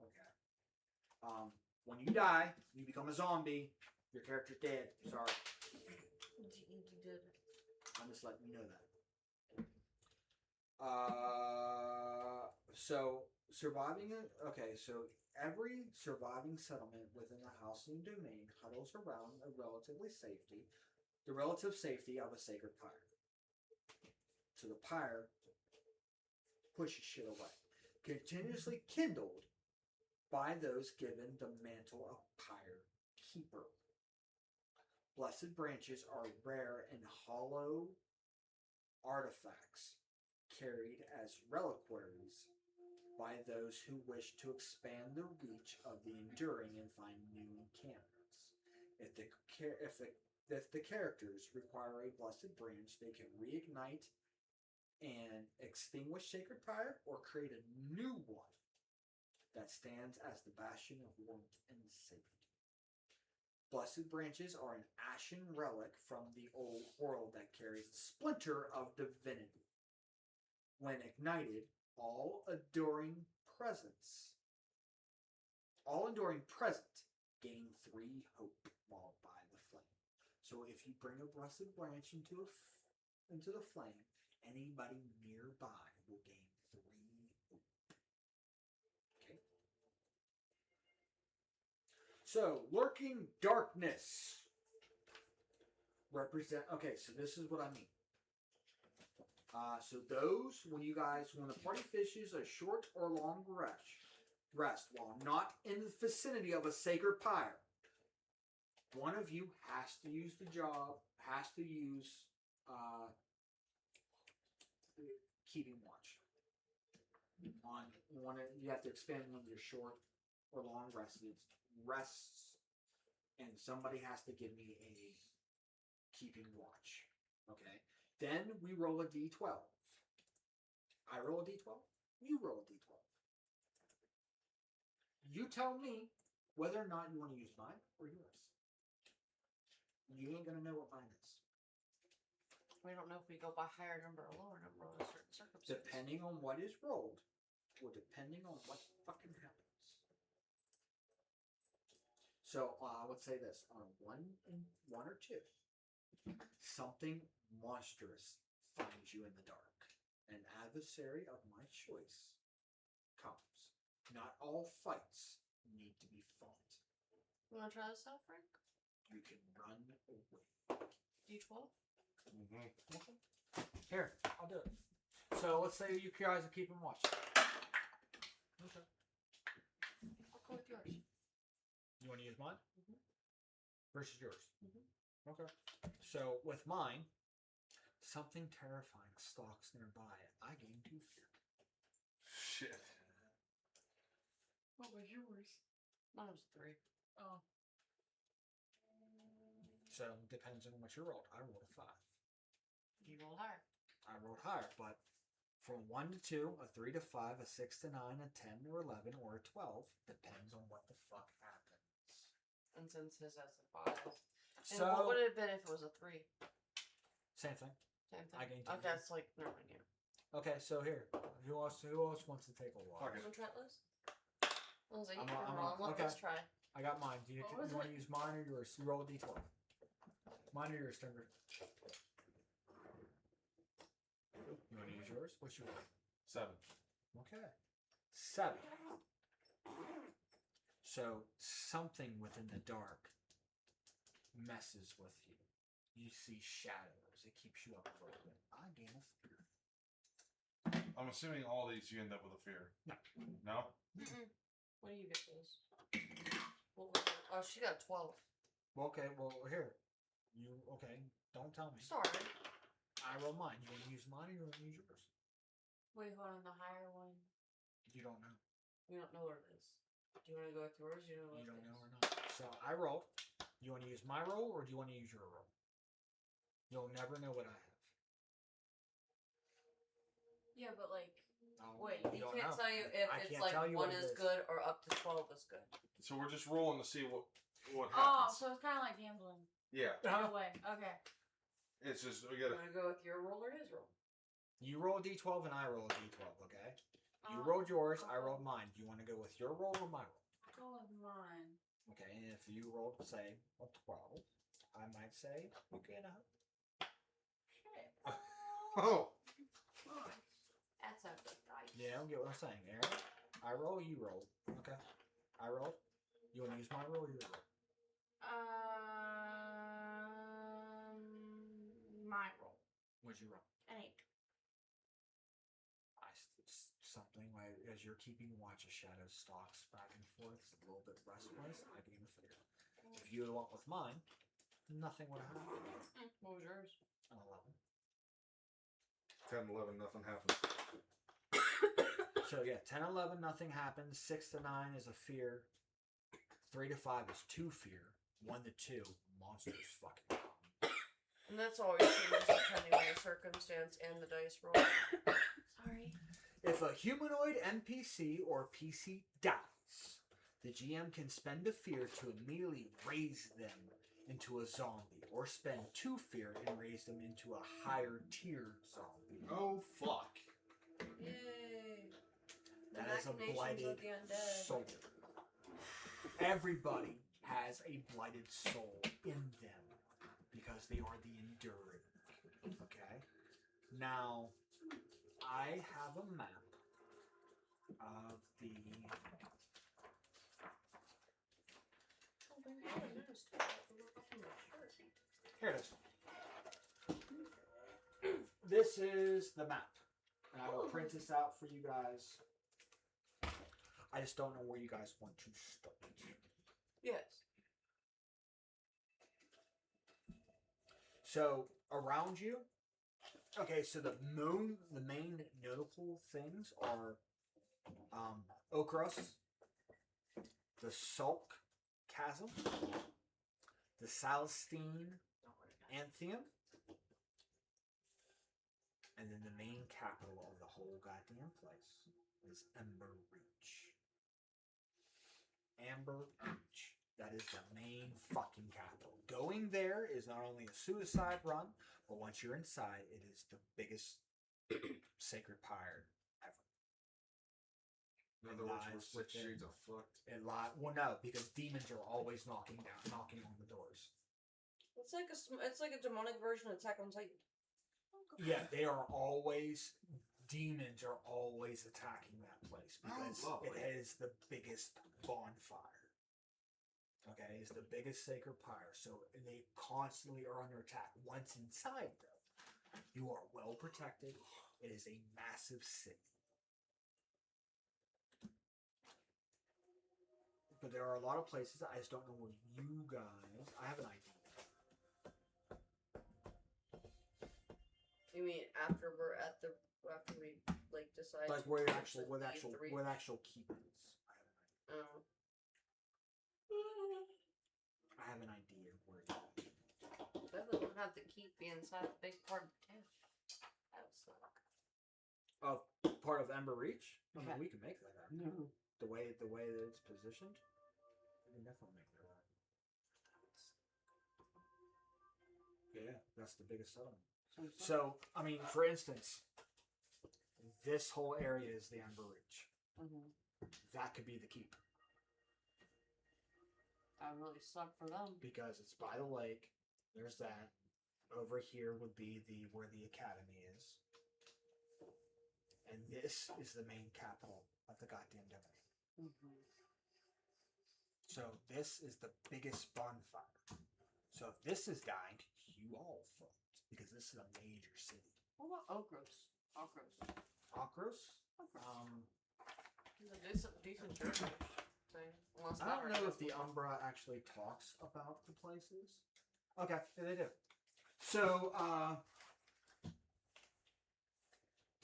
A: Okay. When you die, you become a zombie. Your character's dead. Sorry.
E: You did.
A: I'm just letting you know that. So surviving it. Okay, so every surviving settlement within the Halcyon domain huddles around the relative safety of a sacred pyre. So the pyre pushes shit away, continuously kindled by those given the mantle of pyre keeper. Blessed branches are rare and hollow artifacts carried as reliquaries by those who wish to expand the reach of the enduring and find new encampments. If the characters require a blessed branch, they can reignite and extinguish sacred pyre or create a new one that stands as the bastion of warmth and safety. Blessed branches are an ashen relic from the old world that carries a splinter of divinity. When ignited, all enduring present gain 3 hope while by the flame. So if you bring a blessed branch into the flame, anybody nearby will gain 3 hope. Okay. So lurking darkness represent. Okay, so this is what I mean. So those when the party fishes a short or long rest while not in the vicinity of a sacred pyre, one of you has to use keeping watch. You have to expend one of your short or long rests, and somebody has to give me a keeping watch. Okay. Then we roll a d12. I roll a d12. You roll a d12. You tell me whether or not you want to use mine or yours. You ain't gonna know what mine is.
E: We don't know if we go by higher number or lower number under certain circumstances.
A: Depending on what is rolled, or depending on what fucking happens. So let's say this: on one or two, something monstrous finds you in the dark. An adversary of my choice comes. Not all fights need to be fought.
E: You want to try this out, Frank?
A: You can run away.
E: D12?
D: Mm-hmm.
A: Okay. Here, I'll do it. So let's say you guys are keeping watch. Okay.
E: I'll go with yours.
A: You want to use mine?
E: Mm-hmm.
A: Versus yours?
E: Mm-hmm.
A: Okay. So with mine, something terrifying stalks nearby. I gain 2 fear.
D: Shit.
E: What was yours? Mine was 3.
B: Oh.
A: So it depends on what you rolled. I rolled a 5.
E: You rolled higher.
A: I rolled higher, but from 1 to 2, a 3 to 5, a 6 to 9, a 10 to 11, or a 12 depends on what the fuck happens.
E: And since his has a 5. And
A: So
E: what would it have been if it was a 3?
A: same thing.
E: Same thing.
A: I gained 2.
E: Okay, that's like never mind. Yeah.
A: Okay, so here, who else wants to take a walk?
D: Fuck it.
E: Want to try it, Liz? Lindsay,
A: I'm
E: you're
A: on-
E: wrong.
A: okay.
E: Let's try.
A: I got mine. Do you,
E: What was
A: want to
E: it?
A: use mine or yours? You roll a d12. Mine or yours, Timber? You want to use yours? What's yours?
D: 7.
A: Okay. 7. So something within the dark messes with you. You see shadows. It keeps you up a little bit. I gain a fear.
D: I'm assuming all these you end up with a fear.
A: No.
D: No?
E: Mm-mm. What do you get, Liz? What was it? Oh, she got 12.
A: Well, okay, well, here. You, okay, don't tell me.
E: Sorry.
A: I roll mine. You want to use mine or you want to use yours?
B: Wait, hold on. The higher one.
A: You don't know.
E: We don't know what it is. Do you want to go with yours? You
A: You don't know or not. So I rolled. You want to use my roll or do you want to use your roll? You'll never know what I have.
B: Yeah, but like,
A: Oh,
E: Wait,
A: you
E: he
A: don't
E: can't
A: know.
E: tell you if
A: I
E: it's
A: can't
E: like
A: tell you
E: 1
A: what it
E: is
A: is.
E: good or up to 12 is good.
D: So we're just rolling to see what
B: oh,
D: happens.
B: so it's kind of like gambling.
D: Yeah.
B: In a way. Okay.
D: It's just we
E: You
D: gotta.
E: want to go with your roll or his roll?
A: You roll a d12 and I roll a d12, okay? You
B: Um,
A: rolled yours, I
B: okay.
A: rolled mine. Do you want to go with your roll or my roll?
B: Go with mine.
A: Okay, and if you rolled, say, a 12, I might say, okay, now.
B: Shit.
D: Oh!
E: That's a good dice.
A: Yeah, I don't get what I'm saying, Aaron. I roll, you roll. Okay. I rolled. You want to use my roll or your roll?
B: My roll.
A: What'd you roll?
B: An 8.
A: Something like, as you're keeping watch, a shadow stalks back and forth, a little bit restless. I gain a fear. If you had went with mine, nothing would have happened.
E: What was yours?
A: An
D: 10, 11, nothing happens.
A: 11. So yeah, 10, 11, nothing happens. 6 to 9 is a fear. 3 to 5 is 2 fear. 1 to 2, monsters fucking come.
E: And that's always changes depending on the circumstance and the dice roll.
B: Sorry.
A: If a humanoid NPC or PC dies, the GM can spend a fear to immediately raise them into a zombie, or spend 2 fear and raise them into a higher tier zombie.
D: Oh fuck!
E: Yay! The
A: That is a
E: machinations
A: blighted
E: of the undead.
A: soul. Everybody has a blighted soul in them because they are the enduring. Okay? Now, I have a map of the. Here it is. This is the map. And I will print this out for you guys. I just don't know where you guys want to start.
E: Yes.
A: So around you, okay. So the main notable things are Okros, the Sulk Chasm, the Salstein Anthium, and then the main capital of the whole goddamn place is Ember Reach. Amber Beach. That is the main fucking capital. Going there is not only a suicide run, but once you're inside, it is the biggest sacred pyre ever.
D: In other words, we're 6 shades of fucked.
A: Well, no, because demons are always knocking on the doors.
E: It's like a demonic version of Attack on Titan.
A: Yeah, demons are always attacking that place because
D: lovely.
A: it is the biggest bonfire. Okay, it's the biggest sacred pyre, so they constantly are under attack. Once inside, though, you are well protected. It is a massive city. But there are a lot of places I just don't know where you guys. I have an idea.
E: You mean after we like decide
A: Like
E: to
A: where
E: finish
A: actual
E: the
A: where the actual
E: D3?
A: where the actual keep is. I have an idea.
E: Oh.
A: I have an idea of where it is.
E: Would have to keep being inside a big part of the town. That would suck.
A: Part of Ember Reach. I mean,
E: Yeah.
A: we can make that happen.
E: No.
A: The way that it's positioned, we can definitely make that happen. Yeah, that's the biggest settlement. So, I mean, for instance, this whole area is the Ember Reach.
E: Mm-hmm.
A: That could be the keep
E: That would really suck for them.
A: because it's by the lake. There's that. Over here would be where the academy is, and this is the main capital of the goddamn domain.
E: Mm-hmm.
A: So this is the biggest bonfire. So if this is dying, you all fucked because this is a major city.
E: What about Okros?
A: Akros?
E: He's a decent church thing. Unless
A: I don't know if the Umbra actually talks about the places. Okay, yeah, they do. So,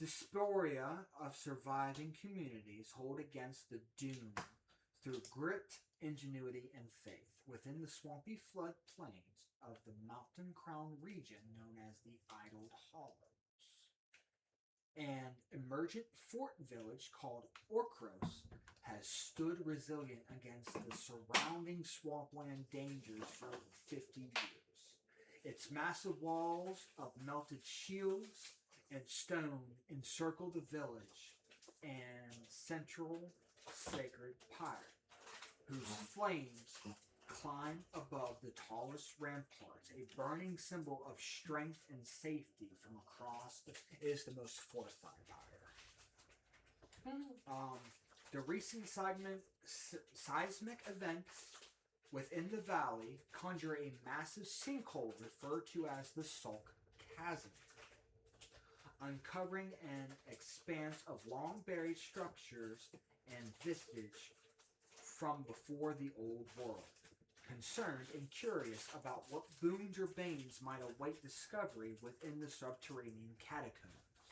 A: dysphoria of surviving communities hold against the doom through grit, ingenuity, and faith within the swampy flood plains of the mountain crown region known as the Idled Hollows. An emergent fort village called Orkros has stood resilient against the surrounding swampland dangers for 50 years. Its massive walls of melted shields and stone encircle the village and central sacred pyre, whose flames climb above the tallest ramparts, a burning symbol of strength and safety from across it is the most fortified pyre. The recent seismic events within the valley conjure a massive sinkhole referred to as the Sulk Chasm, uncovering an expanse of long-buried structures and vestige from before the old world. Concerned and curious about what boons or banes might await discovery within the subterranean catacombs,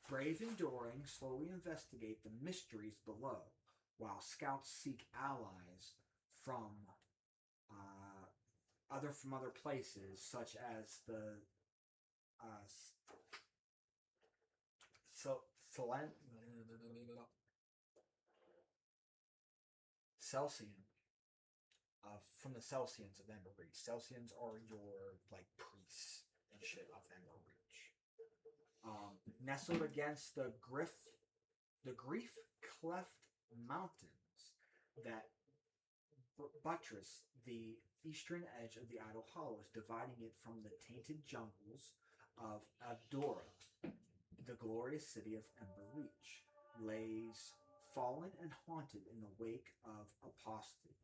A: Brave and Doring slowly investigate the mysteries below, while scouts seek allies from other places, such as the Celsian. From the Celsians of Ember Reach. Celsians are your priests and shit of Ember Reach. Nestled against the grief cleft mountains that buttress the eastern edge of the Idle Hollows, dividing it from the tainted jungles of Abdora, the glorious city of Ember Reach, lays fallen and haunted in the wake of apostasy.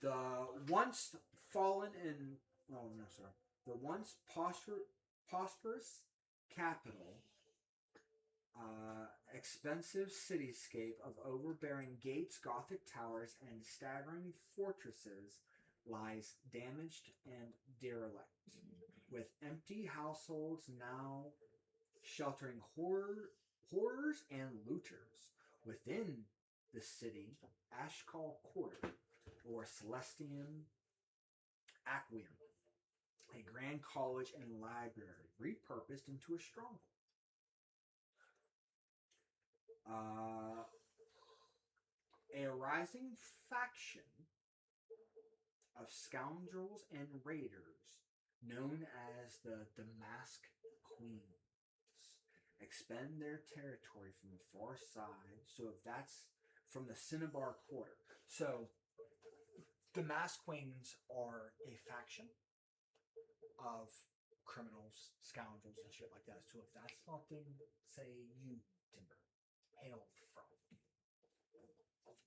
A: The once prosperous capital, expensive cityscape of overbearing gates, Gothic towers, and staggering fortresses lies damaged and derelict, with empty households now sheltering horrors and looters. Within the city, Ashcall Quarter, or Celestian Aquium, a grand college and library repurposed into a stronghold. A rising faction of scoundrels and raiders known as the Damask Queens expend their territory from the far side. So if that's from the Cinnabar Quarter. So Damask Queens are a faction of criminals, scoundrels, and shit like that. So if that's something, say, you, Timber, hail from,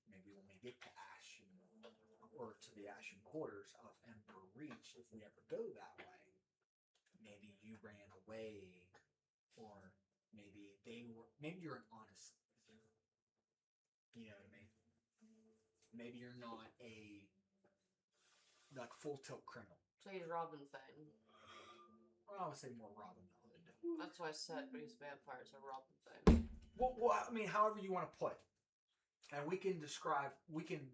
A: maybe when we get to Ashen, or to the Ashen Quarters of Ember Reach, if we ever go that way, maybe you ran away, or maybe you're an honest, you know what I mean? Maybe you're not a full tilt criminal.
E: So he's Robin Fang.
A: Well, I would say more Robin Hood.
E: That's why I said these vampires are Robin Fang.
A: Well, I mean, however you want to put it. And we can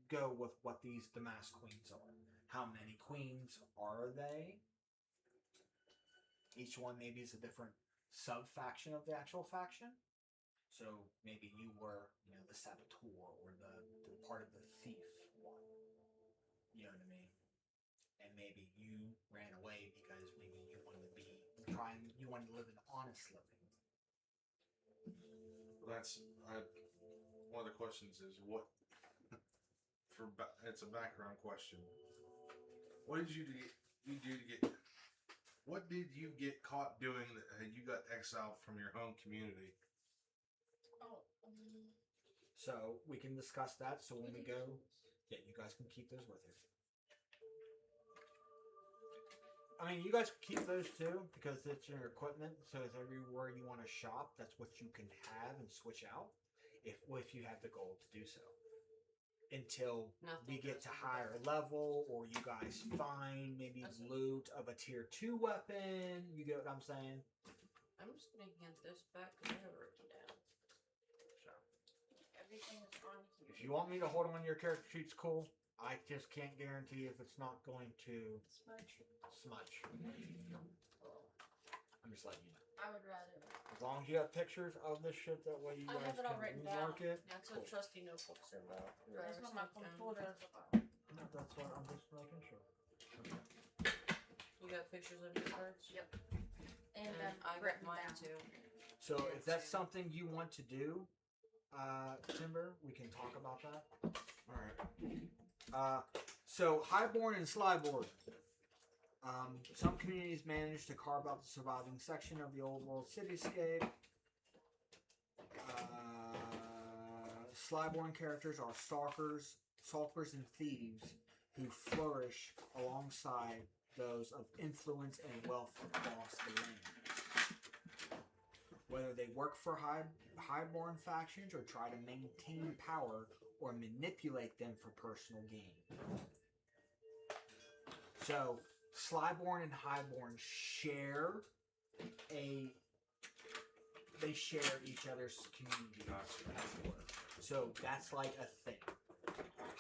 A: go with what these Damask Queens are. How many queens are they? Each one maybe is a different sub faction of the actual faction. So maybe you were, the saboteur or the part of the thief one. You know what I mean? And maybe you ran away because maybe you wanted to you wanted to live an honest living.
D: One of the questions is what. It's a background question. What did you do to get? What did you get caught doing that you got exiled from your home community?
B: Oh.
A: So we can discuss that. So when we go, yeah, you guys can keep those with you. I mean, you guys can keep those too because it's your equipment. So it's everywhere you want to shop. That's what you can have and switch out if you have the goal to do so. Until we get to higher level, or you guys find maybe loot of a tier 2 weapon. You get what I'm saying?
E: I'm just gonna hand this back because I have it written down.
A: So,
B: Everything is on here.
A: if you want me to hold on your character sheets, cool. I just can't guarantee if it's not going to smudge. I'm just letting you know.
B: I would rather.
A: As long as you have pictures of this shit, that way you
B: I
A: guys
B: have it all
A: can
B: written
A: remark
B: down.
A: it.
E: That's what trusty notebooks are about.
B: That's what my computer is about.
A: No, that's what I'm just making sure.
E: You got pictures of your cards?
B: Yep. And
E: And I got
B: written
E: mine
B: down.
E: too.
A: So
E: Yeah,
A: if that's
E: same.
A: something you want to do, Timber, we can talk about that.
D: All right.
A: So Highborn and Slyborn. Some communities manage to carve out the surviving section of the old world cityscape. Slyborn characters are stalkers, and thieves who flourish alongside those of influence and wealth across the land. Whether they work for Highborn factions or try to maintain power or manipulate them for personal gain. So, Slyborn and Highborn share each other's community. So that's like a thing.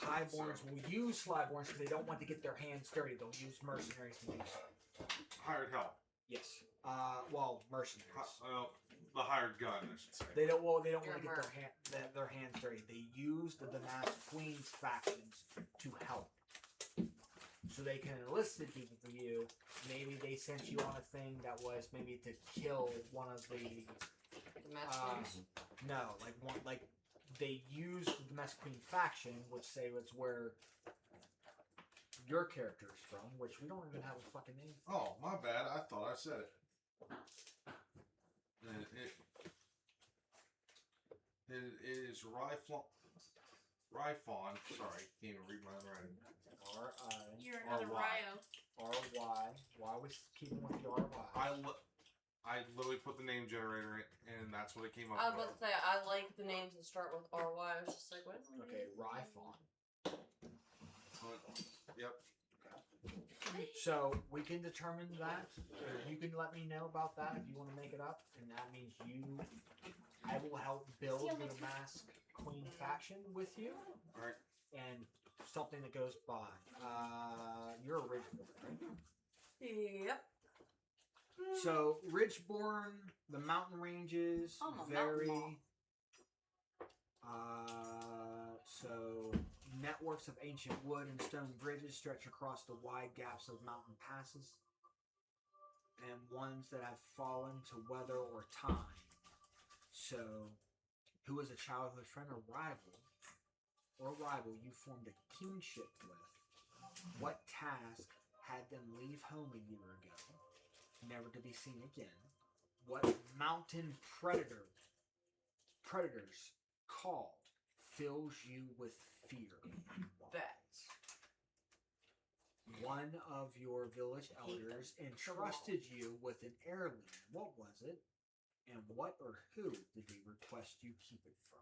A: Highborns will use Slyborns because they don't want to get their hands dirty. They'll use mercenaries to do so.
D: Hired help.
A: Yes. Mercenaries.
D: The hired gun, I should say.
A: They don't want to get
E: Merc.
A: their hands dirty. They use the Damask Queen's factions to help. So they can enlist the people for you. Maybe they sent you on a thing that was maybe to kill one of the no, they used the Damask Queen faction, which say it's where your character is from, which we don't even have a fucking name for.
D: Oh, my bad. I thought I said it. It is Ryfon. Sorry, can't even read my own writing.
F: You're another
D: R-Y.
F: Ryo.
A: R-Y. Why was keeping with the R-Y?
D: I literally put the name generator in, and that's what it came up
E: I was
D: with.
E: about to say, I like the names that start with RY. I was just like, what?
A: Okay, Ryfon.
D: Yep.
A: So we can determine that. Or you can let me know about that if you want to make it up, and that means I will help build the Damask Queen faction with you.
D: All right.
A: And something that goes by. You're a Ridgeborn, right?
E: Yep.
A: So Ridgeborn, the mountain ranges
E: I'm a
A: vary.
E: mountain
A: So networks of ancient wood and stone bridges stretch across the wide gaps of mountain passes, and ones that have fallen to weather or time. So, who is a childhood friend or rival you formed a kinship with? What task had them leave home a year ago, never to be seen again? What mountain predators called fills you with fear?
E: Bats.
A: One of your village elders entrusted you with an heirloom. What was it? And what or who did he request you keep it from?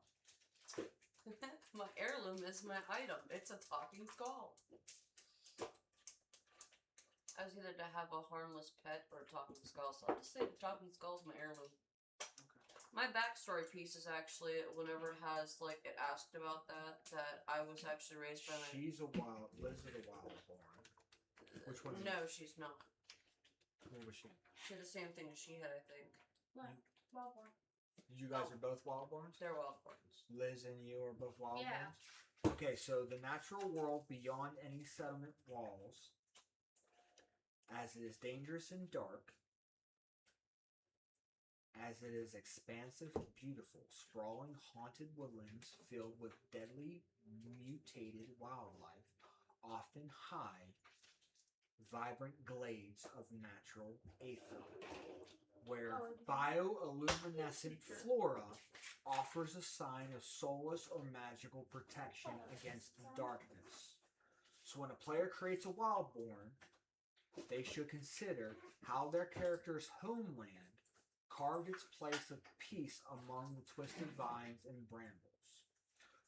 E: My heirloom is my item. It's a talking skull. I was either to have a harmless pet or a talking skull, so I'll just say the talking skull is my heirloom. My backstory piece is actually, whenever it has, it asked about that I was actually raised by my...
A: Liz is a wild born. Which one?
E: No, she's not.
A: What was she?
E: She had the same thing as she had, I think.
B: What? Well, one.
A: You guys are both Wildborns?
E: They're Wildborns.
A: Liz and you are both Wildborns?
F: Yeah.
A: Okay, so the natural world beyond any settlement walls, as it is dangerous and dark, as it is expansive and beautiful, sprawling haunted woodlands filled with deadly mutated wildlife, often hide vibrant glades of natural aether, where bioluminescent flora offers a sign of soulless or magical protection against the darkness. So when a player creates a Wildborn, they should consider how their character's homeland carved its place of peace among the twisted vines and brambles.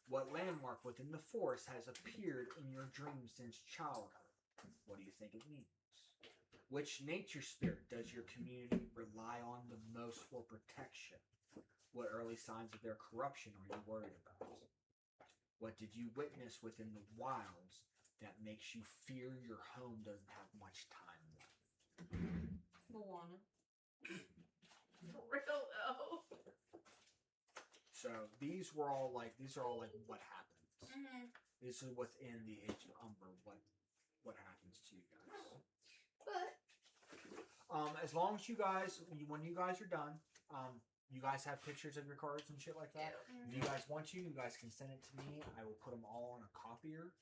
A: What landmark within the forest has appeared in your dreams since childhood? What do you think it means? Which nature spirit does your community rely on the most for protection? What early signs of their corruption are you worried about? What did you witness within the wilds that makes you fear your home doesn't have much time left?
E: Moana.
F: For real though.
A: So these are all like what happens.
F: Mm-hmm.
A: This is within the Age of Umber what happens to you guys.
F: But
A: As long as you guys, when you guys are done, you guys have pictures of your cards and shit like that.
E: Yeah.
A: If you guys want to, you guys can send it to me. I will put them all on a copier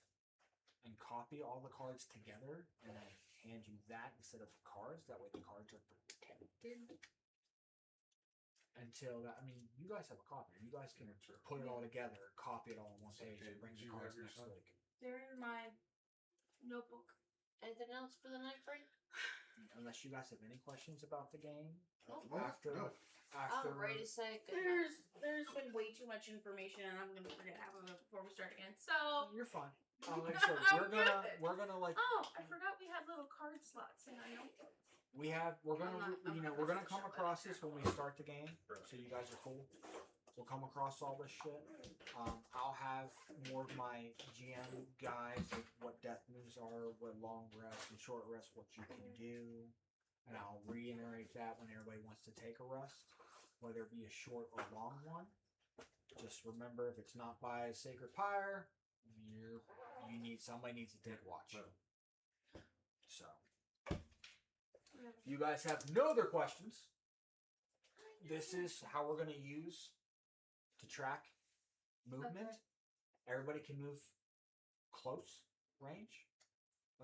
A: and copy all the cards together and then hand you that instead of the cards. That way the cards are protected. Until that, I mean, you guys have a copy. You guys can put it all together, copy it all on one page, and bring the
D: You
A: cards
D: have your
A: next
D: stuff?
A: week.
F: they're in my notebook.
E: Anything else for the night, Frank?
A: Unless you guys have any questions about the game
E: Nope.
A: after
D: No.
A: after.
E: I'm ready to say good night.
F: There's been way too much information, and I'm gonna forget half of it before we start again. So,
A: You're fine. Like I said,
F: I'm
A: we're gonna like
F: oh, I forgot we had little card slots in our notebooks.
A: we're gonna
F: I'm not
A: we're gonna come
F: sure what
A: across
F: that
A: this when we start the game, so you guys are cool. We'll come across all this shit. I'll have more of my GM guys, like what death moves are, what long rest and short rest, what you can do, and I'll reiterate that when everybody wants to take a rest, whether it be a short or long one. Just remember, if it's not by a sacred pyre, somebody needs to take watch. So, if you guys have no other questions, this is how we're going to use to track movement.
F: Okay.
A: Everybody can move close range.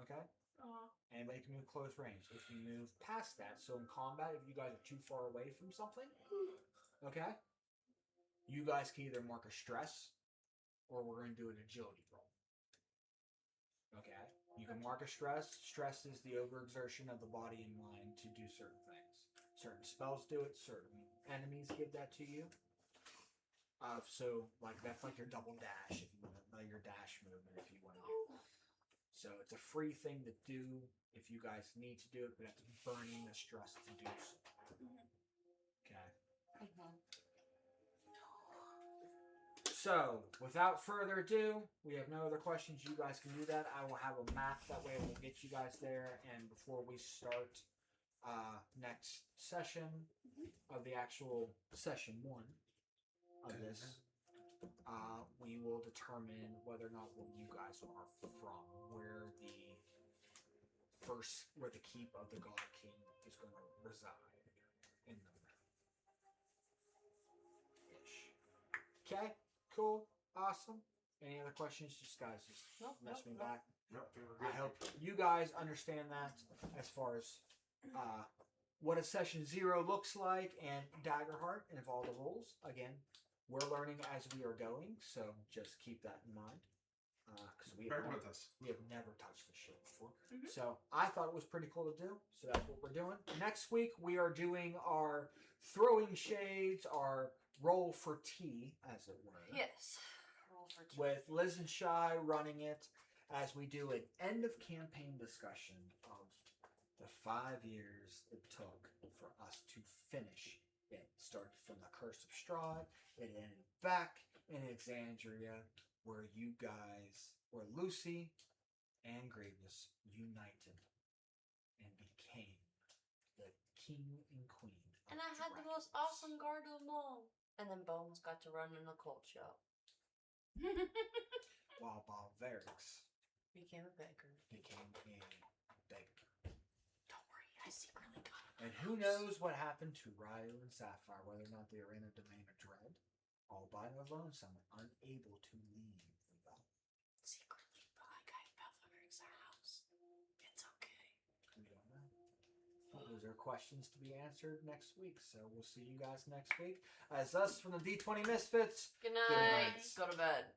A: Okay?
F: Uh,
A: Anybody can move close range. If you move past that, so in combat, if you guys are too far away from something, okay, you guys can either mark a stress or we're going to do an agility roll. Okay? You can mark a stress. Stress is the overexertion of the body and mind to do certain things. Certain spells do it, certain enemies give that to you. So, like, that's like your double dash, if you want to, your dash movement, if you want to do that. So, it's a free thing to do if you guys need to do it, but you have to burn in the stress to do so. Okay? So, without further ado, we have no other questions. You guys can do that. I will have a map. That way we'll get you guys there. And before we start next session of the actual session 1 of this, we will determine whether or not where you guys are from, where the keep of the God King is going to reside in the map. Ish. Okay. Cool. Awesome. Any other questions? Just guys, mess me back. I hope you guys understand that as far as what a session 0 looks like and Daggerheart and all the rules. Again, we're learning as we are going, so just keep that in mind. Because we
D: Bear with us.
A: have never touched this shit before. So I thought it was pretty cool to do. So that's what we're doing. Next week we are doing our throwing shades, our roll for tea, as it were.
E: Yes. Roll for two.
A: With Liz and Shy running it as we do an end of campaign discussion of the 5 years it took for us to finish it. Started from the Curse of Strahd, it ended back in Exandria, where you guys, where Lucy and Grievous united and became king and queen. of
E: And I had the most
A: dragons.
E: awesome guard of them all. And then Bones got to run an occult shop.
A: While Bob Varix
E: Became a beggar.
A: became a beggar.
E: Don't worry, I secretly got him.
A: And who knows what happened to Ryu and Sapphire, whether or not they are in a domain of dread, all by their lonesome, unable to leave the valley.
E: Secretly, but like I felt Eric's house. It's okay.
A: We don't know. Well, those are questions to be answered next week, so we'll see you guys next week. As us from the D20 Misfits.
E: Good
A: night.
E: night. Go to bed.